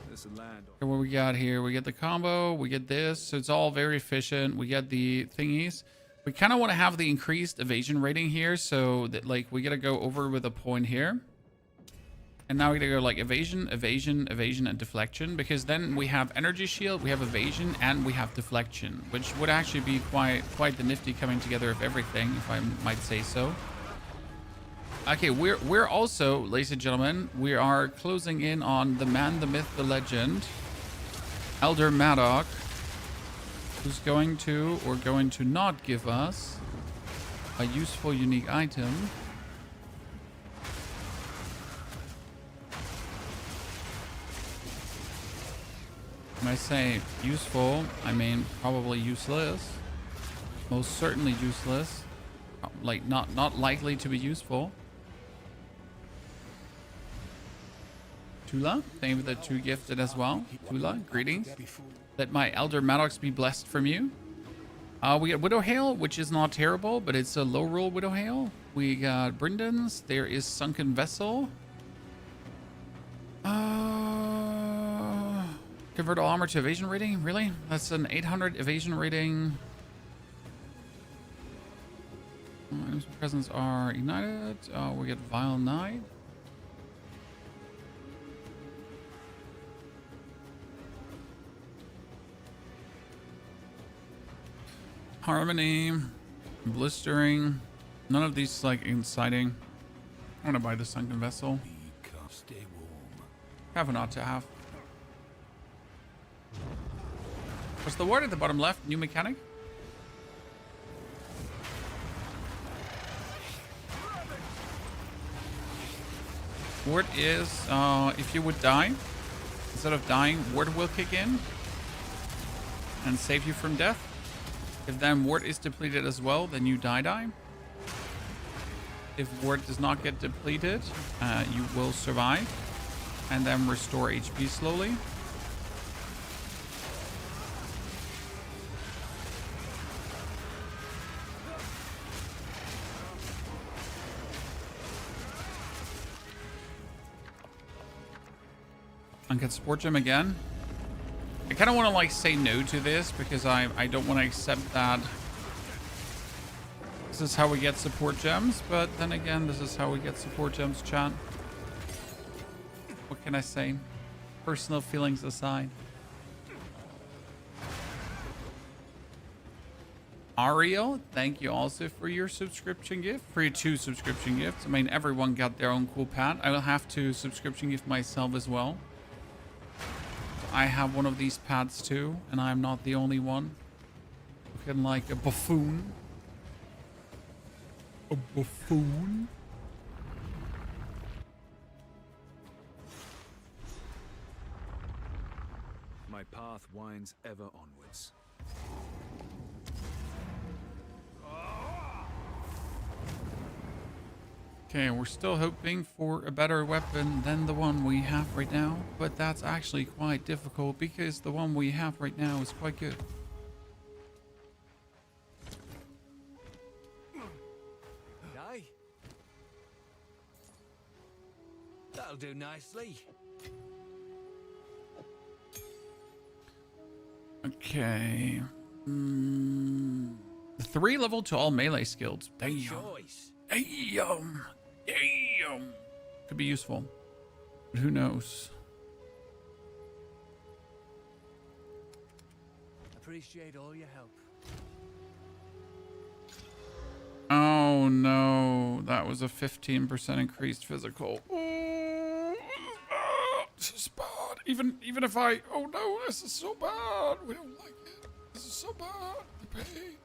There's a land. Okay, what we got here? We get the combo, we get this, so it's all very efficient. We get the thingies. We kind of want to have the increased evasion rating here, so that like we gotta go over with a point here. And now we gotta go like evasion, evasion, evasion, and deflection, because then we have energy shield, we have evasion, and we have deflection, which would actually be quite the nifty coming together of everything, if I might say so. Okay, we're also, ladies and gentlemen, we are closing in on the man, the myth, the legend, Elder Maddock, who's going to or going to not give us a useful, unique item. When I say useful, I mean probably useless. Most certainly useless. Like not likely to be useful. Tula, thank you for the 2 gifted as well. Tula, greetings. Let my Elder Maddox be blessed from you. We got Widow Hail, which is not terrible, but it's a low roll Widow Hail. We got Brendan's. There is Sunken Vessel. Convert all armor to evasion rating? Really? That's an 800 evasion rating. Items and presents are ignited. We get Vile Knight. Harmony. Blistering. None of these like inciting. I want to buy the Sunken Vessel. Have or not to have. What's the word at the bottom left? New mechanic? Ward is, if you would die, instead of dying, Ward will kick in and save you from death. If then Ward is depleted as well, then you die. If Ward does not get depleted, you will survive and then restore HP slowly. And get Support Gem again. I kind of want to like say no to this because I don't want to accept that this is how we get Support Gems, but then again, this is how we get Support Gems, chat. What can I say? Personal feelings aside. Ariel, thank you also for your subscription gift, for your 2 subscription gifts. I mean, everyone got their own cool pad. I will have to subscription gift myself as well. I have one of these pads too, and I'm not the only one. Looking like a buffoon. A buffoon? My path winds ever onwards. Okay, we're still hoping for a better weapon than the one we have right now, but that's actually quite difficult because the one we have right now is quite good. Die. That'll do nicely. Okay. 3 level to all melee skills. Damn. Damn. Damn. Could be useful. But who knows? Appreciate all your help. Oh no. That was a 15% increased physical. Oh, this is bad. Even if I... Oh no, this is so bad. We don't like so bad. The pain.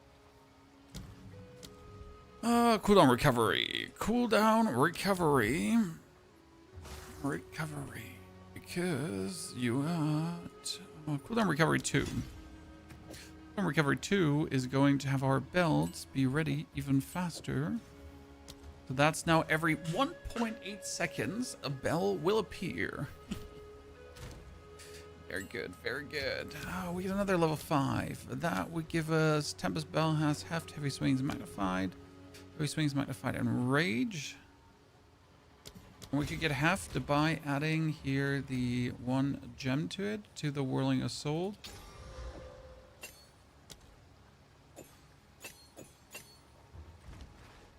Cooldown recovery. Cooldown recovery. Recovery. Because you got... cooldown recovery 2. Cooldown recovery 2 is going to have our belts be ready even faster. So that's now every 1.8 seconds, a bell will appear. Very good, very good. Oh, we get another level 5. That would give us Tempest Bell has heft, heavy swings magnified. Heavy swings magnified and rage. And we could get heft by adding here the 1 gem to it, to the Whirling Assault.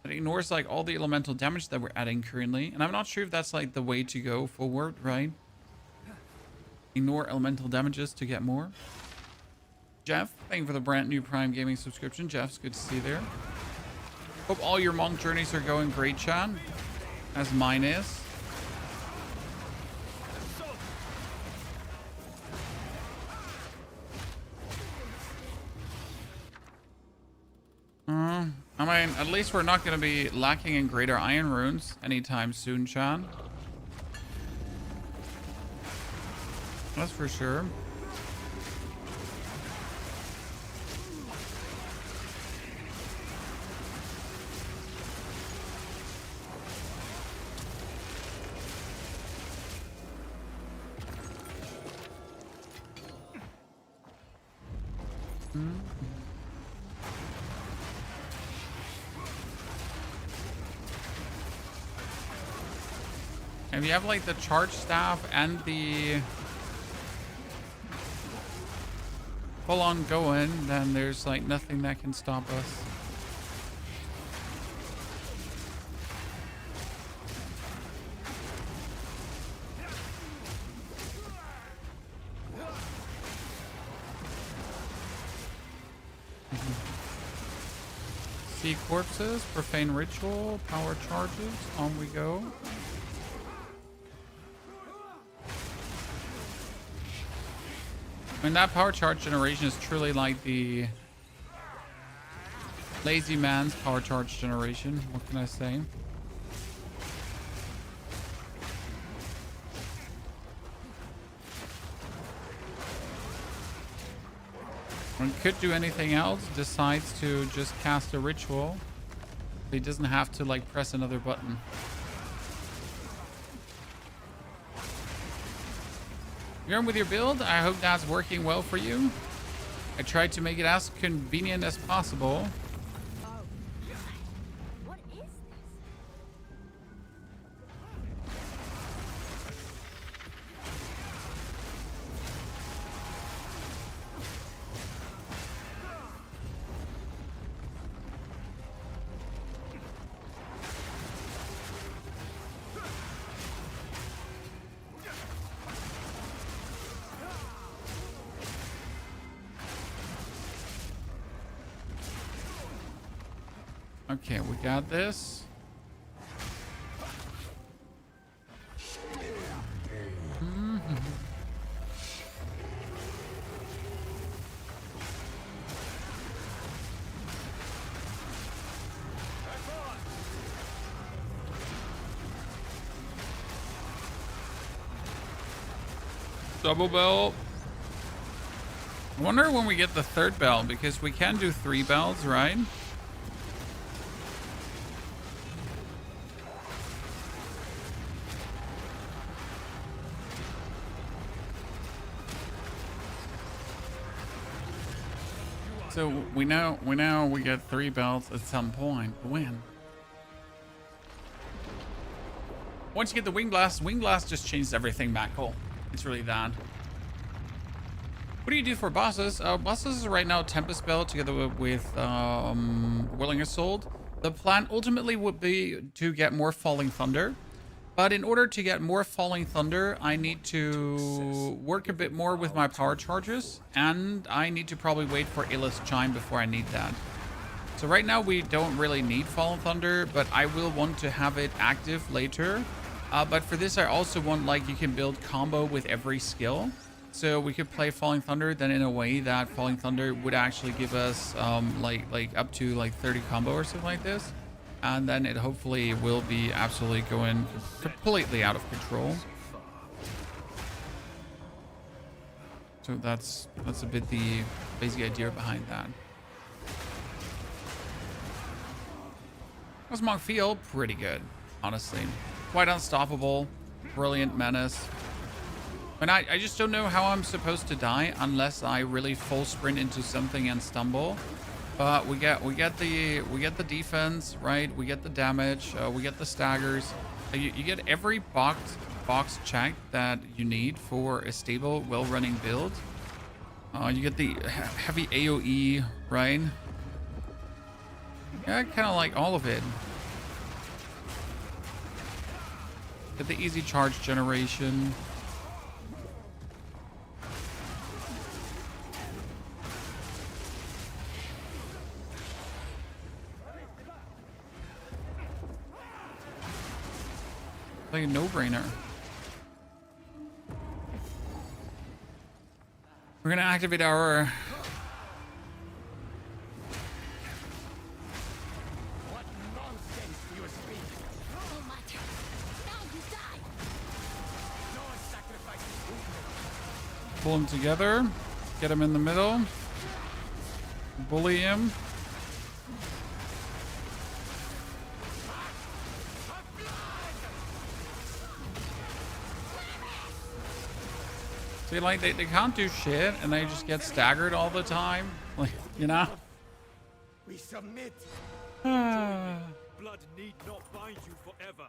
It ignores like all the elemental damage that we're adding currently. And I'm not sure if that's like the way to go forward, right? Ignore elemental damages to get more. Jeff, thank you for the brand new Prime Gaming subscription. Jeff's good to see you there. Hope all your monk journeys are going great, chat. As mine is. I mean, at least we're not going to be lacking in greater iron runes anytime soon, chat. That's for sure. If you have like the charge staff and the full on going, then there's like nothing that can stop us. Sea corpses, profane ritual, power charges, on we go. I mean, that power charge generation is truly like the lazy man's power charge generation. What can I say? One could do anything else, decides to just cast a ritual. He doesn't have to like press another button. You're on with your build. I hope that's working well for you. I tried to make it as convenient as possible. What is this? Okay, we got this. Double bell. I wonder when we get the third bell, because we can do 3 bells, right? So we know we get 3 belts at some point. When? Once you get the Wing Blast just changes everything back home. It's really that. What do you do for bosses? Bosses is right now Tempest Bell together with Whirling Assault. The plan ultimately would be to get more Falling Thunder. But in order to get more Falling Thunder, I need to work a bit more with my power charges. And I need to probably wait for Illis Chime before I need that. So right now we don't really need Fallen Thunder, but I will want to have it active later. But for this, I also want, like, you can build combo with every skill. So we could play Falling Thunder, then in a way that Falling Thunder would actually give us like up to like 30 combo or something like this. And then it hopefully will be absolutely going completely out of control. So that's a bit the basic idea behind that. How's Monk feel? Pretty good, honestly. Quite unstoppable. Brilliant menace. And I just don't know how I'm supposed to die unless I really full sprint into something and stumble. But we get the defense, right? We get the damage. We get the staggers. You get every box check that you need for a stable, well-running build. You get the heavy AOE, right? Yeah, kind of like all of it. Get the easy charge generation. Like a no-brainer. We're gonna activate our pull him together, get him in the middle, bully him. See, like, they can't do shit, and they just get staggered all the time. Like, you know? We submit. Blood need not bind you forever.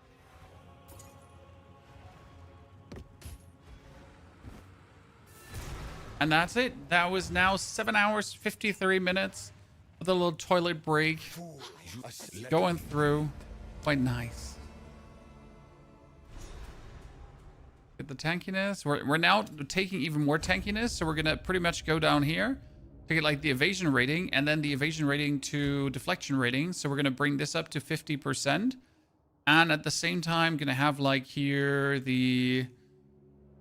And that's it. That was now 7 hours, 53 minutes with a little toilet break. Going through. Quite nice. Get the tankiness. We're now taking even more tankiness, so we're gonna pretty much go down here to get like the evasion rating, and then the evasion rating to deflection rating. So we're gonna bring this up to 50%, and at the same time gonna have like here the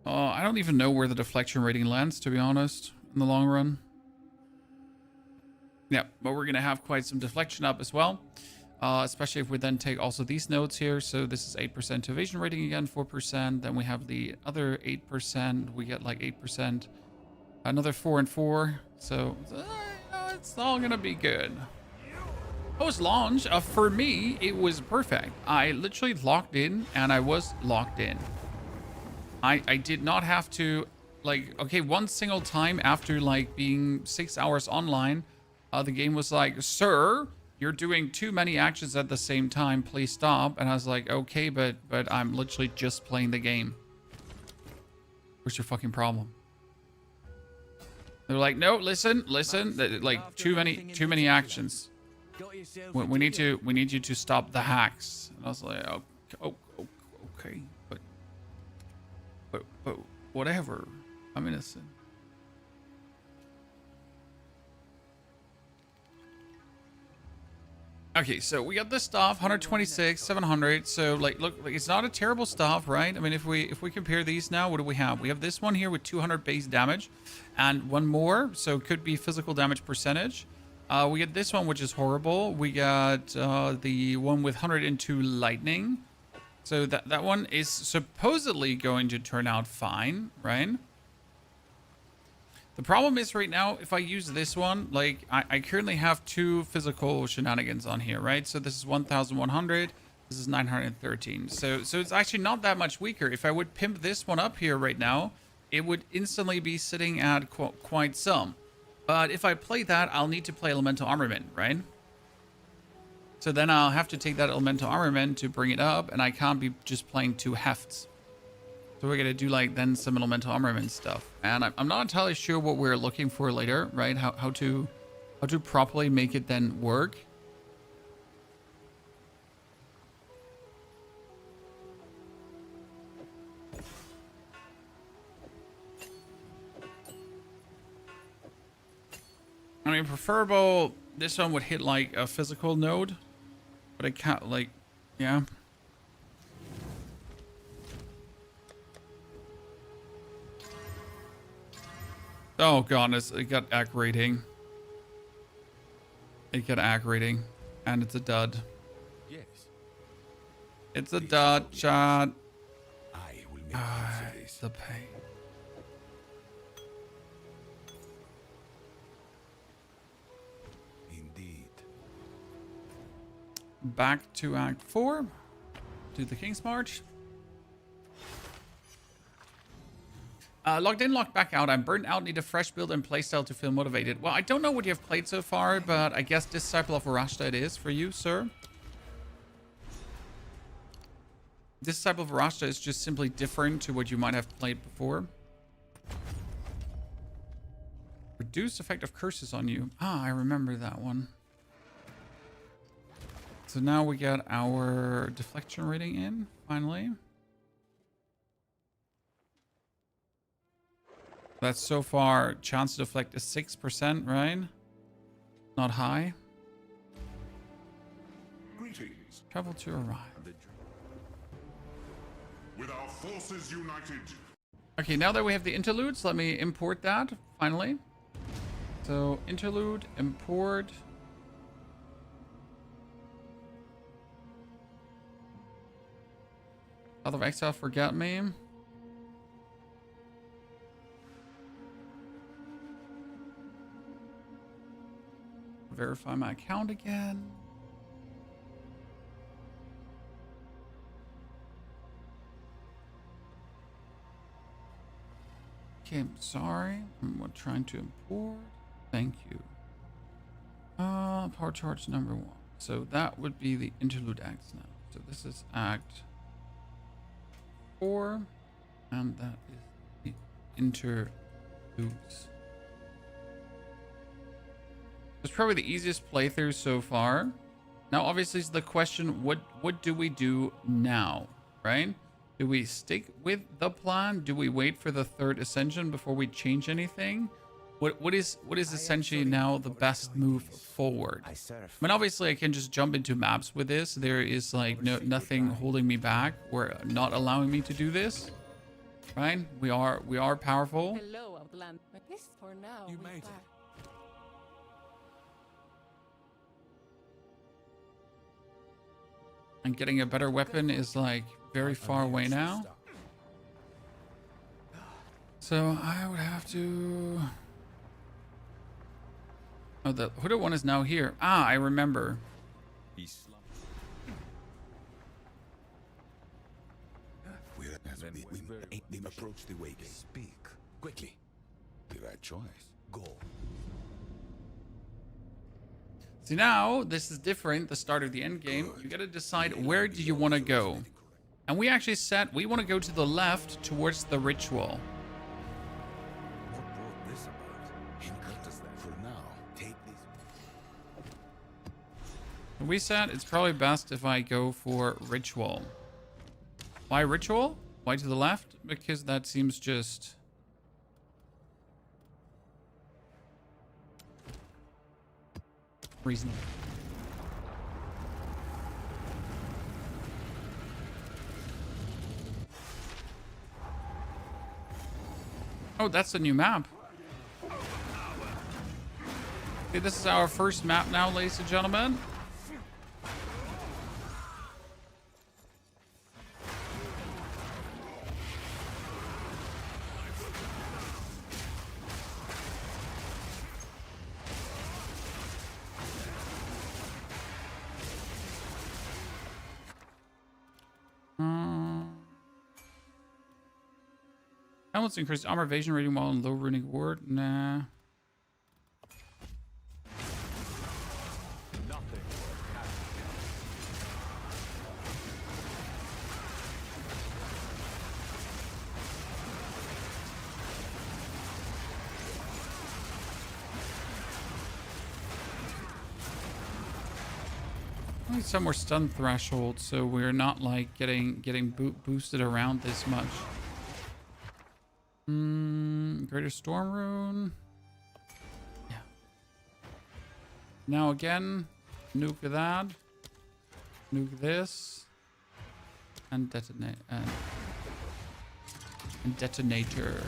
I don't even know where the deflection rating lands, to be honest, in the long run. Yeah, but we're gonna have quite some deflection up as well. Especially if we then take also these nodes here. So this is 8% to evasion rating again, 4%. Then we have the other 8%. We get like 8%. Another 4 and 4. So it's all gonna be good. Post launch, for me, it was perfect. I literally logged in and I was locked in. I did not have to, like, okay, one single time after like being 6 hours online, the game was like, sir, you're doing too many actions at the same time. Please stop. And I was like, okay, but I'm literally just playing the game. What's your fucking problem? They're like, no, listen, like too many actions. We need you to stop the hacks. And I was like, okay, but whatever. I'm innocent. Okay, so we got this stuff, 126, 700. So like, look, like it's not a terrible stuff, right? I mean, if we compare these now, what do we have? We have this one here with 200 base damage, and one more, so it could be physical damage percentage. We get this one, which is horrible. We got the one with 102 lightning. So that one is supposedly going to turn out fine, right? The problem is right now, if I use this one, like I currently have 2 physical shenanigans on here, right? So this is 1,100, this is 913. So it's actually not that much weaker. If I would pimp this one up here right now, it would instantly be sitting at quite some. But if I play that, I'll need to play Elemental Armament, right? So then I'll have to take that Elemental Armament to bring it up, and I can't be just playing 2 hefts. So we're gonna do like then some Elemental Armament stuff, and I'm not entirely sure what we're looking for later, right? How to properly make it then work. I mean, preferable. This one would hit like a physical node, but I can't like, yeah. Oh god, it got ag rating. It got ag rating. And it's a dud. Yes. It's a dud, chat. I will make use of this. The pain. Indeed. Back to Act 4. Do the King's March. Logged in, logged back out. I'm burnt out, need a fresh build and playstyle to feel motivated. Well, I don't know what you have played so far, but I guess Disciple of Arashta it is for you, sir. Disciple of Arashta is just simply different to what you might have played before. Reduced effect of curses on you. Ah, I remember that one. So now we got our deflection rating in, finally. That's so far, chance to deflect is 6%, right? Not high. Greetings. Travel to arrive. With our forces united. Okay, now that we have the interludes, let me import that, finally. So, interlude, import. Path of Exile, forget me. Verify my account again. Okay, I'm sorry. I'm trying to import. Thank you. Power charge number 1. So that would be the interlude acts now. So this is Act 4, and that is the interludes. It's probably the easiest playthrough so far. Now, obviously, is the question: what do we do now, right? Do we stick with the plan? Do we wait for the 3rd ascension before we change anything? What is essentially now the best move forward? I mean, obviously, I can just jump into maps with this. There is like nothing holding me back or not allowing me to do this, right? We are powerful. Hello, Outland. This for now. You made it. And getting a better weapon is like very far away now. So I would have to... Oh, the hooded one is now here. Ah, I remember. We approach the way. Speak quickly. The right choice. Go. See, now this is different. The start of the end game. You got to decide where do you want to go. And we actually said we want to go to the left towards the ritual. What brought this about? What does that for now? Take this. We said it's probably best if I go for ritual. Why ritual? Why to the left? Because that seems just... reasonable. Oh, that's a new map. Okay, this is our first map now, ladies and gentlemen. Helmets increased armor evasion rating while in low runic ward. Nah. Only some more stun threshold, so we're not like getting boosted around this much. Greater Storm Rune. Yeah. Now again, nuke that, nuke this, and detonate and detonator.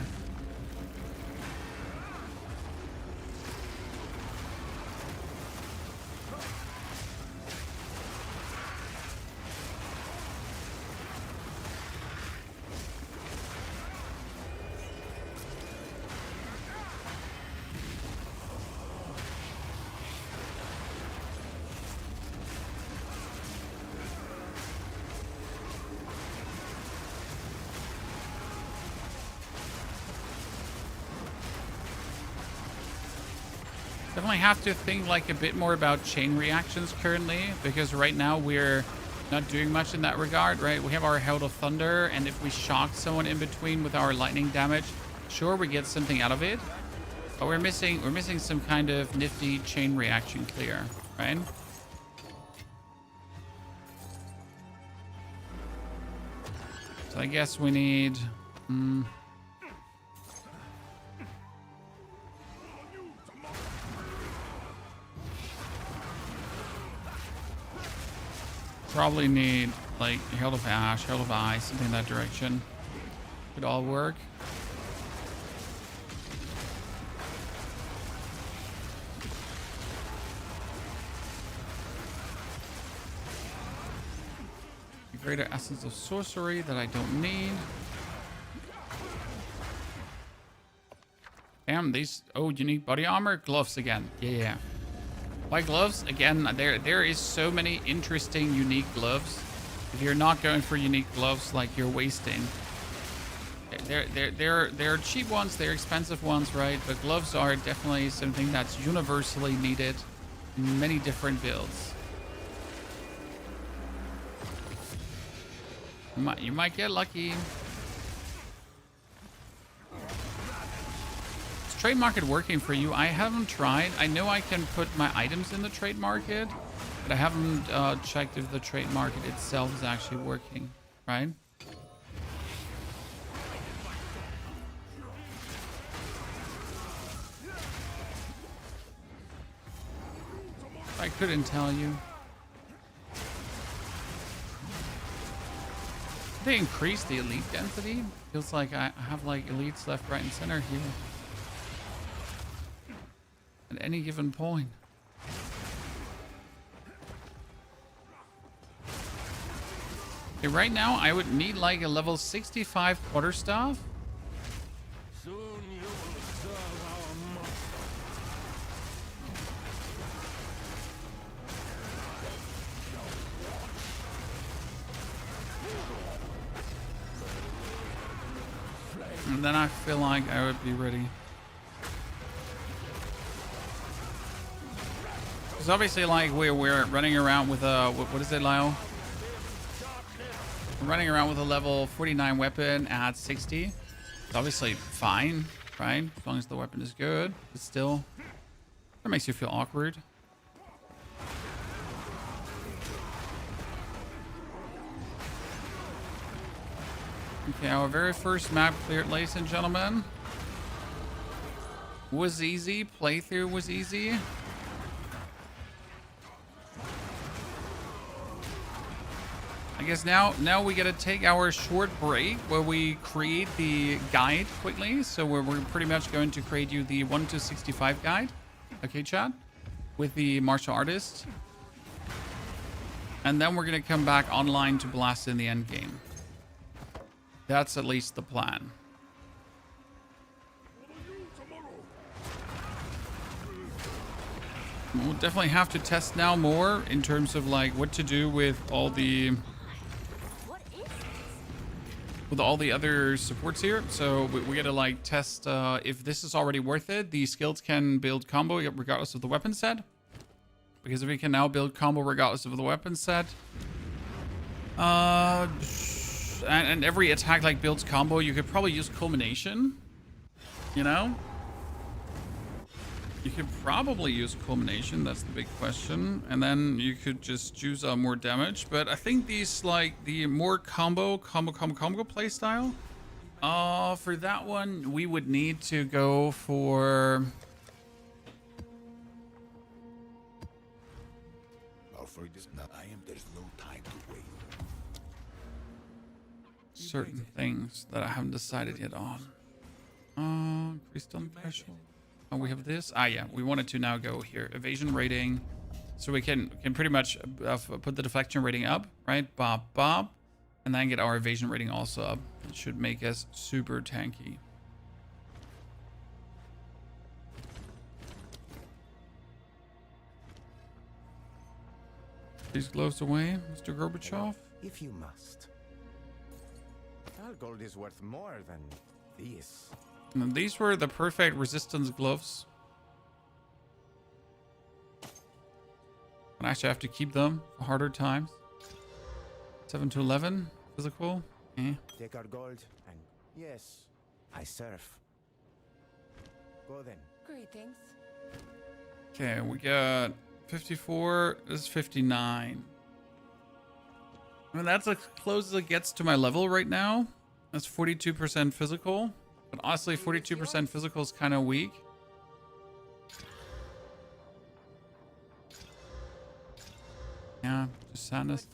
definitely have to think like a bit more about chain reactions currently, because right now we're not doing much in that regard, right? We have our Herald of Thunder, and if we shock someone in between with our lightning damage, sure, we get something out of it, but we're missing some kind of nifty chain reaction clear, right? So I guess we need probably need like Herald of Ash, Herald of Ice, something in that direction. Could all work. Greater Essence of Sorcery that I don't need. Damn, these... Oh, unique body armor? Gloves again. Yeah. Why gloves? Again, there is so many interesting unique gloves. If you're not going for unique gloves, like, you're wasting. There are cheap ones, there are expensive ones, right? But gloves are definitely something that's universally needed in many different builds. You might get lucky. Is trade market working for you? I haven't tried. I know I can put my items in the trade market, but I haven't checked if the trade market itself is actually working, right? I couldn't tell you. They increase the elite density. Feels like I have like elites left, right, and center here at any given point. Okay, right now I would need like a level 65 quarterstaff. Soon you will serve our master. And then I feel like I would be ready. Because obviously, like, we're running around with a... What is it, Lyle? We're running around with a level 49 weapon at 60. It's obviously fine, right? As long as the weapon is good. But still, that makes you feel awkward. Okay, our very first map cleared, ladies and gentlemen. Was easy. Playthrough was easy. I guess now we gotta take our short break where we create the guide quickly. So we're pretty much going to create you the 1 to 65 guide. Okay, chat? With the martial artist. And then we're gonna come back online to blast in the end game. That's at least the plan. We'll definitely have to test now more in terms of like what to do with all the other supports here. So we gotta like test if this is already worth it. The skills can build combo regardless of the weapon set. Because if we can now build combo regardless of the weapon set, and every attack like builds combo, you could probably use culmination, you know? You could probably use culmination, that's the big question. And then you could just choose more damage. But I think these like the more combo playstyle, for that one, we would need to go for... There's no time to wait. certain things that I haven't decided yet on. Increased on threshold. Oh, we have this. Ah, yeah. We wanted to now go here. Evasion rating. So we can pretty much put the deflection rating up, right? Bob. And then get our evasion rating also up. It should make us super tanky. These gloves away, Mr. Gorbachev. If you must. Our gold is worth more than these. And these were the perfect resistance gloves. actually have to keep them for harder times. 7 to 11 physical. Take our gold and yes, I serve. Go then. Greetings. Okay, we got 54. This is 59. I mean, that's as close as it gets to my level right now. That's 42% physical. But honestly, 42% physical is kind of weak. Yeah, just sadness.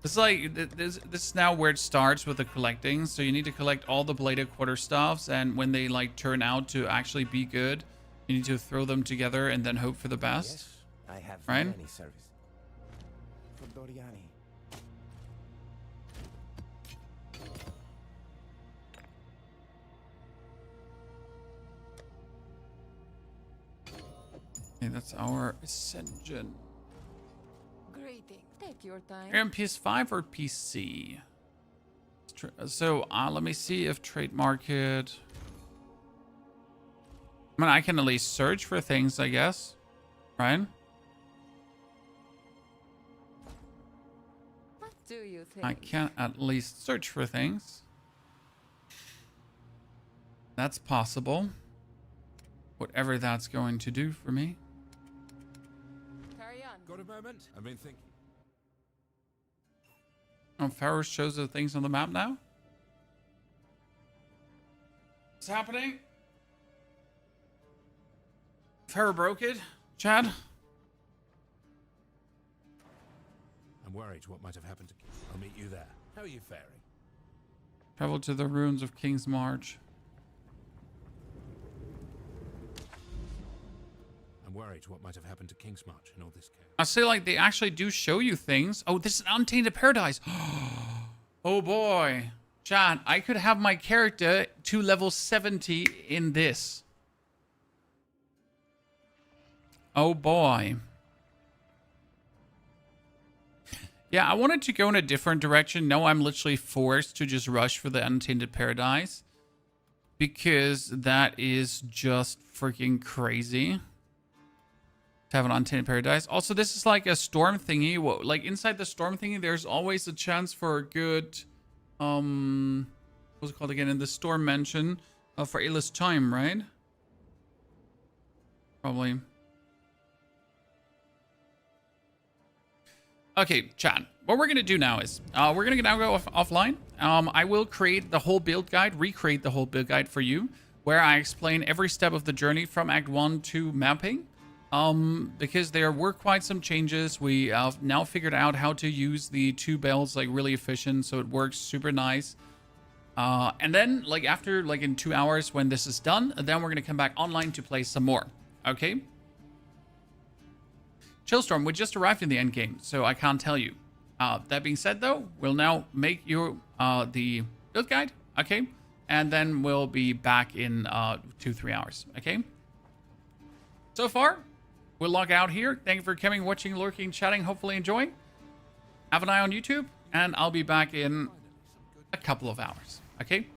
This is like, this is now where it starts with the collecting. So you need to collect all the bladed quarterstaffs, and when they like turn out to actually be good, you need to throw them together and then hope for the best. Yes, I have right? many service. For Doriani. Okay, that's our ascension. Greetings. Take your time. You're on PS5 or PC? So let me see if trade market. I mean, I can at least search for things, I guess. Right? What do you think? I can at least search for things. That's possible. Whatever that's going to do for me. Carry on. Got a moment? I've been thinking. Oh, Pharaoh shows the things on the map now? What's happening? Pharaoh broke it? Chad? I'm worried what might have happened to King. I'll meet you there. How are you faring? Travel to the ruins of King's March. I'm worried what might have happened to King's March in all this chaos. I say, like, they actually do show you things. Oh, this is an Untainted Paradise. Oh boy. Chad, I could have my character to level 70 in this. Oh boy. Yeah, I wanted to go in a different direction. No, I'm literally forced to just rush for the Untainted Paradise. Because that is just freaking crazy. To have an Untainted Paradise. Also, this is like a storm thingy. Well, like inside the storm thingy, there's always a chance for a good, what's it called again? In the storm mansion, for Ayla's Chime, right? Probably. Okay, chat. What we're gonna do now is we're gonna now go offline. I will create the whole build guide, recreate the whole build guide for you, where I explain every step of the journey from Act 1 to mapping. Because there were quite some changes. We now figured out how to use the 2 bells like really efficient, so it works super nice. And then like after like in 2 hours when this is done, then we're gonna come back online to play some more. Okay. Chillstorm, we just arrived in the end game, so I can't tell you. That being said, though, we'll now make your the build guide. Okay, and then we'll be back in 2-3 hours. Okay. So far, we'll log out here. Thank you for coming, watching, lurking, chatting, hopefully enjoying. Have an eye on YouTube, and I'll be back in a couple of hours. Okay?